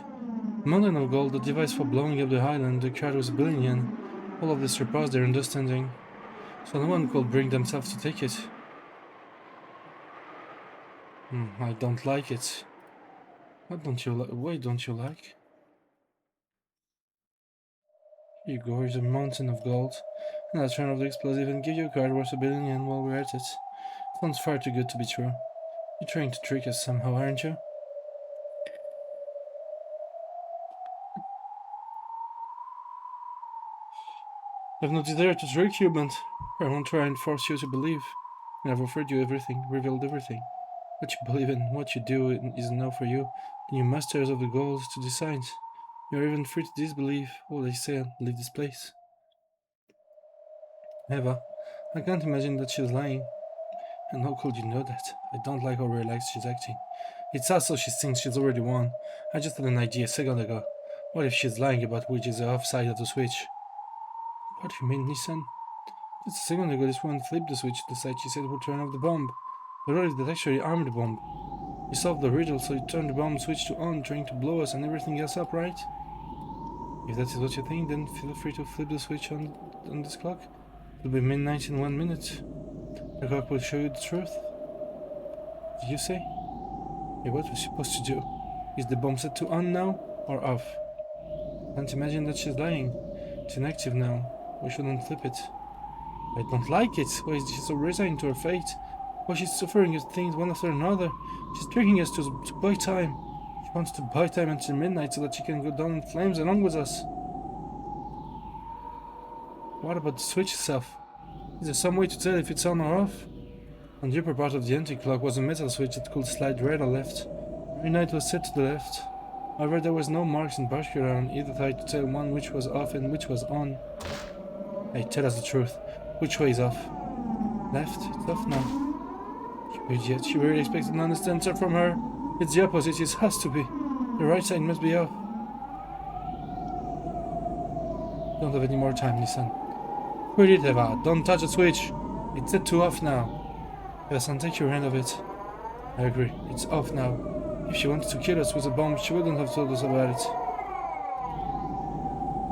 A mountain of gold, the device for blowing up the island, the card was 1 billion yen. All of this surpassed their understanding, so no one could bring themselves to take it. I don't like it. What don't you like? Why don't you like? Here you go, here's a mountain of gold. And I'll turn off the explosive and give you a card worth 1 billion yen while we're at it. Sounds far too good to be true. You're trying to trick us somehow, aren't you? I've no desire to trick you, but I won't try and force you to believe. I've offered you everything, revealed everything. What you believe in, what you do is enough for you, the new masters of the gold, to decide. You're even free to disbelieve all they say and leave this place. Eva, I can't imagine that she's lying. And how could you know that? I don't like how relaxed she's acting. It's also she thinks she's already won. I just had an idea a second ago. What if she's lying about which is the off side of the switch? What do you mean, Nissan? Just a second ago this woman flipped the switch to the side she said would turn off the bomb. But what if that actually armed the bomb? You solved the riddle, so you turned the bomb switch to on, trying to blow us and everything else up, right? If that is what you think, then feel free to flip the switch on this clock. It'll be midnight in 1 minute. The clock will show you the truth. Did you say? Yeah, what was she supposed to do? Is the bomb set to on now, or off? Can't imagine that she's lying. It's inactive now. We shouldn't flip it. I don't like it. Why is she so resigned to her fate? Why she's suffering as things one after another? She's tricking us to buy time. She wants to buy time until midnight so that she can go down in flames along with us. What about the switch itself? Is there some way to tell if it's on or off? On the upper part of the anti-clock was a metal switch that could slide right or left. Every night was set to the left. However, there was no marks in particular on either side to tell one which was off and which was on. Hey, tell us the truth. Which way is off? Left? It's off now. You idiot, you really expected an honest answer from her? It's the opposite, it has to be. The right side must be off. Don't have any more time, Nissan. Quit it, Eva. Don't touch the switch. It's set to off now. Eva-san, take your hand off it. I agree. It's off now. If she wanted to kill us with a bomb, she wouldn't have told us about it.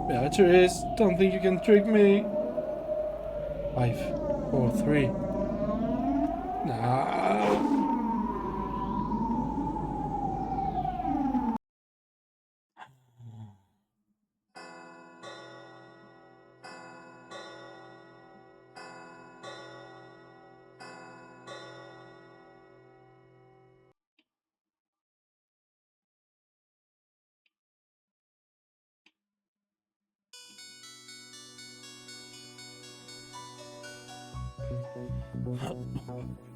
Beatrice, don't think you can trick me. 5, 4, 3. No.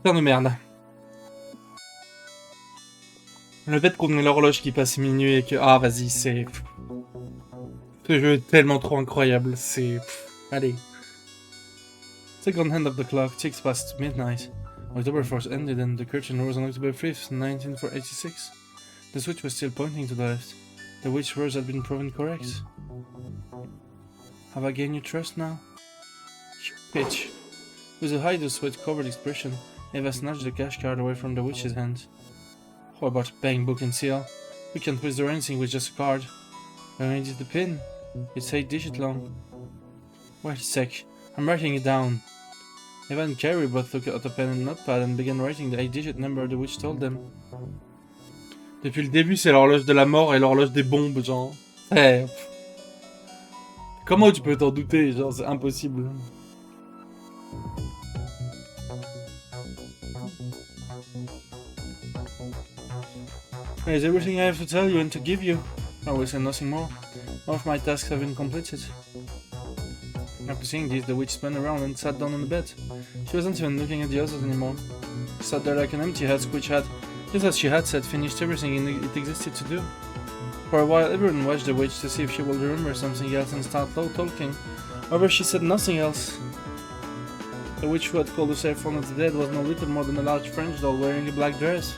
Putain de merde. Le fait qu'on ait l'horloge qui passe minuit et que... Ah, vas-y, c'est... Ce jeu est tellement trop incroyable, c'est... Allez. Second hand of the clock ticks past midnight. October 4th ended and the curtain rose on October 5th, 1986. The switch was still pointing to the left. The witch words had been proven correct. Have I gained your trust now? You bitch. With a hideous sweat-covered expression, Eva snatched the cash card away from the witch's hand. What about bang, book and seal? We can't withdraw anything with just a card. I only did the pin. It's 8 digits long. Wait a sec. I'm writing it down. Eva and Carrie both took out a pen and notepad and began writing the 8-digit number the witch told them. Depuis le début, c'est l'horloge de la mort et l'horloge des bombes, genre. Hey. Comment tu peux t'en douter, genre, c'est impossible. Is everything I have to tell you and to give you? I will say nothing more. All of my tasks have been completed. After seeing this, the witch spun around and sat down on the bed. She wasn't even looking at the others anymore. She sat there like an empty husk which had, just as she had said, finished everything it existed to do. For a while, everyone watched the witch to see if she would remember something else and start talking. However, she said nothing else. The witch who had called herself one of the dead was no little more than a large French doll wearing a black dress.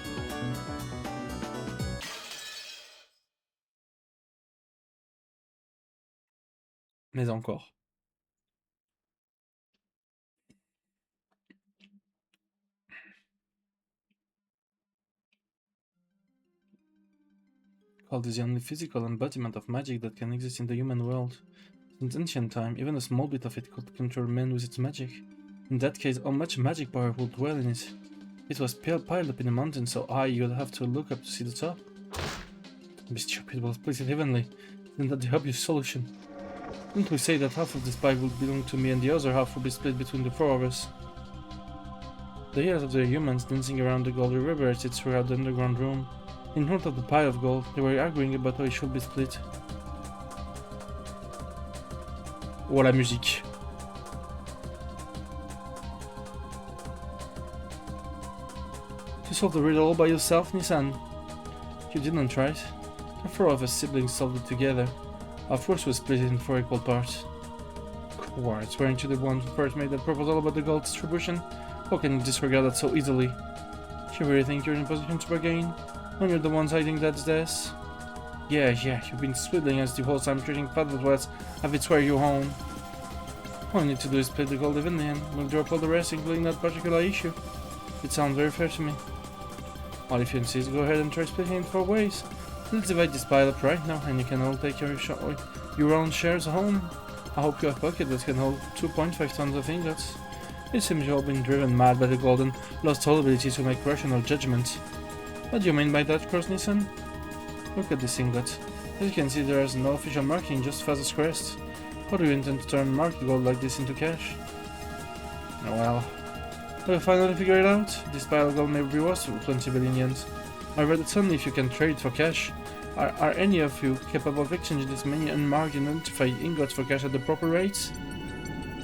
Mais encore. Gold is the only physical embodiment of magic that can exist in the human world. Since ancient time, even a small bit of it could control men with its magic. In that case, how much magic power would dwell in it? It was piled up in a mountain so high you'd have to look up to see the top. Don't be stupid, we'll split it evenly. Isn't that the obvious solution? Didn't we say that half of this pie would belong to me and the other half would be split between the 4 of us? The ears of the humans dancing around the gold reverberated throughout the underground room. In front of the pile of gold, they were arguing about how it should be split. Oh, la musique. You solved the riddle all by yourself, Nissan? You didn't, right? The 4 of us siblings solved it together. Of course we split it in 4 equal parts. Quartz, weren't you the one who first made that proposal about the gold distribution? How can you disregard that so easily? You really think you're in a position to bargain? When you're the ones hiding that's this? Yeah, you've been swindling us the whole time, treating Father West as if it's where you're home. All you need to do is split the gold evenly and we'll drop all the rest, including that particular issue. It sounds very fair to me. Well, if you insist, go ahead and try splitting it in 4 ways. Let's divide this pile up right now, and you can all take your own shares home. I hope you have pockets that can hold 2.5 tons of ingots. It seems you've all been driven mad by the gold and lost all ability to make rational judgments. What do you mean by that, Cross-Nissan? Look at this ingot. As you can see, there is no official marking, just Faz's crest. How do you intend to turn marked gold like this into cash? Well, we'll finally figure it out. This pile of gold may be worth 20 billion yens. However, that's only if you can trade for cash. Are any of you capable of exchanging this many unmarked and identified ingots for cash at the proper rates?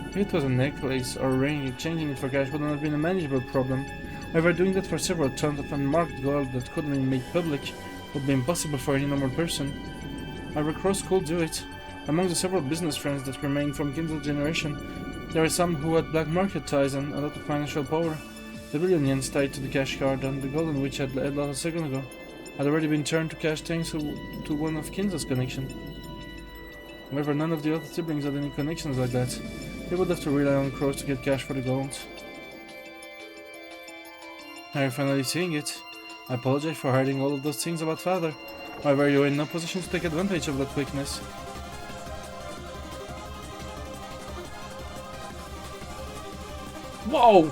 If it was a necklace or a ring, exchanging it for cash wouldn't have been a manageable problem. However, doing that for several tons of unmarked gold that couldn't be made public would be impossible for any normal person. However, Cross could do it. Among the several business friends that remained from Kindle's generation, there are some who had black market ties and a lot of financial power. The billion yens tied to the cash card and the golden witch had lost a second ago had already been turned to cash thanks to one of Kinza's connection. However, none of the other siblings had any connections like that. They would have to rely on crows to get cash for the gold. Now you're finally seeing it. I apologize for hiding all of those things about father. However, you're in no position to take advantage of that weakness. Wow!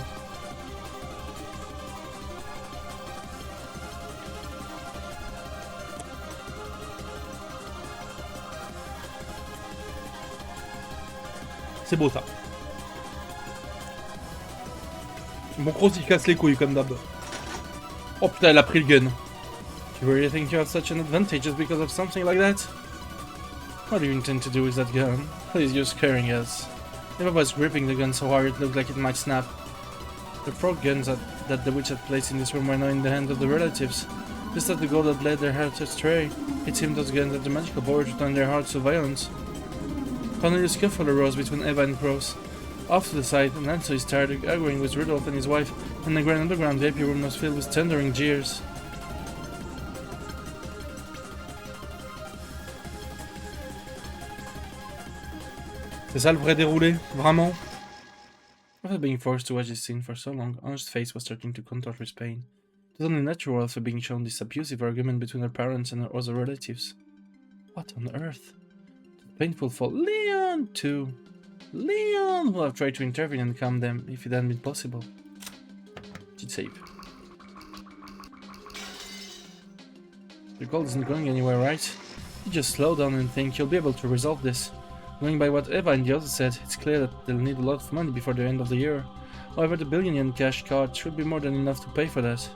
C'est beau ça. Mon cross il casse les couilles comme d'hab. Oh putain, elle a pris le gun. You really think you have such an advantage just because of something like that? What do you intend to do with that gun? Please, you're scaring us. Eva was gripping the gun so hard it looked like it might snap. The 4 guns that the witch had placed in this room were now in the hands of the relatives. Just as the gold had led their hearts astray, it seemed those guns had the magical power to turn their hearts to violence. Finally, a scuffle arose between Eva and Crows. Off to the side, Nancy started arguing with Rudolph and his wife, and the grand underground VIP room was filled with thundering jeers. C'est ça le vrai déroulé, vraiment? After being forced to watch this scene for so long, Ange's face was starting to contort with pain. It was only natural after being shown this abusive argument between her parents and her other relatives. What on earth? Painful for Leon too. Leon would have tried to intervene and calm them if it hadn't been possible. She'd save. The gold isn't going anywhere, right? You just slow down and think you'll be able to resolve this. Going by what Eva and the others said, it's clear that they'll need a lot of money before the end of the year. However, the billion cash card should be more than enough to pay for that.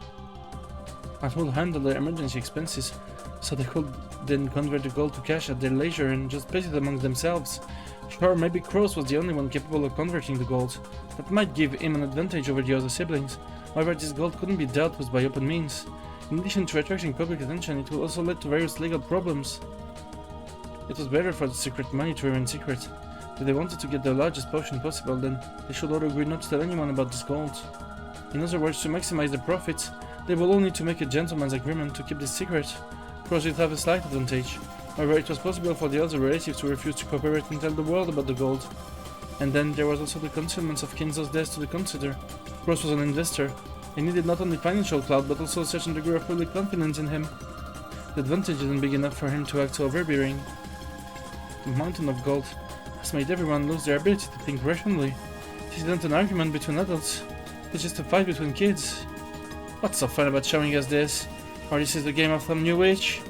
And will handle their emergency expenses, so they could then convert the gold to cash at their leisure and just split it among themselves. Sure, maybe Crows was the only one capable of converting the gold. That might give him an advantage over the other siblings. However, this gold couldn't be dealt with by open means. In addition to attracting public attention, it will also lead to various legal problems. It was better for the secret money to remain secret. If they wanted to get the largest portion possible, then they should all agree not to tell anyone about this gold. In other words, to maximize the profits, they will all need to make a gentleman's agreement to keep this secret. Crows would have a slight advantage. However, it was possible for the other relatives to refuse to cooperate and tell the world about the gold. And then there was also the concealment of Kinzo's death to consider. Crows was an investor. He needed not only financial clout, but also a certain degree of public confidence in him. The advantage isn't big enough for him to act so overbearing. The mountain of gold has made everyone lose their ability to think rationally. This isn't an argument between adults, it's just a fight between kids. What's so fun about showing us this? Or this is the game of some new witch?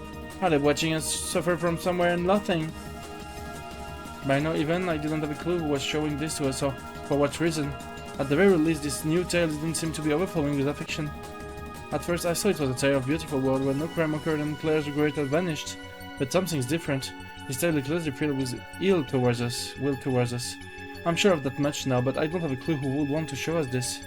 Are they watching us suffer from somewhere and nothing? By now even, I didn't have a clue who was showing this to us or for what reason. At the very least, this new tale didn't seem to be overflowing with affection. At first I saw it was a tale of beautiful world where no crime occurred and Claire's regret had vanished. But something's different. This tale is closely filled with will towards us. I'm sure of that much now, but I don't have a clue who would want to show us this.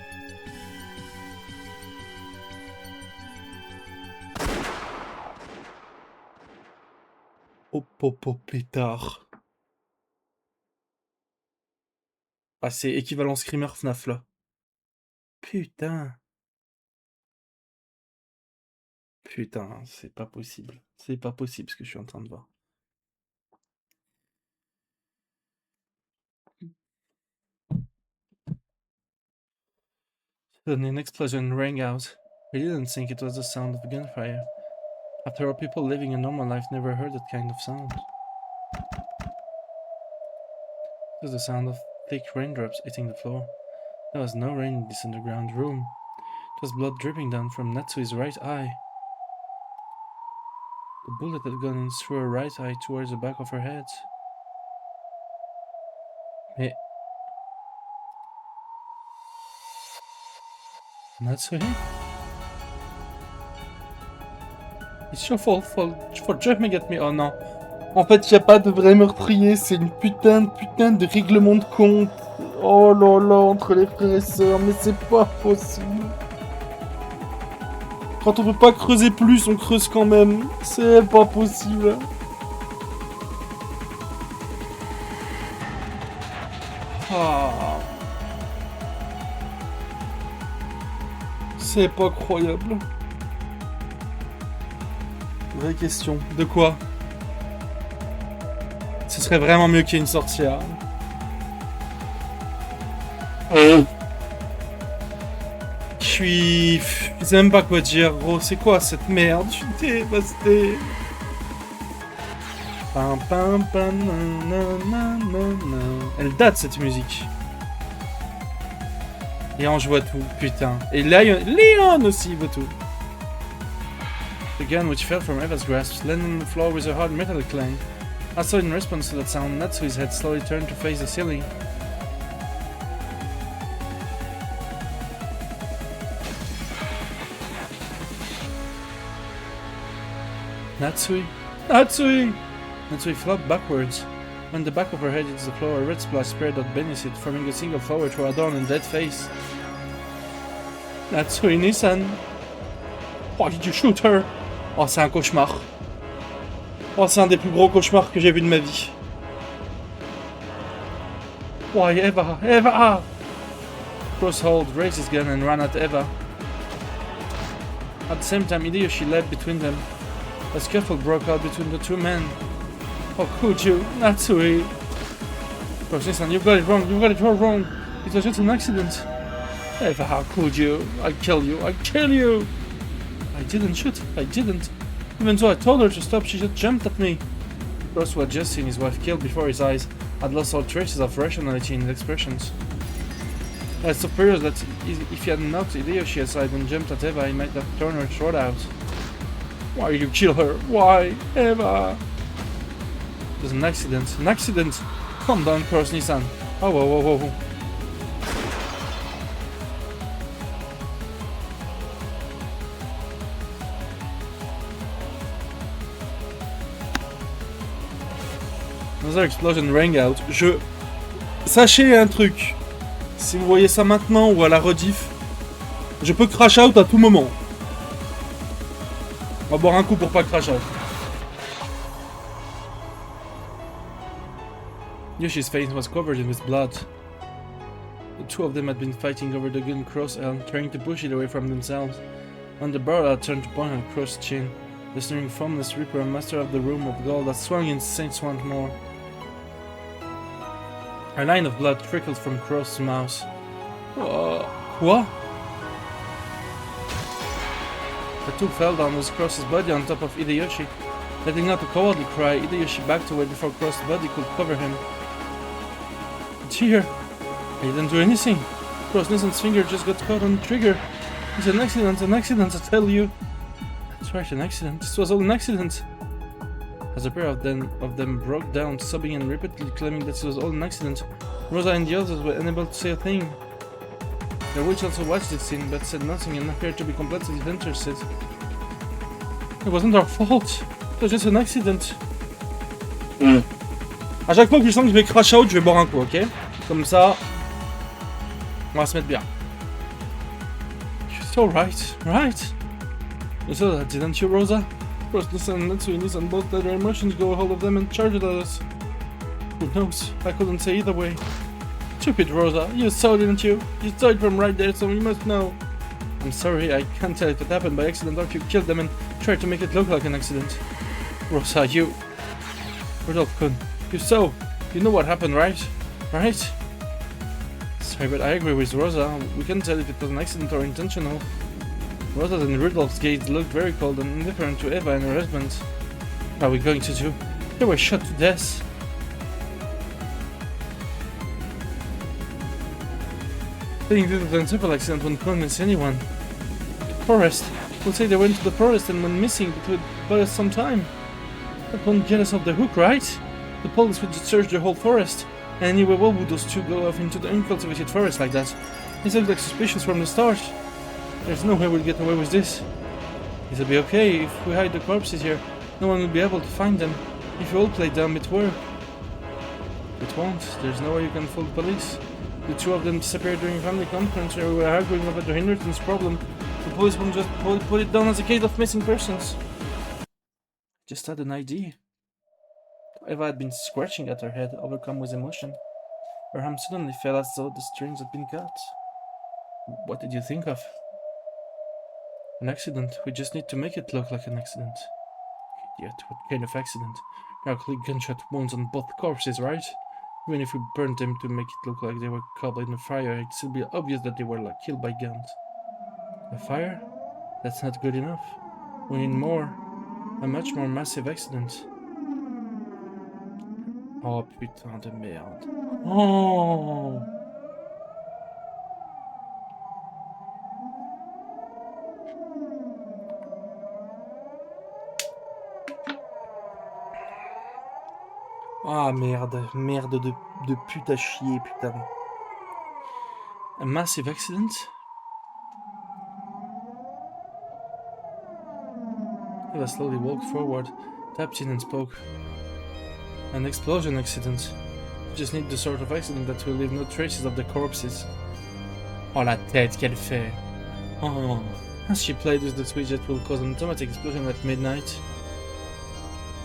Oh pétard. Ah, c'est équivalent Screamer FNAF là. Putain. Putain, c'est pas possible. C'est pas possible ce que je suis en train de voir. Suddenly an explosion rang out. I didn't think it was the sound of gunfire. After all, people living a normal life never heard that kind of sound. It was the sound of thick raindrops hitting the floor. There was no rain in this underground room. It was blood dripping down from Natsui's right eye. The bullet had gone in through her right eye towards the back of her head. Mais... Natsui? It's your fault for jumping at me. Oh non. En fait, y a pas de vrai meurtrier, c'est une putain de règlement de compte. Oh là là, entre les frères et sœurs, mais c'est pas possible. Quand on peut pas creuser plus, on creuse quand même. C'est pas possible. Ah. C'est pas croyable. Vraie question. De quoi? serait vraiment mieux qu'il y ait une sorcière. Je sais même pas quoi dire, gros. C'est quoi cette merde? Je suis dévasté. Pam, pam, pam, nanana. Elle date cette musique. Et on joue à tout, putain. Et Leon aussi veut tout. The gun which fell from Eva's grasp landed on the floor with a hard metal clang. Also in response to that sound, Natsui's head slowly turned to face the ceiling. Natsui? Natsui! Natsui flopped backwards. When the back of her head hits the floor, a red splash spread out beneath it, forming a single flower through a dawn and dead face. Natsui Nissan! Why did you shoot her? Oh, c'est un cauchemar. Oh, c'est un des plus gros cauchemars que j'ai vu de ma vie. Why, Eva? Eva! Crosshold raised his gun and ran at Eva. At the same time, Hideyoshi leapt between them. A scuffle broke out between the two men. Oh, could you? Natsui! Cross-Nissan, you've got it wrong, you've got it all wrong. It was just an accident. Eva, how could you? I'll kill you, I'll kill you! I didn't shoot, I didn't. Even though I told her to stop, she just jumped at me. Cross, who had just seen his wife killed before his eyes, had lost all traces of rationality in his expressions. I was superior that if he had knocked Hideyoshi aside and jumped at Eva, he might have torn her throat out. Why did you kill her? Why? Eva! It was an accident. An accident! Calm down, Cross-Nissan. Oh, whoa, whoa, whoa, whoa. Another explosion rang out. Sachez un truc. Si vous voyez ça maintenant ou à la rediff, je peux crash out à tout moment. On va boire un coup pour pas crash out. Yoshi's face was covered with blood. The two of them had been fighting over the gun Cross-L, trying to push it away from themselves. When the barrel had turned to point at Cross' chin, the sneering formless Reaper, master of the Room of Gold, had swung in Saint once more. A line of blood trickled from Cross' mouth. What? The two fell down with Cross's body on top of Hideyoshi. Letting out a cowardly cry, Hideyoshi backed away before Cross's body could cover him. But here, I didn't do anything. Cross-Nissan's finger just got caught on the trigger. It's an accident, I tell you. That's right, an accident. This was all an accident. As a pair of them broke down, sobbing and repeatedly claiming that it was all an accident, Rosa and the others were unable to say a thing. The witch also watched this scene, but said nothing and appeared to be completely disinterested. It wasn't our fault. It was just an accident. À chaque fois que je sens que je vais crash out, je vais boire un coup, ok? Comme ça, on va se mettre bien. You're so right? You saw that, didn't you, Rosa? Cross-Nissan and Natsui both let their emotions go a hold of them and charged at us. Who knows? I couldn't say either way. Stupid Rosa, you saw, didn't you? You saw it from right there, so you must know. I'm sorry, I can't tell if it happened by accident or if you killed them and tried to make it look like an accident. Rosa, you... Rudolph-kun, you saw. You know what happened, right? Right? Sorry, but I agree with Rosa. We can't tell if it was an accident or intentional. Rosa and Rudolph's gaze looked very cold and indifferent to Eva and her husband. What are we going to do? They were shot to death. Saying this was a simple accident won't convince anyone. Forest. We'll say they went to the forest and went missing, but it would buy us some time. That won't get us off the hook, right? The police would just search the whole forest. And anyway, why would those two go off into the uncultivated forest like that? It looked like suspicious from the start. There's no way we'll get away with this. It'll be okay if we hide the corpses here. No one will be able to find them. If you all play dumb, it work. It won't. There's no way you can fool the police. The two of them disappeared during family conference where we were arguing about the inheritance problem. The police won't just put it down as a case of missing persons. Just had an idea. Eva had been scratching at her head, overcome with emotion. Her arm suddenly fell as though the strings had been cut. What did you think of? An accident. We just need to make it look like an accident. Idiot, what kind of accident? There are clear gunshot wounds on both corpses, right? Even if we burned them to make it look like they were caught in the fire, it'd still be obvious that they were like killed by guns. A fire? That's not good enough. We need more. A much more massive accident. Oh putain de merde. Oh! Ah merde, merde de pute à chier, putain. A massive accident? Eva slowly walked forward, tapped in and spoke. An explosion accident. We just need the sort of accident that will leave no traces of the corpses. Oh la tête qu'elle fait. Oh. As she played with the switch that will cause an automatic explosion at midnight.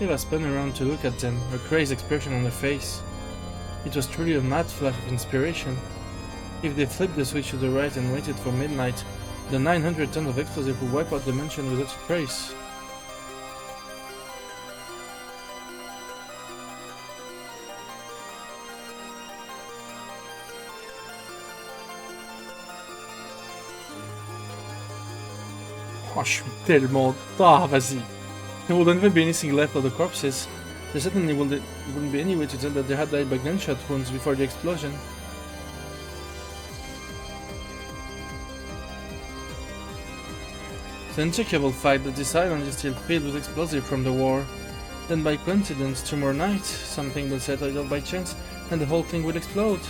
Eva spun around to look at them, a crazed expression on her face. It was truly a mad flash of inspiration. If they flipped the switch to the right and waited for midnight, the 900 tons of explosive would wipe out the mansion without a trace. Oh, je suis tellement... Ah, vas-y. There wouldn't even be anything left of the corpses. There certainly wouldn't be any way to tell that they had died by gunshot wounds before the explosion. It's an uncheckable fact that this island is still filled with explosives from the war. Then by coincidence, tomorrow night, something will set it off by chance, and the whole thing will explode.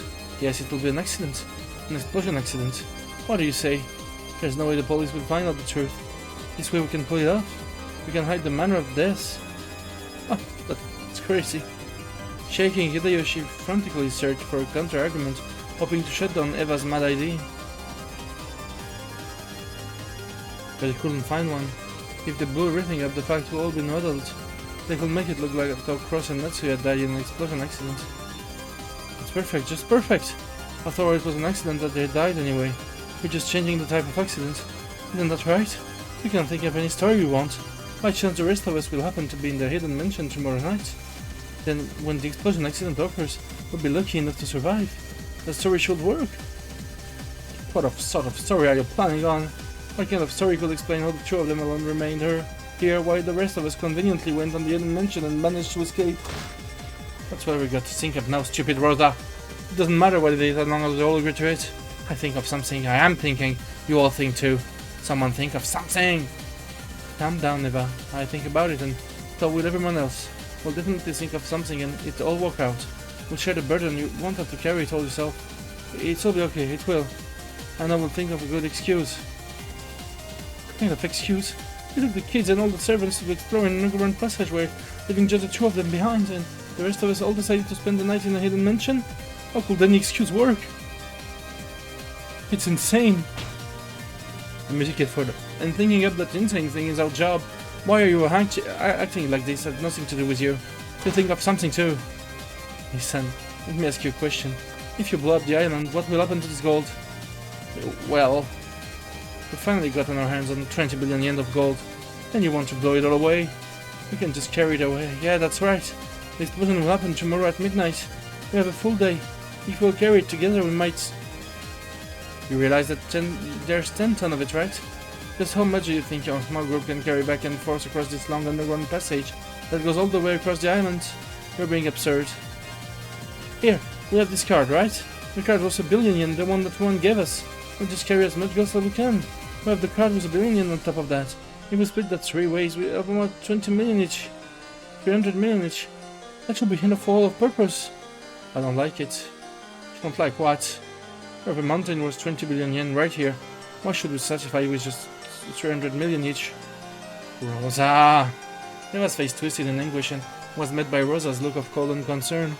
Yes, it will be an accident. An explosion accident. What do you say? There's no way the police will find out the truth. This way we can pull it off. We can hide the manner of death. Oh, that's crazy. Shaking, Hideyoshi frantically searched for a counter-argument, hoping to shut down Eva's mad idea. But he couldn't find one. If they blew everything up, the facts will all be muddled. They could make it look like Cross and Natsu had died in an explosion accident. It's perfect, just perfect! After all, it was an accident that they died anyway. We're just changing the type of accident. Isn't that right? We can think of any story we want. By chance the rest of us will happen to be in the hidden mansion tomorrow night. Then, when the explosion accident occurs, we'll be lucky enough to survive. The story should work. What sort of story are you planning on? What kind of story could explain how the two of them alone remained here while the rest of us conveniently went on the hidden mansion and managed to escape? That's what we got to think of now, stupid Rosa. It doesn't matter what it is as long as we all agree to it. I think of something. I am thinking. You all think too. Someone think of something! Calm down, Eva. I think about it and so will everyone else. We'll definitely think of something and it'll all work out. We'll share the burden. You won't have to carry it all yourself. It'll be okay, it will. And I will think of a good excuse. What kind of excuse? We took the kids and all the servants to explore an underground passageway, leaving just the two of them behind, and the rest of us all decided to spend the night in a hidden mansion? How could any excuse work? It's insane. The music is further. And thinking up that insane thing is our job. Why are you acting like this? It has nothing to do with you. You think of something too. Listen, let me ask you a question. If you blow up the island, what will happen to this gold? Well, we finally got on our hands on 20 billion yen of gold. And you want to blow it all away? We can just carry it away. Yeah, that's right. The explosion will happen tomorrow at midnight. We have a full day. If we'll carry it together, we might... You realize that there's 10 tons of it, right? Just how much do you think your small group can carry back and forth across this long underground passage that goes all the way across the island? You're being absurd. Here, we have this card, right? The card was 1 billion yen, the one that one gave us. We'll just carry as much gold as we can. We have the card with 1 billion yen on top of that. If we split that 3 ways, we have about 20 million each. 300 million each. That should be enough for all of purpose. I don't like it. You don't like what? Every mountain was 20 billion yen right here. Why should we satisfy with just 300 million each? Rosa! Eva's face twisted in anguish and was met by Rosa's look of cold and concern.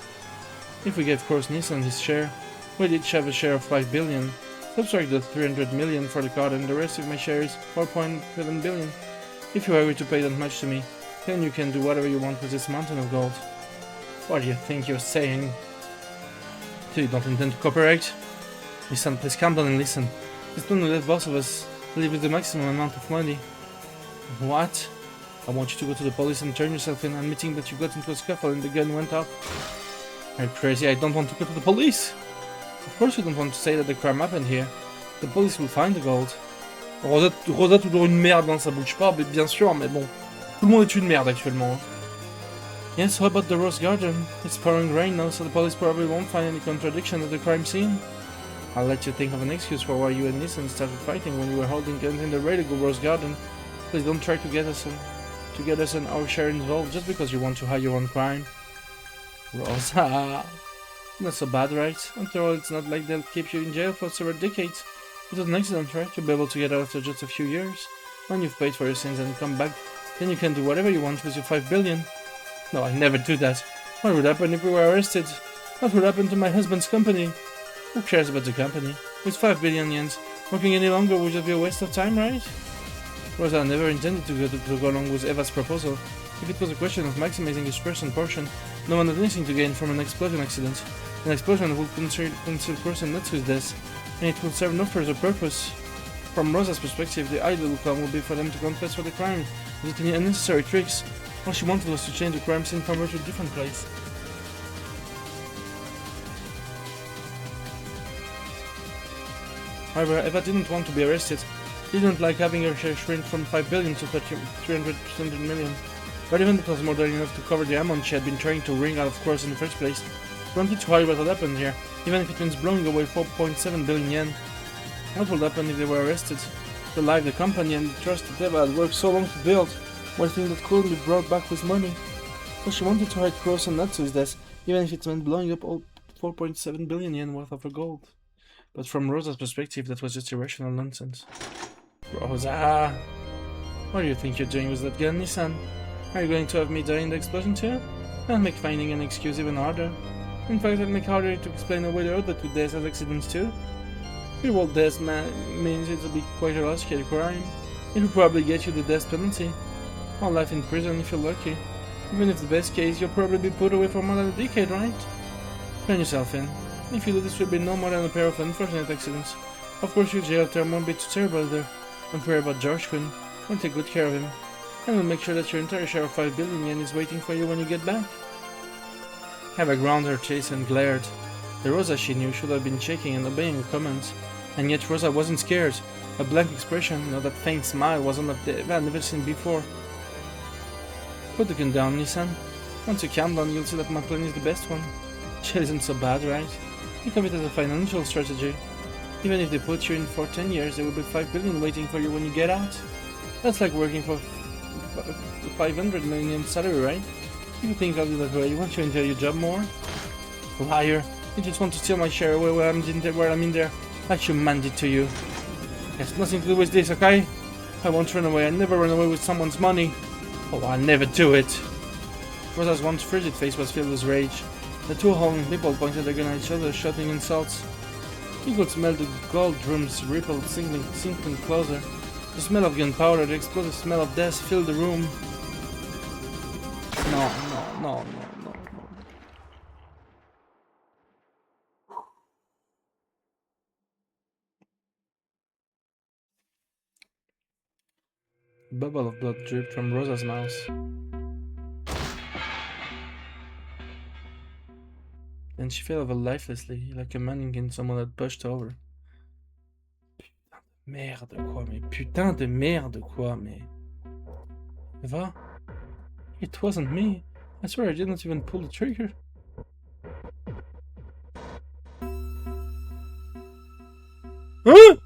If we gave Cross Nissan his share, we'd each have a share of 5 billion. Subtract the 300 million for the card and the rest of my share is 4.7 billion. If you agree to pay that much to me, then you can do whatever you want with this mountain of gold. What do you think you're saying? So you don't intend to cooperate? Listen, please calm down and listen. This plan will let both of us live with the maximum amount of money. What? I want you to go to the police and turn yourself in, admitting that you got into a scuffle and the gun went off. Are you crazy? I don't want to go to the police! Of course you don't want to say that the crime happened here. The police will find the gold. Rosa toujours une merde, hein, ça bouge pas, mais bien sûr, mais bon. Tout le monde est une merde actuellement. Yes, how about the Rose Garden? It's pouring rain now, so the police probably won't find any contradiction at the crime scene. I'll let you think of an excuse for why you and Nissan started fighting when you were holding guns in the Radical Rose Garden. Please don't try to get us and our share involved just because you want to hide your own crime. Rosa, not so bad, right? After all, it's not like they'll keep you in jail for several decades. It was an accident, right? You'll be able to get out after just a few years. When you've paid for your sins and come back, then you can do whatever you want with your 5 billion. No, I'd never do that. What would happen if we were arrested? What would happen to my husband's company? Who cares about the company? With 5 billion yens, working any longer would just be a waste of time, right? Rosa never intended to go along with Eva's proposal. If it was a question of maximizing his personal portion, no one had anything to gain from an explosion accident. An explosion would concern person not to his death, and it would serve no further purpose. From Rosa's perspective, the ideal outcome would be for them to confess for the crime, without any unnecessary tricks. All she wanted was to change the crime scene from her to a different place. However, Eva didn't want to be arrested. She didn't like having her share shrink from 5 billion to 300 million. But even that was more than enough to cover the amount she had been trying to wring out of course in the first place. She wanted to hide what had happened here, even if it means blowing away 4.7 billion yen. What would happen if they were arrested? The life, the company, and the trust that Eva had worked so long to build, one thing that couldn't be brought back with money. So she wanted to hide Cross and Natsu's death, even if it meant blowing up all 4.7 billion yen worth of her gold. But from Rosa's perspective, that was just irrational nonsense. Rosa! What do you think you're doing with that gun, Nissan? Are you going to have me die in the explosion too? I'll make finding an excuse even harder. In fact, I'll make harder to explain away the other 2 deaths as accidents too. Real death means it'll be quite a large-scale crime. It will probably get you the death penalty. Or life in prison if you're lucky. Even if the best case, you'll probably be put away for more than a decade, right? Turn yourself in. If you do, this will be no more than a pair of unfortunate accidents. Of course, your jail term won't be too terrible there. Don't worry about George-kun. We'll take good care of him. And we'll make sure that your entire share of 5 billion yen is waiting for you when you get back. Eva ground her chase and glared. The Rosa she knew should have been shaking and obeying her commands. And yet Rosa wasn't scared. A blank expression, that faint smile, was on that Eva had never seen before. Put the gun down, Nissan. Once you calm down, you'll see that my plan is the best one. Jail isn't so bad, right? Think of it as a financial strategy. Even if they put you in for 10 years, there will be 5 billion waiting for you when you get out. That's like working for 500 million salary, right? If you think I'll do that way, you want to enjoy your job more? Liar! You just want to steal my share away where I'm in there. I should hand it to you. It has nothing to do with this, okay? I won't run away. I never run away with someone's money. Oh, I'll never do it. Rosa's once frigid face was filled with rage. The 2 howling people pointed their gun at each other, shouting insults. You could smell the gold drums ripple sinking closer. The smell of gunpowder, the explosive smell of death filled the room. No. A bubble of blood dripped from Rosa's mouth. And she fell over lifelessly, like a mannequin someone had pushed over. Putain de merde quoi, mais... Eva? It wasn't me. I swear I didn't even pull the trigger. Huh?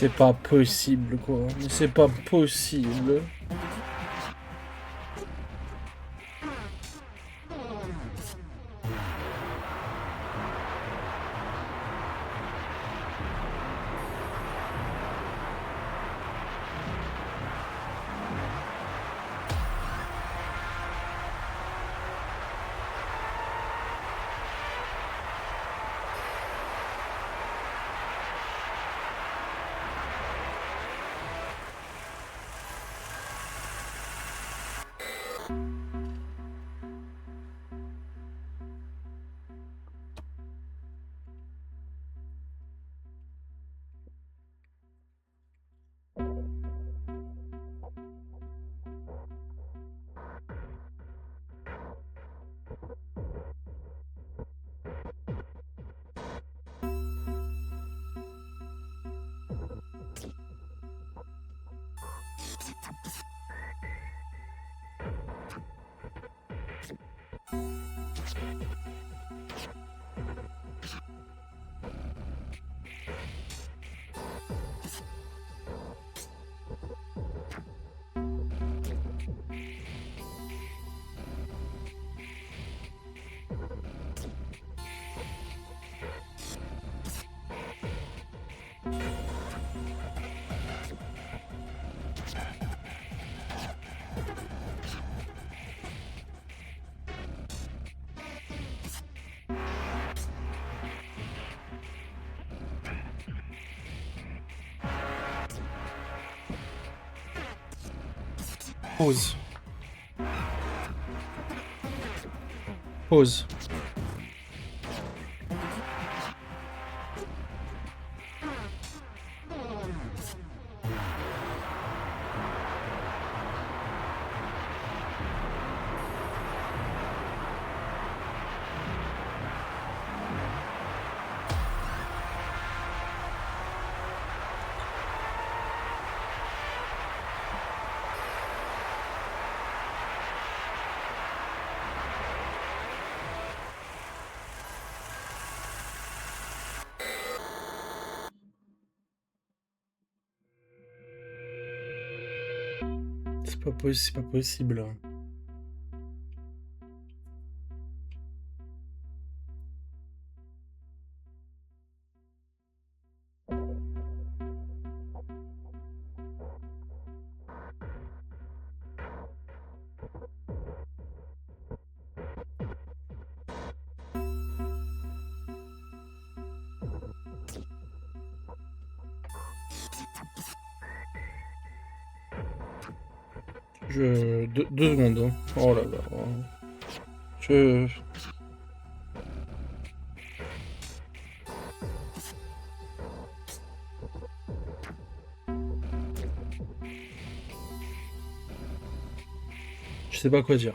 c'est pas possible, quoi. Mais c'est pas possible. Pause. Pause. C'est pas possible. Deux secondes. Hein. Oh là là. Je sais pas quoi dire.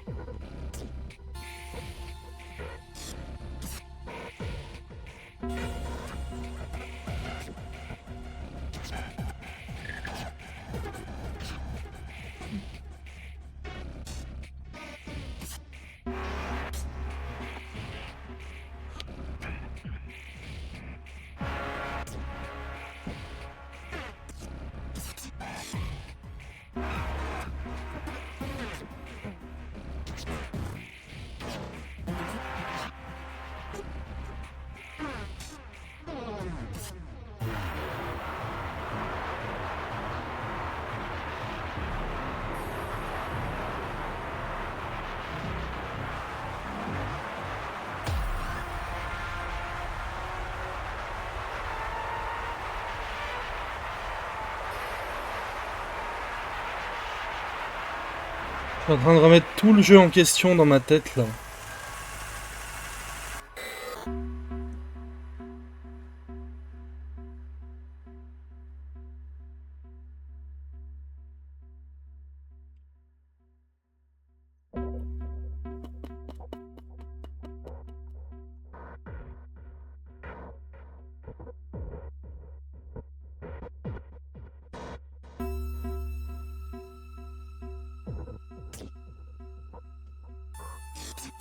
Je suis en train de remettre tout le jeu en question dans ma tête là.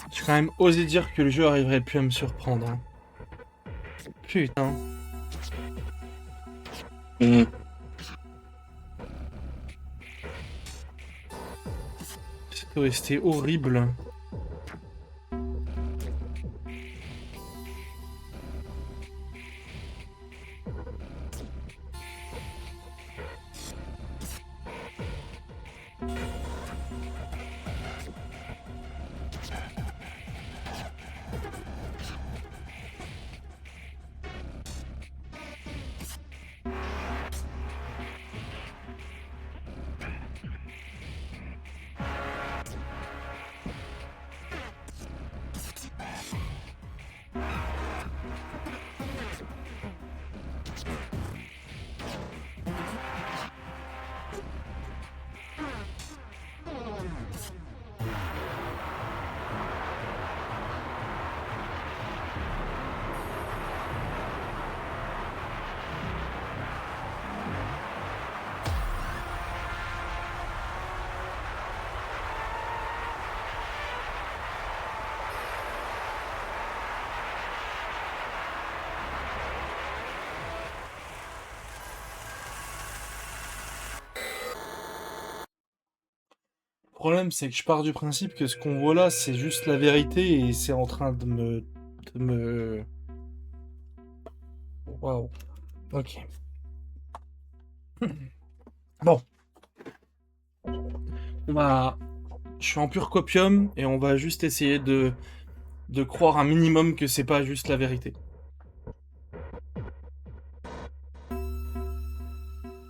J'ai quand même osé dire que le jeu arriverait plus à me surprendre. Hein. Putain. Cette OST horrible. Le problème, c'est que je pars du principe que ce qu'on voit là, c'est juste la vérité et c'est en train de me... Waouh. Ok. Bon. Je suis en pur copium et on va juste essayer de croire un minimum que c'est pas juste la vérité.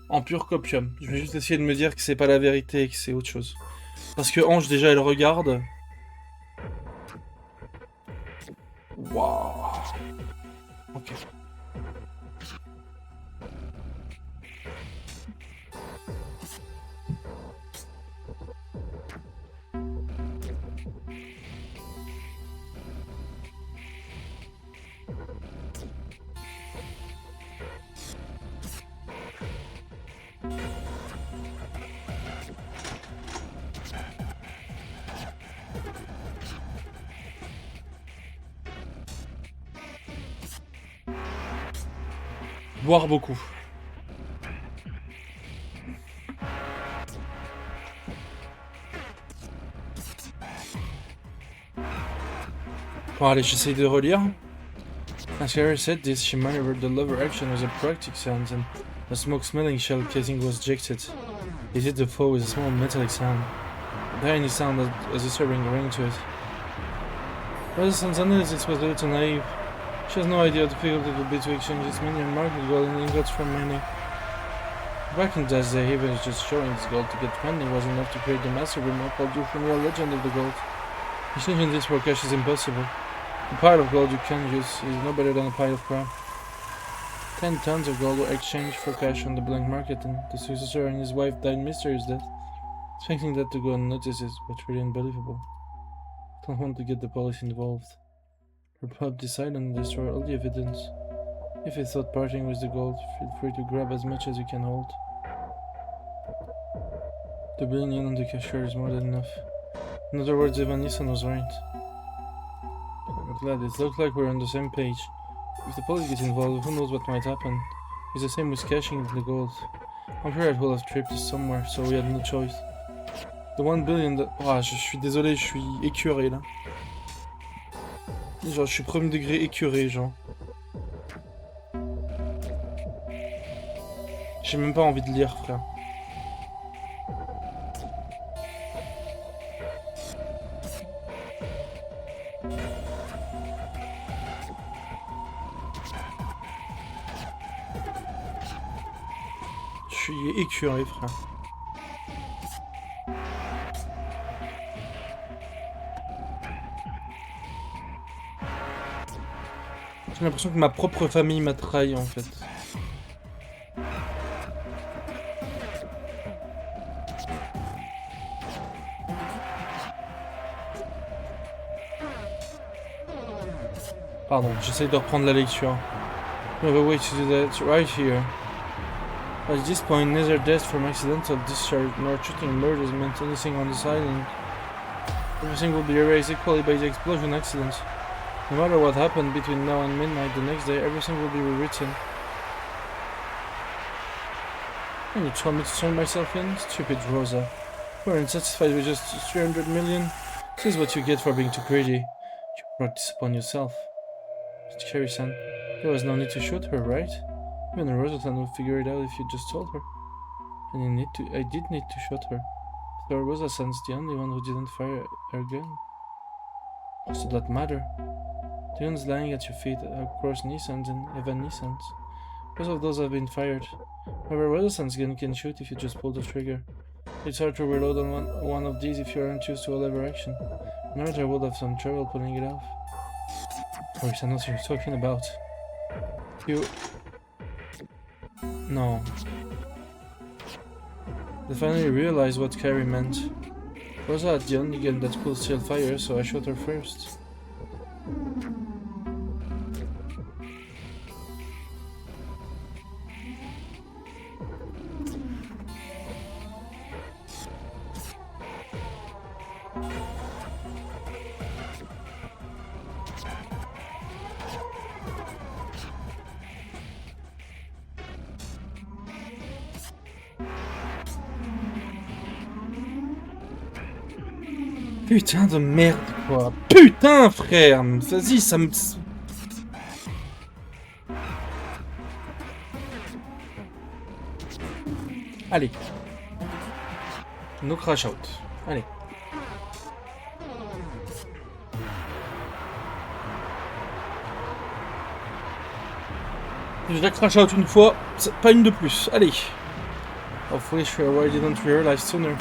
En pur copium. Je vais juste essayer de me dire que c'est pas la vérité et que c'est autre chose. Parce que Ange, déjà, elle regarde. Waouh. Ok. Boire beaucoup. Bon, allez, j'essaye de relire. As Harry said this, she maneuvered the lever action with a practic sound, and a smoke-smelling shell casing was ejected. It hit the foe with a small metallic sound. The tiny sound had a disturbing ring to it. Resistance analysis was a little naive. She has no idea how difficult it would be to exchange its minion market gold and ingots from many. Back in that day, even just showing this gold to get money was enough to create the master remark called the real legend of the gold. Exchanging this for cash is impossible. The pile of gold you can use is no better than a pile of crap. 10 tons of gold were exchanged for cash on the blank market, and the successor and his wife died mysterious death. Expecting that to go unnoticed is but really unbelievable. Don't want to get the police involved. Her pub decided and destroy all the evidence. If you thought parting with the gold, feel free to grab as much as you can hold. The billion on the cashier is more than enough. In other words, Evan Nissan was right. I'm glad it looks like we're on the same page. If the police get involved, who knows what might happen. It's the same with cashing the gold. I'm sure I'd have tripped somewhere, so we had no choice. The 1 billion that... Oh, je suis désolé, je suis écœuré là. Genre, je suis premier degré écœuré, genre. J'ai même pas envie de lire, frère. Je suis écœuré, frère. J'ai l'impression que ma propre famille m'a trahi, en fait. Pardon, j'essaie de reprendre la lecture. We have a way to do that right here. At this point, neither death from accidental discharge nor shooting murders meant anything on this island. Everything will be erased equally by the explosion accident. No matter what happened between now and midnight the next day, everything will be rewritten. And you told me to turn myself in? Stupid Rosa. Weren't satisfied with just 300 million? This is what you get for being too greedy. You brought this upon yourself. Mr. Carrie-san, there was no need to shoot her, right? Even Rosa-san would figure it out if you just told her. And I did need to shoot her. So Rosa-san's the only one who didn't fire her gun. Does that matter? The guns lying at your feet are Cross Nissans and Evan Nissans. Both of those have been fired. However, Rosa-san's gun can shoot if you just pull the trigger. It's hard to reload on one of these if you aren't used to a lever action. Another would have some trouble pulling it off. Boris, I know what you're talking about. You... No. I finally realized what Carrie meant. Rosa had the only gun that could still fire, so I shot her first. Putain de merde, quoi. Putain, frère. Vas-y, ça me... Allez. No crash out. Allez. J'ai déjà crash out une fois, pas une de plus. Allez. Hopefully, sure, why didn't realize sooner.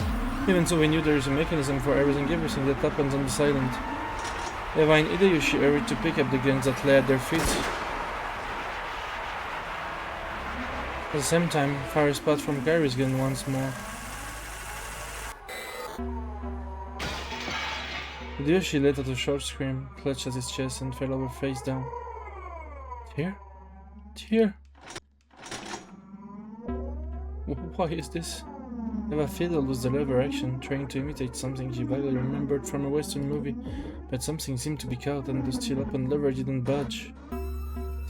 Even so, we knew there is a mechanism for everything that happens on this island. Eva and Hideyoshi hurried to pick up the guns that lay at their feet. At the same time, fire spot from Gary's gun once more. Hideyoshi let out a short scream, clutched at his chest, and fell over face down. Here? Here? Why is this? Eva fiddled with the lever action, trying to imitate something she vaguely remembered from a Western movie, but something seemed to be caught and the steel open lever didn't budge.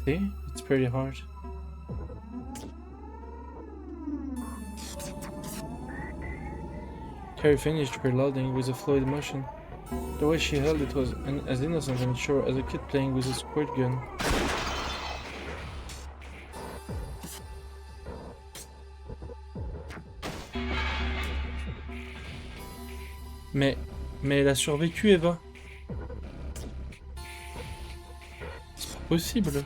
See? It's pretty hard. Carrie finished reloading with a fluid motion. The way she held it was as innocent and sure as a kid playing with a squirt gun. Mais elle a survécu, Eva. C'est pas possible.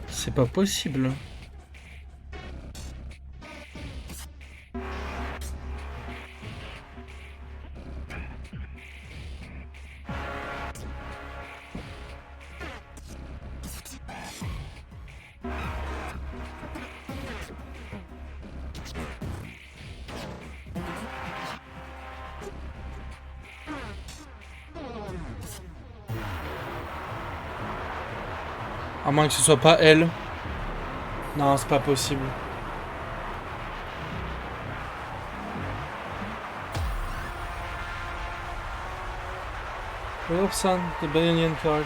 C'est pas possible. À moins que ce soit pas elle. Non, c'est pas possible. Wilson, the billion card.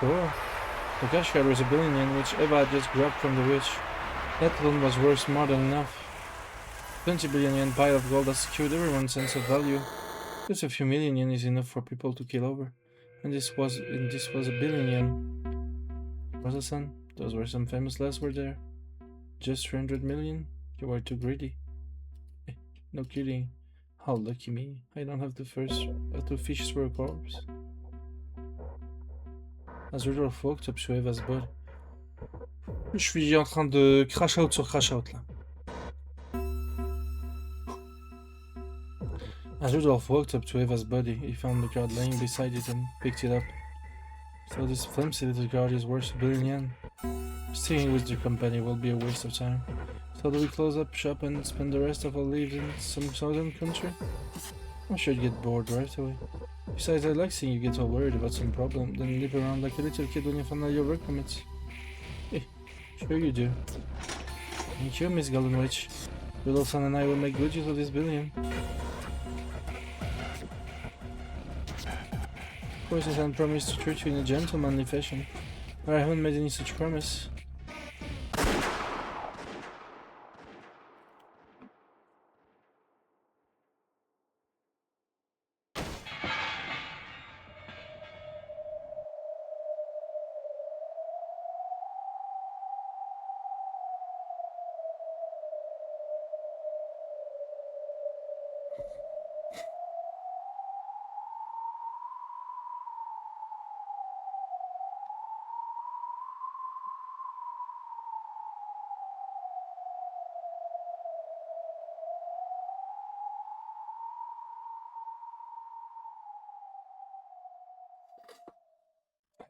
Oh, the cash card was a billion which Eva had just grabbed from the witch. That alone was worth more than enough. 20 billion yen pile of gold has secured everyone's sense of value. Just a few million yen is enough for people to kill over. And this was a billion yen. Rosa-san, those were some famous last words there. Just 300 million? You are too greedy. No kidding. How lucky me. I don't have to fish through a corpse. As Rudolph walked up to Eva's body. Je suis en train de crash out sur crash out là. As Rudolph walked up to Eva's body, he found the card laying beside it and picked it up. So this flimsy little card is worth a billion yen. Staying with your company will be a waste of time. So do we close up shop and spend the rest of our lives in some southern country? I'm sure you'd get bored right away. Besides, I like seeing you get all worried about some problem, then nip around like a little kid when you finally overcome it. Sure you do. Thank you, Miss Golden Witch. Wilson and I will make good use of this billion. Of course, his hand promised to treat you in a gentlemanly fashion. But I haven't made any such promise.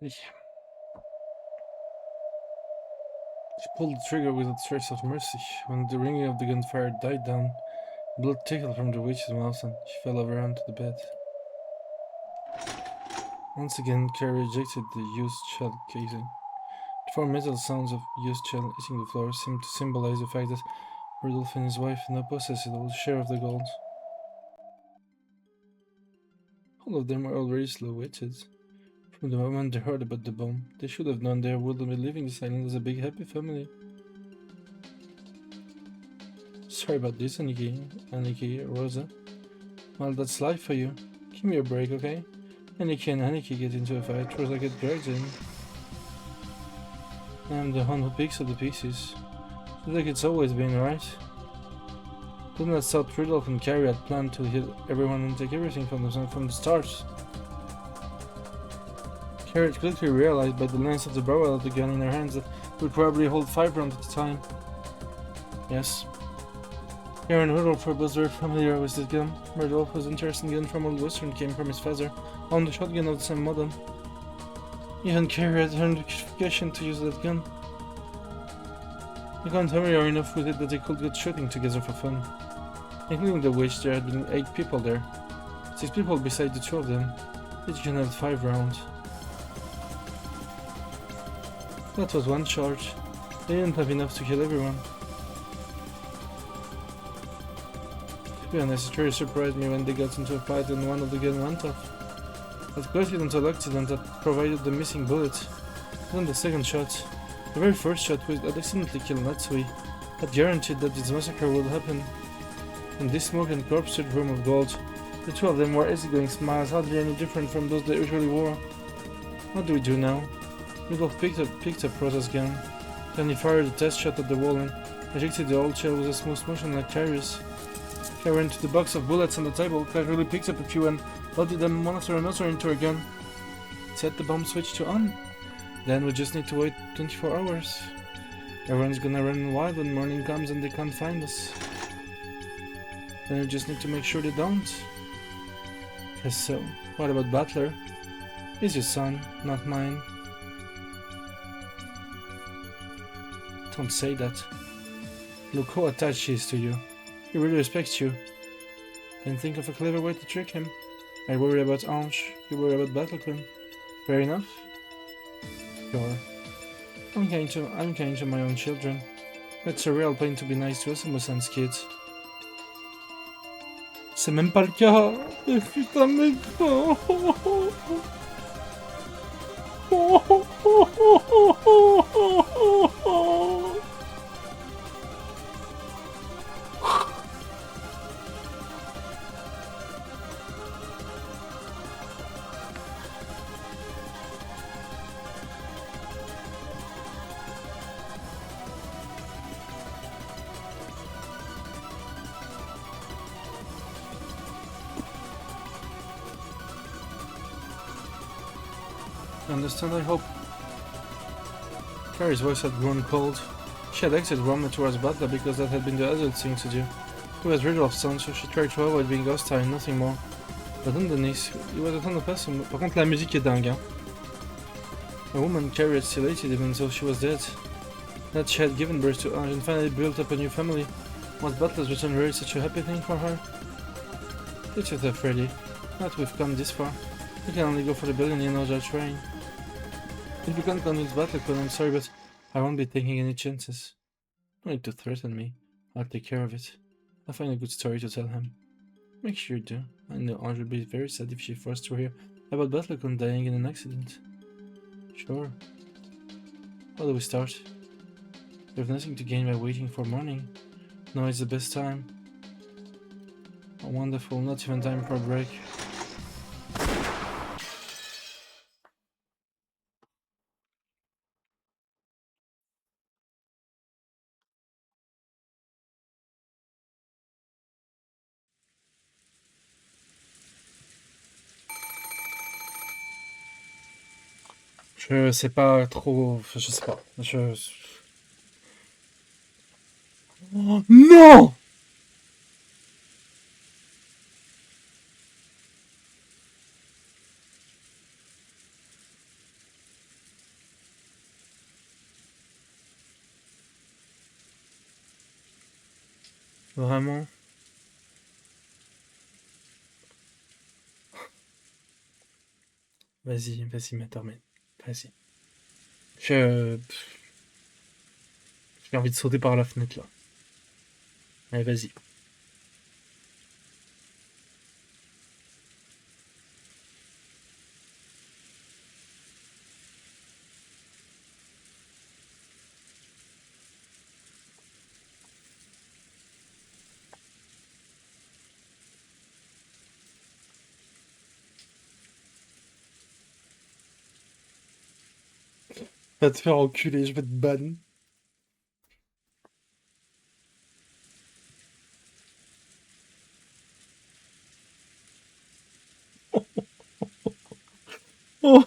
She pulled the trigger with a trace of mercy. When the ringing of the gunfire died down, blood trickled from the witch's mouth and she fell over onto the bed. Once again, Carrie ejected the used shell casing. The four metal sounds of used shell hitting the floor seemed to symbolize the fact that Rudolph and his wife now possessed a share of the gold. All of them were already slow-witted. From the moment they heard about the bomb, they should have known they would be leaving this island as a big happy family. Sorry about this, Aniki, Rosa. Well, that's life for you. Give me a break, okay? Aniki and Aniki get into a fight, Rosa get dragged in. I'm the one who picks up the pieces. Just like it's always been, right? Didn't that stop Rudolph and Carrie had planned to hit everyone and take everything from them from the start? Carrie quickly realized by the length of the barrel of the gun in her hands that it would probably hold 5 rounds at a time. Yes. Carrie and Rudolph were both very familiar with this gun. Rudolph's interest in gun from Old Western came from his father, owned a shotgun of the same model. Even Carrie had earned the qualification to use that gun. They got familiar enough with it that they could go shooting together for fun. Including the witch, there had been 8 people there. 6 people beside the 2 of them. Each gun had 5 rounds. That was one charge. They didn't have enough to kill everyone. To be honest, it really surprised me when they got into a fight and one of the guns went off. That coincidental accident that provided the missing bullet. Then the second shot. The very first shot which had accidentally killed Natsui had guaranteed that this massacre would happen. In this smoke and corpse-filled room of gold, the 2 of them wore easygoing smiles, hardly any different from those they usually wore. What do we do now? Rudolph picked up Rosa's gun. Then he fired a test shot at the wall and ejected the old shell with a smooth motion like Carrie's. Carrie went to the box of bullets on the table, casually picked up a few and loaded them one after another into her gun. Set the bomb switch to on. Then we just need to wait 24 hours. Everyone's gonna run wild when morning comes and they can't find us. Then we just need to make sure they don't. Guess so. What about Butler? He's your son, not mine. Don't say that. Look how attached he is to you. He really respects you. Then think of a clever way to trick him. I worry about Ange, you worry about Battleclan. Fair enough? Sure. I'm kind to my own children. It's a real pain to be nice to Asuma-san's kids. C'est même pas le cas. Putain mec. Understand, I hope. Carrie's voice had grown cold. She had exited Roma towards Butler because that had been the adult thing to do. He was Rudolph's son, so she tried to avoid being hostile, nothing more. But underneath, he was a ton of person. Par contre, la musique est dingue, hein. A woman Carrie had still hated even though she was dead. That she had given birth to Ange and finally built up a new family. Was Butler's return really such a happy thing for her? It's with her, Freddy. Not we've come this far. We can only go for the building and know they're trying. If you can't convince Battleclan, I'm sorry, but I won't be taking any chances. No need to threaten me. I'll take care of it. I'll find a good story to tell him. Make sure you do. I know Ange would be very sad if she forced to hear about Battleclan dying in an accident. Sure. How do we start? We have nothing to gain by waiting for morning. Now is the best time. Oh, wonderful, not even time for a break. Je sais pas trop... Je sais pas. Oh, non! Vraiment? Vas-y, vas-y, Matterman. Vas-y. J'ai envie de sauter par la fenêtre, là. Allez, vas-y. Va te faire enculer, je vais te ban. Oh.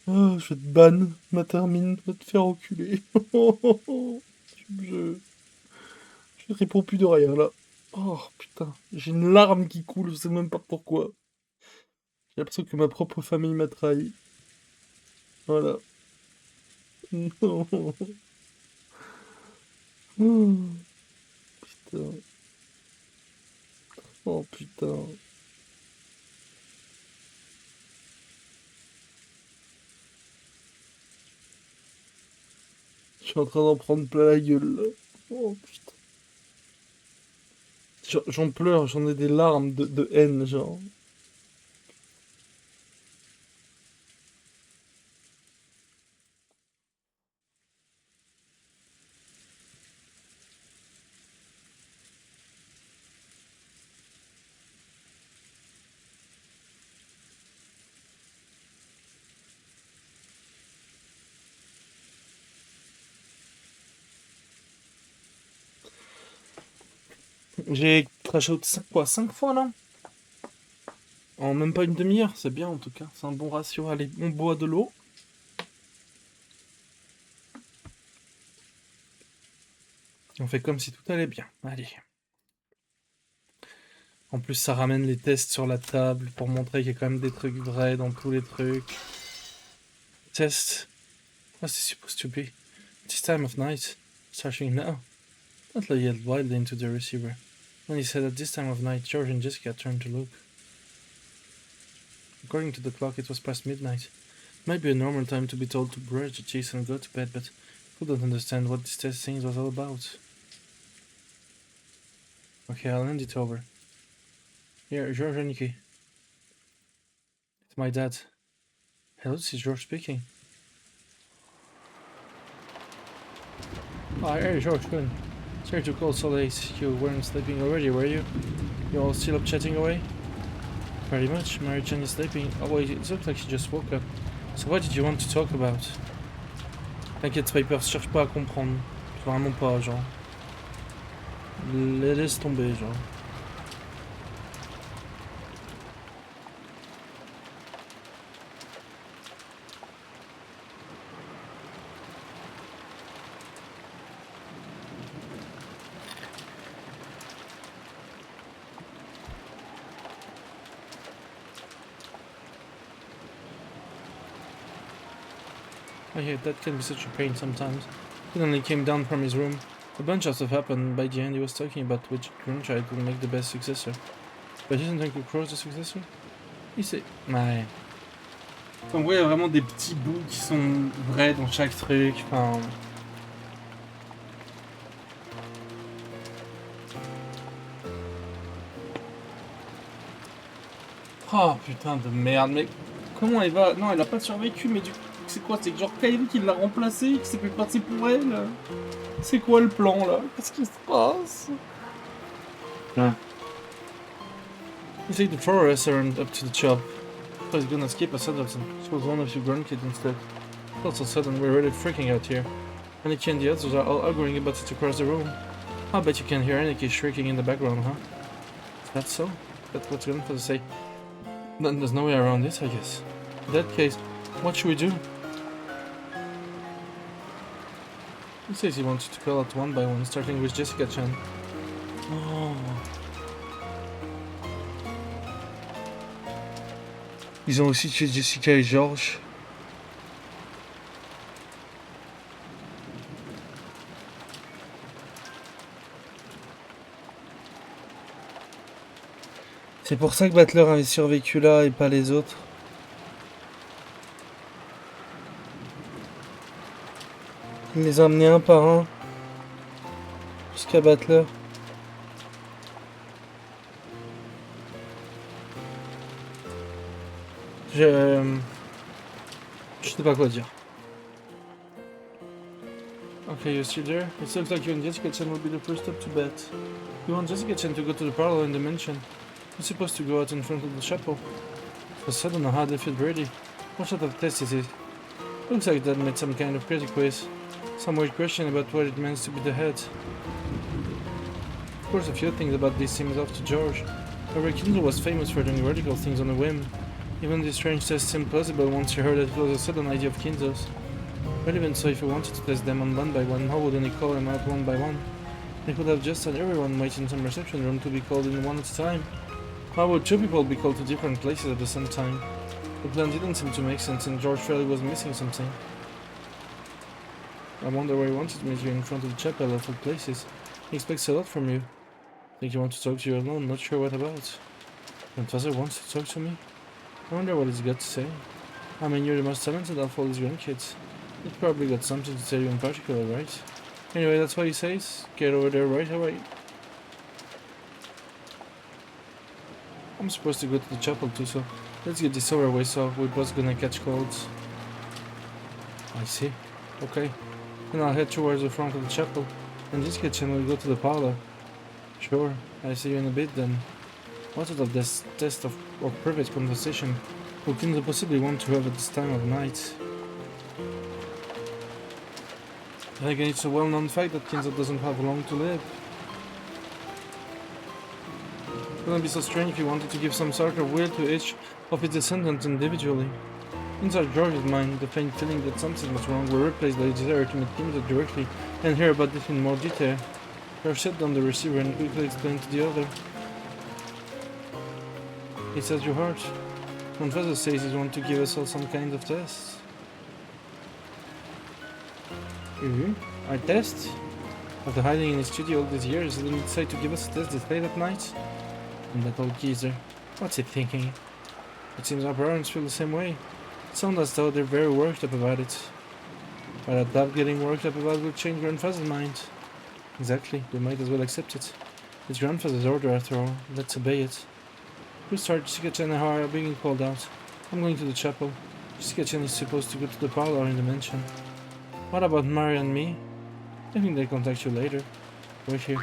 Oh, je vais te ban, Mattermine, va te faire enculer. Je... je réponds plus de rien là. Oh putain, j'ai une larme qui coule, je sais même pas pourquoi. J'ai l'impression que ma propre famille m'a trahi. Voilà. Non. Oh, putain. Oh putain. Je suis en train d'en prendre plein la gueule là. Oh putain. J'en pleure, j'en ai des larmes de haine, genre. J'ai crash out 5 fois là? En même pas une demi-heure, c'est bien en tout cas. C'est un bon ratio. Allez, on boit de l'eau. On fait comme si tout allait bien. Allez. En plus, ça ramène les tests sur la table pour montrer qu'il y a quand même des trucs vrais dans tous les trucs. Test. What's this supposed to be? This time of night. Starting now. Butler yelled wildly into the receiver. When he said at this time of night, George and Jessica turned to look. According to the clock, it was past midnight. It might be a normal time to be told to brush the teeth and go to bed, but couldn't understand what this test thing was all about. Okay, I'll hand it over. Here, George and Nikki. It's my dad. Hello, this is George speaking. Oh, hey, George, good. Sorry to call so late. You weren't sleeping already, were you? You all still up chatting away? Pretty much. Mary Jane is sleeping. Oh wait, it looks like she just woke up. So what did you want to talk about? T'inquiète, Piper, cherche pas à comprendre. Vraiment pas, genre. Laisse tomber, genre. Oh yeah, that can be such a pain sometimes. He suddenly came down from his room. A bunch of stuff happened. By the end, he was talking about which grandchild would make the best successor. But isn't Uncle Cross the successor? Il sait. Ouais. En vrai, il y a vraiment des petits bouts qui sont vrais dans chaque truc. Enfin... Oh putain de merde, mais comment elle va? Non, elle a pas survécu, mais du coup, c'est quoi? C'est que genre Kairi qui l'a remplacée, qui s'est fait passer pour elle? C'est quoi le plan là? Qu'est-ce qui se passe? Huh. You take the forest around up to the shop. So he's gonna escape us Saddleton. Suppose one of your grandkids instead. All of a sudden, we're really freaking out here. Aniki and the others are all arguing about it across the room. I bet you can hear Aniki shrieking in the background, huh? Is that so? That's what grandfather say. Then there's no way around this, I guess. In that case, what should we do? He says he wants to call out one by one, starting with Jessica-chan. Oh. Ils ont aussi tué Jessica et George. C'est pour ça que Butler avait survécu là et pas les autres. Il les a emmenés un par un. Jusqu'à Butler. Je sais pas quoi dire. Okay, you're still there? It looks like you and Jessica-chan will be the first up to bat. You want Jessica-chan to go to the parlor in the mansion. You're supposed to go out in front of the chapel. Because I don't know how they feel ready. What sort of test is it? Looks like that made some kind of crazy quiz. Some weird question about what it means to be the head. Of course, a few things about this seems off to George. However, Kindle was famous for doing radical things on a whim. Even this strange test seemed plausible once you heard that it was a sudden idea of Kinzo's. But even so, if you wanted to test them on one by one, how wouldn't he call them out one by one? They could have just had everyone wait in some reception room to be called in one at a time. How would two people be called to different places at the same time? The plan didn't seem to make sense, and George felt he was missing something. I wonder why he wanted to meet you in front of the chapel of all places. He expects a lot from you. Think you want to talk to you alone, not sure what about. Grandfather wants to talk to me? I wonder what he's got to say. I mean, you're the most talented of all his grandkids. He's probably got something to tell you in particular, right? Anyway, that's what he says. Get over there right away. I'm supposed to go to the chapel too, so let's get this over with so we're both gonna catch colds. I see. Okay. Then I'll head towards the front of the chapel, and this kitchen will go to the parlor. Sure. I see you in a bit then. What sort of this test of private conversation would Kinzo possibly want to have at this time of night? Then again, it's a well-known fact that Kinzo doesn't have long to live. It wouldn't be so strange if he wanted to give some sort of will to each of his descendants individually. Inside George's mind, the faint feeling that something was wrong were replaced by a desire to meet Kinzo directly and hear about it in more detail. George set down the receiver and quickly explained to the other. It's at your heart. Grandfather says he's want to give us all some kind of test. Our test? After hiding in his studio all these years, he didn't decide to give us a test this late at night? And that old geezer. What's he thinking? It seems our parents feel the same way. It sounds as though they're very worked up about it. But I doubt getting worked up about will change Grandfather's mind. Exactly, we might as well accept it. It's Grandfather's order after all. Let's obey it. We'll start. Jessica-chan and Hara are being called out. I'm going to the chapel. Jessica-chan is supposed to go to the parlor in the mansion. What about Mari and me? I think they'll contact you later. We're here.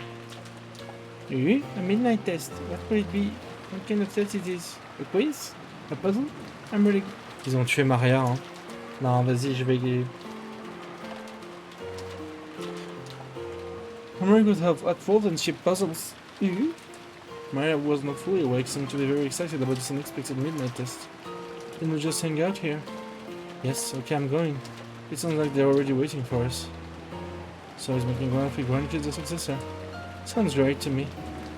A midnight test. What could it be? What kind of test it is? A quiz? A puzzle? I'm really... Ils ont tué Maria, hein. Non, vas-y, je vais... I'm very good at fold-and-ship puzzles. Maria was not fully awake, seemed to be very excited about this unexpected midnight test. Didn't we just hang out here? Yes, okay, I'm going. It sounds like they're already waiting for us. So he's making one of your grandkids a successor. Sounds great to me.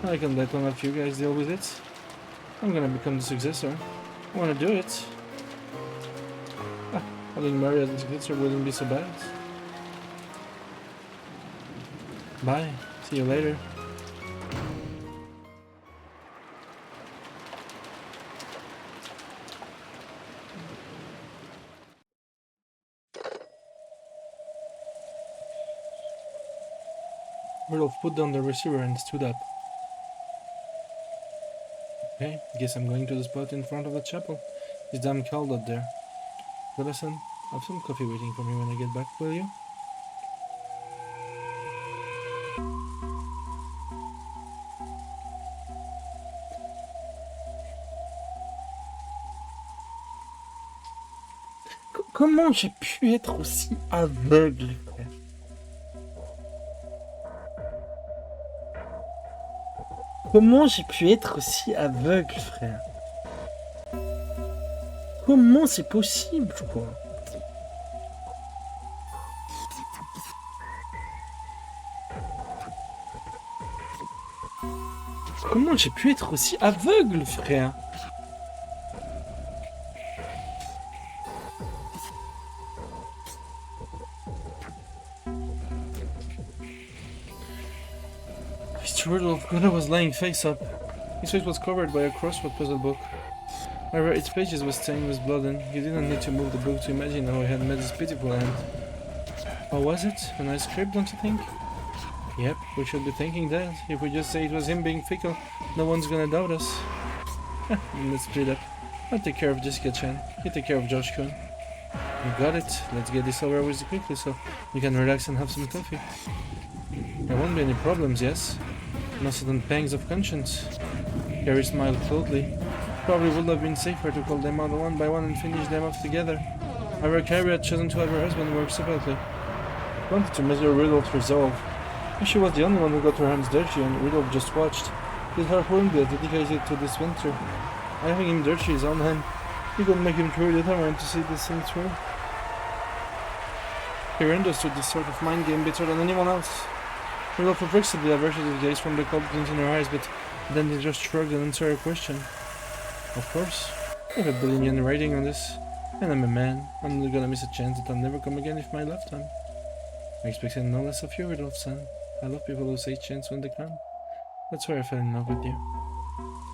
I can let one of you guys deal with it. I'm gonna become the successor. I wanna do it. Having Maria as the successor wouldn't be so bad. Bye. See you later. Rudolph put down the receiver and stood up. Okay, guess I'm going to the spot in front of the chapel. It's damn cold out there. Listen, have some coffee waiting for me when I get back, will you? Comment j'ai pu être aussi aveugle, frère? Comment j'ai pu être aussi aveugle, frère? Comment c'est possible, quoi? Comment j'ai pu être aussi aveugle, frère? Mr. Rudolph, Gunnar was lying face up. His face was covered by a crossword puzzle book. However, its pages were stained with blood, and you didn't need to move the book to imagine how he had met his pitiful end. How was it? A nice script, don't you think? Yep, we should be thinking that. If we just say it was him being fickle, no one's gonna doubt us. Let's split up. I'll take care of Jessica Chan. You take care of Josh Kuhn. You got it. Let's get this over with quickly so we can relax and have some coffee. There won't be any problems, yes? No sudden pangs of conscience. Carrie smiled coldly. Probably would have been safer to call them out one by one and finish them off together. However, Carrie had chosen to have her husband work separately. Wanted to measure Rudolph's resolve. If she was the only one who got her hands dirty and Rudolph just watched, his heart wouldn't be dedicated to this winter. Having him dirty his own hand, he could make him truly determined to see this thing through. He understood this sort of mind game better than anyone else. Rudolph perplexedly averted his gaze from the cold glint in her eyes, but then he just shrugged and answered her question. Of course, I have a billion writing on this, and I'm a man. I'm not gonna miss a chance that I'll never come again if my lifetime. I expected no less of you, Rudolph-san. I love people who say chance when they come. That's why I fell in love with you.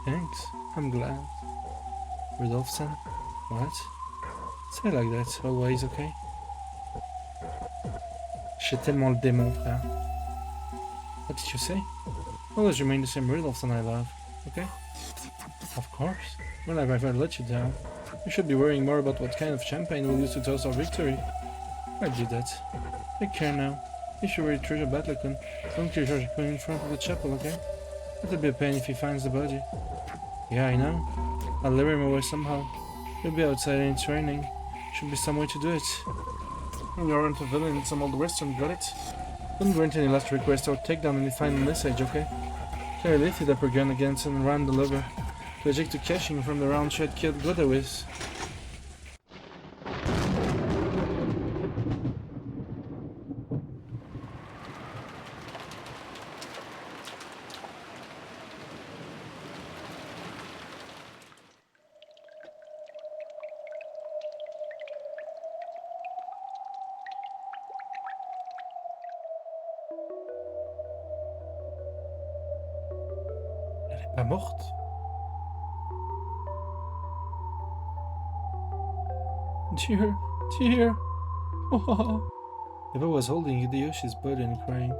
Thanks, I'm glad. Rudolph-san? What? Say like that, always, okay? J'ai tellement le démon, frère. What did you say? Always remain the same Rudolph-san I love, okay? Of course. Well, I've ever let you down. You should be worrying more about what kind of champagne we'll use to toast our victory. I did that. Take care now. You should really treasure Battlecon. Don't kill George Quinn in front of the chapel, okay? It'll be a pain if he finds the body. Yeah, I know. I'll lure him away somehow. He'll be outside and it's raining. Should be some way to do it. You aren't a villain in some old western, got it? Don't grant any last request or take down any final message, okay? Carrie lifted up her gun against and ran the lever to eject the caching from the round she had killed Goda with. Elle est pas morte? Dear, dear. Oh. Eva was holding Hideyoshi's body and crying.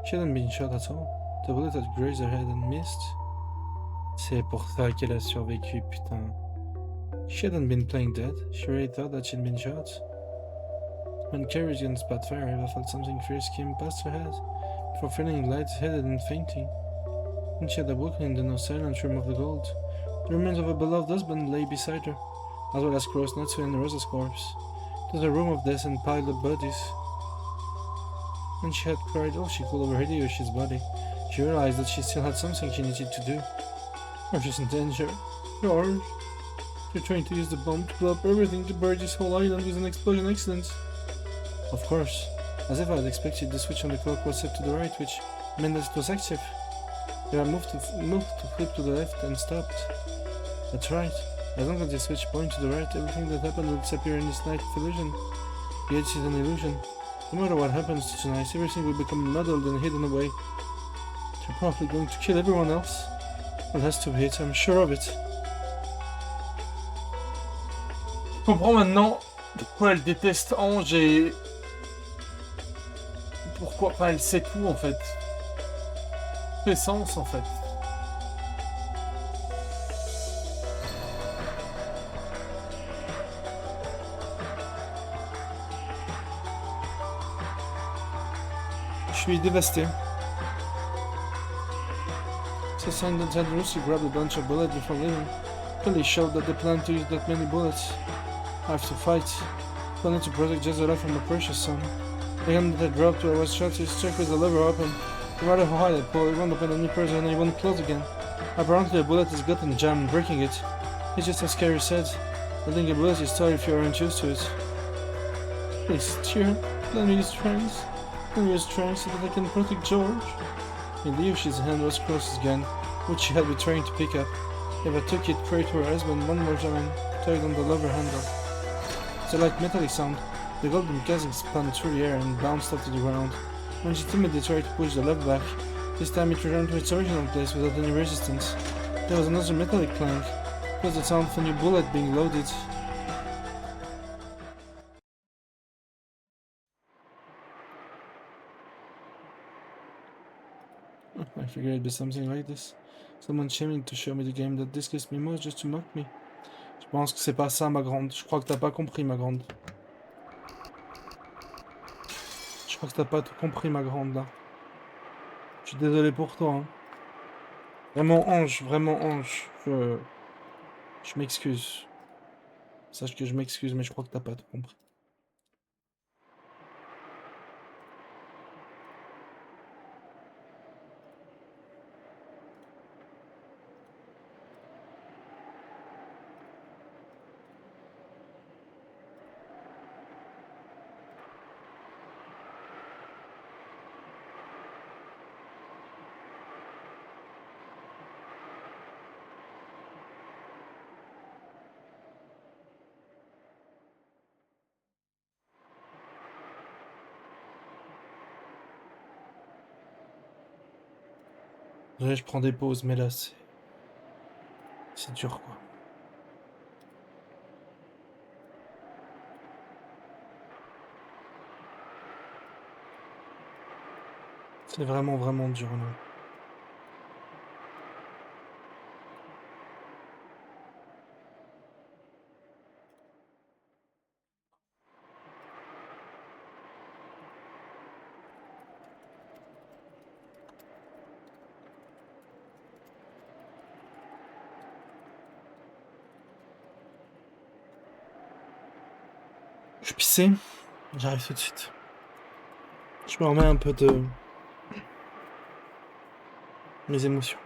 She hadn't been shot at all. The bullet had grazed her head and missed. C'est pour ça qu'elle a survécu, putain. She hadn't been playing dead. She really thought that she'd been shot. When Carrie's gun spat fire, Eva felt something fierce skim past her head, before feeling light-headed and fainting. When she had awoken in the now silent room of the gold, the remains of a beloved husband lay beside her, as well as Cross Natsu and Rosa's corpse. It was a room of death and piled up bodies. When she had cried all she could over Hideyoshi's body, she realized that she still had something she needed to do. George is in danger. George! They're trying to use the bomb to blow up everything to bury this whole island with an explosion accident. Of course, as if I had expected, the switch on the clock was set to the right, which meant that it was active. They moved to flip to the left and stopped. That's right. As long as the switch points to the right, everything that happened will disappear in this night of illusion. The edge is an illusion. No matter what happens tonight, everything will become muddled and hidden away. They're probably going to kill everyone else. It has to be it, I'm sure of it. Je comprends maintenant pourquoi elle déteste Ange et... pourquoi... Enfin, elle sait tout en fait. Fait sens en fait. suis dévasté. It's a sign that Zadrus grabbed a bunch of bullets before leaving. Clearly showed that they plan to use that many bullets. I have to fight. Planning to protect Jezera from the precious son. The gun that I dropped where I was shot is struck with the lever open. No matter how high I pull, it won't open any further and it won't close again. Apparently a bullet has gotten jammed, breaking it. It's just as Carrie said. Letting a bullet is tough if you aren't used to it. Please, Stuart, let me use strength. Let me use strength so that I can protect George. Ilyush's hand was close again, which she had been trying to pick up. Eva took it, prayed to her husband one more time, and tugged on the lever handle. It's a light metallic sound. The golden casing spun through the air and bounced up to the ground. When she timidly tried to push the lever back, this time it returned to its original place without any resistance. There was another metallic clank. It was the sound of a new bullet being loaded. I figured it'd be something like this. Someone shaming to show me the game that disgusts me most just to mock me. Je pense que c'est pas ça, ma grande. Je crois que t'as pas compris, ma grande. Je crois que t'as pas tout compris, ma grande, là. Je suis désolé pour toi, hein. Vraiment, Ange, vraiment, Ange. Je m'excuse. Sache que je m'excuse, mais je crois que t'as pas tout compris. Ouais, je prends des pauses, mais là, c'est dur, quoi. C'est vraiment, vraiment dur, non. Je pissais. J'arrive tout de suite. Je me remets un peu de mes émotions.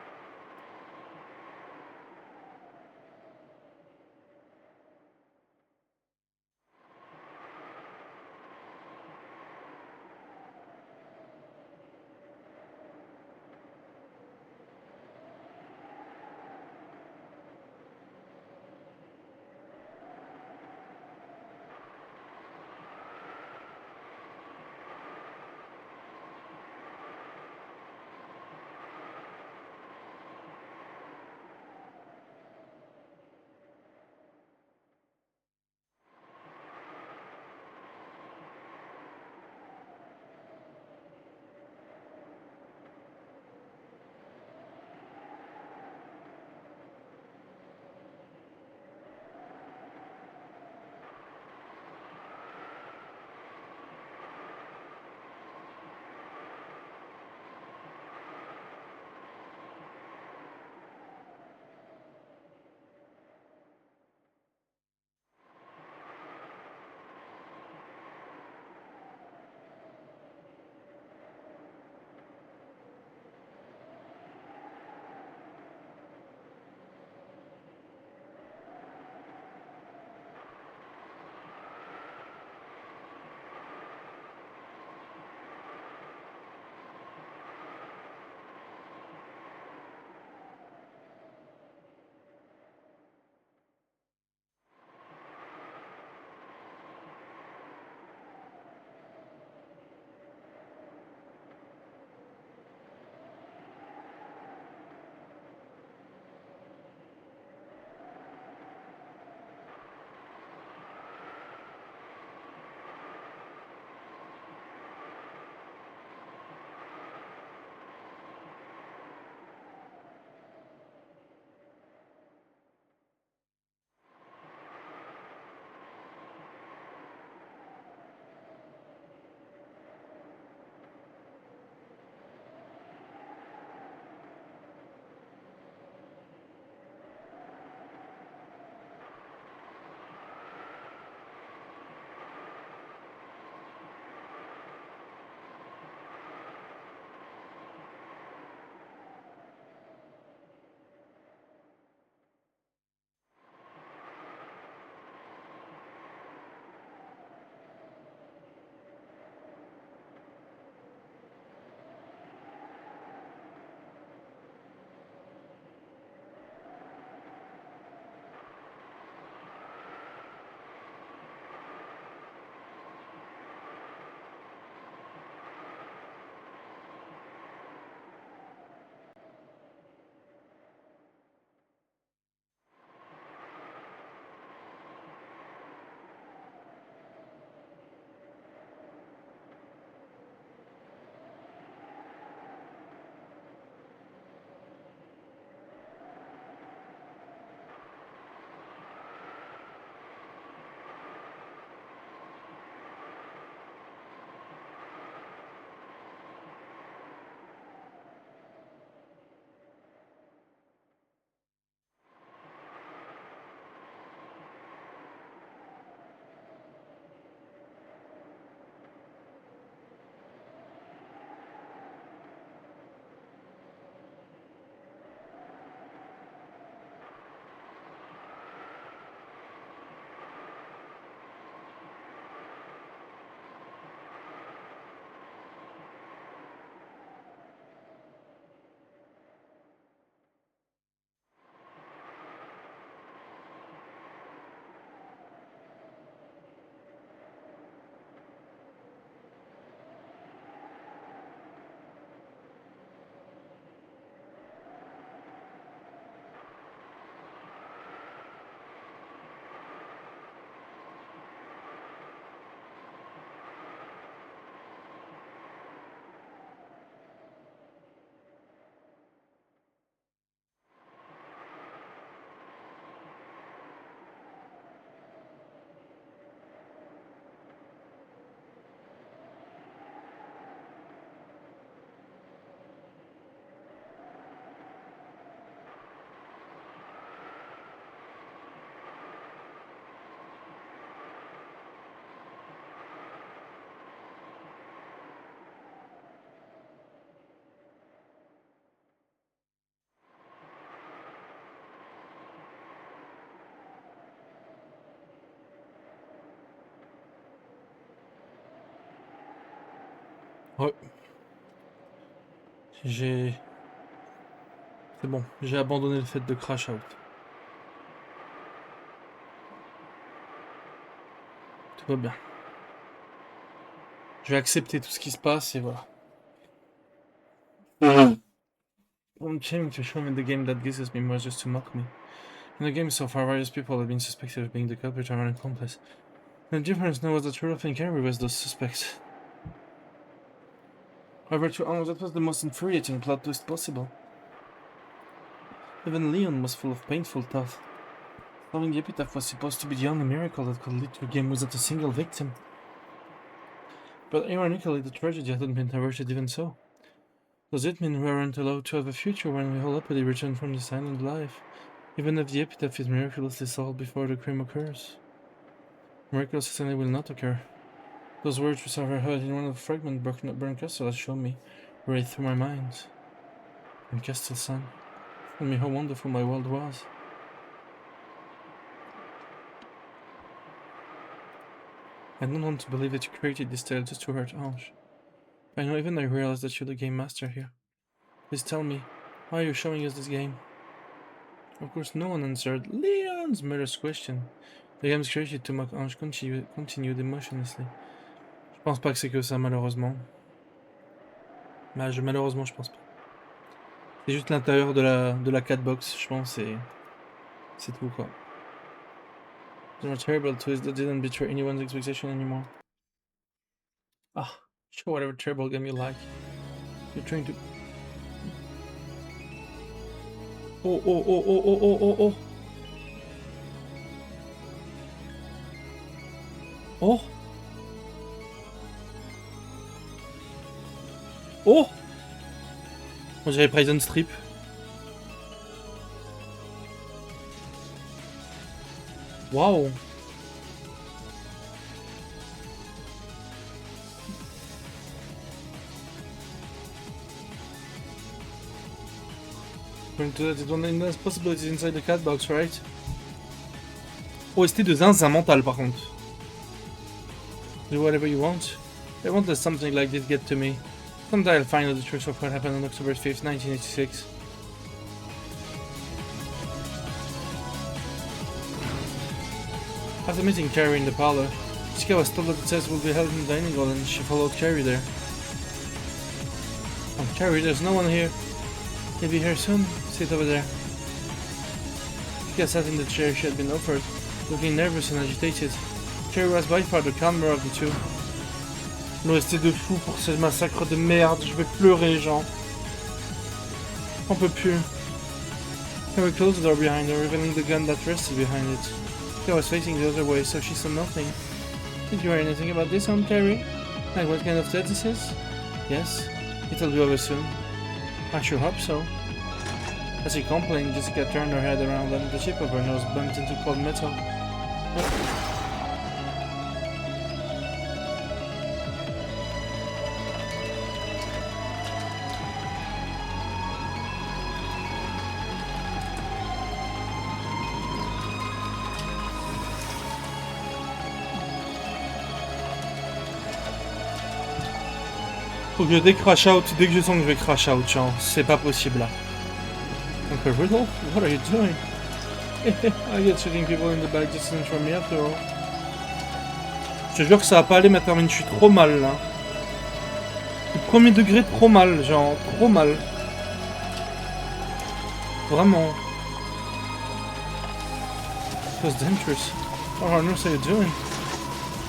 Ouais. J'ai... C'est bon, j'ai abandonné le fait de crash out. Tout va bien. Je vais accepter tout ce qui se passe et voilà. I'm ashamed to show me the game that gives me more just to mock me. In the game so far, various people have been suspected of being the culprit or an accomplice. The difference now was that Rudolph and Carrie was those suspects. However, to honor, that was the most infuriating plot twist possible. Even Leon was full of painful thought. Solving the epitaph was supposed to be the only miracle that could lead to a game without a single victim. But ironically, the tragedy hadn't been averted even so. Does it mean we aren't allowed to have a future when we all happily return from this island alive, even if the epitaph is miraculously solved before the crime occurs? Miracles certainly will not occur. Those words which I heard in one of the fragments Bernkastel has shown me right through my mind. Bernkastel's son, told me how wonderful my world was. I don't want to believe that you created this tale just to hurt Ange. I know even I realize that you're the game master here. Please tell me, why are you showing us this game? Of course, no one answered Leon's murderous question. The game's created to mock Ange continued emotionlessly. Je pense pas que c'est que ça, malheureusement. Malheureusement, je pense pas. C'est juste l'intérieur de la catbox, je pense, et c'est tout, quoi. There are terrible twists that didn't betray anyone's expectation anymore. Ah, show whatever terrible game you like. You're trying to... Oh, oh, oh, oh, oh, oh, oh, oh. Oh. Oh. On dirait Prison Strip. Waouh. According to that, it only has possibilities inside the cat box, right? OST de zinzin mental par contre. Do whatever you want. I won't let something like this get to me. Someday I'll find out the truth of what happened on October 5th, 1986. After meeting Carrie in the parlor, Jessica was told that the test would be held in the dining hall and she followed Carrie there. Oh, Carrie, there's no one here. He'll be here soon. Sit over there. Jessica sat in the chair she had been offered, looking nervous and agitated. Carrie was by far the calmer of the two. L'OST de fou pour ce massacre de merde, je vais pleurer, genre. On peut plus. Carrie closed the door behind her, revealing the gun that rested behind it. Jessica was facing the other way, so she saw nothing. Did you hear anything about this, Aunt Carrie? Like what kind of threat this is? Yes, it'll be over soon. I sure hope so. As he complained, Jessica turned her head around and the tip of her nose bumped into cold metal. Faut que je décrash out dès que je sens que je vais crash out, genre, c'est pas possible là. Uncle Rudolph, what are you doing? I get shooting people in the back distance from me after all. Je te jure que ça va pas aller maintenant, je suis trop mal là. Le premier degré trop mal, genre, trop mal. Vraiment. It was dangerous. What on earth are you doing?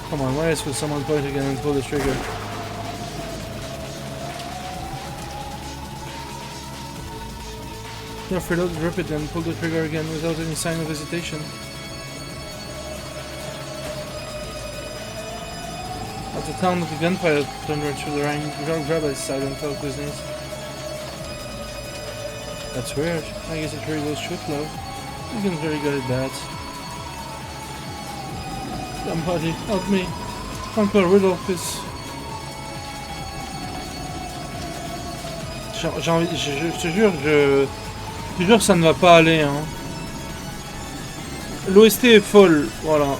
Come on, why else would someone point again and pull the trigger? Enough reloaded rapidly and pulled the trigger again without any sign of hesitation. At the sound of the gunfire thundered through the range, John grabbed his side and fell to his knees. That's weird. I guess it really does shoot low. You can very good at that. Somebody, help me. Uncle Rudolph is... J'ai envie... Je te jure, Je te jure ça ne va pas aller hein. L'OST est folle, voilà.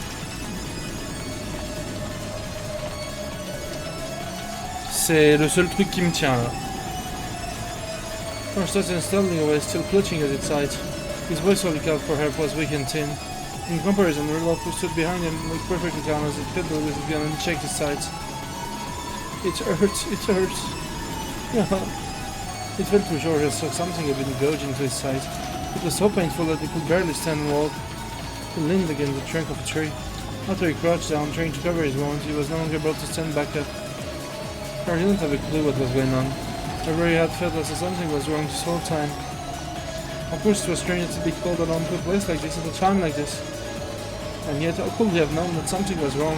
c'est le seul truc qui me tient là. Constantine stumbling away, still clutching at its side. His voice calling out for help was weak and thin. In comparison, Rudolph, who stood behind him, looked perfectly calm as he fiddled with his gun and checked his sights. It hurts, it hurts. It felt to George as if something had been gouged into his side. It was so painful that he could barely stand and walk. He leaned against the trunk of a tree. After he crouched down, trying to cover his wounds, he was no longer able to stand back up. George didn't have a clue what was going on. However, he had felt as if something was wrong this whole time. Of course, it was strange to be called alone to a place like this at a time like this. And yet, how could he have known that something was wrong?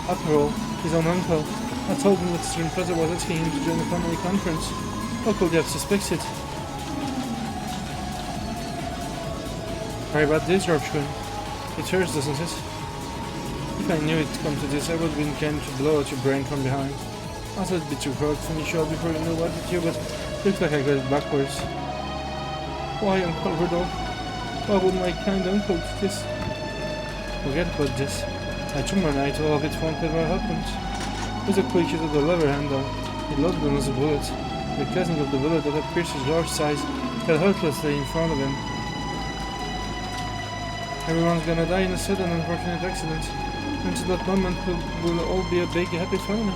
After all, his own uncle had told him that his twin brother was asking him to join the family conference. How could he have suspected? Sorry about this, George-kun. It hurts, doesn't it? If I knew it'd come to this, I would have been kind to blow out your brain from behind. I thought it'd be too hard to finish out before you knew what to do, but it looked like I got it backwards. Why, Uncle Rudolph? Why would my kind uncle do this? Forget about this. Tomorrow night all of it won't ever happen. With a quick use of the lever handle, he loaded another bullet. The cousin of the bullet that had pierced his large size fell hurtlessly in front of him. Everyone's gonna die in a sudden unfortunate accident. Until that moment will all be a big happy family.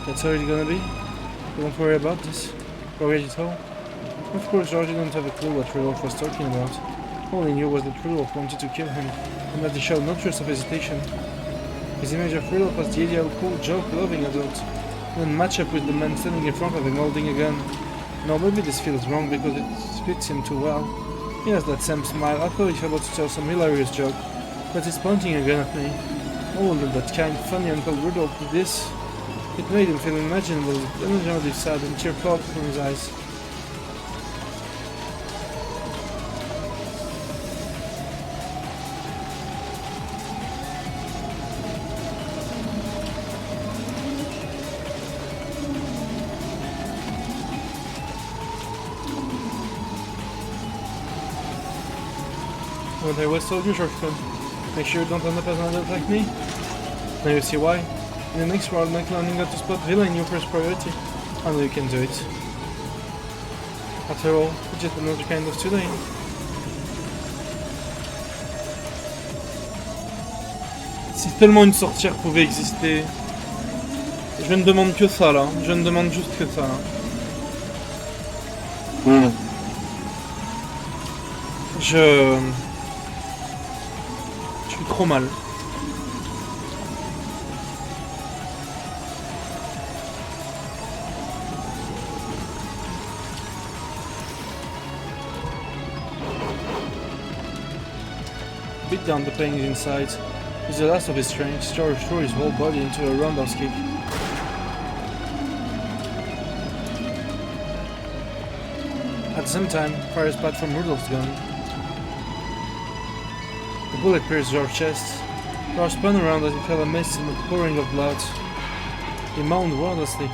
That's how it's gonna be. Don't worry about this. Forget it all. Of course, George didn't have a clue what Rudolph was talking about. All he knew was that Rudolph wanted to kill him, and that he showed no trace of hesitation. His image of Rudolph was the ideal cool, joke-loving adult, and then match up with the man standing in front of him holding a gun. No, maybe this feels wrong because it fits him too well. He has that same smile. I thought he was about to tell some hilarious joke, but he's pointing a gun at me. Oh, look, that kind, funny Uncle Rudolph did this. It made him feel unimaginably sad and tear flowed from his eyes. What I was told you, George-kun. Make sure you don't end up as an adult like me. Now you see why. In the next world, make learning how to spot villain your first priority. I know you can do it. After all, it's just another kind of today. Si seulement une sorcière pouvait exister. Je ne demande que ça là. Je ne demande juste que ça. Je suis trop mal. Beat down the pain inside. With the last of his strength, George threw his whole body into a roundhouse kick. At the same time, fire spat from Rudolph's gun. The bullet pierced George's chest. George spun around as he fell amidst in the pouring of blood. He moaned wordlessly,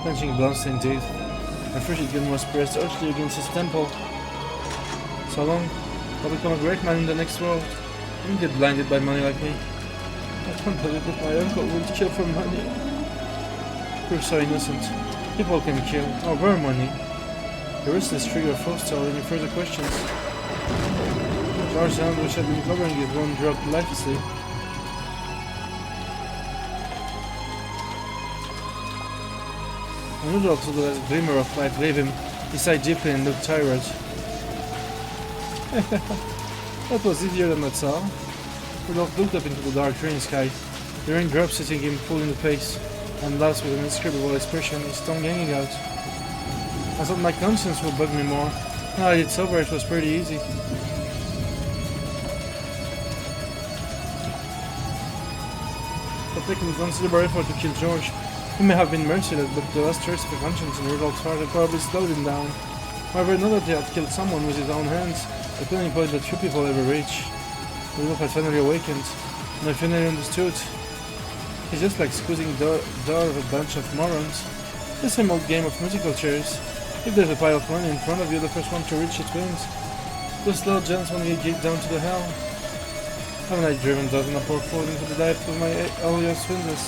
clenching blood-stained teeth. A fresh gun was pressed urgently against his temple. So long, I'll become a great man in the next world. Don't get blinded by money like me. I can't believe that my uncle would kill for money. You're so innocent. People can kill, over money. The restless trigger forestalled any further questions. George's hand, which had been covering his wound, dropped lifelessly. When Rudolph saw the last glimmer of light leave him, he sighed deeply and looked tired. That was easier than I saw. Rudolph looked up into the dark green sky, the raindrops hitting him full in the face, and laughed with an indescribable expression, his tongue hanging out. I thought my conscience would bug me more. Now that it's over, it was pretty easy. For taking considerable effort to kill George, he may have been merciless, but the last trace of a conscience in Rudolph's heart had probably slowed him down. However, now that he had killed someone with his own hands, a turning point that few people ever reach, Rudolph had finally awakened, and I finally understood. He's just like squeezing the door of a bunch of morons. The same old game of musical chairs. If there's a pile of money in front of you, the first one to reach it wins. The slow chance when you get down to the hell. Haven't I driven dozen of poor food into the depths of my earlier swindles?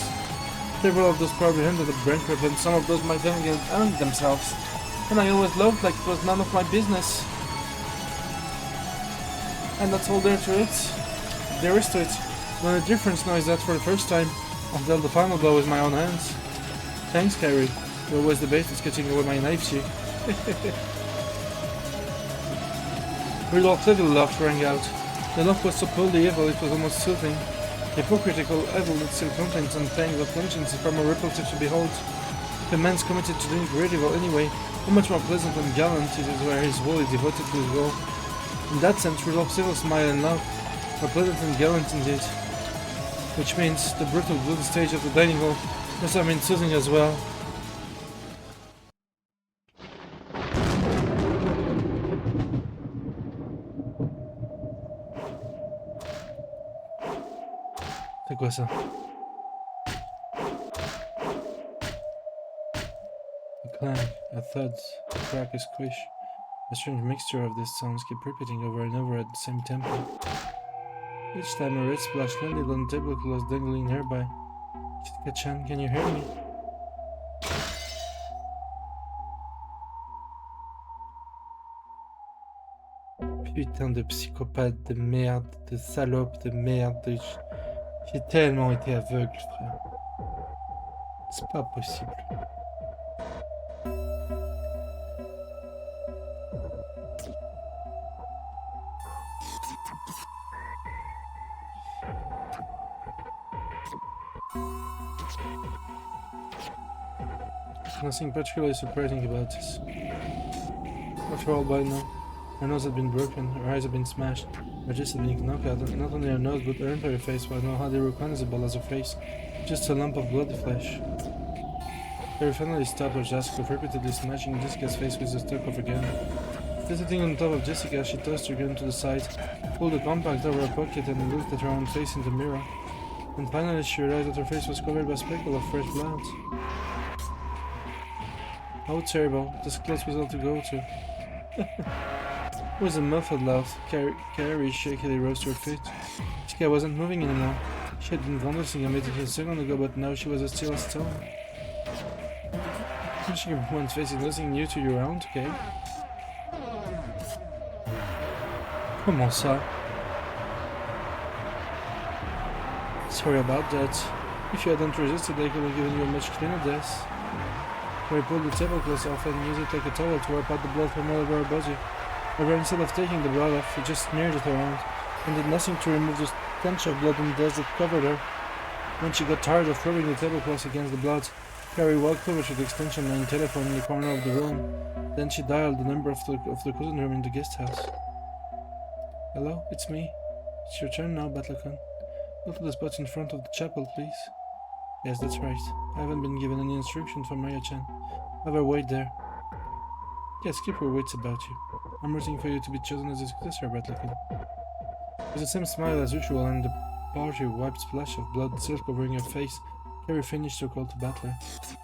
Several of those probably ended up bankrupt, and some of those might then get earned themselves. And I always loved like it was none of my business. And that's all there is to it. The only difference now is that for the first time, I've dealt the final blow with my own hands. Thanks, Carrie. You're always the best at sketching away my knife, she. Rudolph's evil laugh rang out. The laugh was so coldly evil it was almost soothing. Hypocritical evil that still contains some pangs of conscience is far more repulsive to behold. If a man's committed to doing great evil anyway, how much more pleasant and gallant it is where he is wholly devoted to his goal. In that sense, Rudolph's evil smile and laugh were pleasant and gallant indeed. Which means the brutal bloody stage of the dining hall must have been soothing as well. C'est quoi ça? A clang, a thud, a crack, a squish. A strange mixture of these sounds kept repeating over and over at the same tempo. Each time a red splash landed on the tablecloth dangling nearby. Jessica-chan, can you hear me? Putain de psychopathe, de merde, de salope, de merde, de... J'ai tellement été aveugle, frère. C'est pas possible. Nothing particularly surprising about this. After all, by now, her nose had been broken, her eyes had been smashed, her chest had been knocked out, and not only her nose but her entire face was now hardly recognizable as a face, just a lump of bloody flesh. Harry finally stopped her task of repeatedly smashing Jessica's face with the stock of her gun. Still sitting on top of Jessica, she tossed her gun to the side, pulled the compact over her pocket, and looked at her own face in the mirror. And finally she realized that her face was covered by a speckle of fresh blood. How terrible, this close was all to go to. With a muffled laugh, Carrie shakily rose to her feet. Jessica wasn't moving anymore. She had been convulsing a minute a second ago, but now she was as still as stone. Pushing everyone's face is nothing new to you around, okay? Comment ça? Sorry about that. If you hadn't resisted, I could have given you a much cleaner death. Harry pulled the tablecloth off and used it like a towel to wipe out the blood from all over her body. However, instead of taking the blood off, he just smeared it around, and did nothing to remove the stench of blood and dust that covered her. When she got tired of rubbing the tablecloth against the blood, Carrie walked over to the extension line telephone in the corner of the room. Then she dialed the number of the cousin room in the guest house. Hello, it's me. It's your turn now, Battlecon. Go to the spot in front of the chapel, please. Yes, that's right. I haven't been given any instruction from Maya-chan. Have her wait there. Yes, keep her wits about you. I'm rooting for you to be chosen as a successor, Battlecon. With the same smile as usual and the party wiped splash of blood still covering her face, Carrie finished her call to Battler.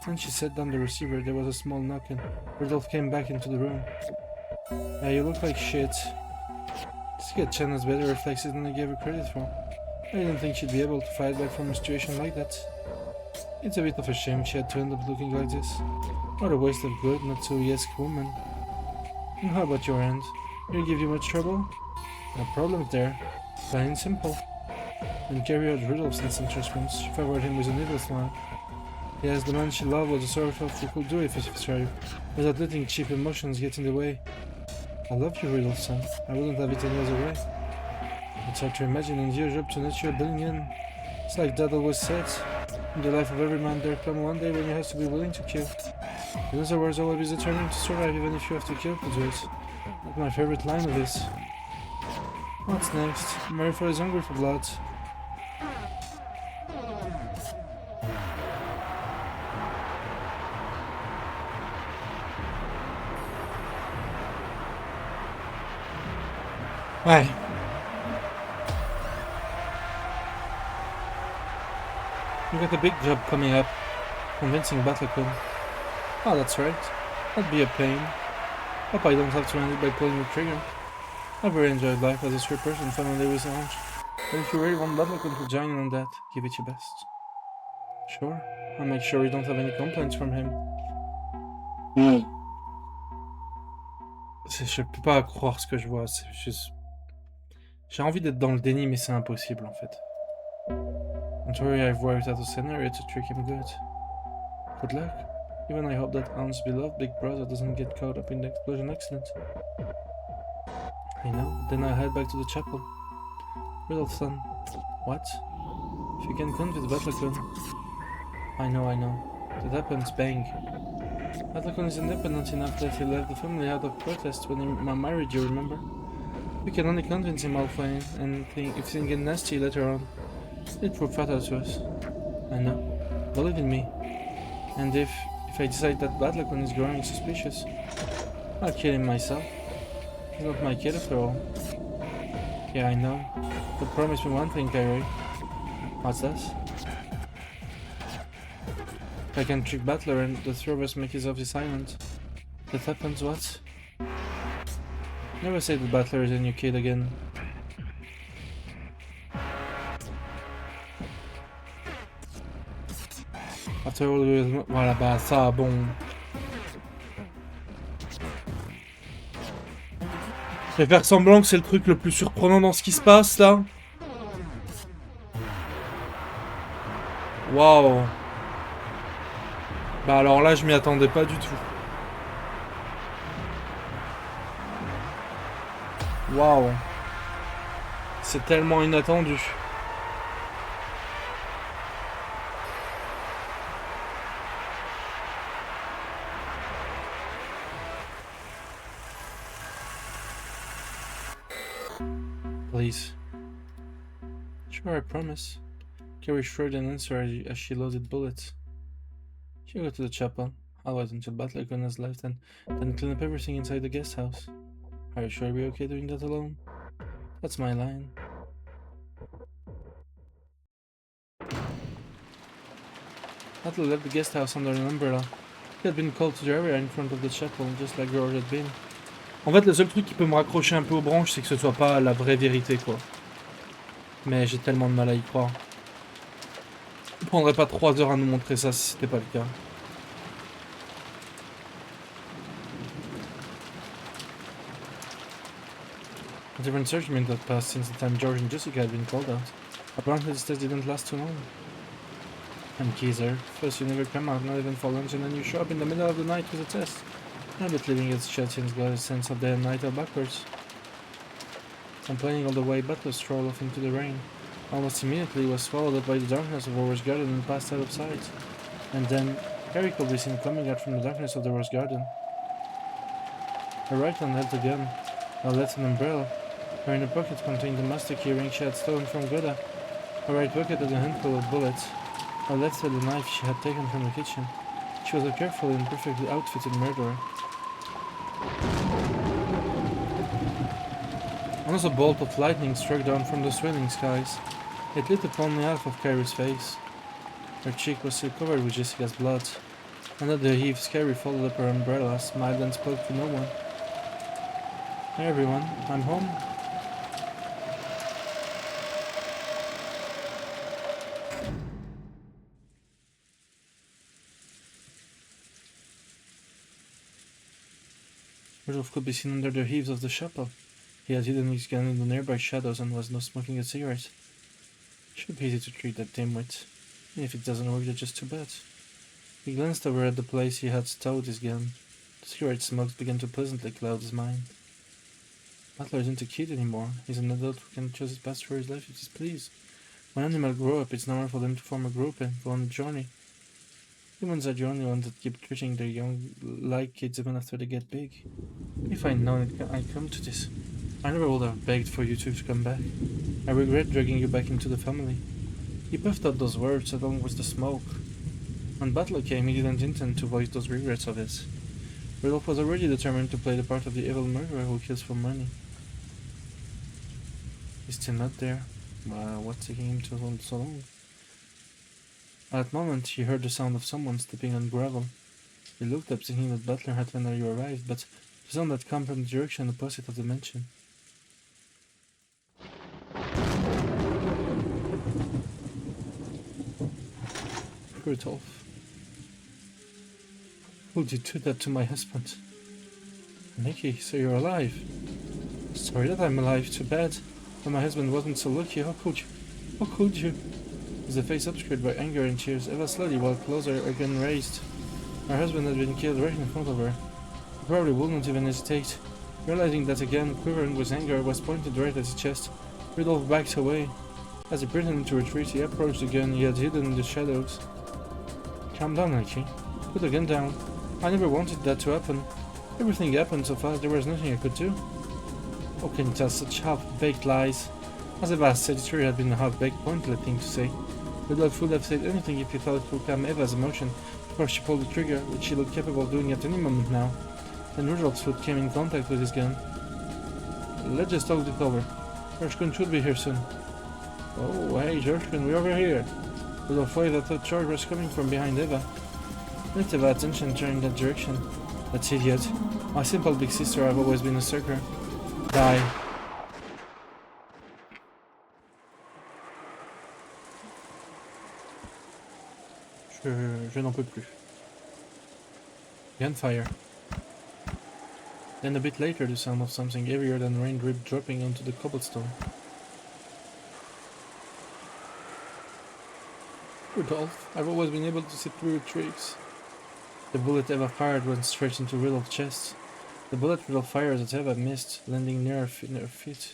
When she set down the receiver, there was a small knock and Rudolph came back into the room. Yeah, you look like shit. Jessica-chan has better reflexes than I gave her credit for. I didn't think she'd be able to fight back from a situation like that. It's a bit of a shame she had to end up looking like this. What a waste of good, not so yes woman. And how about your end? Did it give you much trouble? No problem there. Plain and simple. When Carrie heard Rudolph's instant response, she favored him with a little smile. Yes, the man she loved was the sort of who could do it for her, without letting cheap emotions get in the way. I love you, Rudolph-san. I wouldn't have it any other way. It's hard to imagine and your job to let you a billion. It's like Dad always said. In the life of every man there come one day when you have to be willing to kill. In other words, always determined to survive even if you have to kill to do it. That's my favorite line of his. What's next? Maryford is hungry for blood. Ouais. You got a big job coming up, convincing Battlecon. Oh, that's right. That'd be a pain. Hope I don't have to end it by pulling the trigger. I've really enjoyed life as a strip person finally with launch. But if you really want Battlecon to join in on that, give it your best. Sure. I'll make sure we don't have any complaints from him. Ouais. Je peux pas croire ce que je vois. C'est juste... J'ai envie d'être dans le déni, mais c'est impossible en fait. Don't worry, I've worked out a scenario to trick him good. Good luck. Even I hope that Aunt's beloved big brother doesn't get caught up in the explosion accident. I know. Then I'll head back to the chapel. Riddle son. What? If you can convince Battlecon. I know. That happens, bang. Battlecon is independent enough that he left the family out of protest when he married you, remember? We can only convince him Alpha and if things get nasty later on. It will fatal to us. I know. Believe in me. And if I decide that Battlecon is growing suspicious, I'll kill him myself. He's not my kid after all. Yeah, I know. But promise me one thing, Kyrie. What's that? If I can trick Battler and the three of us make his office silent, that happens, what? Never say that Battler is a new kid again. After all, voilà, bah ça, bon. Je vais faire semblant que c'est le truc le plus surprenant dans ce qui se passe là. Waouh. Bah alors là, je m'y attendais pas du tout. Waouh. C'est tellement inattendu. Please. Sure, I promise. Carrie shrugged and answered as she loaded bullets. You go to the chapel. I'll wait until Battlecon has left and then clean up everything inside the guest house. Are you sure you'll be okay doing that alone? That's my line. Battle left the guest house under an umbrella. He had been called to the area in front of the chapel, just like George had been. En fait, le seul truc qui peut me raccrocher un peu aux branches, c'est que ce soit pas la vraie vérité, quoi. Mais j'ai tellement de mal à y croire. On prendrait pas 3 heures à nous montrer ça si c'était pas le cas. A different searchment had passed since the time George and Jessica had been called out. Apparently this test didn't last too long. And Keezer, first you never come out, not even for lunch, and then you show up in the middle of the night with a test. I bet living as Chelsea's got a sense of day and night are backwards. Complaining all the way, Butler strolled off into the rain. Almost immediately he was swallowed up by the darkness of the Rose Garden and passed out of sight. And then, Harry could be seen coming out from the darkness of the Rose Garden. Her right hand held a gun, while left an umbrella. Her inner pocket contained the master key ring she had stolen from Goda. Her right pocket had a handful of bullets. Her left had the knife she had taken from the kitchen. She was a careful and perfectly outfitted murderer. Another bolt of lightning struck down from the swirling skies. It lit up only half of Carrie's face. Her cheek was still covered with Jessica's blood. Under the heaves, Carrie folded up her umbrella, smiled and spoke to no one. Hey everyone, I'm home. Rudolph could be seen under the eaves of the chapel. He had hidden his gun in the nearby shadows and was now smoking a cigarette. Should be easy to treat that dimwit. And if it doesn't work, that's just too bad. He glanced over at the place he had stowed his gun. The cigarette smokes began to pleasantly cloud his mind. Butler isn't a kid anymore. He's an adult who can choose his path for his life if he pleases. When animals grow up, it's normal for them to form a group and go on a journey. Humans are the only ones that keep treating their young like kids even after they get big. If I'd known I'd come to this, I never would have begged for you two to come back. I regret dragging you back into the family. He puffed out those words along with the smoke. When Butler came, he didn't intend to voice those regrets of his. Rudolph was already determined to play the part of the evil murderer who kills for money. He's still not there. What's taking him so long? At that moment, he heard the sound of someone stepping on gravel. He looked up, thinking that Butler had when you arrived, but the sound had come from the direction opposite of the mansion. Rudolph. Would you do that to my husband? Nikki, so you're alive. Sorry that I'm alive, too bad. But my husband wasn't so lucky, how could you? How could you? With the face obscured by anger and tears, Eva slowly walked closer, again raised. Her husband had been killed right in front of her. He probably wouldn't even hesitate. Realizing that again, quivering with anger, was pointed right at his chest, Rudolph backed away. As he pretended to retreat, he approached the gun he had hidden in the shadows. Calm down, Nikki. Put the gun down. I never wanted that to happen. Everything happened so fast there was nothing I could do. How can you tell such half-baked lies? As Eva said, it really had been a half-baked, pointless thing to say. Rudolph would have said anything if he thought it would calm Eva's emotion before she pulled the trigger, which she looked capable of doing at any moment now. Then Rudolph's foot came in contact with his gun. Let's just talk it over. George should be here soon. Oh, hey, George, we're over here. Rudolph waved at thought George was coming from behind Eva. Let Eva attention turn in that direction. That idiot. My simple big sister, I've always been a sucker. Die. Je n'en peux plus. Gunfire. Then a bit later the sound of something heavier than rain drip dropping onto the cobblestone. Rudolph, I've always been able to see through tricks. The bullet Eva fired went straight into Rudolph's chest. The bullet Rudolph fired at Eva missed, landing near her feet.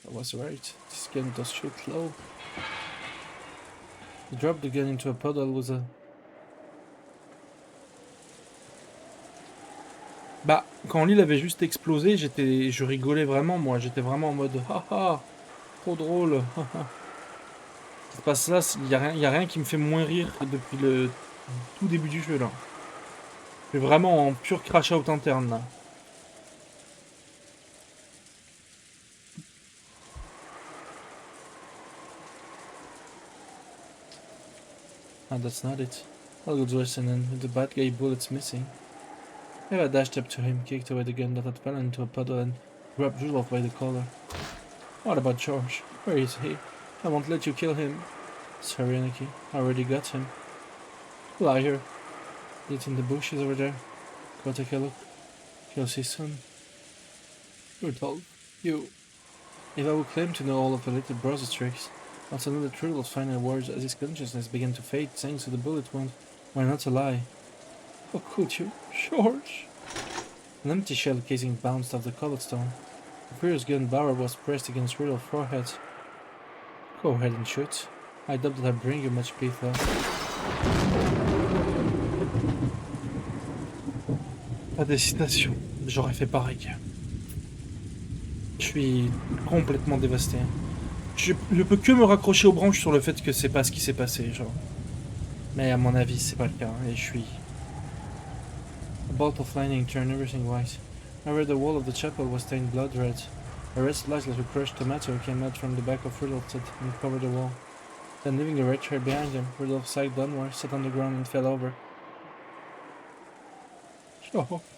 I was right. This gun does shoot low. He dropped the gun into a puddle with a... Bah, quand lui l'avait juste explosé, je rigolais vraiment, moi. J'étais vraiment en mode haha, trop drôle. Ce qui se passe là, il y a rien qui me fait moins rire depuis le tout début du jeu là. Je suis vraiment en pur crash out interne là. Ah, that's not it. I'll go dressing in with the bad guy bullets missing. Eva dashed up to him, kicked away the gun that had fallen into a puddle and grabbed Rudolph by the collar. What about George? Where is he? I won't let you kill him. Sorry, Nikki. I already got him. Liar. It's in the bushes over there. Go take a look. You'll see soon. Rudolph, you... Eva would claim to know all of the little brother's tricks. Also knew the truth of final words as his consciousness began to fade thanks to the bullet wound were not a lie. How could you, George? An empty shell casing bounced off the cobblestone. The furious gun barrel was pressed against Rudolph's forehead. Go ahead and shoot. I doubt that I bring you much peace though. Pas d'hésitation, j'aurais fait pareil. Je suis complètement dévasté. Je peux que me raccrocher aux branches sur le fait que c'est pas ce qui s'est passé, genre. Mais à mon avis, c'est pas le cas, et je suis... A bolt of lightning turned everything white. I read the wall of the chapel was stained blood red. A red slice like a crushed tomato came out from the back of Rudolph's head and covered the wall. Then leaving a red trail behind him, Rudolph sagged downward, sat on the ground and fell over.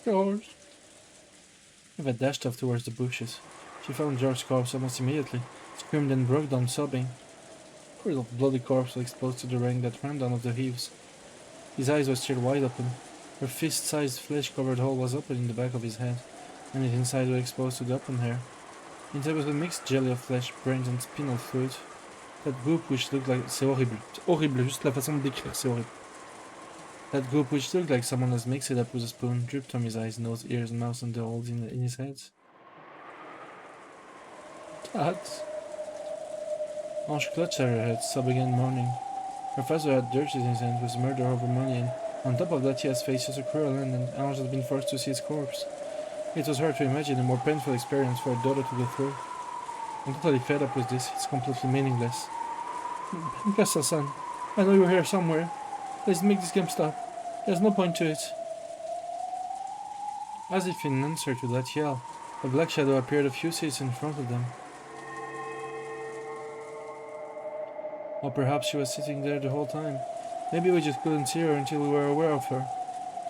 George! Eva dashed off towards the bushes. She found George's corpse almost immediately, screamed and broke down sobbing. Rudolph's bloody corpse was exposed to the rain that ran down off the eaves. His eyes were still wide open. Her fist-sized flesh-covered hole was open in the back of his head, and his insides were exposed to the open hair. Inside was a mixed jelly of flesh, brains and spinal fluid. That goop which looked like... C'est horrible. C'est horrible, juste la façon de décrire, c'est horrible. That goop which looked like someone has mixed it up with a spoon, dripped from his eyes, nose, ears, mouth and the holes in his head. Dad. Ange clutched at her head, sobbing and moaning. Her father had dirt in his hand with murder over money, and on top of that he has faced such a cruel end, and Ange has been forced to see his corpse. It was hard to imagine a more painful experience for a daughter to go through. I'm totally fed up with this, it's completely meaningless. Castle-san, I know you're here somewhere. Let's make this game stop. There's no point to it. As if in answer to that yell, a black shadow appeared a few seats in front of them. Or perhaps she was sitting there the whole time. Maybe we just couldn't see her until we were aware of her.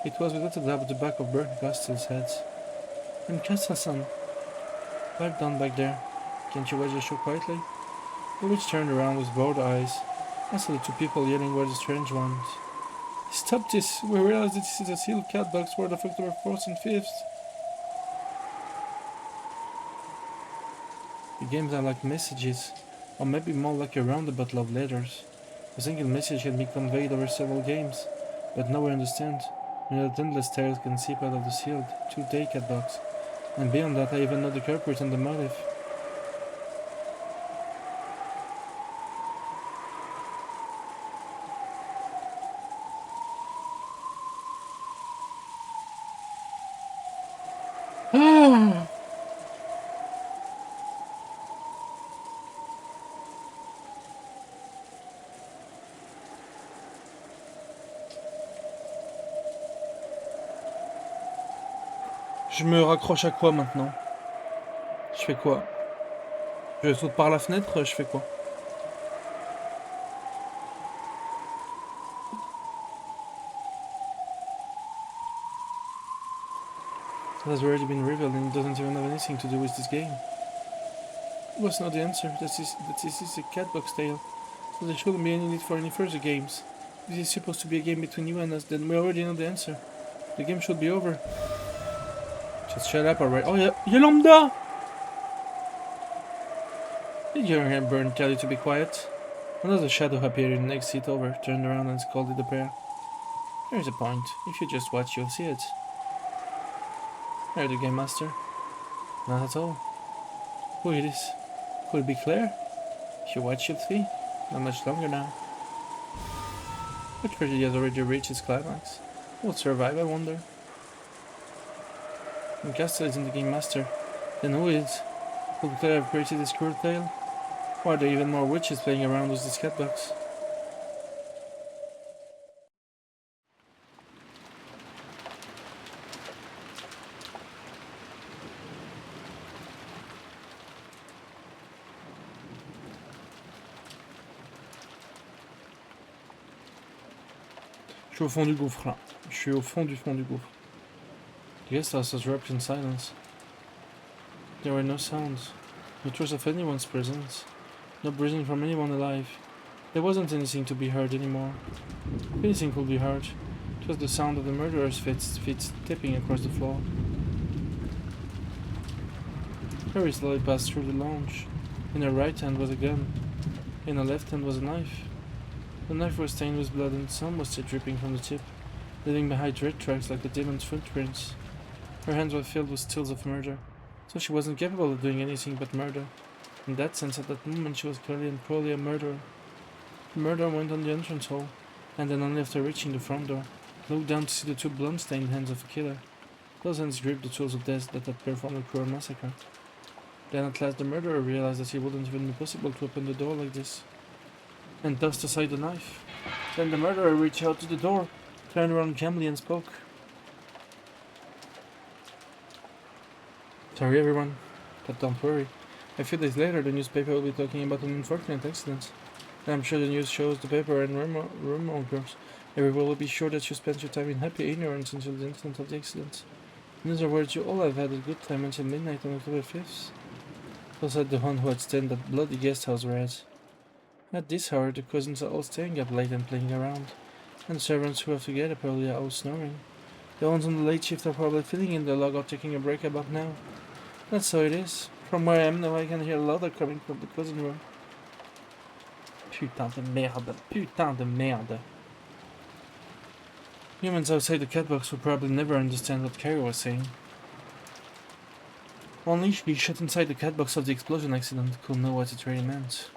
It was without a doubt the back of Bernd Castle's head. And Castle-san, pipe down back there. Can't you watch the show quietly? The witch turned around with broad eyes. I saw the two people yelling were the strange ones. Stop this! We realized that this is a sealed cat box worth of October 4th and 5th. The games are like messages, or maybe more like a roundabout love letters. A single message can be conveyed over several games, but now we understand. That endless tales can seep out of the sealed, 2-day cat box. And beyond that, I even know the culprit and the motive. Ah! Je me raccroche à quoi maintenant? Je fais quoi? Je saute par la fenêtre, je fais quoi? It has already been revealed and it doesn't even have anything to do with this game. It was not the answer. This is a cat box tale, so there shouldn't be any need for any further games. If this is supposed to be a game between you and us, then we already know the answer. The game should be over. Just shut up already. Oh yeah, Yolanda! Did your hair burn tell you to be quiet? Another shadow appeared in the next seat over, turned around and scolded the pair. There's a point. If you just watch, you'll see it. Are you the game master? Not at all. Who it is? Could it be Claire? If you watch, you'll see. Not much longer now. But tragedy has already reached its climax. Who will survive, I wonder? When Castle isn't the game master, then who is? Could Claire have created this cruel tale? Or are there even more witches playing around with this cat box? Je suis au fond du gouffre là. Je suis au fond du gouffre. The guest house was wrapped in silence. There were no sounds, no trace of anyone's presence, no breathing from anyone alive. There wasn't anything to be heard anymore. If anything could be heard, it was the sound of the murderer's feet stepping across the floor. Harry slowly passed through the lounge. In her right hand was a gun. In her left hand was a knife. The knife was stained with blood and some was still dripping from the tip, leaving behind red tracks like the demon's footprints. Her hands were filled with stills of murder, so she wasn't capable of doing anything but murder. In that sense, at that moment, she was clearly and probably a murderer. The murderer went on the entrance hall, and then only after reaching the front door, looked down to see the two blood-stained hands of the killer. Those hands gripped the tools of death that had performed a cruel massacre. Then at last the murderer realized that it wouldn't even be possible to open the door like this, and tossed aside the knife. Then the murderer reached out to the door, turned around calmly and spoke. Sorry everyone, but don't worry. A few days later the newspaper will be talking about an unfortunate accident. And I'm sure the news shows the paper and rumors. Everyone will be sure that you spent your time in happy ignorance until the instant of the accident. In other words, you all have had a good time until midnight on October 5th. So said the one who had stayed in that bloody guest house rat. At this hour, the cousins are all staying up late and playing around, and the servants who have to get up early are all snoring. The ones on the late shift are probably filling in the log or taking a break about now. That's how it is. From where I am now, I can hear laughter coming from the cousin room. Putain de merde. Putain de merde. Humans outside the cat box will probably never understand what Carrie was saying. Only she shut inside the cat box of the explosion accident could know what it really meant.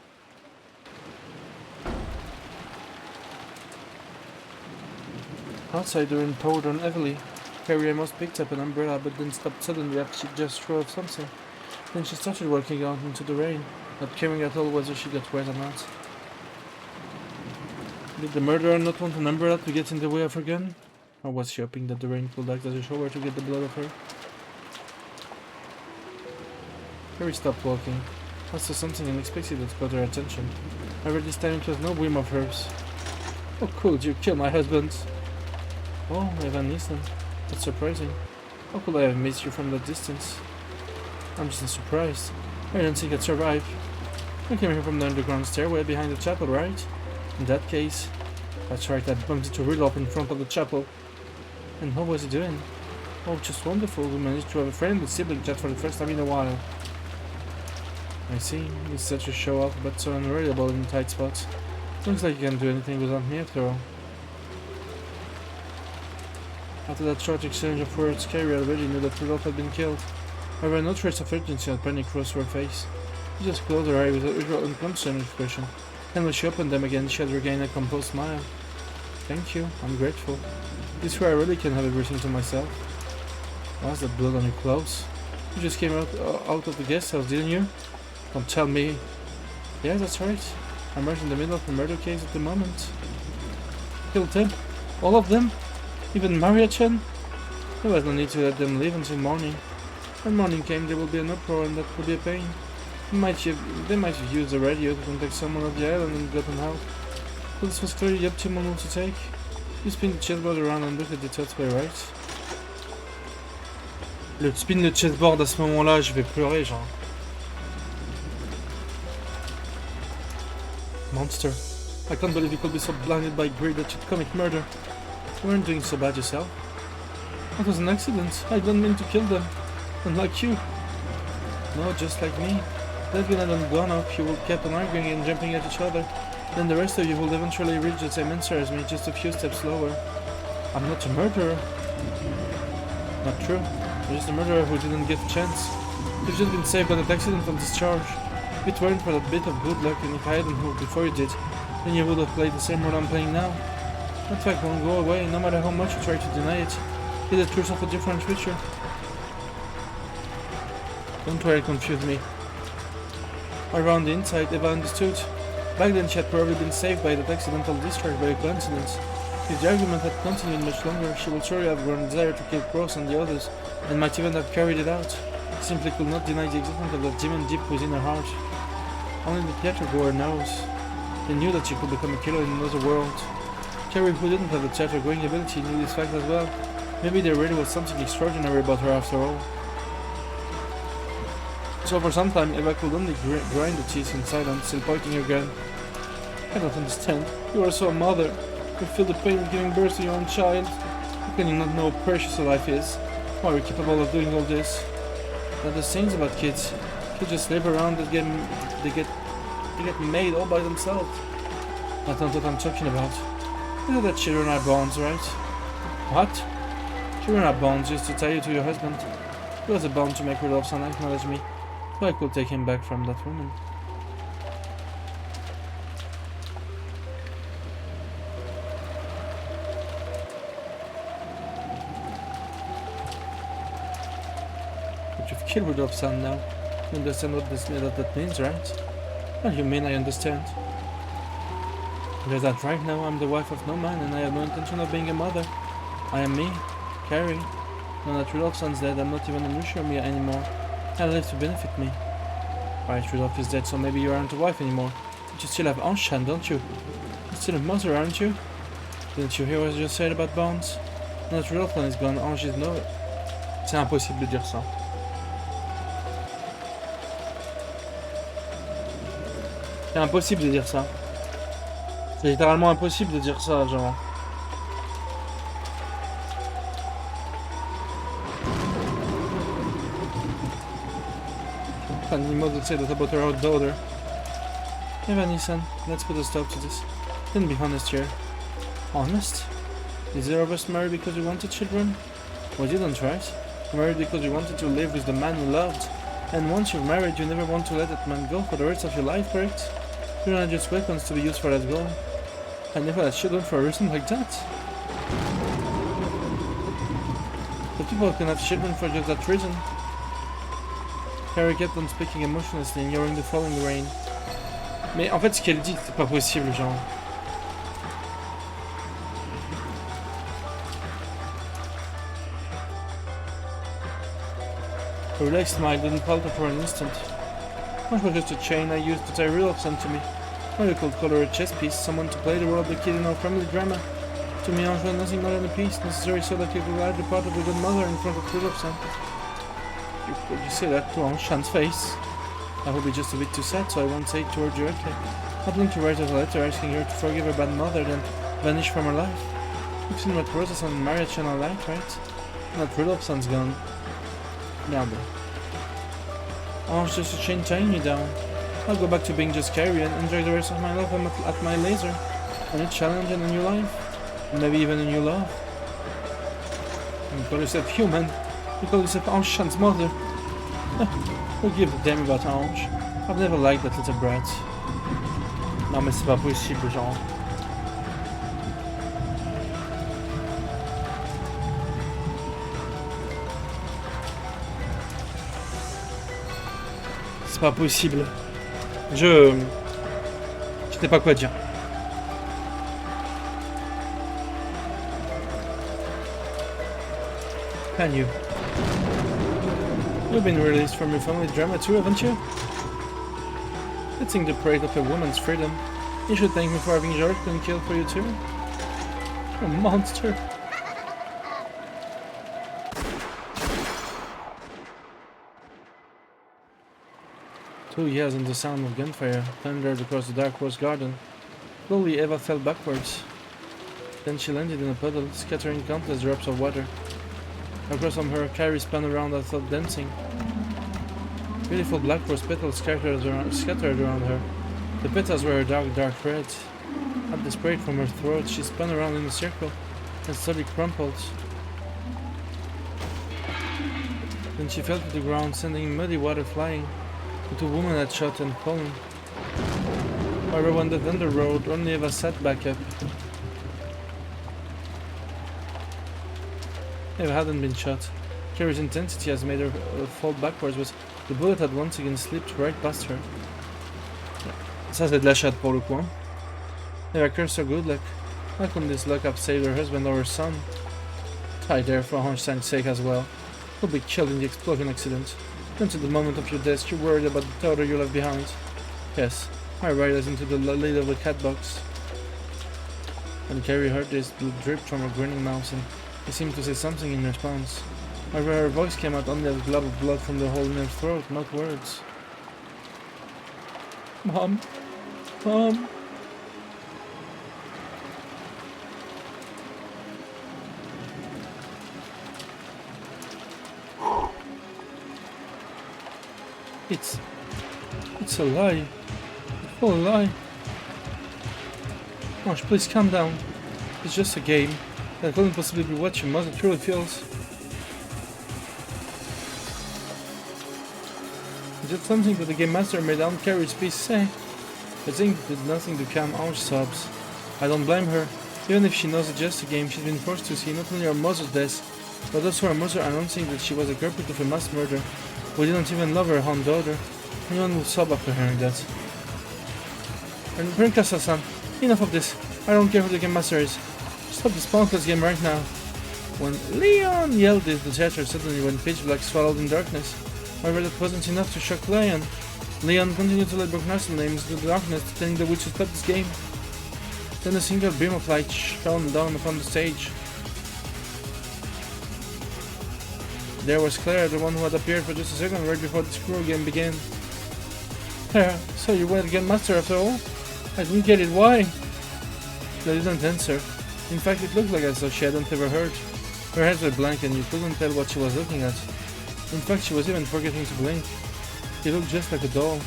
Outside the rain poured on heavily. Carrie almost picked up an umbrella but then stopped suddenly after she just threw off something. Then she started walking out into the rain, not caring at all whether she got wet or not. Did the murderer not want an umbrella to get in the way of her gun? Or was she hoping that the rain could act as a shower to get the blood off her? Carrie stopped walking. I saw something unexpected that caught her attention. However, this time it was no whim of hers. How could you kill my husband? Oh, Evan Neeson. That's surprising. How could I have missed you from that distance? I'm just surprised. I didn't think I'd survive. I came here from the underground stairway behind the chapel, right? In that case, that's right, I bumped into Rudolph in front of the chapel. And how was he doing? Oh, just wonderful. We managed to have a friendly sibling chat for the first time in a while. I see. He's such a show-off, but so unreliable in tight spots. Looks like you can't do anything without me after all. After that short exchange of words, Carrie already knew that Rudolph had been killed. However, no trace of urgency or panic crossed her face. She just closed her eyes with her usual unconcerned expression, and when she opened them again, she had regained a composed smile. Thank you, I'm grateful. This way I really can have everything to myself. Why's that blood on your clothes? You just came out of the guest house, didn't you? Don't tell me. Yeah, that's right. I'm right in the middle of a murder case at the moment. Killed them? All of them? Even Maria-chan? There was no need to let them leave until morning. When morning came, there will be an uproar and that will be a pain. They might have used the radio to contact someone on the island and gotten help. But this was clearly the optimal move to take. You spin the chessboard around and look at the third way, right? Le spin de chessboard à ce moment-là, je vais pleurer, genre. Monster. I can't believe you could be so blinded by greed that you'd commit murder. You weren't doing so bad yourself. That was an accident. I didn't mean to kill them. Unlike you. No, just like me. That gun hadn't gone off, you would kept on arguing and jumping at each other. Then the rest of you would eventually reach the same answer as me, just a few steps lower. I'm not a murderer. Not true. I'm just a murderer who didn't get a chance. You've just been saved by that accident from discharge. If it weren't for that bit of good luck and if I hadn't moved before you did, then you would have played the same role I'm playing now. That fact won't go away, no matter how much you try to deny it. You did yourself a different future. Don't try to confuse me. Around the inside, Eva understood. Back then she had probably been saved by that accidental discharge by a coincidence. If the argument had continued much longer, she would surely have grown a desire to kill Cross and the others, and might even have carried it out. She simply could not deny the existence of that demon deep within her heart. Only the theatergoer knows. They knew that she could become a killer in another world. Carrie, who didn't have the theater-going ability, knew this fact as well. Maybe there really was something extraordinary about her after all. So for some time, Eva could only grind the teeth in silence, still pointing her gun. I don't understand. You are so a mother. You feel the pain of giving birth to your own child. How can you not know how precious a life is? Why are you capable of doing all this? Now the things about kids. Kids just live around and they get made all by themselves. That's not what I'm talking about. You know that children are bonds, right? What? Children are bonds just to tie you to your husband. It was a bond to make Rudolph's son acknowledge me. So I could take him back from that woman. But you've killed Rudolph's son now. You understand what that means, right? Well, you mean I understand. Because that right now I'm the wife of no man and I have no intention of being a mother. I am me, Carrie. Now that Rudolph's son's dead, I'm not even an Ushiromiya anymore. I live to benefit me. Right, Rudolph is dead, so maybe you aren't a wife anymore. But you still have Anshan, don't you? You're still a mother, aren't you? Didn't you hear what I just said about bonds? Now that Rudolph is gone, Ange is no... C'est impossible de dire ça. C'est impossible de dire ça. C'est littéralement impossible de dire ça, genre. And the mother said that about her own daughter. Eva Nissan, let's put a stop to this. Then be honest here. Honest? Is there of us married because you wanted children? Well, you don't, right? Married because you wanted to live with the man you loved. And once you're married, you never want to let that man go for the rest of your life, correct? You're not just weapons to be used for that goal. I never had children for a reason like that. But people can have children for just that reason. Carrie kept on speaking emotionlessly, ignoring the falling rain. Mais en fait, ce qu'elle dit, c'est pas possible, genre. Her relaxed smile didn't falter for an instant. That was just a chain I used to tie Rudolph sent to me. Or you could call her a chess piece, someone to play the role of the kid in our family drama. To me, Ange was nothing more than a piece, necessary so that you could ride the part of a good mother in front of Rudolph's son. You say that to Anshan's face? That would be just a bit too sad, so I won't say it to her directly. happening to write her a letter asking her to forgive her bad mother, then vanish from her life. You've seen what Rosa's on marriage channel like, right? Not Rudolph's son's gone. Merde. Ange just a chain tying me down. I'll go back to being just Carrie and enjoy the rest of my life at my laser. A new challenge and a new life. And maybe even a new love. You call yourself human. You call yourself Ange Chan's mother. Who gives a damn about Ange? I've never liked that little brat. Non mais c'est pas possible, genre. C'est pas possible. Je sais pas quoi dire. Can you? You've been released from your family drama too, haven't you? Let's sing the parade of a woman's freedom. You should thank me for having George been killed for you too. You're a monster. Two years and the sound of gunfire thundered across the dark rose garden. Slowly Eva fell backwards. Then she landed in a puddle, scattering countless drops of water. Across from her, Carrie spun around and thought dancing. Beautiful black rose petals scattered around her. The petals were a dark red. At the spray from her throat, she spun around in a circle and slowly crumpled. Then she fell to the ground, sending muddy water flying. The two women had shot and fallen. However, when the thunder roared, only Eva sat back up. Eva hadn't been shot. Carrie's intensity has made her fall backwards, but the bullet had once again slipped right past her. Ça c'est de la chatte pour le coup. Eva cursed her good luck. How couldn't this luck have saved her husband or her son? Die there for Hornstein's sake as well. You'll be killed in the explosion accident. Until the moment of your death, you're worried about the daughter you left behind. Yes, I ride us into the lid of the cat box. When Carrie heard this, blood dripped from her grinning mouth, and he seemed to say something in response. However, her voice came out only as a glob of blood from the hole in her throat, not words. Mom. Mom. It's a lie. It's all a lie. Gosh, please calm down. It's just a game. That couldn't possibly be what your mother truly feels. Is it something that the game master made Aunt Carrie's peace say? I think it did nothing to calm Ange's sobs. I don't blame her. Even if she knows it's just a game, she's been forced to see not only her mother's death, but also her mother announcing that she was a culprit of a mass murder. We didn't even love her own daughter. Anyone would sob after hearing that. And Brinkasa-san, enough of this. I don't care who the game master is. Stop this pointless game right now. When Leon yelled this, the theater suddenly went pitch black, swallowed in darkness. However, that wasn't enough to shock Leon. Leon continued to let Brocknastle names into the darkness, telling the witch to stop this game. Then a single beam of light shone down upon the stage. There was Claire, the one who had appeared for just a second right before the screw game began. Claire, so you were the game master after all? I didn't get it, why? They didn't answer. In fact, it looked like as though she hadn't ever heard. Her eyes were blank and you couldn't tell what she was looking at. In fact, she was even forgetting to blink. She looked just like a doll.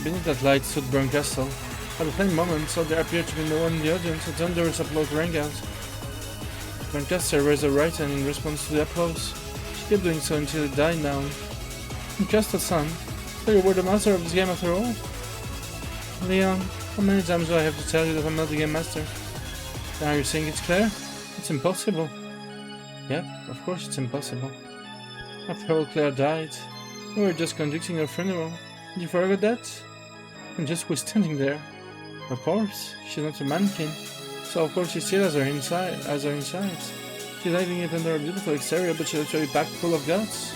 Beneath that light stood Bernkastel. At the same moment, so there appeared to be no one in the audience, a thunderous applause rang out. Bernkastel raised her right hand in response to the applause. She kept doing so until it died down. Bernkastel-san, so you were the master of this game after all? Leon, how many times do I have to tell you that I'm not the game master? Now you're saying it's Claire? It's impossible. Yeah, of course it's impossible. After all, Claire died. We were just conducting her funeral. Did you forget that? And just was standing there. Of course, she's not a mannequin, so of course she still has her insides. She's hiding it under a beautiful exterior, but she's actually packed full of guts.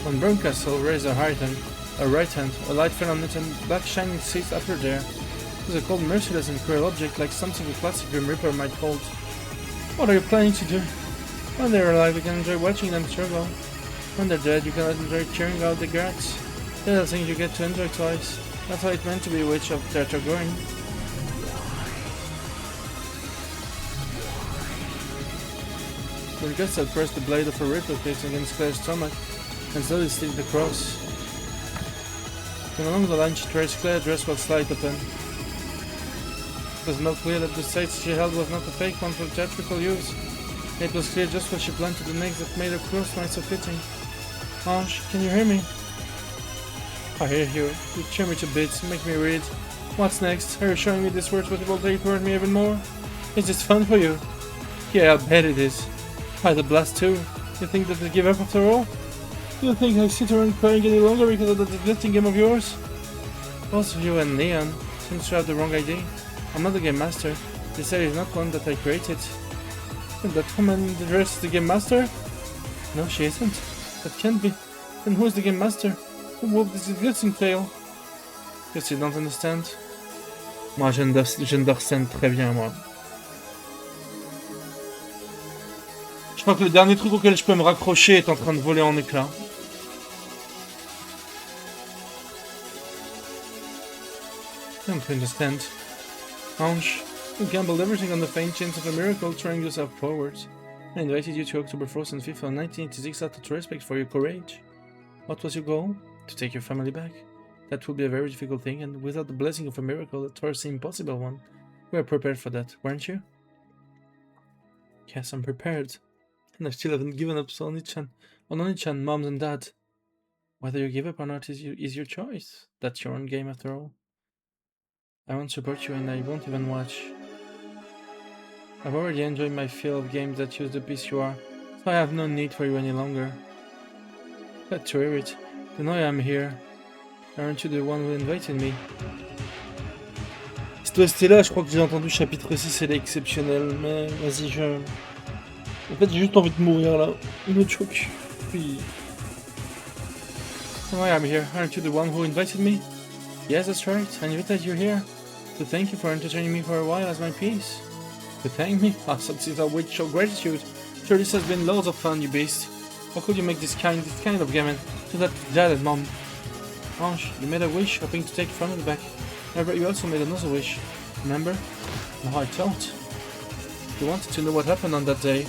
On Burncastle raised a right hand. A light fell on it and black shining seeds appeared there. It was a cold, merciless and cruel object, like something a classic Grim Reaper might hold. What are you planning to do? When they're alive, you can enjoy watching them struggle. When they're dead, you cannot enjoy cheering out the guards. They're the things you get to enjoy twice. That's how it's meant to be a witch of Tartagorin. Burncastle pressed the blade of her Reaper fist against Claire's stomach and slowly slid the cross. When along the line she traced, Claire dress was slight open. It was not clear that the sight she held was not a fake one for theatrical use. It was clear just where she planted the next that made her cross line so fitting. Ange, can you hear me? I hear you. You cheer me to bits, make me read. What's next? Are you showing me these words but it will take hurt me even more? Is this fun for you? Yeah, I bet it is. By the blast too. You think that they give up after all? Do you think I sit around crying any longer because of that disgusting game of yours? Both you and Leon seem to have the wrong idea. I'm not the game master. This area is not one that I created. And that woman in the dress is the game master? No, she isn't. That can't be. Then who is the game master? Who wove this disgusting tale? Guess you don't understand. Moi, je understand très bien, moi. Je crois que le dernier truc auquel je peux me raccrocher est en train de voler en éclats. I don't understand. Ange, you gambled everything on the faint chance of a miracle throwing yourself forward. I invited you to October 4th and 5th of 1986 out of respect for your courage. What was your goal? To take your family back. That would be a very difficult thing, and without the blessing of a miracle, a towards the impossible one. We were prepared for that, weren't you? Yes, I'm prepared. And I still haven't given up on Oni-chan, Mom and Dad. Whether you give up or not is your choice. That's your own game after all. I won't support you and I won't even watch. I've already enjoyed my fill of games that use the beast you are, so I have no need for you any longer. Glad to hear it. To know I'm here. Aren't you the one who invited me? Cette OST-là, je crois que j'ai entendu chapitre 6, elle est exceptionnelle, mais vas-y, En fait, j'ai juste envie de mourir là. No joke. Puis... Oh, I'm here. Aren't you the one who invited me? Yes, that's right. I invited you here to thank you for entertaining me for a while as my piece. To thank me? Ah, since I would show gratitude. Sure, this has been loads of fun, you beast. How could you make this kind of game to that dad and mom? Ange, you made a wish, hoping to take family back. However, you also made another wish. Remember? No, I don't. You wanted to know what happened on that day.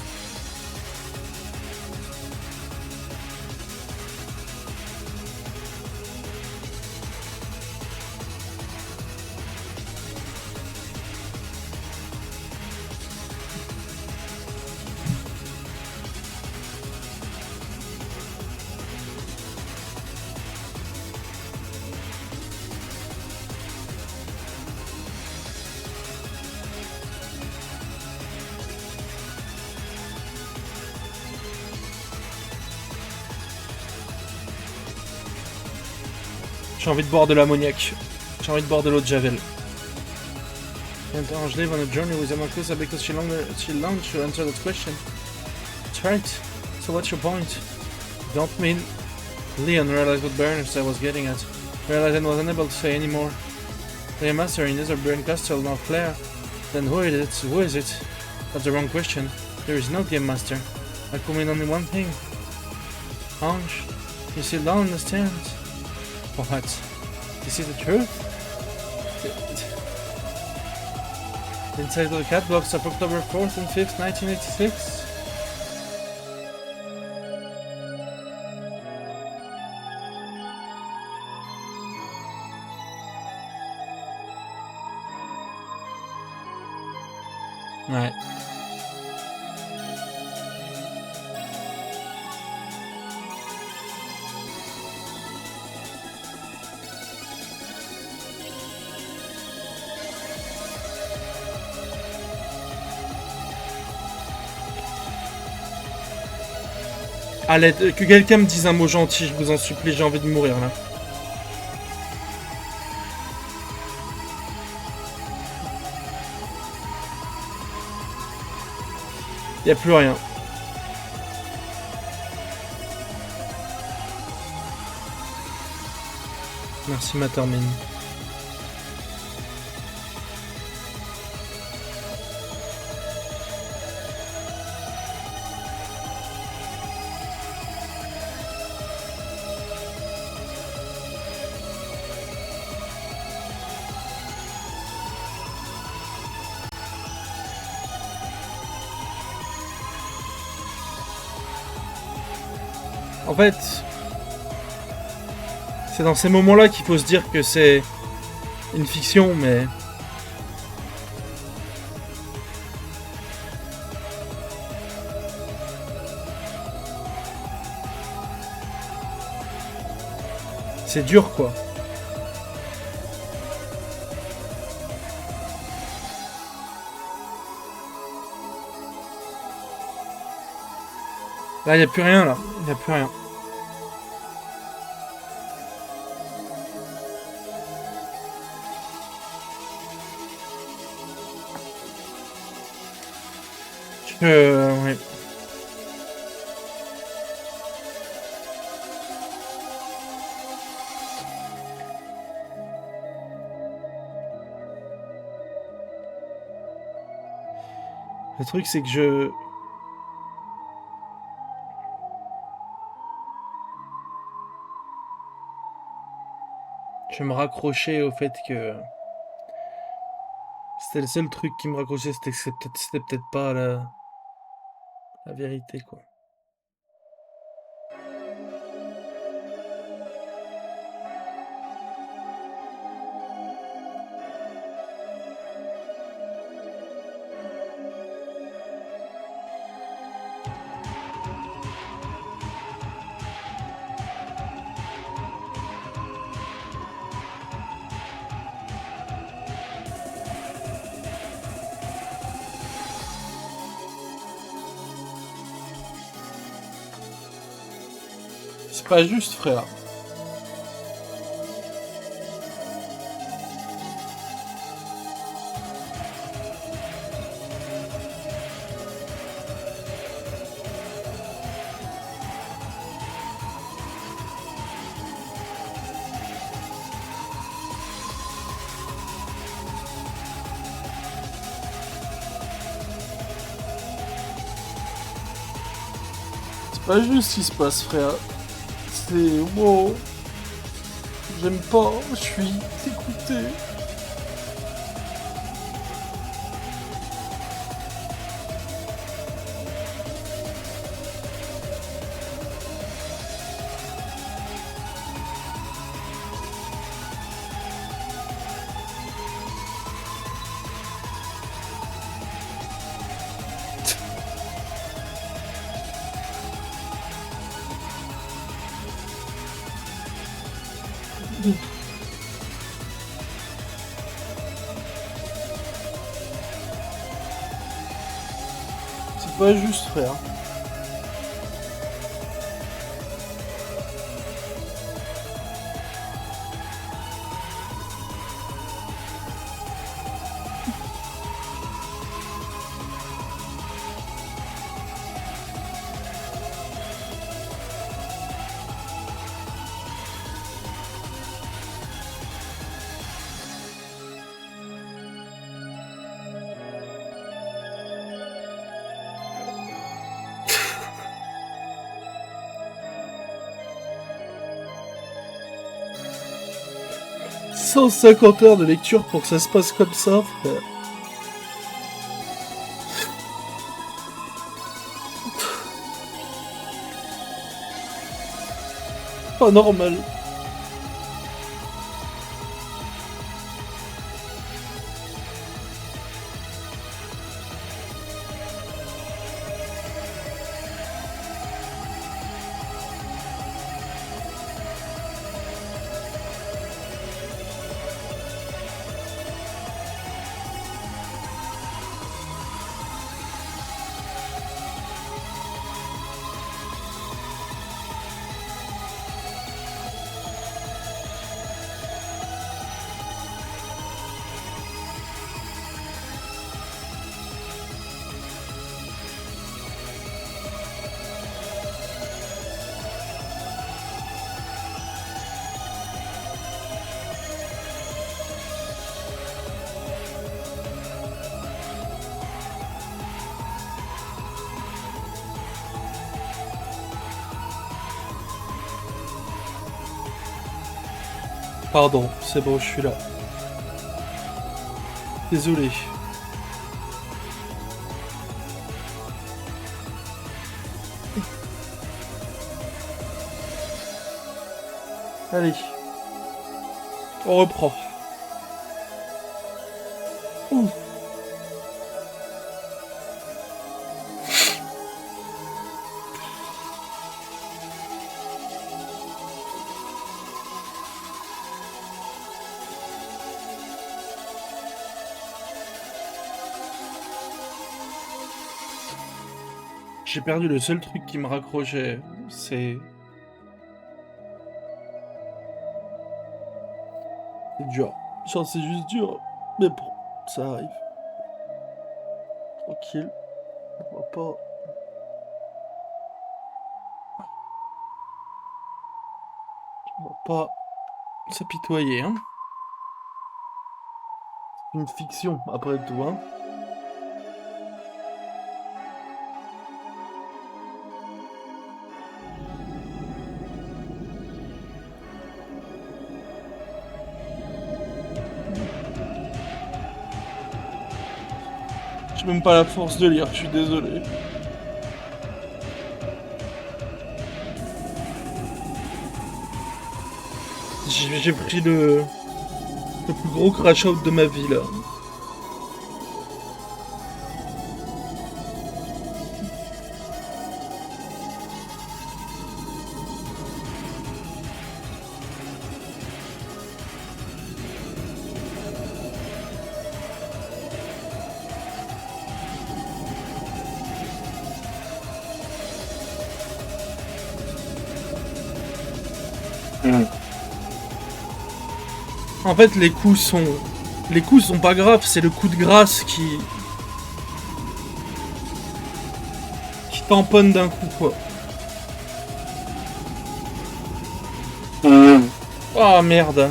J'ai envie de boire de l'ammoniac. J'ai envie de boire de l'eau de Javel. And Ange live on a journey with Amakusa because she longed to answer that question. That's right. So what's your point? Don't mean... Leon realized what Berners was getting at. Realized and was unable to say any more. The master in either Burncastle nor Claire. Then who is it? Who is it? That's the wrong question. There is no game master. I could mean only one thing. Ange, you still don't understand. What? This is the truth? Inside the catalogs of October 4th and 5th, 1986? Ouais. À l'aide, que quelqu'un me dise un mot gentil, je vous en supplie, j'ai envie de mourir là. Y a plus rien. Merci Matermine. En fait, c'est dans ces moments-là qu'il faut se dire que c'est une fiction, mais... c'est dur, quoi. Là, il n'y a plus rien, là. Il n'y a plus rien. Ouais. Le truc, c'est que je me raccrochais au fait que c'était le seul truc qui me raccrochait, c'était que c'était peut-être pas la vérité, quoi. C'est pas juste, frère. C'est pas juste ce qui se passe, frère. C'est... Wow. J'aime pas, je suis dégoûté. C'est pas juste, frère. « 150 heures de lecture pour que ça se passe comme ça, frère. » Pas normal. Pardon, c'est bon, je suis là. Désolé. Allez. On reprend. Ouh. J'ai perdu le seul truc qui me raccrochait, c'est dur. Genre c'est juste dur, mais bon, ça arrive. Tranquille, on va pas s'apitoyer, hein. Une fiction après tout, hein. J'ai même pas la force de lire, je suis désolé. J'ai pris le plus gros crash out de ma vie là. En fait, les coups sont pas graves, c'est le coup de grâce qui tamponne d'un coup, quoi. Oh merde.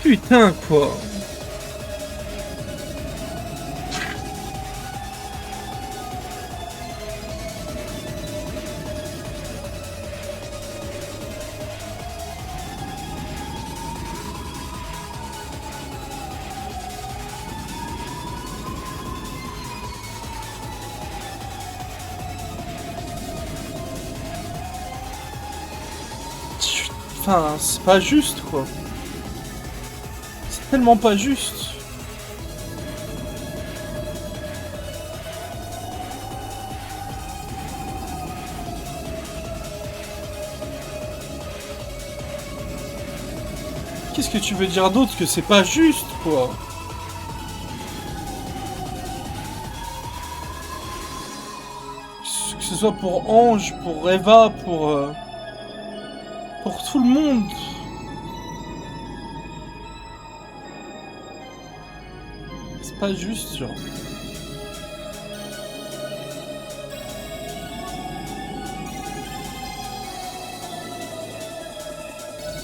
Putain, quoi. Enfin, c'est pas juste, quoi. C'est tellement pas juste. Qu'est-ce que tu veux dire d'autre que c'est pas juste, quoi? Que ce soit pour Ange, pour Eva, pour tout le monde. C'est pas juste, genre.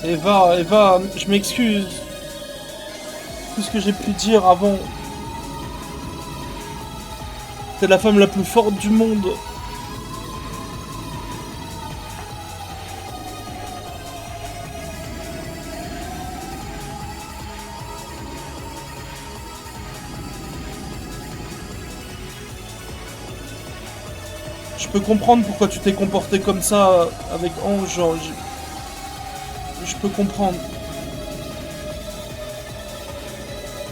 Eva, je m'excuse. Tout ce que j'ai pu dire avant. T'es la femme la plus forte du monde. Je peux comprendre pourquoi tu t'es comporté comme ça avec Ange, genre, je peux comprendre.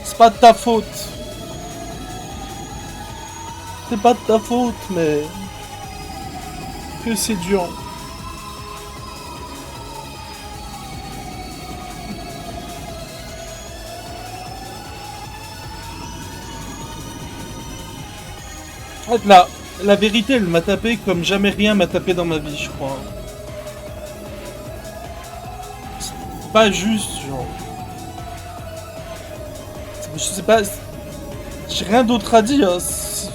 C'est pas de ta faute. C'est pas de ta faute, mais... que c'est dur. En fait, la vérité, elle m'a tapé comme jamais rien m'a tapé dans ma vie, je crois. C'est pas juste, genre. Je sais pas... j'ai rien d'autre à dire. C'est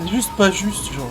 juste pas juste, genre.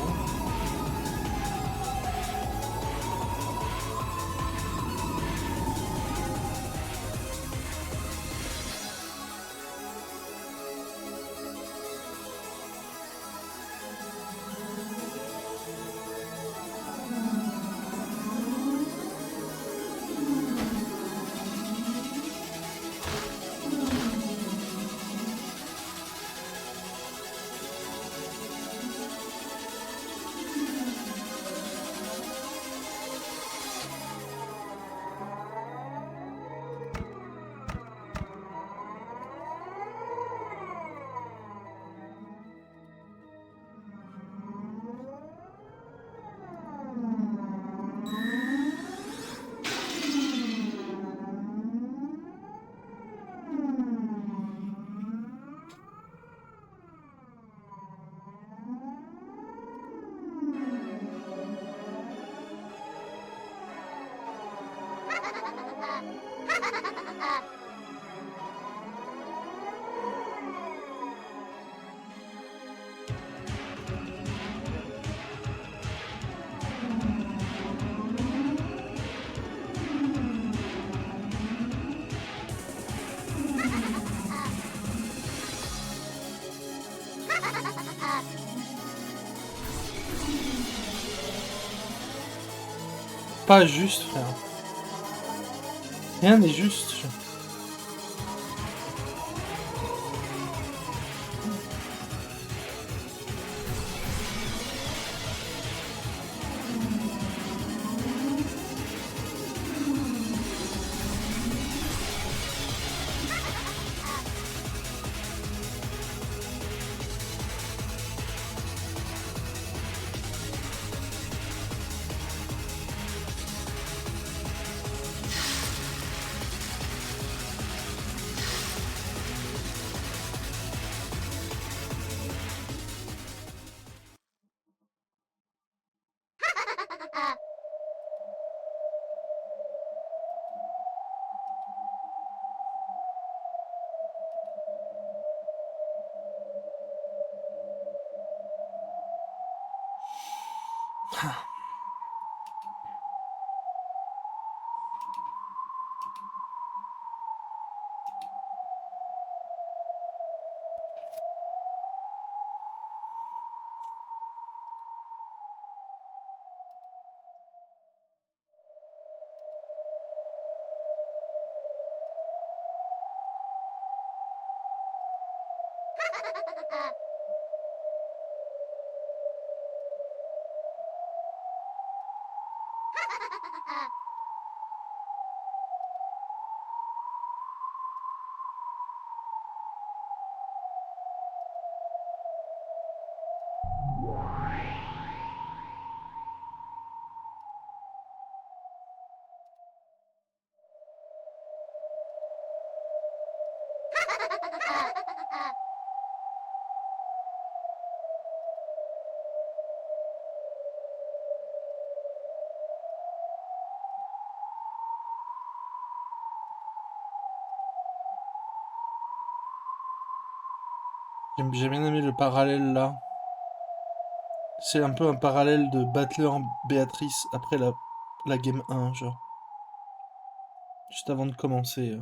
Pas juste, frère. Rien n'est juste. J'ai bien aimé le parallèle là. C'est un peu un parallèle de Battler Béatrice après la game 1, genre. Juste avant de commencer.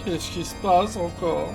Qu'est-ce qui se passe encore?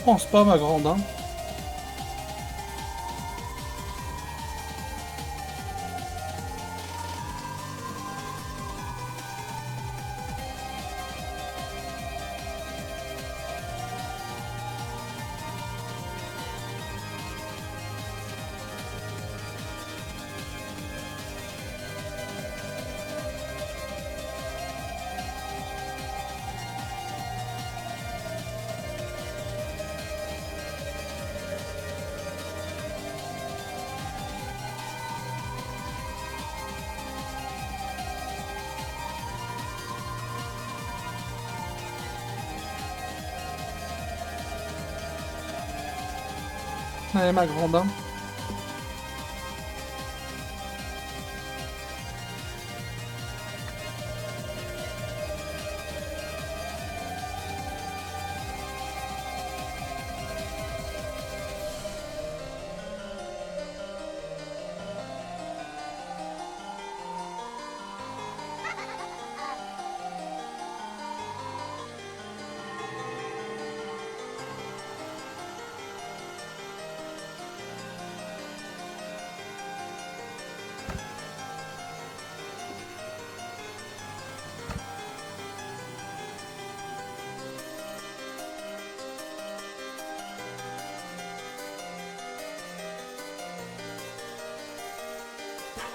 pense pas, ma grande, hein. Allez, ma grande, hein.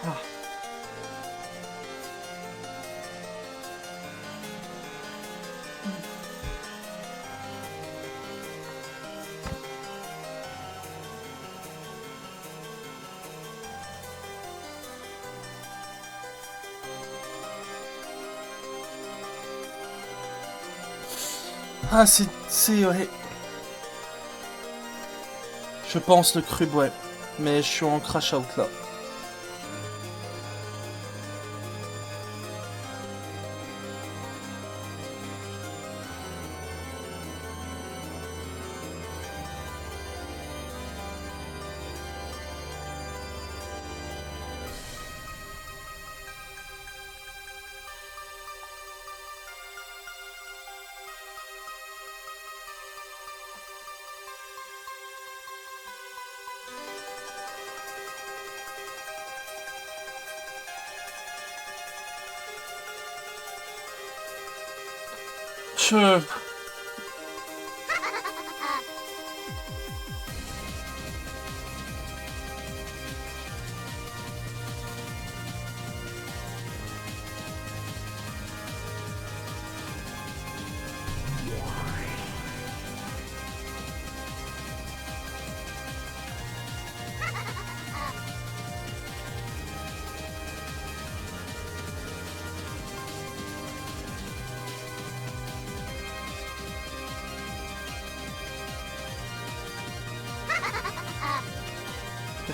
Ah. Ah, ouais. Je pense le crub, ouais. Mais je suis en crash out là. Je...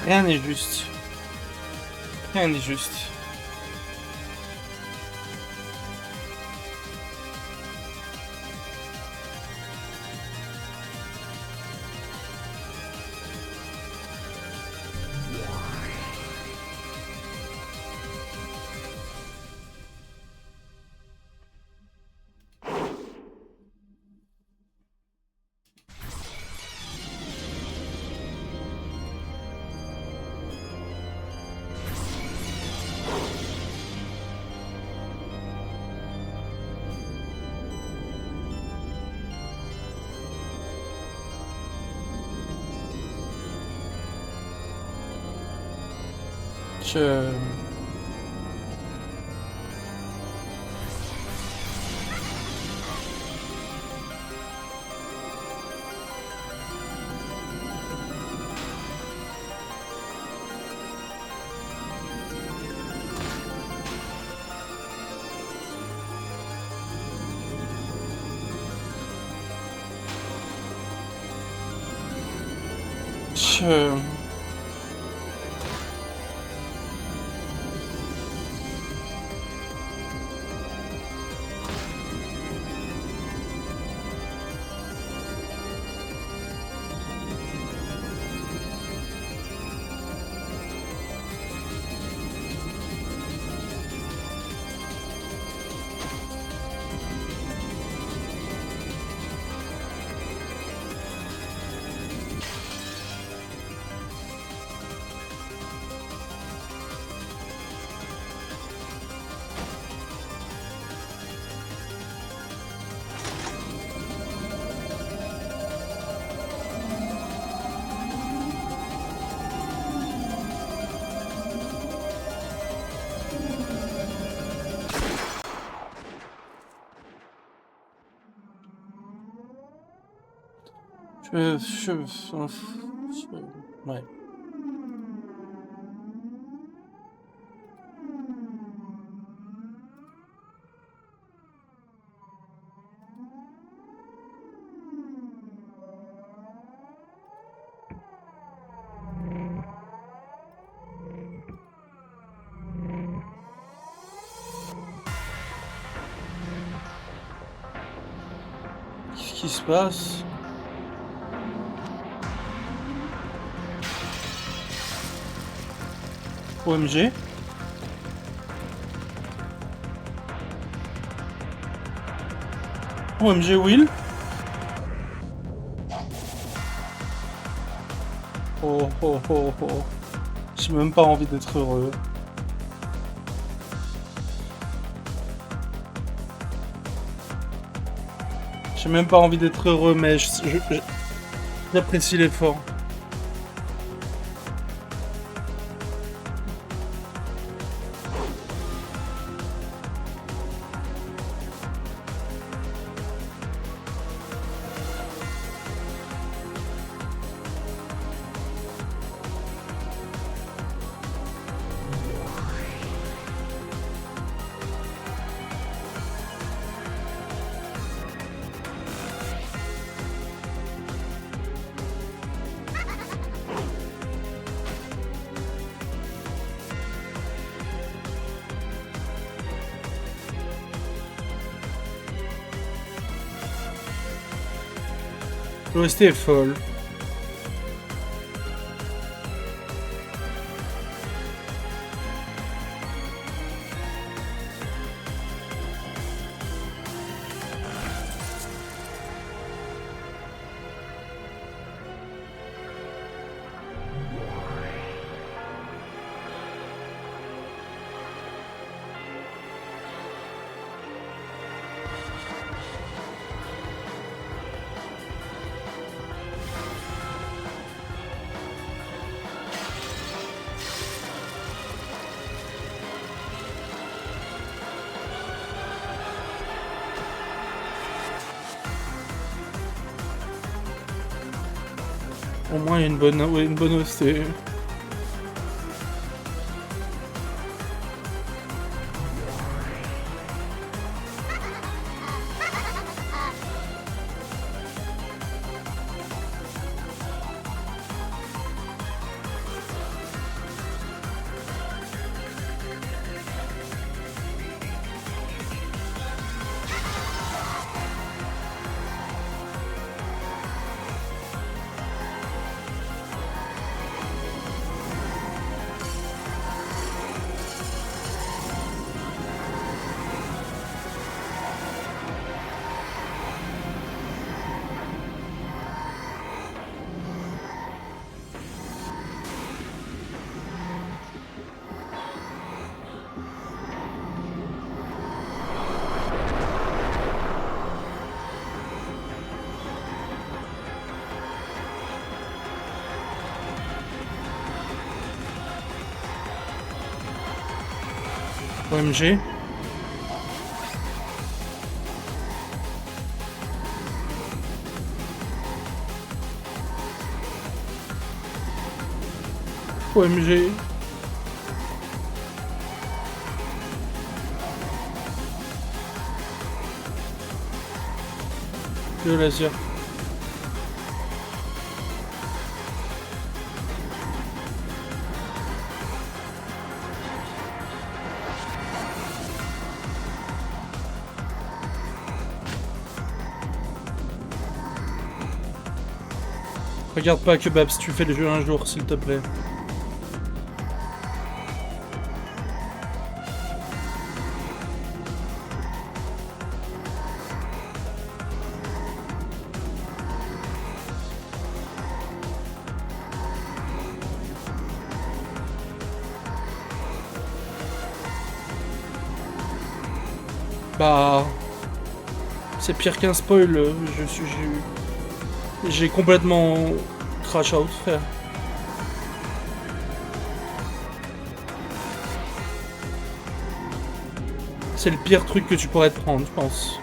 Rien n'est juste. Rien n'est juste. Je... Je... Ouais. Qu'est-ce qui se passe? OMG. OMG Will. Oh oh oh oh. J'ai même pas envie d'être heureux. J'ai même pas envie d'être heureux, mais j'apprécie l'effort. L'OST est folle. Au moins, il y a une bonne OST. OMG. OMG. Le laser. Regarde pas que Babs, tu fais le jeu un jour, s'il te plaît. Bah... C'est pire qu'un spoil, j'ai complètement crash out, frère. C'est le pire truc que tu pourrais te prendre, je pense.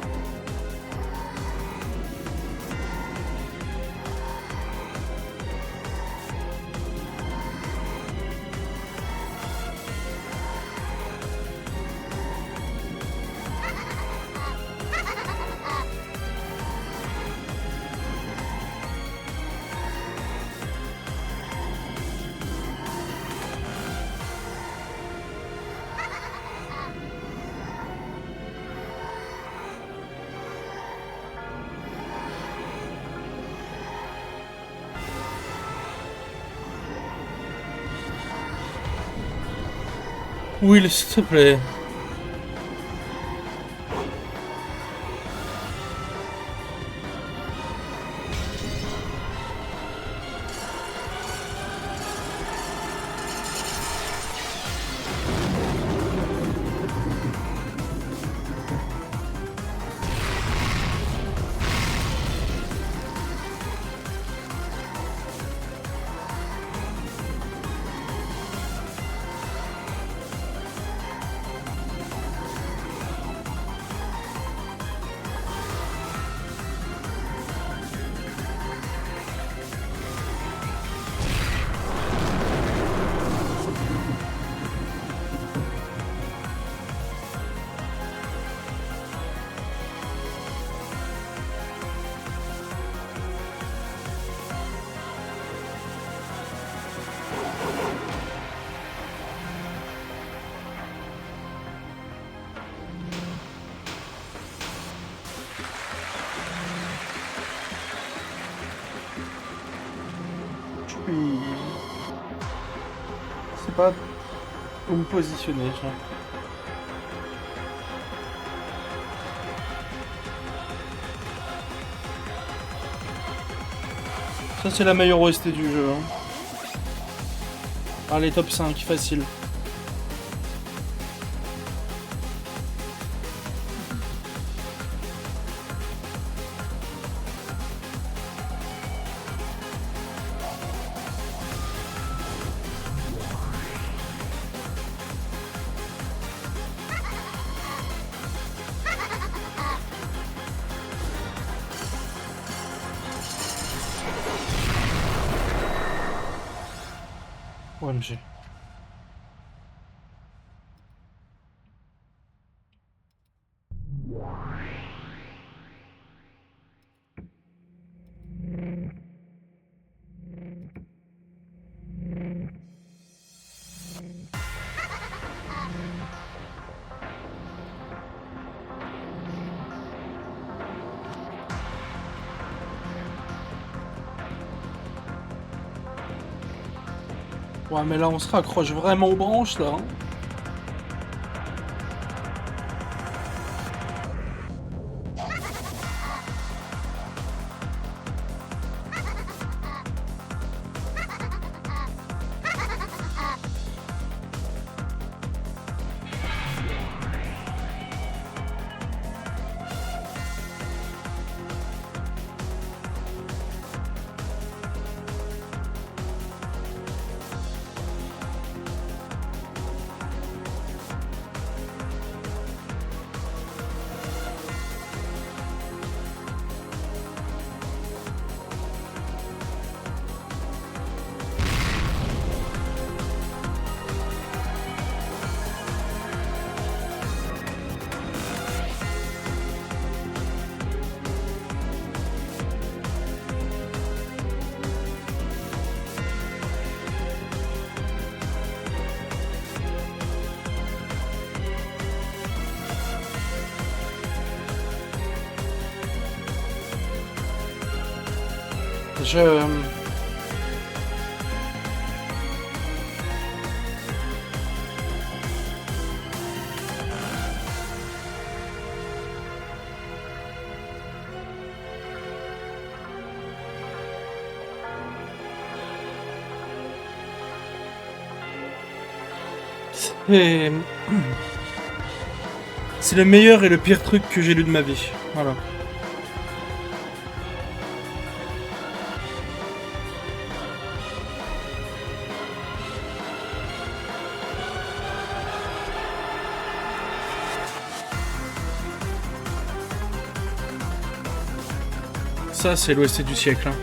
Will, s'il te plaît. Je sais pas où me positionner, genre. Ça c'est la meilleure OST du jeu. Hein. Allez, top 5, facile. OMG. Ouais, mais là on se raccroche vraiment aux branches là. Hein. Je... C'est le meilleur et le pire truc que j'ai lu de ma vie. Voilà. Ça, c'est l'OST du siècle. Hein.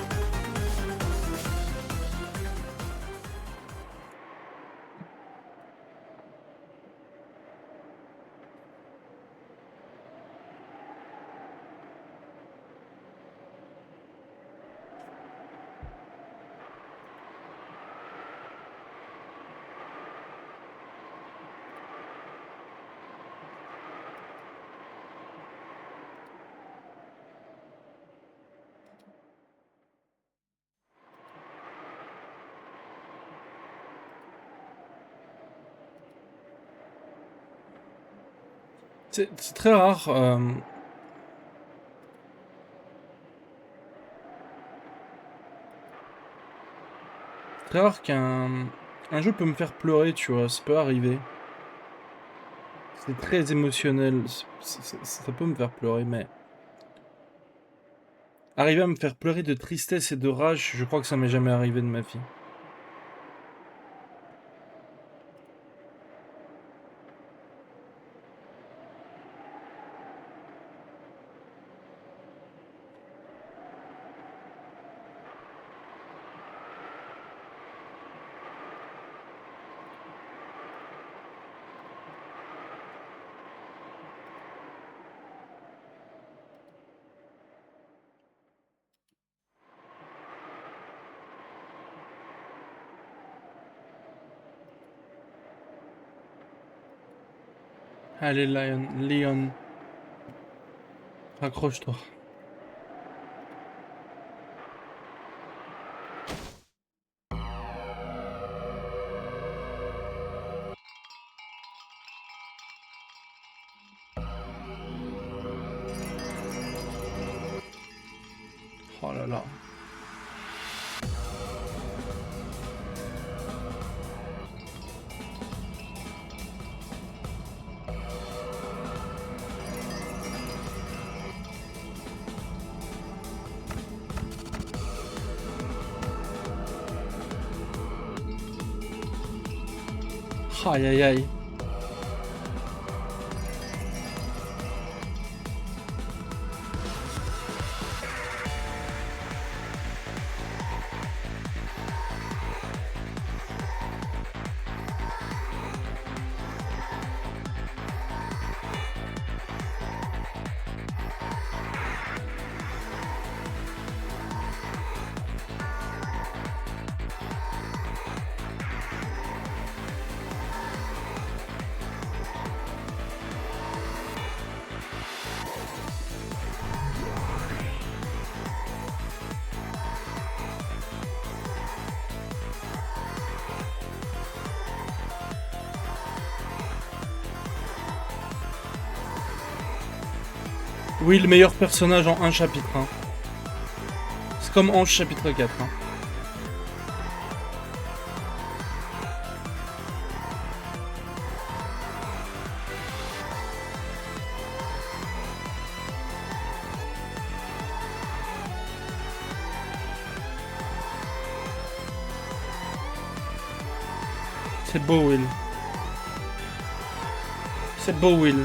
C'est très rare. Très rare qu'un jeu peut me faire pleurer, tu vois. Ça peut arriver. C'est très émotionnel. Ça peut me faire pleurer, mais arriver à me faire pleurer de tristesse et de rage, je crois que ça m'est jamais arrivé de ma vie. Allez, Leon, accroche-toi. Oh là là. Aïe aïe aïe. Oui, le meilleur personnage en un chapitre. Hein. C'est comme Ange chapitre 4. Hein. C'est beau, Will. C'est beau, Will.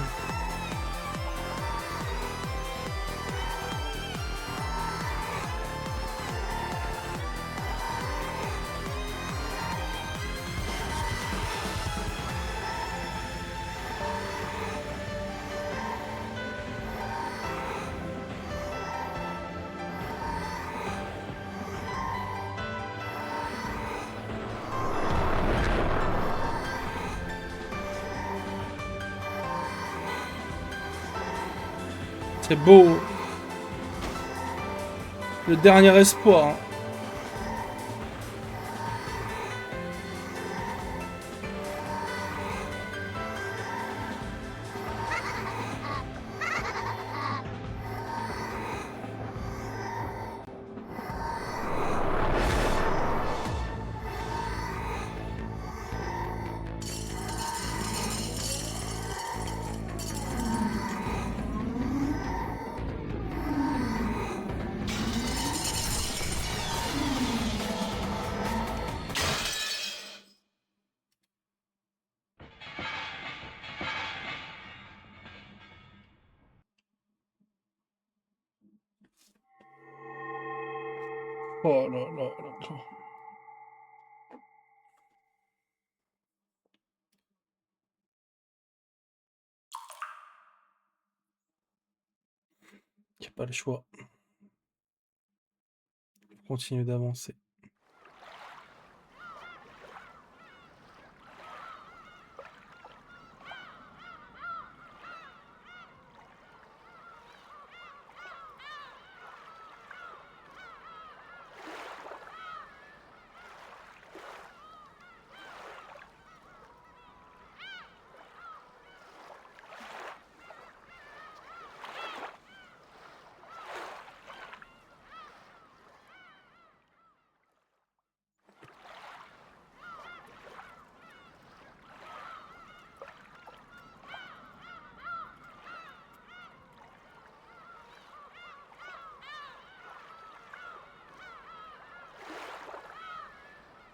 C'est beau. Le dernier espoir. Hein. Oh là là là là. Il n'y a pas le choix. Continue d'avancer.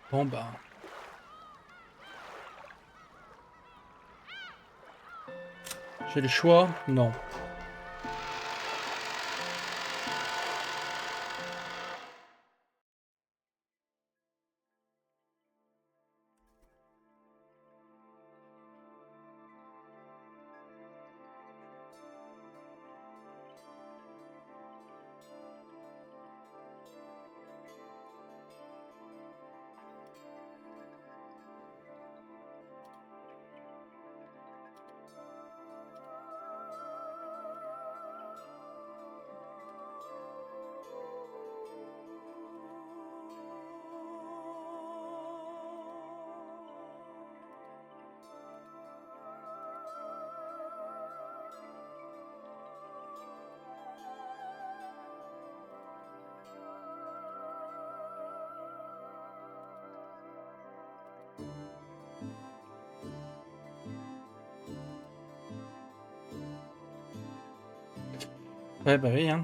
Bon bah... J'ai le choix? Non. Ouais bah oui hein.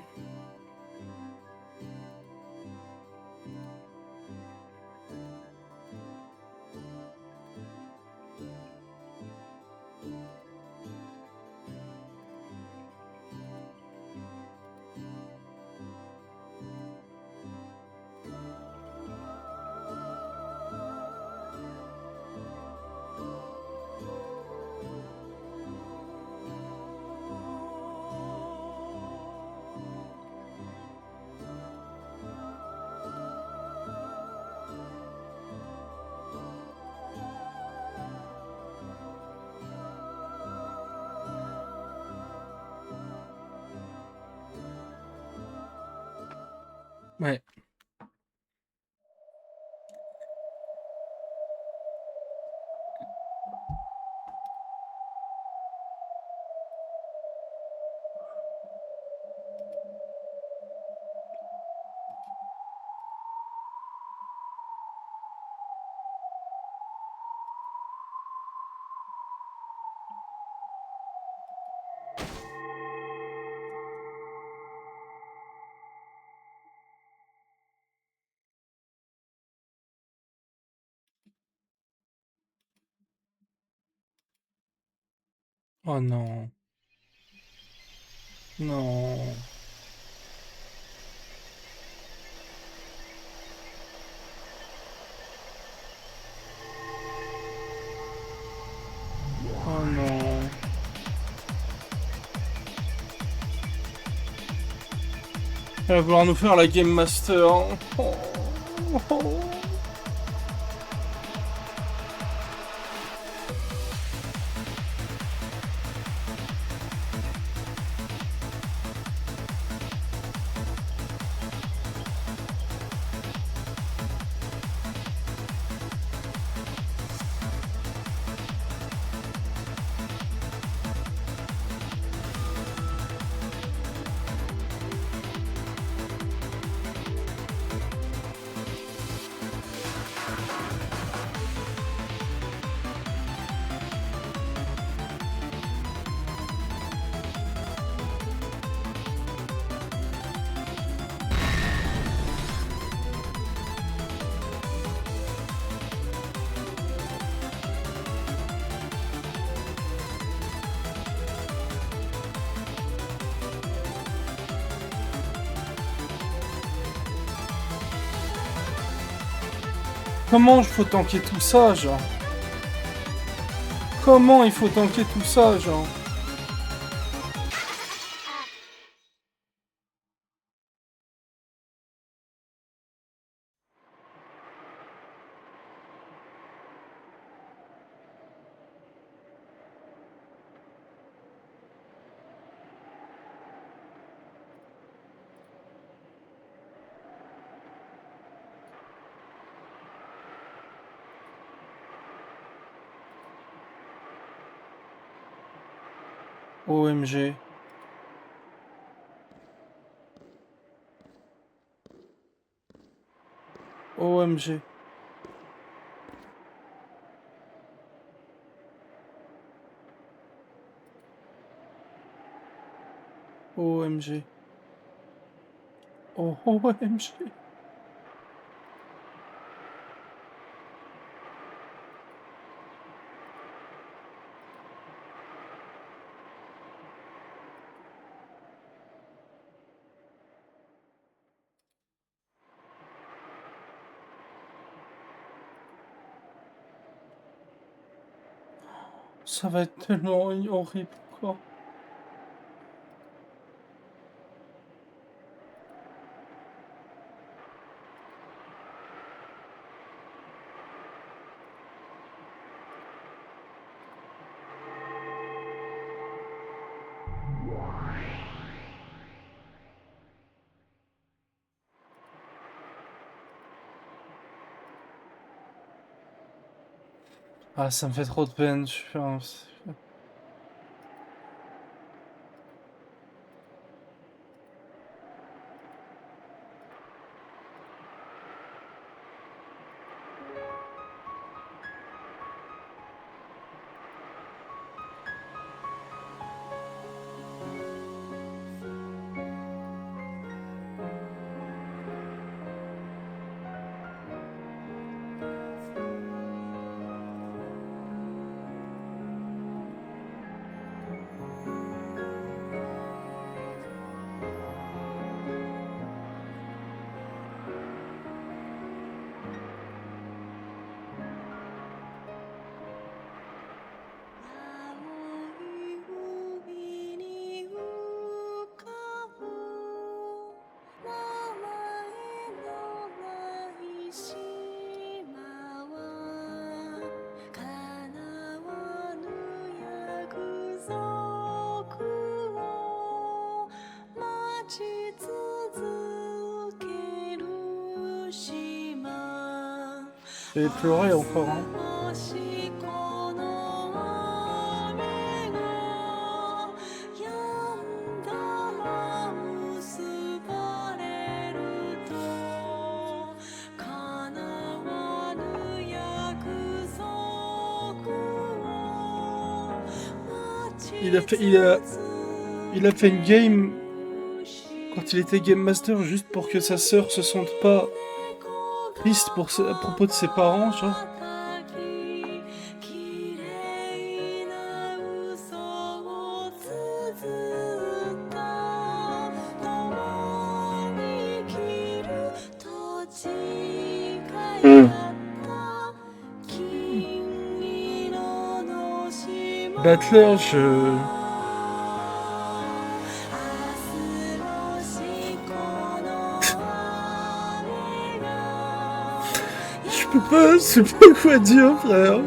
Ouais. Oh non. Non. Oh non. Elle va vouloir nous faire la Game Master. Oh. Oh. Comment il faut tanker tout ça, genre? Comment il faut tanker tout ça, genre? OMG. OMG. OMG. Oh, OMG. Ça va être tellement horrible, quoi. Ah, ça me fait trop de peine. J'ai pleuré encore, hein. Il a fait une game quand il était Game Master juste pour que sa sœur se sente pas triste à propos de ses parents, genre. Battler, je sais pas quoi dire, frère.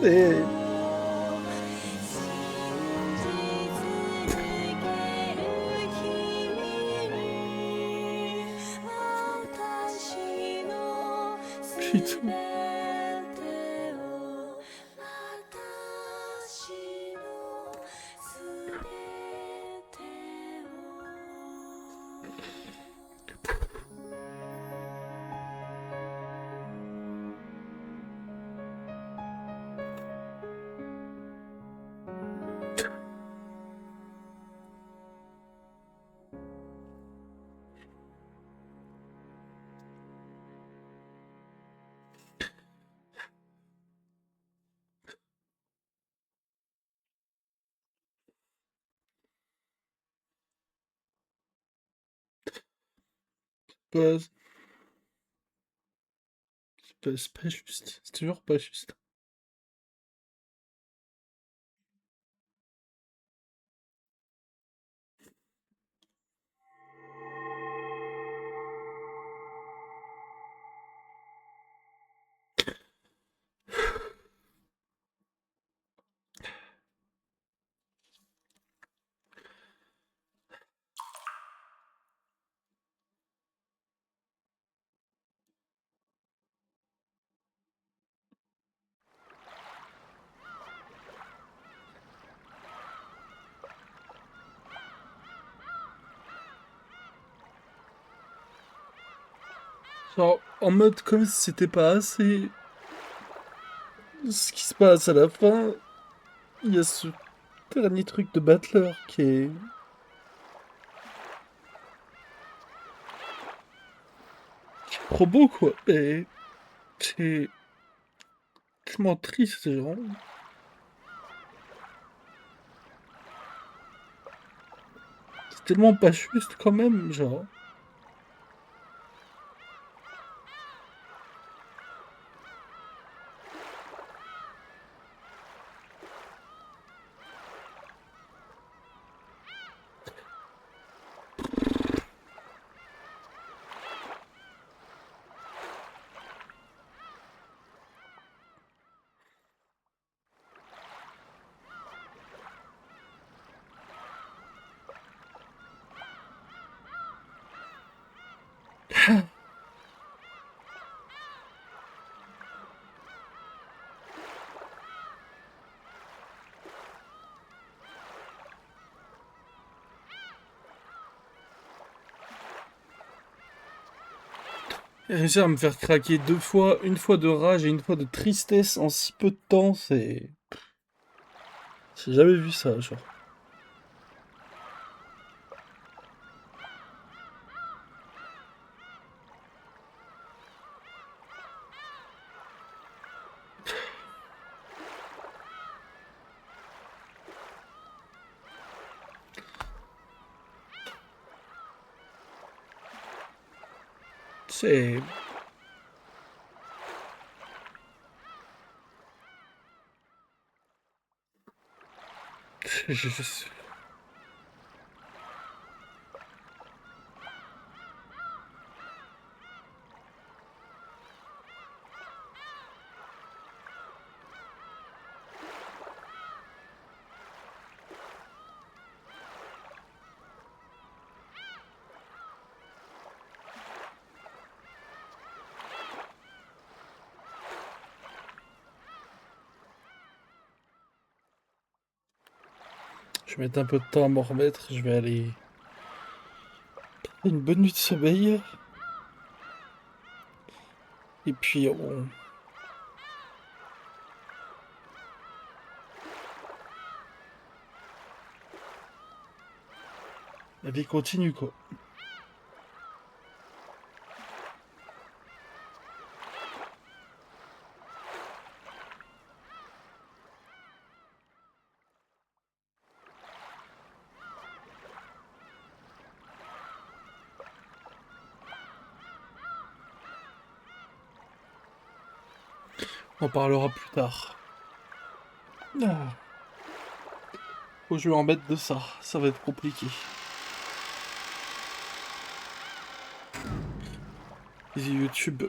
Et... Putain. C'est pas juste. C'est toujours pas juste. Genre, en mode comme si c'était pas assez ce qui se passe à la fin, il y a ce dernier truc de Battler qui est trop beau, quoi. Et c'est tellement triste, genre. C'est tellement pas juste quand même, genre. Réussir à me faire craquer 2 fois, une fois de rage et une fois de tristesse en si peu de temps, c'est... J'ai jamais vu ça, genre. C'est... je- Je vais mettre un peu de temps à m'en remettre, je vais aller... Une bonne nuit de sommeil. Et puis on... La vie continue, quoi. On en parlera plus tard. Ah. Faut que je me remette de ça va être compliqué. Easy YouTube.